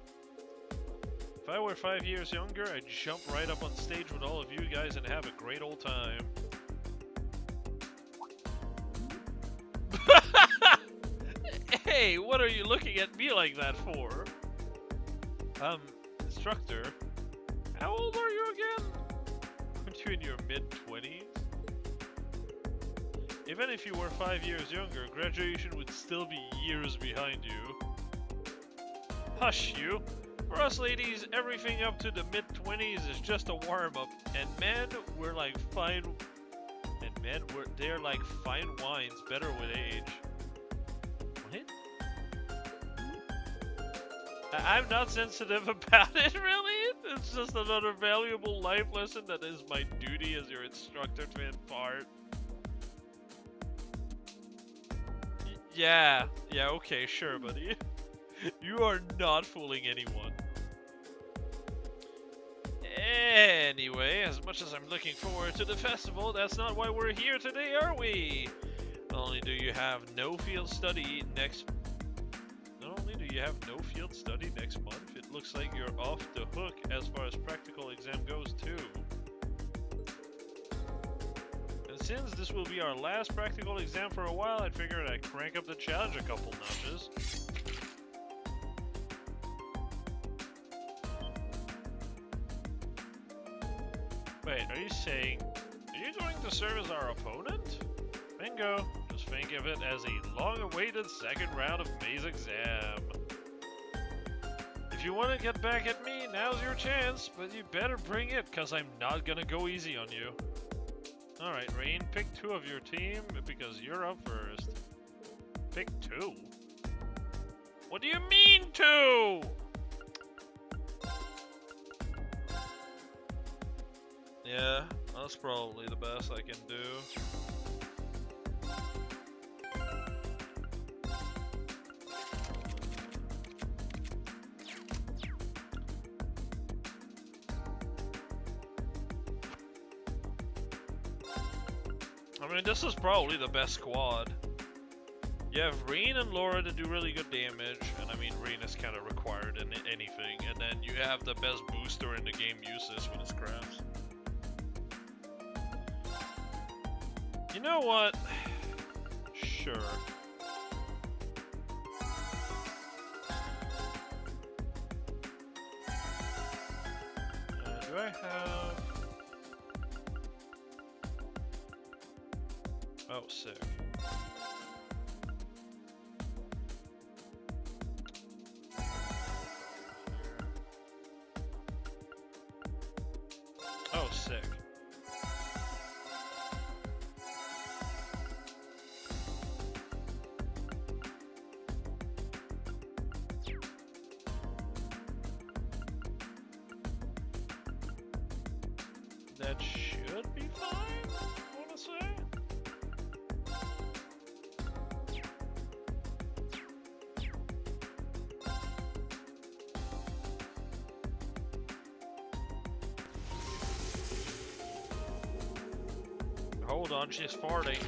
If I were 5 years younger, I'd jump right up on stage with all of you guys and have a great old time. Hey, what are you looking at me like that for? Instructor, how old are you again? Aren't you in your mid-20s? Even if you were 5 years younger, graduation would still be years behind you. Hush you! For us ladies, everything up to the mid-20s is just a warm-up, and men, they're like fine wines, better with age. What? I'm not sensitive about it, really. It's just another valuable life lesson that is my duty as your instructor to impart. Yeah, okay, sure, buddy. You are not fooling anyone. Anyway, as much as I'm looking forward to the festival, that's not why we're here today, are we? Not only do you have no field study next month, it looks like you're off the hook as far as practical exam goes too. And since this will be our last practical exam for a while, I figured I'd crank up the challenge a couple notches. Wait, are you saying, are you going to serve as our opponent? Bingo! Just think of it as a long-awaited second round of May's exam. If you want to get back at me, now's your chance, but you better bring it, cause I'm not gonna go easy on you. Alright, Rain, pick two of your team, because you're up first. Pick two? What do you mean two? Yeah, that's probably the best I can do. I mean, this is probably the best squad. You have Rain and Laura to do really good damage, and I mean, Rain is kind of required in anything, and then you have the best booster in the game, Useless, with his crafts. You know what? Sure. Do I have... Oh, sick. Oh, sick. That should be fine, I wanna say. Hold on, she's farting.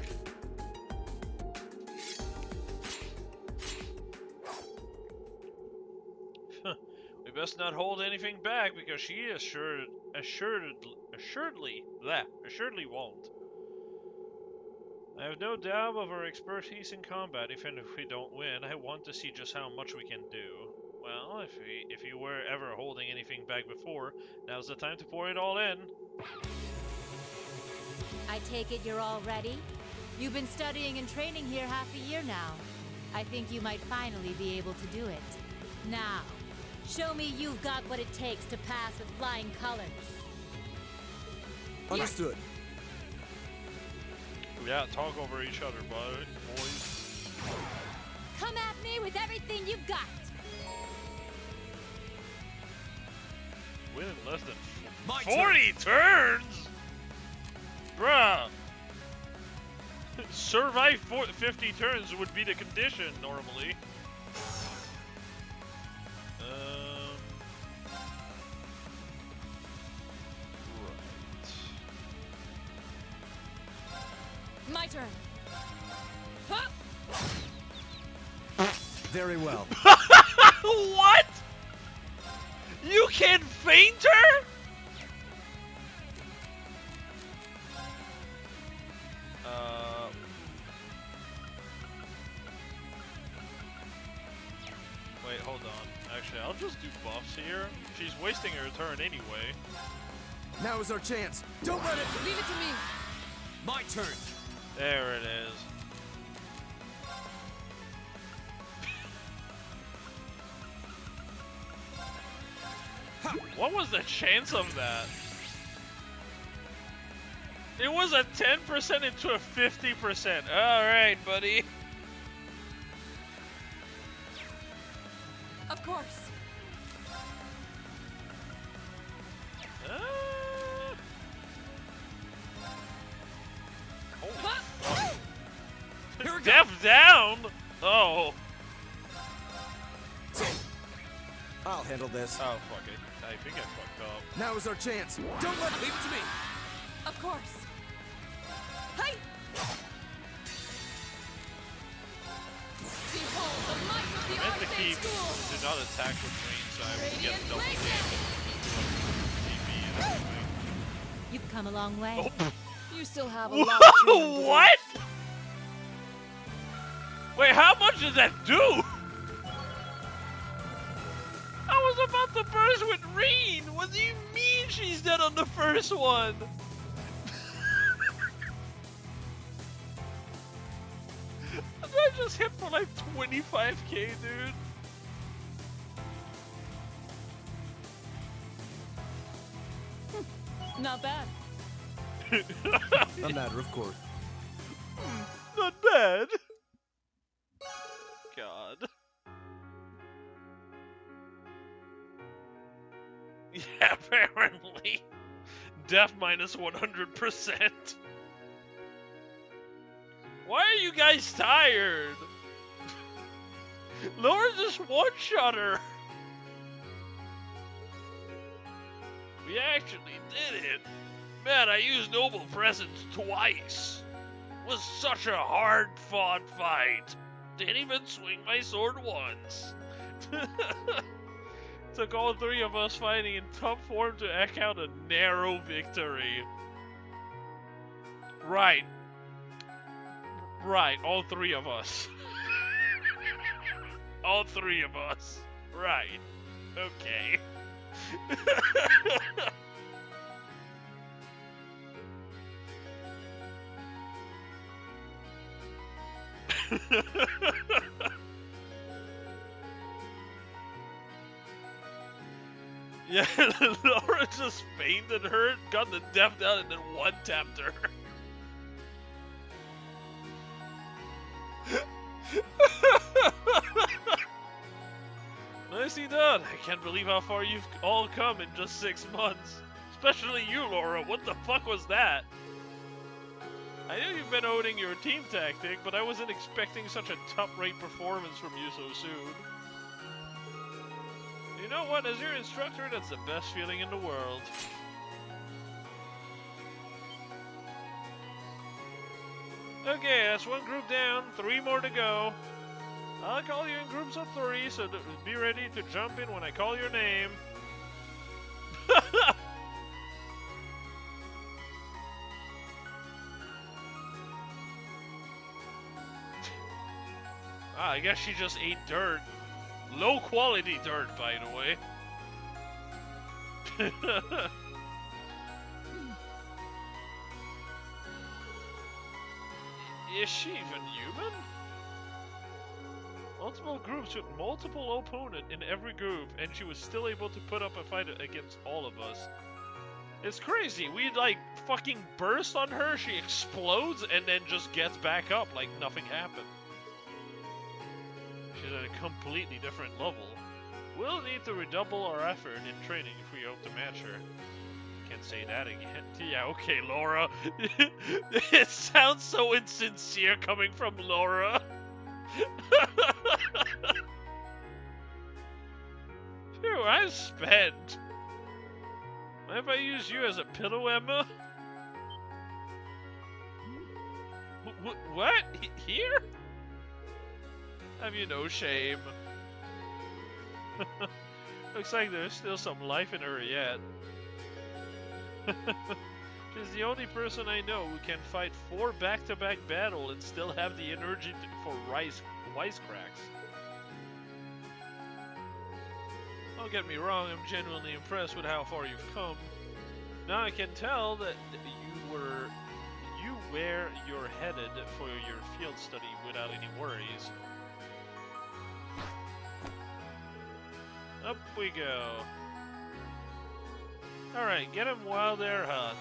We best not hold anything back because she assuredly won't. I have no doubt of her expertise in combat. Even if we don't win, I want to see just how much we can do. Well, if you were ever holding anything back before, now's the time to pour it all in. I take it you're all ready? You've been studying and training here half a year now. I think you might finally be able to do it. Now, show me you've got what it takes to pass with flying colors. Understood. Yeah, talk over each other, boys. Come at me with everything you've got. Win in less than 40 turns? Bruh. Survive 50 turns would be the condition normally. My turn. Very well. What? You can feint her? Wait, hold on. Actually, I'll just do buffs here. She's wasting her turn anyway. Now is our chance. Don't let it. Leave it to me. My turn. There it is. What was the chance of that? It was a 10% into a 50%. Alright, buddy. Of course. Death down! Oh. I'll handle this. Oh, fuck it. I think I fucked up. Now is our chance. Don't let it. Leave it to me. Of course. Hey! Behold the might of the I meant to Arcane keep School! do not attack with range so I would get Radiant double Blazing! damage. TP and everything. You've come a long way. Oh. You still have a lot of training to do. What? Wait, how much does that do? I was about to burst with Reen. What do you mean she's dead on the first one? I just hit for like 25k, dude. Not bad. A matter of course. Not bad. God. Yeah, apparently. Death minus 100%. Why are you guys tired? Laura just one-shot her. We actually did it. Man, I used Noble Presence twice. Was such a hard-fought fight. Didn't even swing my sword once. Took all three of us fighting in top form to eke out a narrow victory. Right. Right, all three of us. All three of us. Right. Okay. Yeah, Laura just fainted her, got the death down, and then one-tapped her. Nicely done. I can't believe how far you've all come in just 6 months. Especially you, Laura. What the fuck was that? I know you've been owning your team tactic, but I wasn't expecting such a top-rate performance from you so soon. You know what? As your instructor, that's the best feeling in the world. Okay, that's one group down. 3 more to go. I'll call you in groups of 3, so be ready to jump in when I call your name. I guess she just ate dirt. Low quality dirt, by the way. Is she even human? Multiple groups with multiple opponents in every group, and she was still able to put up a fight against all of us. It's crazy. We like fucking burst on her, she explodes, and then just gets back up like nothing happened. She's at a completely different level. We'll need to redouble our effort in training if we hope to match her. Can't say that again. Yeah, okay, Laura. It sounds so insincere coming from Laura. Phew, I'm spent. Mind if I use you as a pillow, Emma? What? Here? Have you no shame? Looks like there's still some life in her yet. She's the only person I know who can fight 4 back-to-back battles and still have the energy for wisecracks. Don't get me wrong, I'm genuinely impressed with how far you've come. Now I can tell that where you're headed for your field study without any worries. Up we go. Alright, get them while they're hot.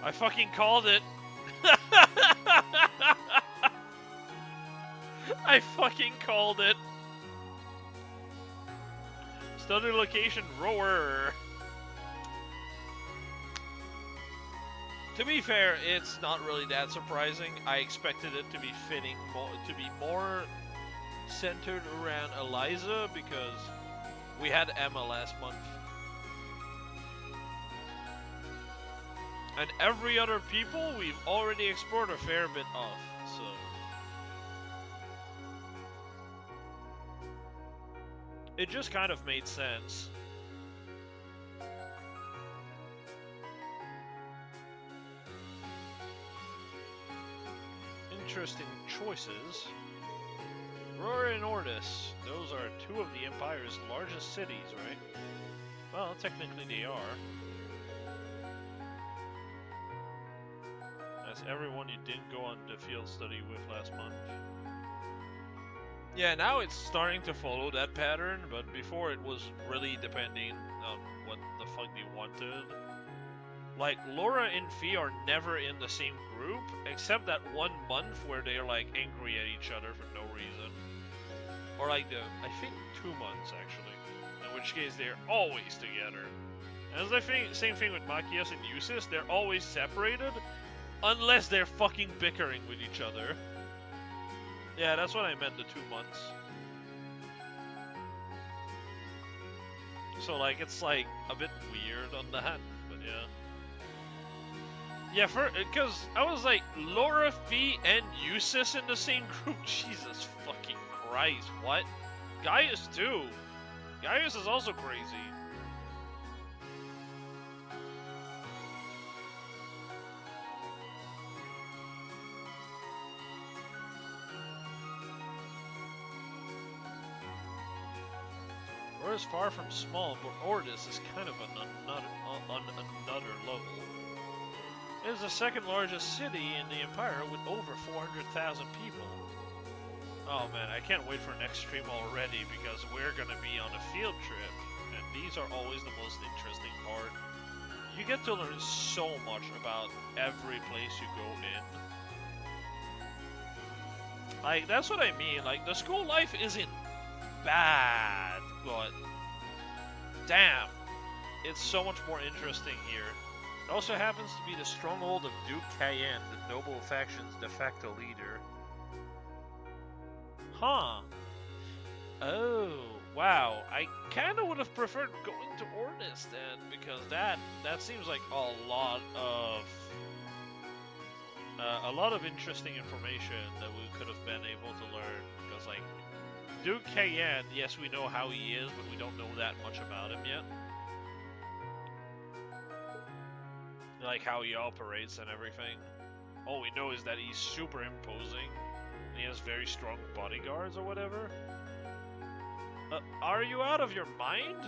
I fucking called it. I fucking called it. Study location, Rower. To be fair, it's not really that surprising. I expected it to be fitting, to be more centered around Eliza because we had Emma last month. And every other people we've already explored a fair bit of, so. It just kind of made sense. Interesting choices. Roar and Ordis, those are 2 of the Empire's largest cities, right? Well, technically they are. That's everyone you didn't go on the field study with last month. Yeah, now it's starting to follow that pattern, but before it was really depending on what the fuck they wanted. Like, Laura and Fee are never in the same group, except that 1 month where they're like angry at each other for no reason. Or like I think 2 months actually, in which case they're always together. And it's the same thing with Machias and Eusis, they're always separated, unless they're fucking bickering with each other. Yeah, that's what I meant, the 2 months. So like, it's like a bit weird on that, but yeah. Yeah, because I was like, Laura, Fee, and Eusis in the same group? Jesus fucking Christ, what? Gaius too. Gaius is also crazy. Is far from small, but Ordis is kind of on another level. It is the 2nd largest city in the Empire with over 400,000 people. Oh man, I can't wait for next stream already because we're gonna be on a field trip, and these are always the most interesting part. You get to learn so much about every place you go in. Like, that's what I mean, like, the school life isn't bad, but damn, it's so much more interesting here. It also happens to be the stronghold of Duke Cayenne, the noble faction's de facto leader. Huh. Oh, Wow, I kind of would have preferred going to Ornis then, because that seems like a lot of interesting information that we could have been able to learn. Because like Duke Cayenne, yes, we know how he is, but we don't know that much about him yet. Like how he operates and everything. All we know is that he's super imposing, and he has very strong bodyguards or whatever. Are you out of your mind?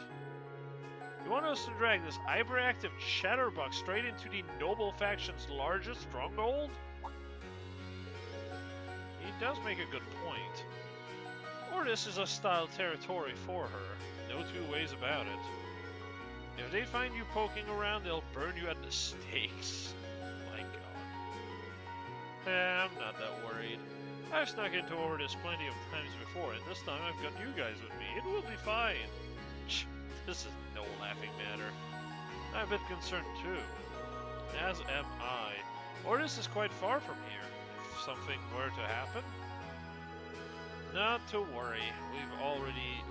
You want us to drag this hyperactive chatterbox straight into the noble faction's largest stronghold? He does make a good point. Ornis is hostile territory for her. No two ways about it. If they find you poking around, they'll burn you at the stakes. My god. I'm not that worried. I've snuck into Ornis plenty of times before, and this time I've got you guys with me. It will be fine. This is no laughing matter. I'm a bit concerned too. As am I. Ornis is quite far from here. If something were to happen, not to worry.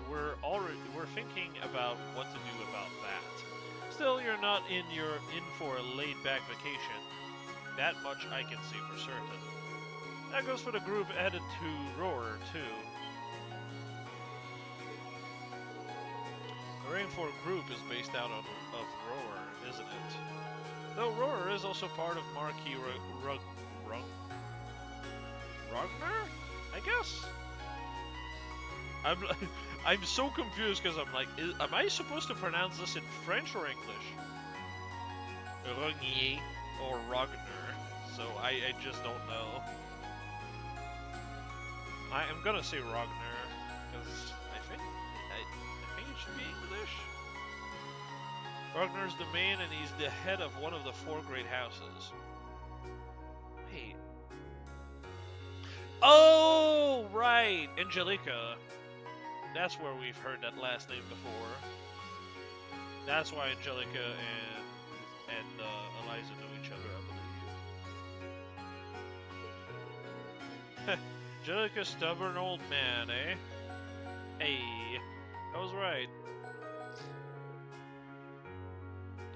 We're thinking about what to do about that. Still, you're not in for a laid-back vacation. That much I can say for certain. That goes for the group added to Roar, too. The Rainforest group is based out of Roar, isn't it? Though Roar is also part of Marquis Ragnar? I guess? I'm so confused because I'm like, am I supposed to pronounce this in French or English? Ragnier or Ragnar. So I just don't know. I'm gonna say Ragnar, because I think it should be English. Ragnar's the man, and he's the head of one of the 4 great houses. Wait. Oh, right, Angelica. That's where we've heard that last name before. That's why Angelica and Eliza know each other, I believe. Angelica, stubborn old man, eh? Hey, I was right.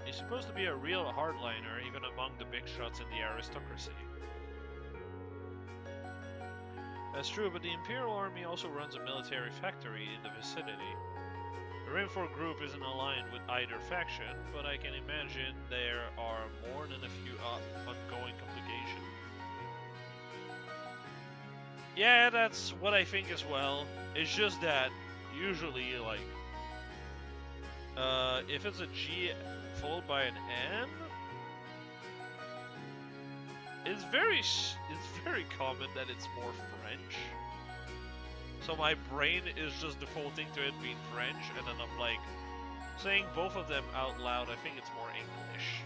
He's supposed to be a real hardliner, even among the big shots in the aristocracy. That's true, but the Imperial Army also runs a military factory in the vicinity. The Rainforest group isn't aligned with either faction, but I can imagine there are more than a few ongoing complications. Yeah, that's what I think as well. It's just that usually, like, if it's a G followed by an N, it's very common that it's more French. So my brain is just defaulting to it being French, and then I'm like saying both of them out loud. I think it's more English.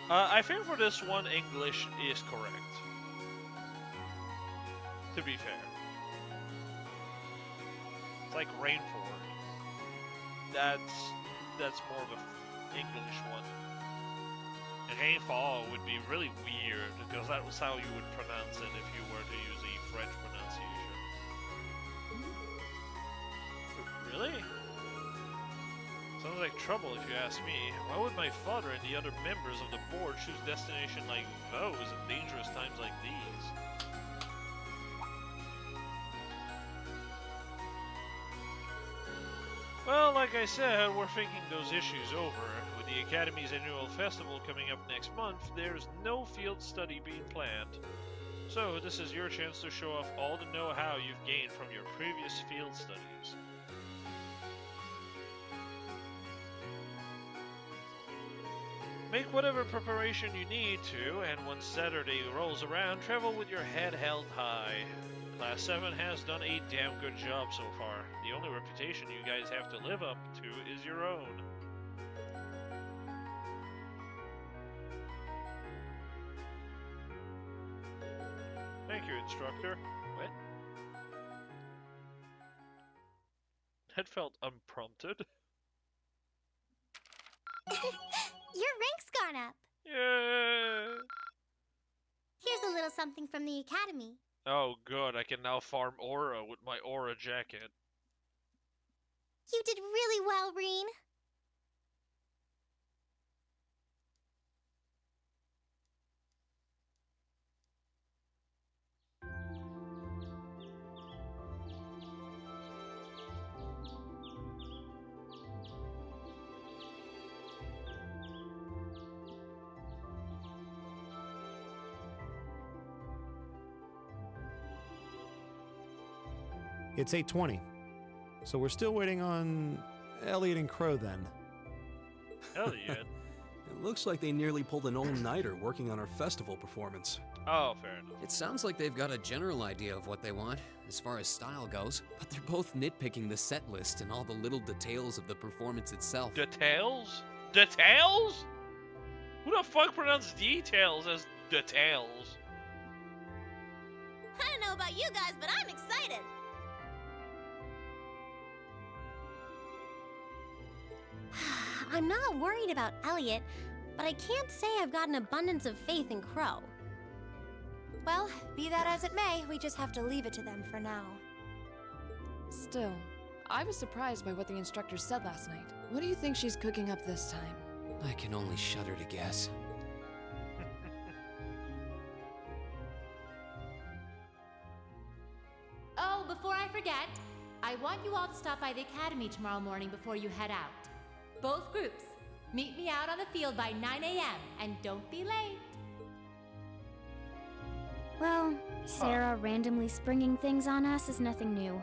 I think for this one, English is correct. To be fair. It's like Rainford. That's more of a English one. And Rainfall would be really weird, because that was how you would pronounce it if you were to use a French pronunciation. Really? Sounds like trouble if you ask me. Why would my father and the other members of the board choose destination like those in dangerous times like these? Well, like I said, we're thinking those issues over. With the Academy's annual festival coming up next month, there's no field study being planned. So, this is your chance to show off all the know-how you've gained from your previous field studies. Make whatever preparation you need to, and once Saturday rolls around, travel with your head held high. Class 7 has done a damn good job so far. The only reputation you guys have to live up to is your own. Thank you, instructor. What? That felt unprompted. Your rank's gone up. Yeah. Here's a little something from the academy. Oh, good. I can now farm aura with my aura jacket. You did really well, Reen. It's 8:20. So we're still waiting on Elliot and Crow then. Elliot? It looks like they nearly pulled an all-nighter working on our festival performance. Oh, fair enough. It sounds like they've got a general idea of what they want, as far as style goes, but they're both nitpicking the set list and all the little details of the performance itself. Details? Details? Who the fuck pronounced details as details? I don't know about you guys, but I'm excited. I'm not worried about Elliot, but I can't say I've got an abundance of faith in Crow. Well, be that as it may, we just have to leave it to them for now. Still, I was surprised by what the instructor said last night. What do you think she's cooking up this time? I can only shudder to guess. Oh, before I forget, I want you all to stop by the academy tomorrow morning before you head out. Both groups, meet me out on the field by 9 a.m. and don't be late. Well, Sarah randomly springing things on us is nothing new.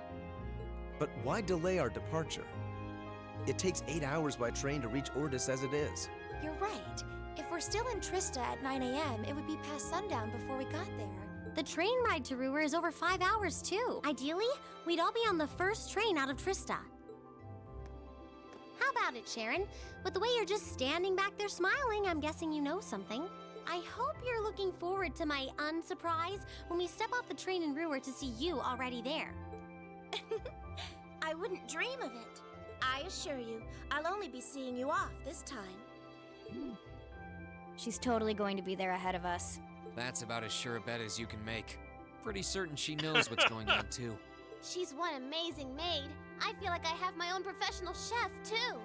But why delay our departure? It takes 8 hours by train to reach Ordis as it is. You're right. If we're still in Trista at 9 a.m., it would be past sundown before we got there. The train ride to Ruhr is over 5 hours, too. Ideally, we'd all be on the first train out of Trista. How about it, Sharon? With the way you're just standing back there smiling, I'm guessing you know something. I hope you're looking forward to my unsurprise when we step off the train in Ruhr to see you already there. I wouldn't dream of it. I assure you, I'll only be seeing you off this time. She's totally going to be there ahead of us. That's about as sure a bet as you can make. Pretty certain she knows what's going on, too. She's one amazing maid. I feel like I have my own professional chef, too.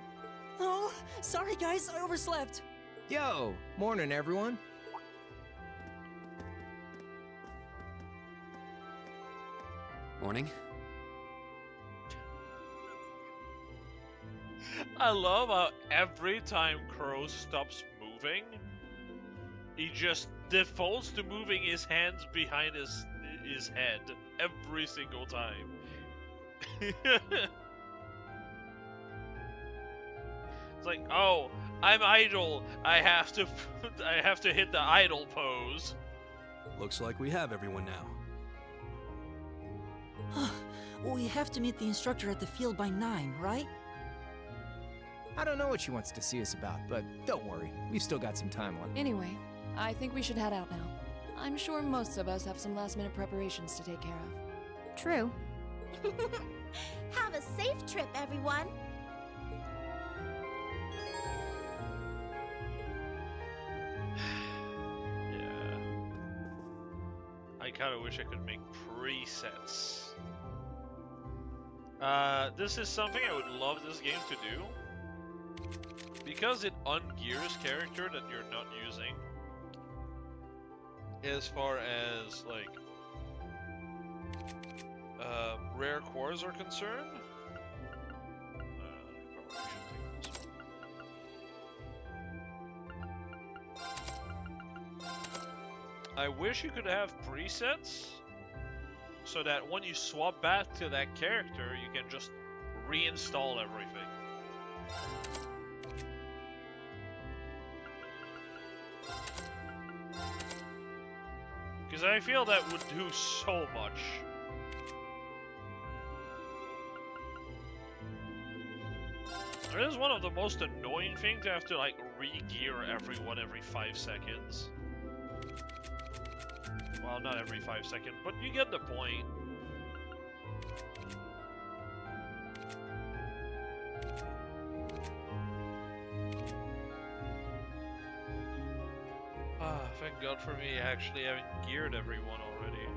Oh, sorry guys, I overslept. Yo, morning everyone. Morning. I love how every time Crow stops moving, he just defaults to moving his hands behind his head every single time. It's like, oh, I'm idle. I have to hit the idle pose. Looks like we have everyone now. We have to meet the instructor at the field by 9, right? I don't know what she wants to see us about, but don't worry. We've still got some time left. Anyway, I think we should head out now. I'm sure most of us have some last-minute preparations to take care of. True. Have a safe trip, everyone. Yeah. I kind of wish I could make presets. This is something I would love this game to do. Because it ungears character that you're not using. As far as, like, rare cores are concerned. I wish you could have presets so that when you swap back to that character, you can just reinstall everything. Because I feel that would do so much. It is one of the most annoying things to have to, like, re-gear everyone every 5 seconds. Well, not every 5 seconds, but you get the point. Thank God for me actually having geared everyone already.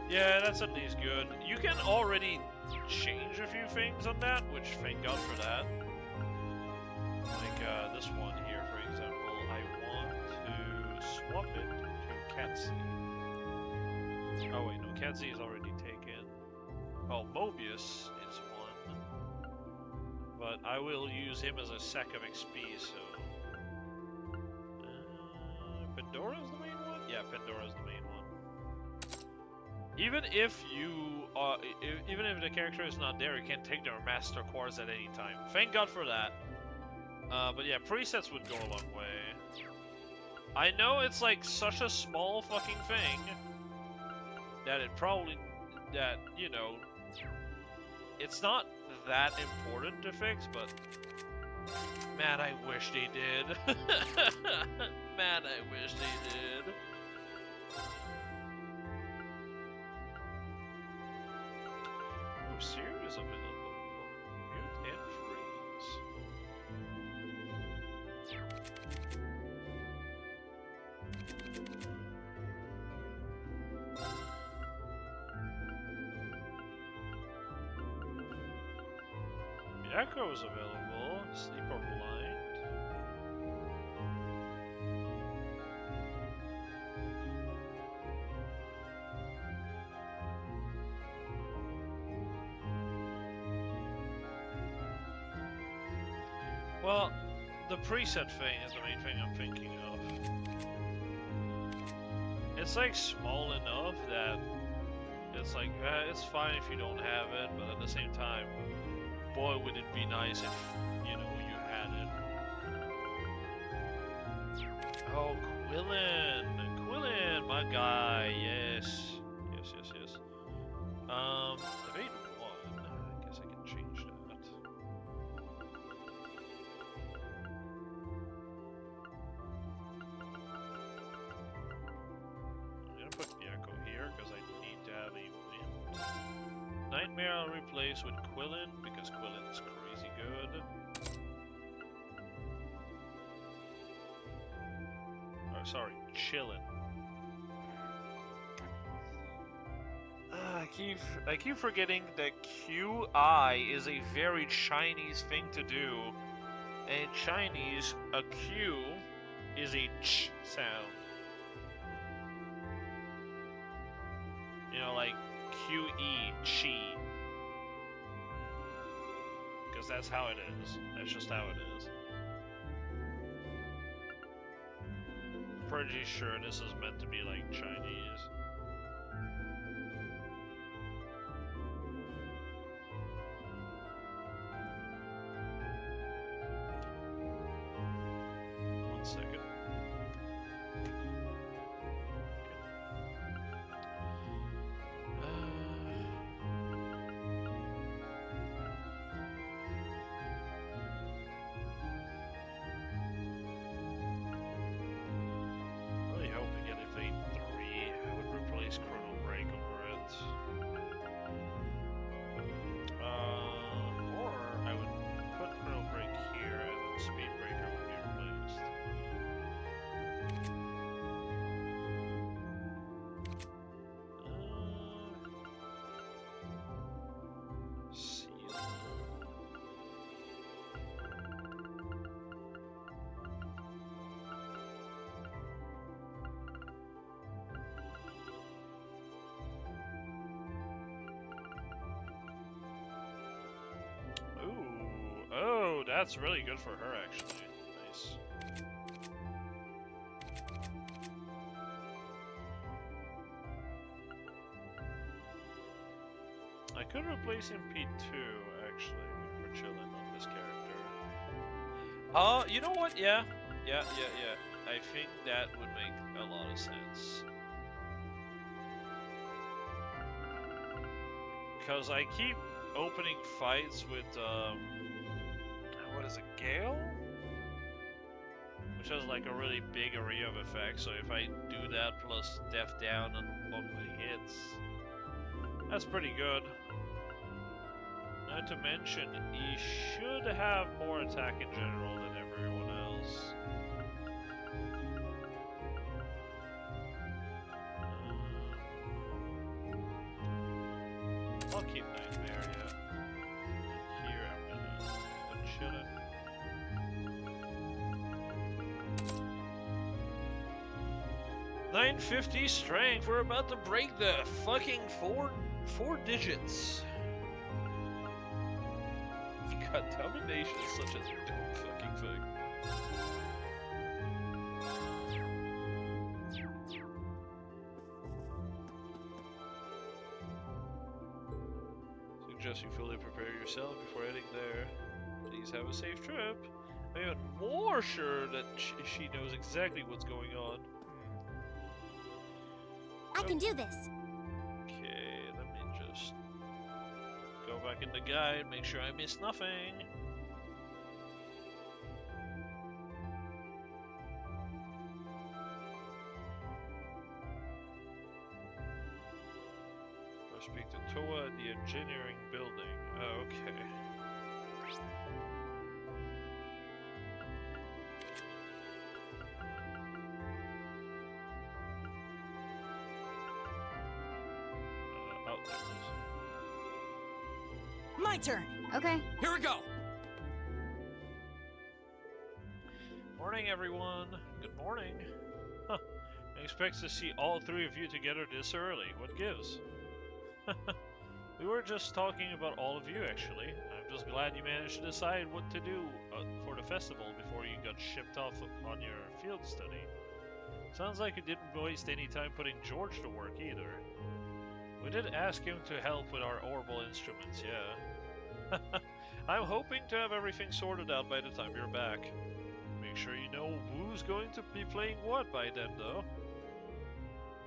Yeah, that's at least good. You can already change a few things on that, which thank God for that. Like this one here, for example, I want to swap it to Catzy. Oh wait, no, Catzy is already taken. Oh, Mobius is one. But I will use him as a sack of XP, so... Pandora's the main one? Yeah, Pandora's the main one. Even if even if the character is not there, you can take their master cores at any time. Thank God for that. But yeah, presets would go a long way. I know it's like such a small fucking thing that it probably, you know, it's not that important to fix, but man, I wish they did. Man, I wish they did. Series available. Mute and freeze. Miyako is available. Sleep or blind. Well, the preset thing is the main thing I'm thinking of. It's like small enough that it's like, it's fine if you don't have it, but at the same time, boy, would it be nice if, you know, you had it. Oh, Quillen! Quillen, my guy, yes. Yes, yes, yes. Evade 1. I guess I can change that. I'm gonna put Miyako here because I need to have a win. Nightmare I'll replace with Quillen because Quillen is crazy good. Oh, sorry, Chillin. I keep forgetting that QI is a very Chinese thing to do. And in Chinese, a Q is a ch sound. You know, like QE, chi. Because that's how it is. That's just how it is. Pretty sure this is meant to be like Chinese. One second. Really hoping at Evade 3 I would replace Chrono Break over it. Or I would put Chrono Break here and then Speed Breaker would be replaced. Seal. Ooh, oh, that's really good for her actually. Nice. I could replace him P2 actually for chilling on this character. You know what? Yeah. I think that would make a lot of sense. Because I keep opening fights with, what is it, Gale? Which has like a really big array of effects, so if I do that plus Death Down on my hits, That's pretty good. Not to mention, he should have more attack in general than everyone else. I'll keep Nightmare, yeah. And here I'm gonna put chillin'. $950 strength. We're about to break the fucking four digits. God, domination is such a dumb fucking thing. Suggest you fully prepare yourself before heading there. Please have a safe trip. I'm even more sure that she knows exactly what's going on. I can do this. Okay, let me just go back in the guide, make sure I miss nothing. Or speak to Toa at the engineering building. Oh, okay. My turn. Okay. Here we go. Morning, everyone. Good morning. Huh. I expect to see all three of you together this early. What gives? We were just talking about all of you, actually. I'm just glad you managed to decide what to do for the festival before you got shipped off on your field study. Sounds like you didn't waste any time putting George to work either. We did ask him to help with our orbital instruments, yeah. I'm hoping to have everything sorted out by the time you're back. Make sure you know who's going to be playing what by then, though.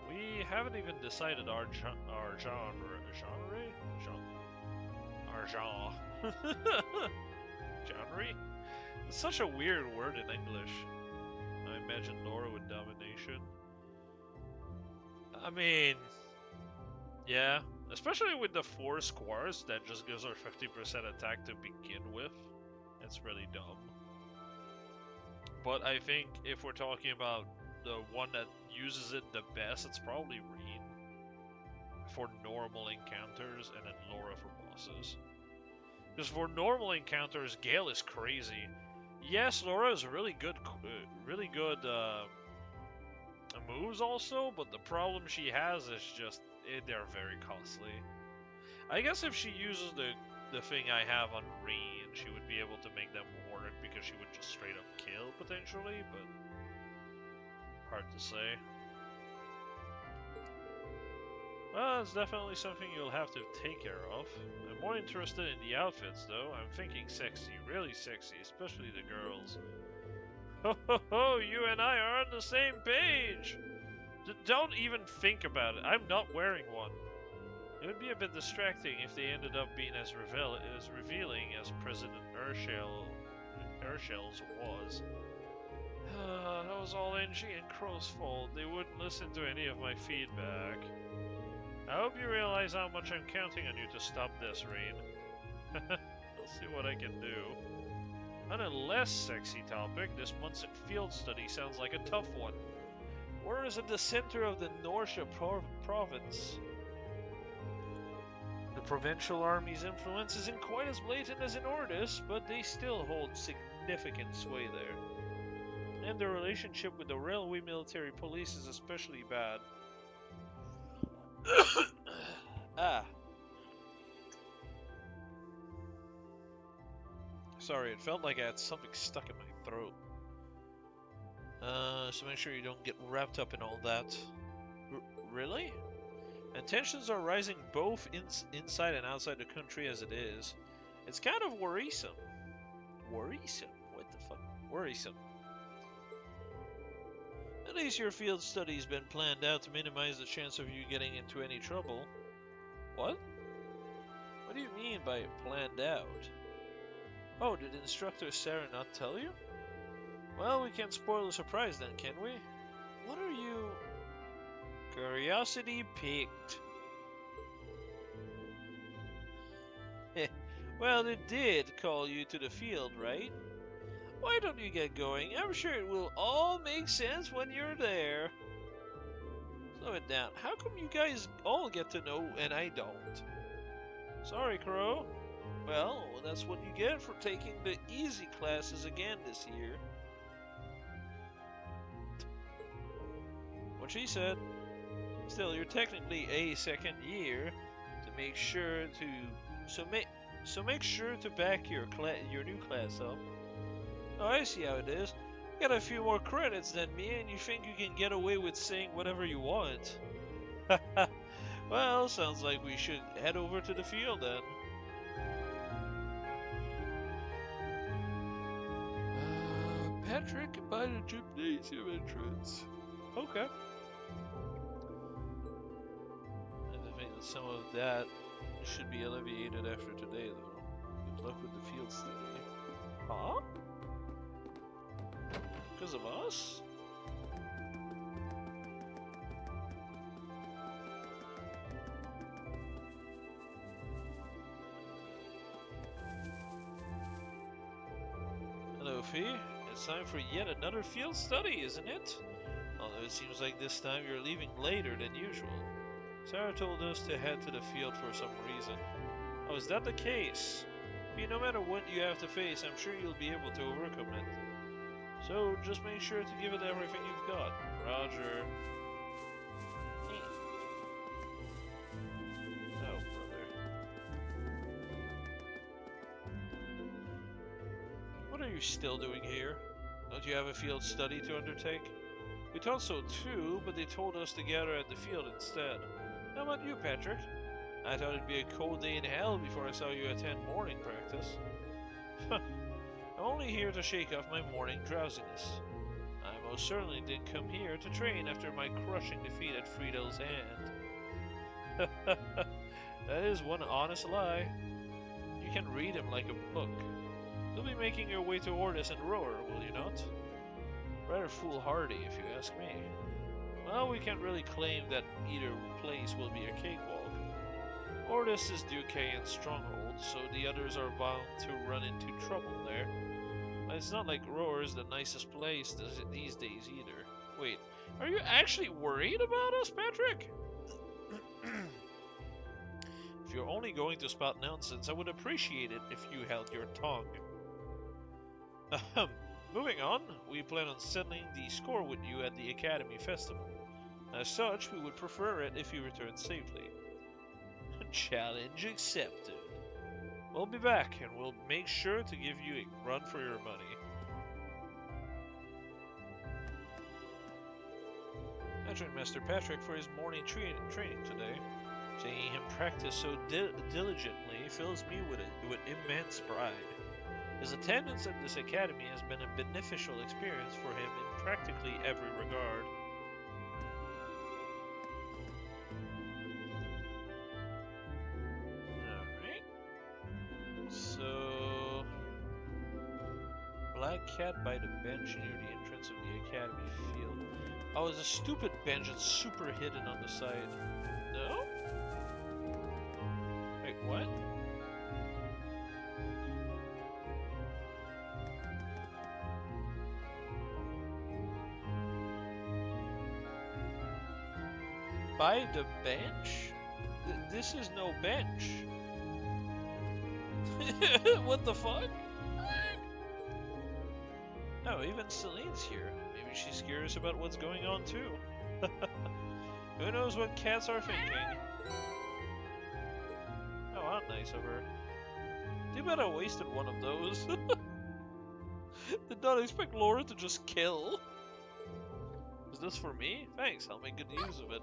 We haven't even decided our genre. Genre? It's such a weird word in English. I imagine Laura with domination. I mean, yeah, especially with the 4 squares, that just gives her 50% attack to begin with. It's really dumb. But I think if we're talking about the one that uses it the best, it's probably Reed for normal encounters, and then Laura for bosses. Because for normal encounters, Gale is crazy. Yes, Laura is really good moves also, but the problem she has is just they're very costly. I guess if she uses the thing I have on Reen, she would be able to make them work because she would just straight up kill potentially, but hard to say. Well, it's definitely something you'll have to take care of. I'm more interested in the outfits though. I'm thinking sexy, really sexy, especially the girls. Ho ho ho, you and I are on the same page! Don't even think about it, I'm not wearing one. It would be a bit distracting if they ended up being as revealing as President Urshell's was. That was all Angie and Crow's fault. They wouldn't listen to any of my feedback. I hope you realize how much I'm counting on you to stop this, Reed. I'll see what I can do. On a less sexy topic, this month's field study sounds like a tough one. Where is at the center of the Norsha province? The provincial army's influence isn't quite as blatant as in Ordis, but they still hold significant sway there. And the relationship with the railway military police is especially bad. Sorry, it felt like I had something stuck in my throat. So make sure you don't get wrapped up in all that. Really? And tensions are rising both inside and outside the country as it is. It's kind of worrisome. Worrisome? What the fuck? Worrisome. At least your field study's been planned out to minimize the chance of you getting into any trouble. What? What do you mean by planned out? Oh, did Instructor Sarah not tell you? Well, we can't spoil the surprise then, can we? What are you... Curiosity piqued. Well, it did call you to the field, right? Why don't you get going? I'm sure it will all make sense when you're there. Slow it down. How come you guys all get to know and I don't? Sorry, Crow. Well, that's what you get for taking the easy classes again this year. What she said. Still, you're technically a second year. To make sure to make sure to back your new class up. Oh, I see how it is. You got a few more credits than me, and you think you can get away with saying whatever you want. Well, sounds like we should head over to the field then. Patrick, by the gymnasium entrance. Okay. I think that some of that should be alleviated after today, though. Good luck with the field study. Huh? Because of us? Hello, Fee. It's time for yet another field study, isn't it? Although it seems like this time you're leaving later than usual. Sarah told us to head to the field for some reason. Oh, is that the case? Fee, no matter what you have to face, I'm sure you'll be able to overcome it. So, just make sure to give it everything you've got. Roger. Oh, brother. What are you still doing here? Don't you have a field study to undertake? We thought so too, but they told us to gather at the field instead. How about you, Patrick? I thought it'd be a cold day in hell before I saw you attend morning practice. I'm only here to shake off my morning drowsiness. I most certainly didn't come here to train after my crushing defeat at Friedel's hand. That is one honest lie. You can read him like a book. You'll be making your way to Ordis and Rower, will you not? Rather foolhardy, if you ask me. Well, we can't really claim that either place will be a cakewalk. Ordis is Duquesne's stronghold, so the others are bound to run into trouble there. It's not like Rower's the nicest place these days either. Wait, are you actually worried about us, Patrick? If you're only going to spout nonsense, I would appreciate it if you held your tongue. Moving on, we plan on settling the score with you at the Academy Festival. As such, we would prefer it if you return safely. Challenge accepted. We'll be back, and we'll make sure to give you a run for your money. I joined Master Patrick for his morning training today. Seeing him practice so diligently fills me with immense pride. His attendance at this academy has been a beneficial experience for him in practically every regard. So, black cat by the bench near the entrance of the academy field. Oh, it's a stupid bench that's super hidden on the side. No? Wait, what? By the bench? This is no bench. What the fuck? Oh, even Celine's here. Maybe she's curious about what's going on too. Who knows what cats are thinking? Oh, how nice of her. Too bad I wasted one of those. Did not expect Laura to just kill. Is this for me? Thanks, I'll make good use of it.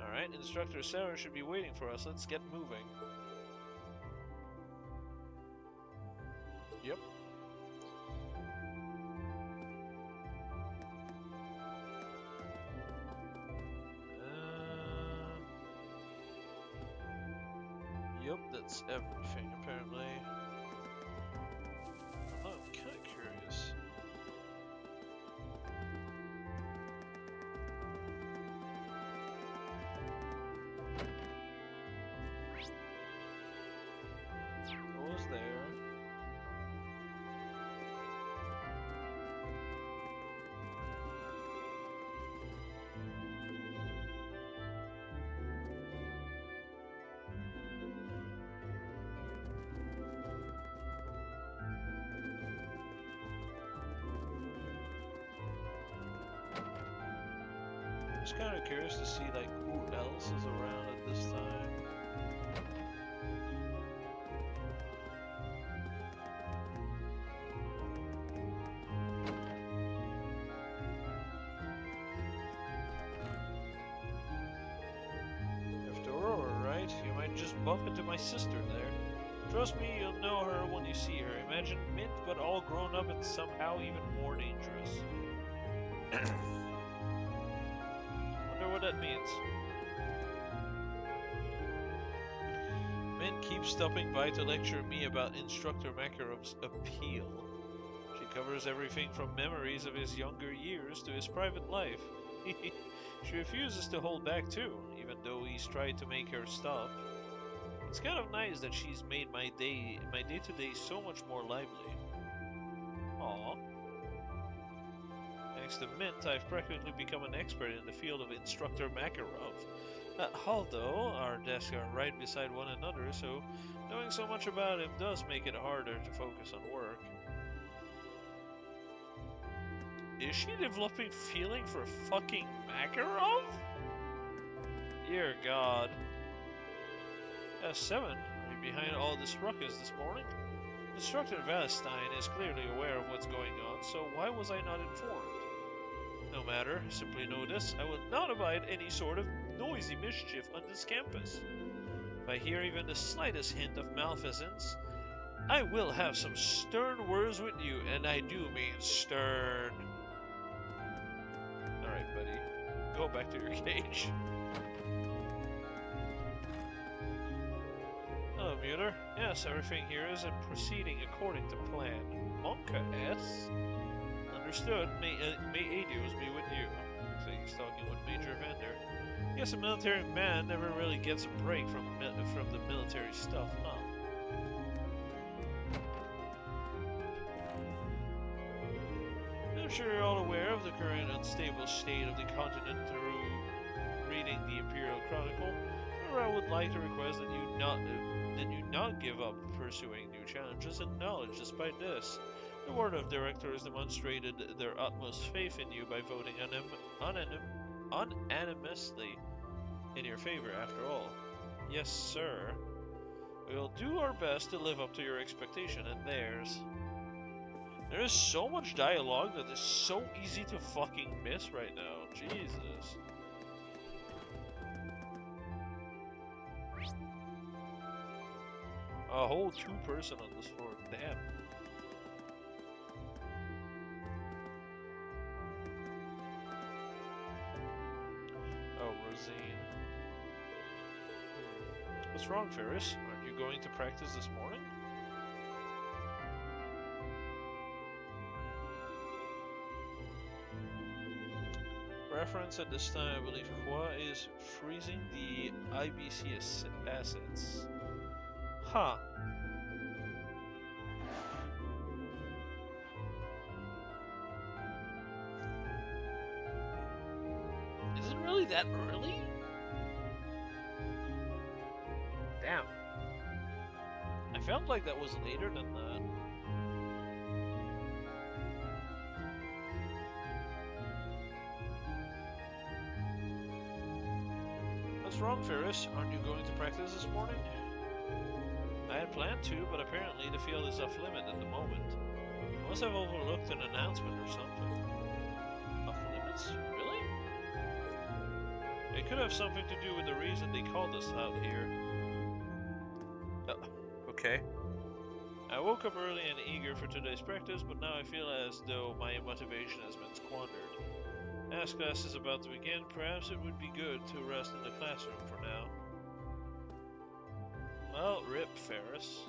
Alright, Instructor Sarah should be waiting for us. Let's get moving. Yep. Yep, that's everything apparently. Oh, I'm kind of curious. Just kind of curious to see like who else is around at this time. After Aurora, right? You might just bump into my sister there. Trust me, you'll know her when you see her. Imagine Mint, but all grown up and somehow even more dangerous. Wonder what that means. Mint keeps stopping by to lecture me about Instructor Makarov's appeal. She covers everything from memories of his younger years to his private life. She refuses to hold back too, even though he's tried to make her stop. It's kind of nice that she's made my day-to-day so much more lively. Aww. Thanks to Mint, I've practically become an expert in the field of Instructor Makarov. Although our desks are right beside one another, so knowing so much about him does make it harder to focus on work. Is she developing feeling for fucking Makarov? Dear God. S7, are you behind all this ruckus this morning? Instructor Valestein is clearly aware of what's going on, so why was I not informed? No matter, simply know this, I will not abide any sort of noisy mischief on this campus. If I hear even the slightest hint of malfeasance, I will have some stern words with you, and I do mean stern. Alright, buddy. Go back to your cage. Hello, Mueller. Yes, everything here is proceeding according to plan. Monka S? Understood. May Adios be with you. So he's talking with Major Vander. Guess a military man never really gets a break from the military stuff, huh? I'm sure you're all aware of the current unstable state of the continent through reading the Imperial Chronicle. However, I would like to request that you not give up pursuing new challenges and knowledge despite this. The Board of Directors demonstrated their utmost faith in you by voting unanimously in your favor, after all. Yes, sir. We will do our best to live up to your expectation and theirs. There is so much dialogue that is so easy to fucking miss right now. Jesus. A whole 2-person on this floor. Damn. Oh, Rosine. What's wrong, Ferris? Aren't you going to practice this morning? Reference at this time, I believe Qua is freezing the IBC assets. Huh. Is it really that early? Damn. I felt like that was later than that. What's wrong, Ferris? Aren't you going to practice this morning? I had planned to, but apparently the field is off limit at the moment. I must have overlooked an announcement or something. Off limits? Really? It could have something to do with the reason they called us out here. Okay. I woke up early and eager for today's practice, but now I feel as though my motivation has been squandered. As class is about to begin, perhaps it would be good to rest in the classroom for now. Well, rip, Ferris.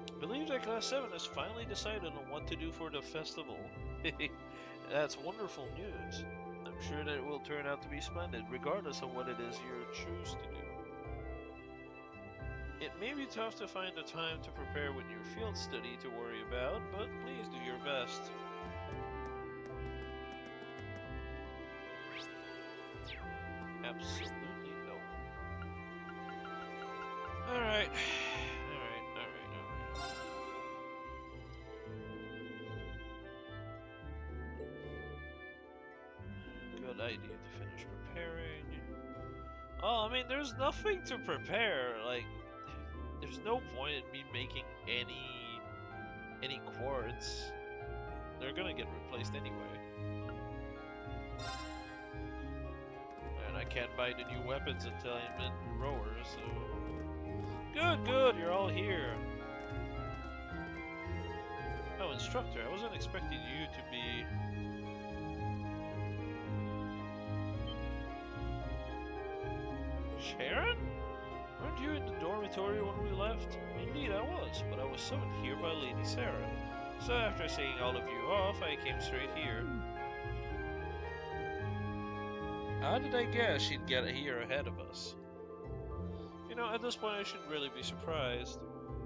I believe that Class 7 has finally decided on what to do for the festival. That's wonderful news. I'm sure that it will turn out to be splendid, regardless of what it is you choose to do. It may be tough to find the time to prepare with your field study to worry about, but please do your best. Absolutely no. Alright. need to finish preparing. Oh, I mean, there's nothing to prepare. Like, there's no point in me making any quartz. They're gonna get replaced anyway. And I can't buy the new weapons until I'm in rowers, so... Good, you're all here. Oh, instructor, I wasn't expecting you to be... Sharon? Weren't you in the dormitory when we left? Indeed I was, but I was summoned here by Lady Sarah. So after seeing all of you off, I came straight here. How did I guess she'd get here ahead of us? You know, at this point I shouldn't really be surprised.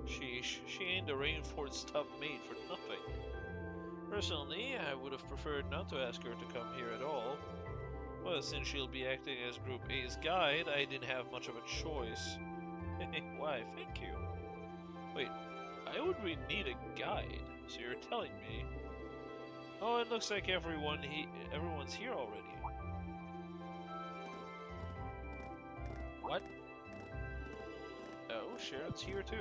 Sheesh, she ain't the Rainforest's top mate for nothing. Personally, I would have preferred not to ask her to come here at all. But since she'll be acting as Group A's guide, I didn't have much of a choice. Why, thank you. Wait, I would really need a guide, so you're telling me... Oh, it looks like everyone's here already. What? Oh, Sharon's here too.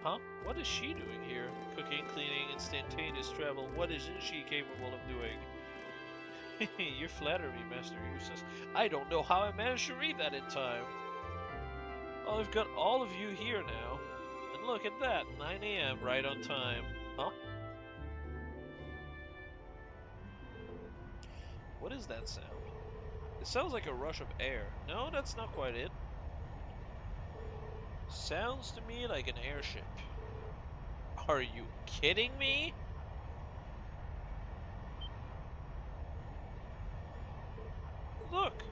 Huh? What is she doing here? Cooking, cleaning, instantaneous travel. What isn't she capable of doing? You flatter me, Master Eustace. I don't know how I managed to read that in time. Oh, I've got all of you here now. And look at that, 9 AM, right on time. Huh? What is that sound? It sounds like a rush of air. No, that's not quite it. Sounds to me like an airship. Are you kidding me? Look!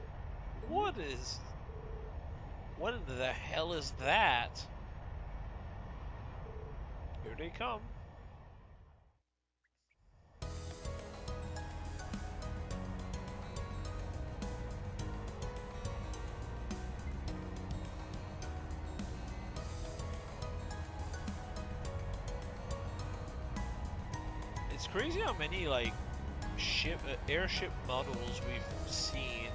What in the hell is that? Here they come. It's crazy how many like airship models we've seen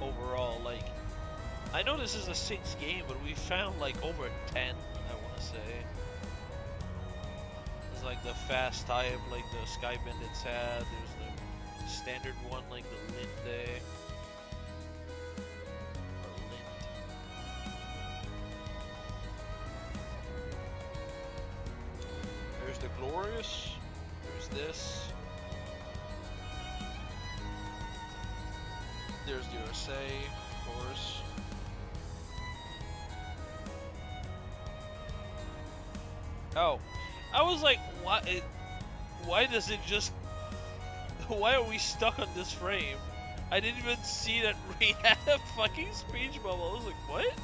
overall. Like, I know this is the 6th game, but we found like over 10, I want to say. There's like the fast type, like the Sky Bandits had. There's the standard one, like the Linde. There's the Glorious. There's this. There's the USA, of course. Oh, I was like, why does it just... Why are we stuck on this frame? I didn't even see that Reed had a fucking speech bubble. I was like, what?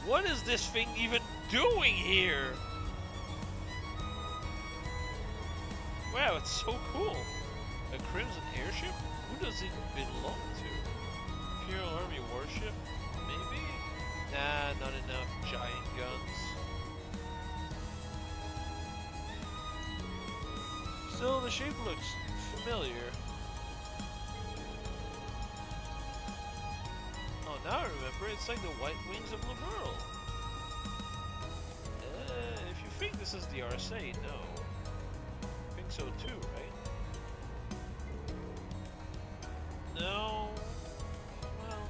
What is this thing even doing here? Wow, it's so cool. A Crimson airship? Who does it belong to? Imperial Army warship? Maybe? Nah, not enough giant guns. Still, the shape looks familiar. Oh, now I remember, it's like the white wings of Lamerle. If you think this is the RSA, no. I think so too, right? No. Well,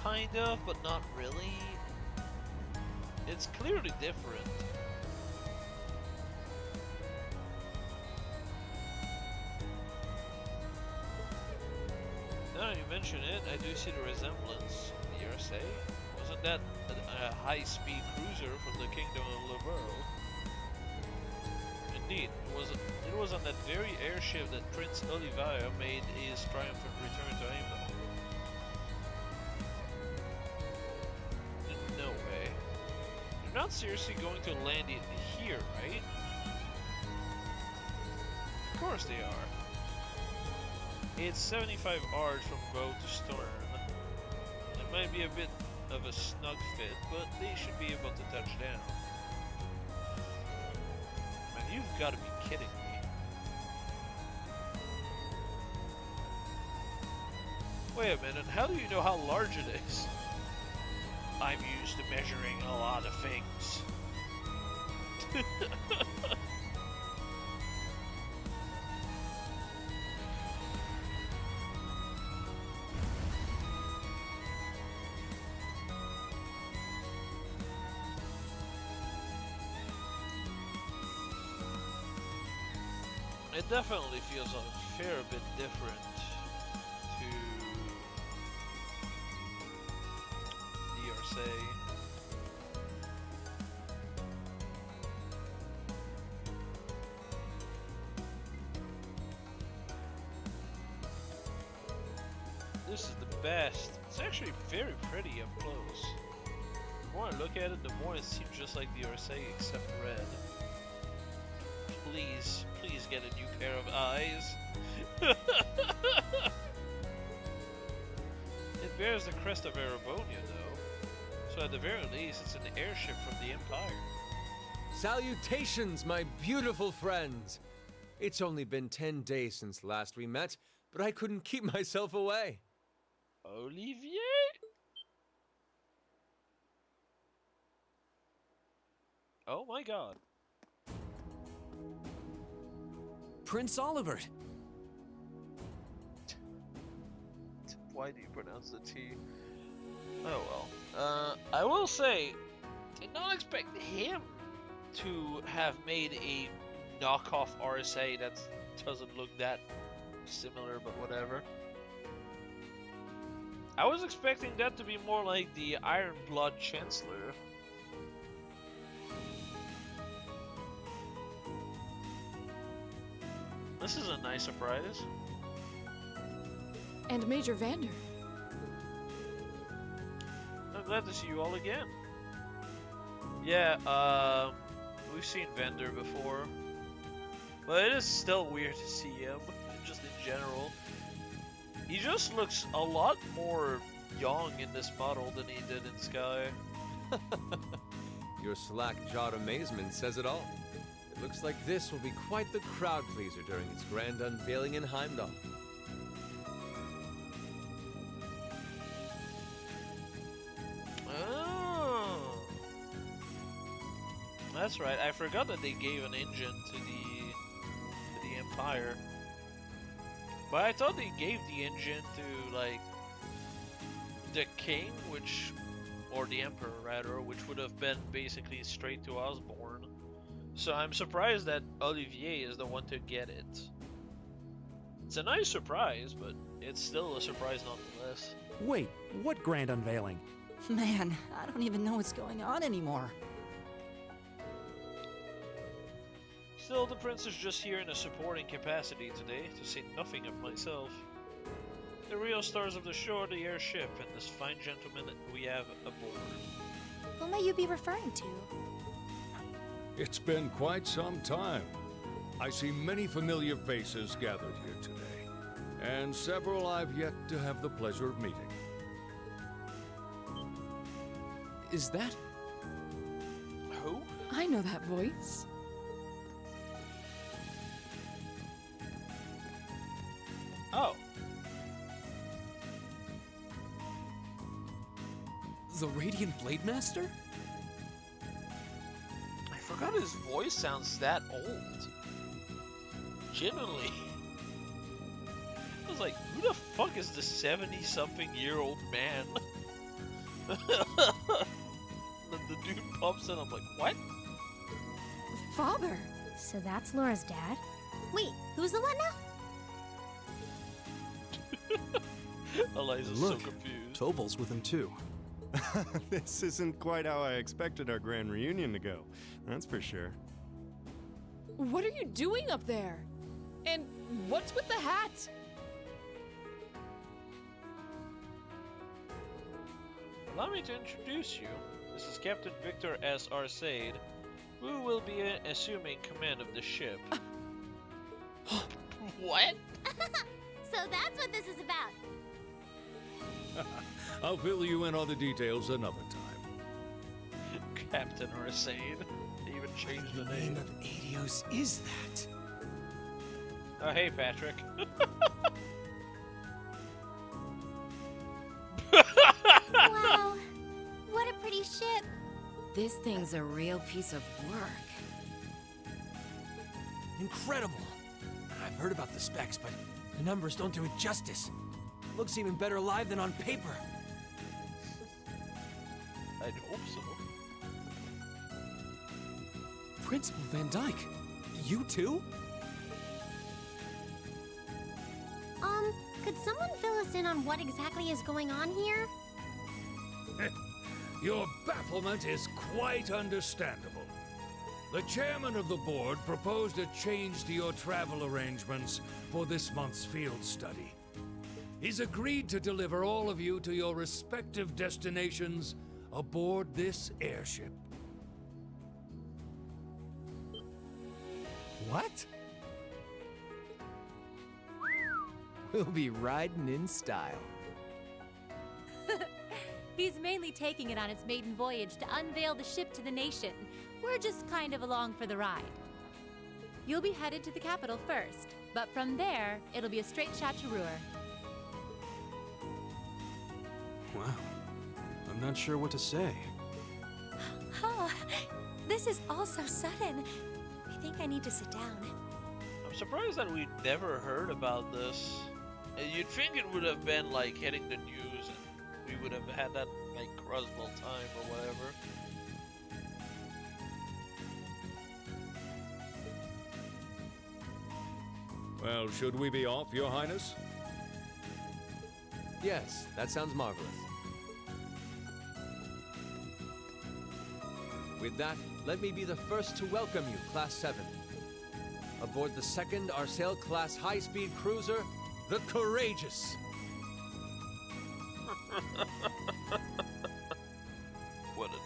kind of, but not really. It's clearly different. Now you mention it, I do see the resemblance. The RSA? Wasn't that a high-speed cruiser from the Kingdom of Lamerle? Indeed, it was on that very airship that Prince Olivia made his triumphant return to Aimdall. No way. You're not seriously going to land it here, right? Of course they are. It's 75 yards from bow to stern. It might be a bit of a snug fit, but they should be able to touch down. You've got to be kidding me. Wait a minute, how do you know how large it is? I'm used to measuring a lot of things. It definitely feels a fair bit different to the RSA. This is the best. It's actually very pretty up close. The more I look at it, the more it seems just like the RSA except red. Please, please get a new pair of eyes. It bears the crest of Erebonia, though. So at the very least, it's an airship from the Empire. Salutations, my beautiful friends! It's only been 10 days since last we met, but I couldn't keep myself away. Olivier? Oh my god. Prince Olivert! Why do you pronounce the T? Oh well. I will say, did not expect him to have made a knockoff RSA that doesn't look that similar, but whatever. I was expecting that to be more like the Iron Blood Chancellor. This is a nice surprise. And Major Vander. I'm glad to see you all again. Yeah, we've seen Vander before. But it is still weird to see him, just in general. He just looks a lot more young in this model than he did in Sky. Your slack-jawed amazement says it all. It looks like this will be quite the crowd pleaser during its grand unveiling in Heimdall. Oh, that's right. I forgot that they gave an engine to the Empire. But I thought they gave the engine to like the King, or the Emperor rather, which would have been basically straight to Osborne. So I'm surprised that Olivier is the one to get it. It's a nice surprise, but it's still a surprise nonetheless. Wait, what grand unveiling? Man, I don't even know what's going on anymore. Still, the prince is just here in a supporting capacity today, to say nothing of myself. The real stars of the show are the airship and this fine gentleman that we have aboard. Who may you be referring to? It's been quite some time. I see many familiar faces gathered here today, and several I've yet to have the pleasure of meeting. Is that... Who? I know that voice. Oh. The Radiant Blade Master? I forgot his voice sounds that old. Genuinely. I was like, who the fuck is the 70-something-year-old man? the dude pops in, I'm like, what? Father! So that's Laura's dad? Wait, who's the what now? Eliza's Look, so confused. Toval's with him too. This isn't quite how I expected our grand reunion to go, that's for sure. What are you doing up there? And what's with the hat? Allow me to introduce you. This is Captain Victor S. Arcade, who will be assuming command of the ship. What? So that's what this is about. I'll fill you in on the details another time. Captain Arcade. They even change the What name. name of Adios is that? Oh, hey, Patrick. Wow, what a pretty ship. This thing's a real piece of work. Incredible! I've heard about the specs, but the numbers don't do it justice. Looks even better live than on paper. I'd hope so. Principal Van Dyke, you too? Could someone fill us in on what exactly is going on here? Your bafflement is quite understandable. The chairman of the board proposed a change to your travel arrangements for this month's field study. He's agreed to deliver all of you to your respective destinations aboard this airship. What? We'll be riding in style. He's mainly taking it on its maiden voyage to unveil the ship to the nation. We're just kind of along for the ride. You'll be headed to the capital first, but from there, it'll be a straight shot to Ruhr. Wow. I'm not sure what to say. Oh, this is all so sudden. I think I need to sit down. I'm surprised that we never heard about this. You'd think it would have been like hitting the news and we would have had that like Crossbell time or whatever. Well, should we be off, Your Highness? Yes, that sounds marvelous. With that, let me be the first to welcome you, Class 7. Aboard the second Arcel-class high-speed cruiser, the Courageous. What a name.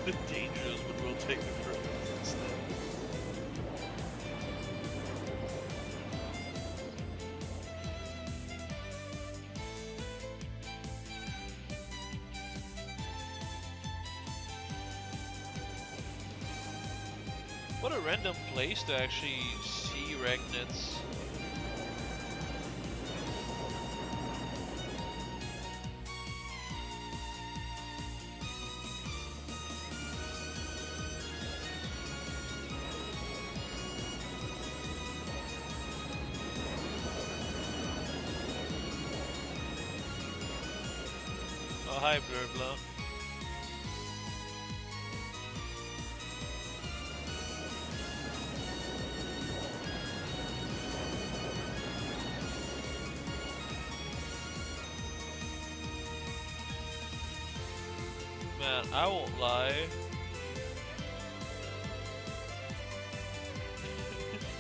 The dangerous, but we'll take the criminals instead. What a random place to actually see Ragnitz. Oh, hi, Burbla. Man, I won't lie.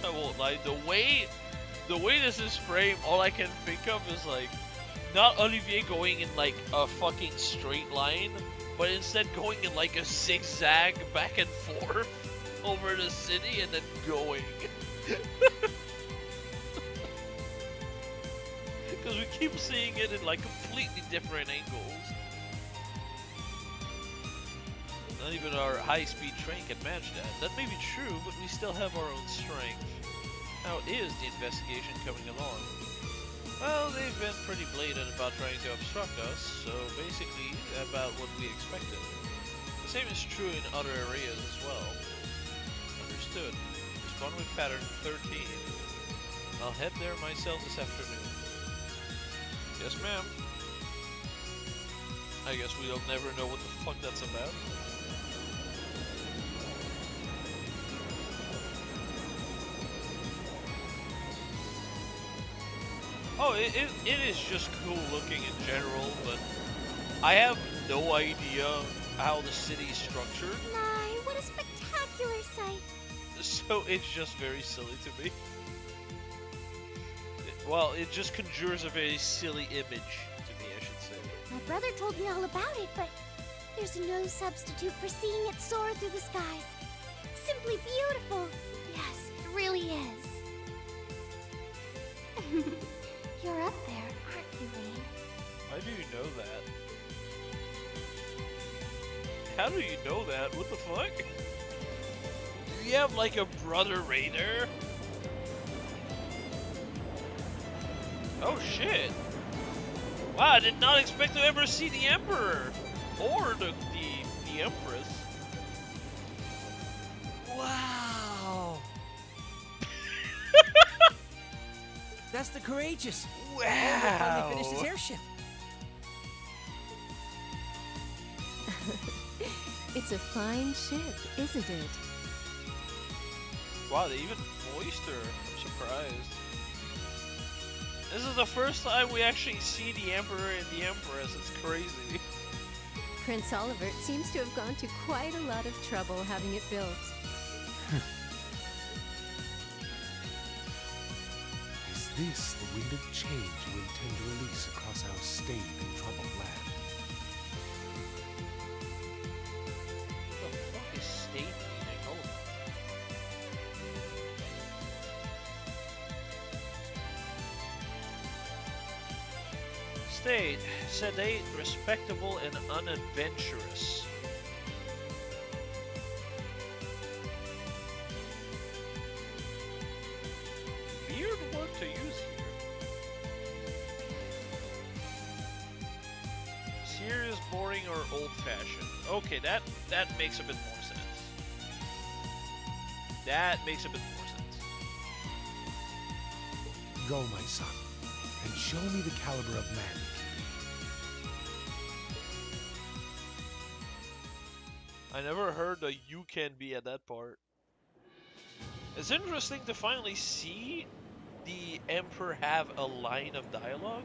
I won't lie. The way this is framed, all I can think of is like not Olivier going in like a fucking straight line, but instead going in like a zigzag back and forth over the city and then going. Because we keep seeing it in like completely different angles. Not even our high-speed train can match that. That may be true, but we still have our own strength. How is the investigation coming along? Well, they've been pretty blatant about trying to obstruct us, so basically about what we expected. The same is true in other areas as well. Understood. Respond with pattern 13. I'll head there myself this afternoon. Yes, ma'am. I guess we'll never know what the fuck that's about. Oh, it is just cool looking in general, but I have no idea how the city's structured. My, what a spectacular sight. So it's just very silly to me. Well, it just conjures a very silly image to me, I should say. My brother told me all about it, but there's no substitute for seeing it soar through the skies. Simply beautiful. Yes, it really is. You're up there, aren't you, Rain? How do you know that? How do you know that? What the fuck? Do you have like a brother Raider? Oh shit! Wow, I did not expect to ever see the Emperor or the Empress. Wow! That's the Courageous. Wow! They finally finished his airship. It's a fine ship, isn't it? Wow, they even voiced her. I'm surprised. This is the first time we actually see the Emperor and the Empress. It's crazy. Prince Oliver seems to have gone to quite a lot of trouble having it built. Is this the wind of change you intend to release across our stained and troubled land? What the fuck is state meaning? Hold on. State, sedate, respectable, and unadventurous. Weird word to use here. Serious, boring, or old-fashioned. Okay, that makes a bit more sense. That makes a bit more sense. Go, my son, and show me the caliber of man. I never heard a "you can be" at that part. It's interesting to finally see the Emperor have a line of dialogue.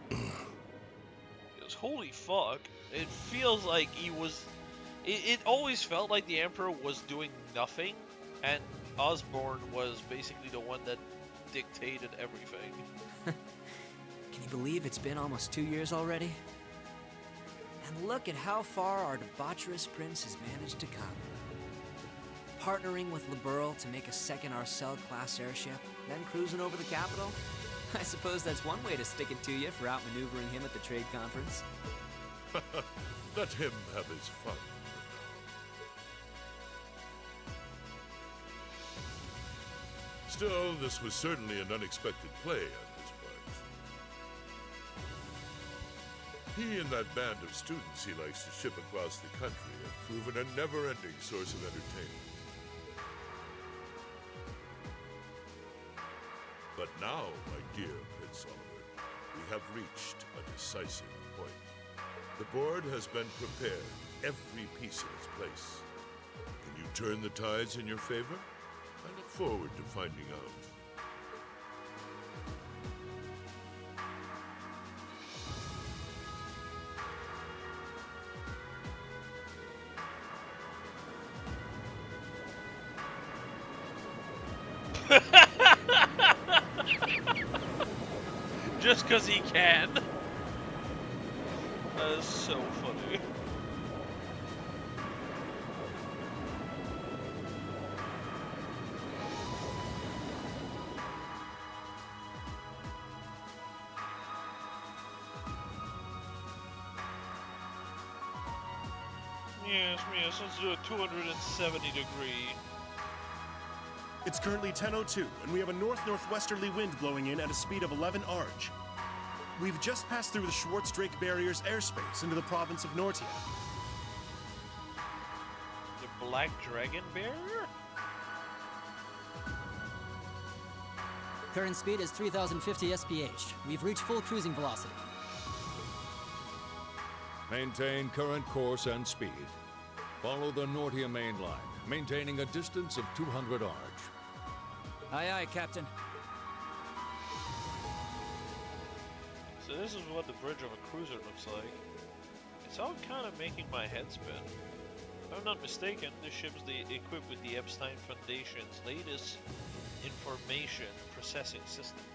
Because holy fuck, it feels like he was... It always felt like the Emperor was doing nothing, and Osborne was basically the one that dictated everything. Can you believe it's been almost 2 years already? And look at how far our debaucherous prince has managed to come. Partnering with Liberl to make a second Arcel-class airship, then cruising over the capital? I suppose that's one way to stick it to you for outmaneuvering him at the trade conference. Let him have his fun. Still, this was certainly an unexpected play on his part. He and that band of students he likes to ship across the country have proven a never-ending source of entertainment. But now, my dear Prince Oliver, we have reached a decisive point. The board has been prepared, every piece in its place. Can you turn the tides in your favor? I look forward to finding out. Just because he can. That is so funny. Yes, let's do a 270 degree. It's currently 10:02, and we have a north-northwesterly wind blowing in at a speed of 11 Arj. We've just passed through the Schwartz-Drake Barrier's airspace into the province of Nortia. The Black Dragon Barrier? Current speed is 3,050 SPH. We've reached full cruising velocity. Maintain current course and speed. Follow the Nortia main line, maintaining a distance of 200 Arj. Aye, aye, Captain. So this is what the bridge of a cruiser looks like. It's all kind of making my head spin. If I'm not mistaken, this ship's equipped with the Epstein Foundation's latest information processing system.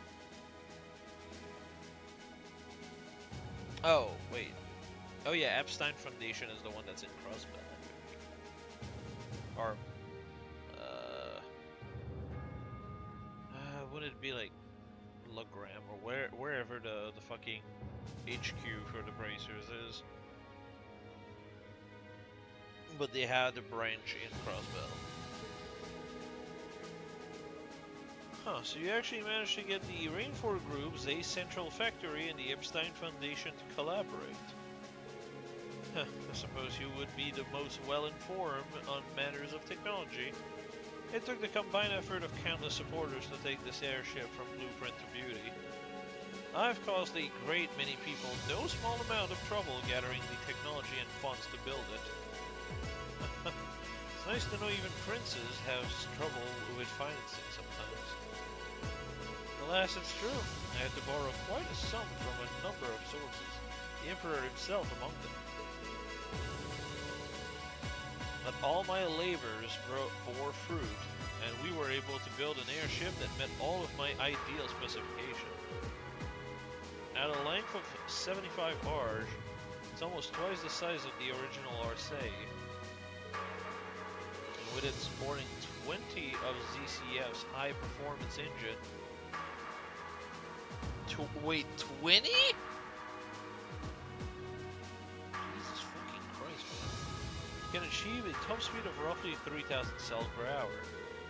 Oh, wait. Oh yeah, Epstein Foundation is the one that's in Crossbell, I think. Or, would it be like Lagram or wherever the fucking HQ for the bracers is? But they had a branch in Crossbell. Huh, so you actually managed to get the Rainford Group's A Central Factory and the Epstein Foundation to collaborate. Huh, I suppose you would be the most well-informed on matters of technology. It took the combined effort of countless supporters to take this airship from blueprint to beauty. I've caused a great many people no small amount of trouble gathering the technology and funds to build it. It's nice to know even princes have trouble with financing sometimes. Alas, it's true. I had to borrow quite a sum from a number of sources, the Emperor himself among them. But all my labors bore fruit, and we were able to build an airship that met all of my ideal specifications. At a length of 75 arge, it's almost twice the size of the original Arcee. And with it sporting 20 of ZCF's high-performance engine. Wait, 20? Jesus fucking Christ, man. Can achieve a top speed of roughly 3,000 cells per hour.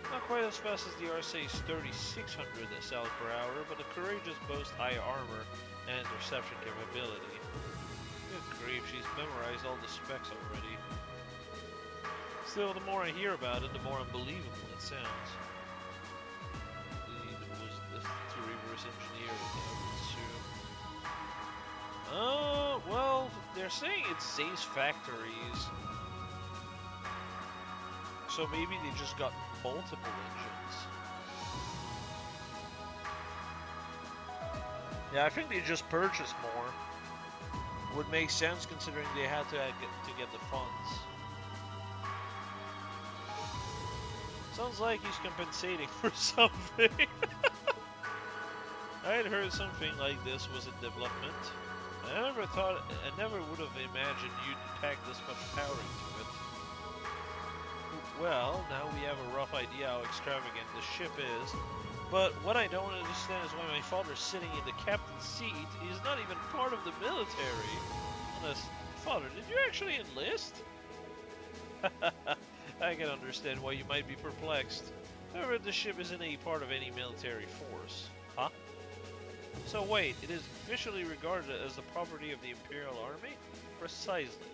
Not quite as fast as the Arcee's 3,600 cells per hour, but the Courageous boasts high armor and interception capability. Good grief, she's memorized all the specs already. Still, the more I hear about it, the more unbelievable it sounds. It was to reverse engineer it, I would assume. Well, they're saying it's Zeiss Factories. So maybe they just got multiple engines. Yeah, I think they just purchased more. Would make sense considering they had to get the funds. Sounds like he's compensating for something. I had heard something like this was in development. I never would have imagined you'd pack this much power into it. Well, now we have a rough idea how extravagant the ship is, but what I don't understand is why my father sitting in the captain's seat is not even part of the military. Unless, Father, did you actually enlist? I can understand why you might be perplexed. However, the ship isn't a part of any military force. Huh? So wait, it is officially regarded as the property of the Imperial Army? Precisely.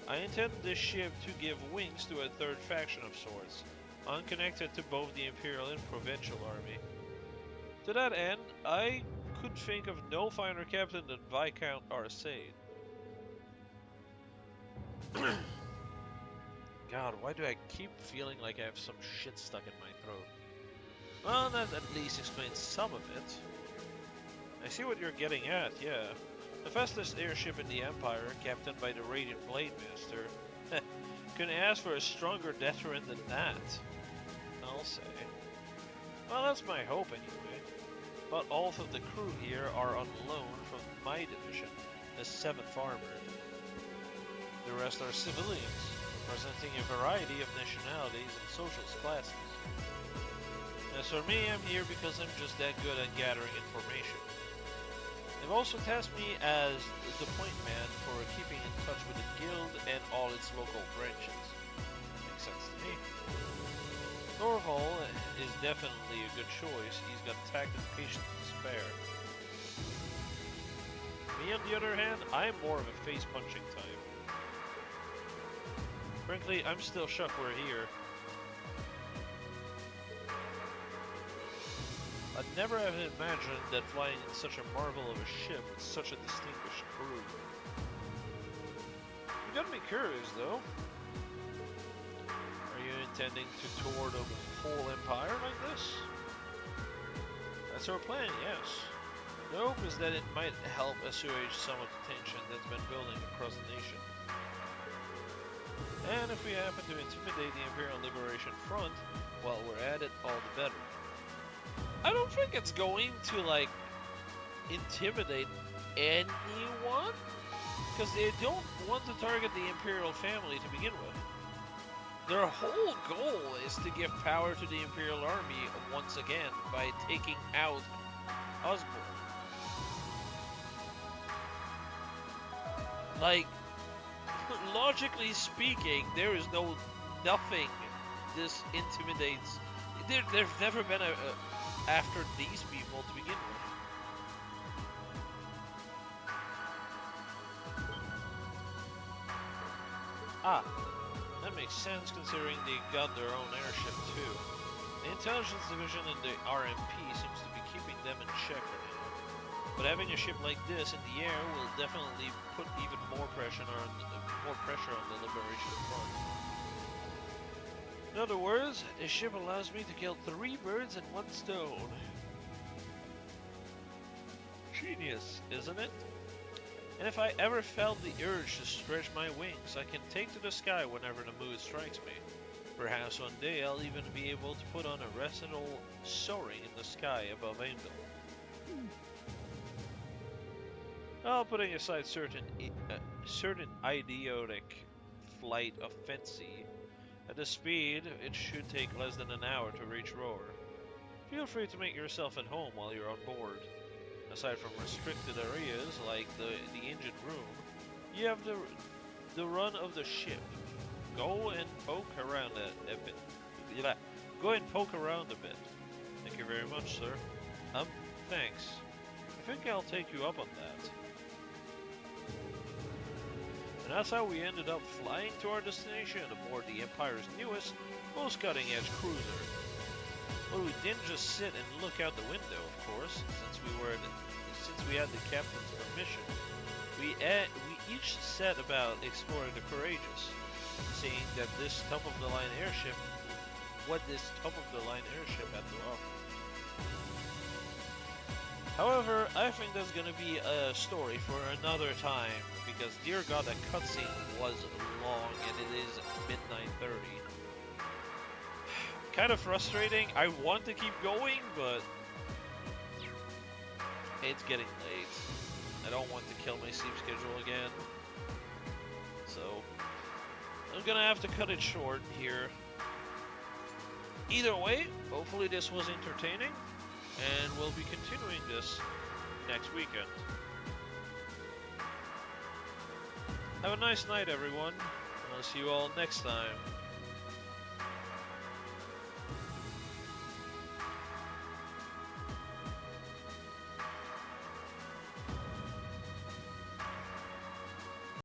I intend this ship to give wings to a third faction of sorts, unconnected to both the Imperial and Provincial Army. To that end, I could think of no finer captain than Viscount Arcee. God, why do I keep feeling like I have some shit stuck in my throat? Well, that at least explains some of it. I see what you're getting at, yeah. The fastest airship in the Empire, captained by the Radiant Blade Minister, couldn't ask for a stronger deterrent than that, I'll say. Well, that's my hope anyway. But all of the crew here are on loan from my division, the 7th Armored. The rest are civilians, representing a variety of nationalities and social classes. As for me, I'm here because I'm just that good at gathering information. They've also tasked me as the point man for keeping in touch with the guild and all its local branches. Makes sense to me. Thorvald is definitely a good choice. He's got tact and patience to spare. Me, on the other hand, I'm more of a face-punching type. Frankly, I'm still shocked we're here. I'd never have imagined that flying in such a marvel of a ship with such a distinguished crew. You got me curious, though. Are you intending to tour the whole Empire like this? That's our plan, yes. The hope is that it might help assuage some of the tension that's been building across the nation. And if we happen to intimidate the Imperial Liberation Front, while we're at it, all the better. I don't think it's going to, like, intimidate anyone, because they don't want to target the Imperial family to begin with. Their whole goal is to give power to the Imperial Army once again by taking out Osborn. Like, logically speaking, there is nothing this intimidates. There's never been a after these people to begin with. Ah, that makes sense considering they got their own airship too. The intelligence division and the RMP seems to be keeping them in check right now. But having a ship like this in the air will definitely put even more pressure on the Liberation Front. In other words, this ship allows me to kill 3 birds in 1 stone. Genius, isn't it? And if I ever felt the urge to stretch my wings, I can take to the sky whenever the mood strikes me. Perhaps one day I'll even be able to put on a recital soaring in the sky above Angel. Well, putting aside certain idiotic flight of fancy, at this speed, it should take less than an hour to reach Roar. Feel free to make yourself at home while you're on board. Aside from restricted areas like the engine room, you have the run of the ship. Go and poke around a bit. Yeah, go and poke around a bit. Thank you very much, sir. Thanks. I think I'll take you up on that. And that's how we ended up flying to our destination aboard the Empire's newest, most cutting-edge cruiser. But we didn't just sit and look out the window, of course, since we had the captain's permission. We each set about exploring the Courageous, seeing that this top-of-the-line airship, had to offer. However, I think that's gonna be a story for another time, because dear god, that cutscene was long, and it is midnight 30. Kind of frustrating. I want to keep going, but it's getting late. I don't want to kill my sleep schedule again. So, I'm gonna have to cut it short here. Either way, hopefully this was entertaining, and we'll be continuing this next weekend. Have a nice night, everyone, and I'll see you all next time.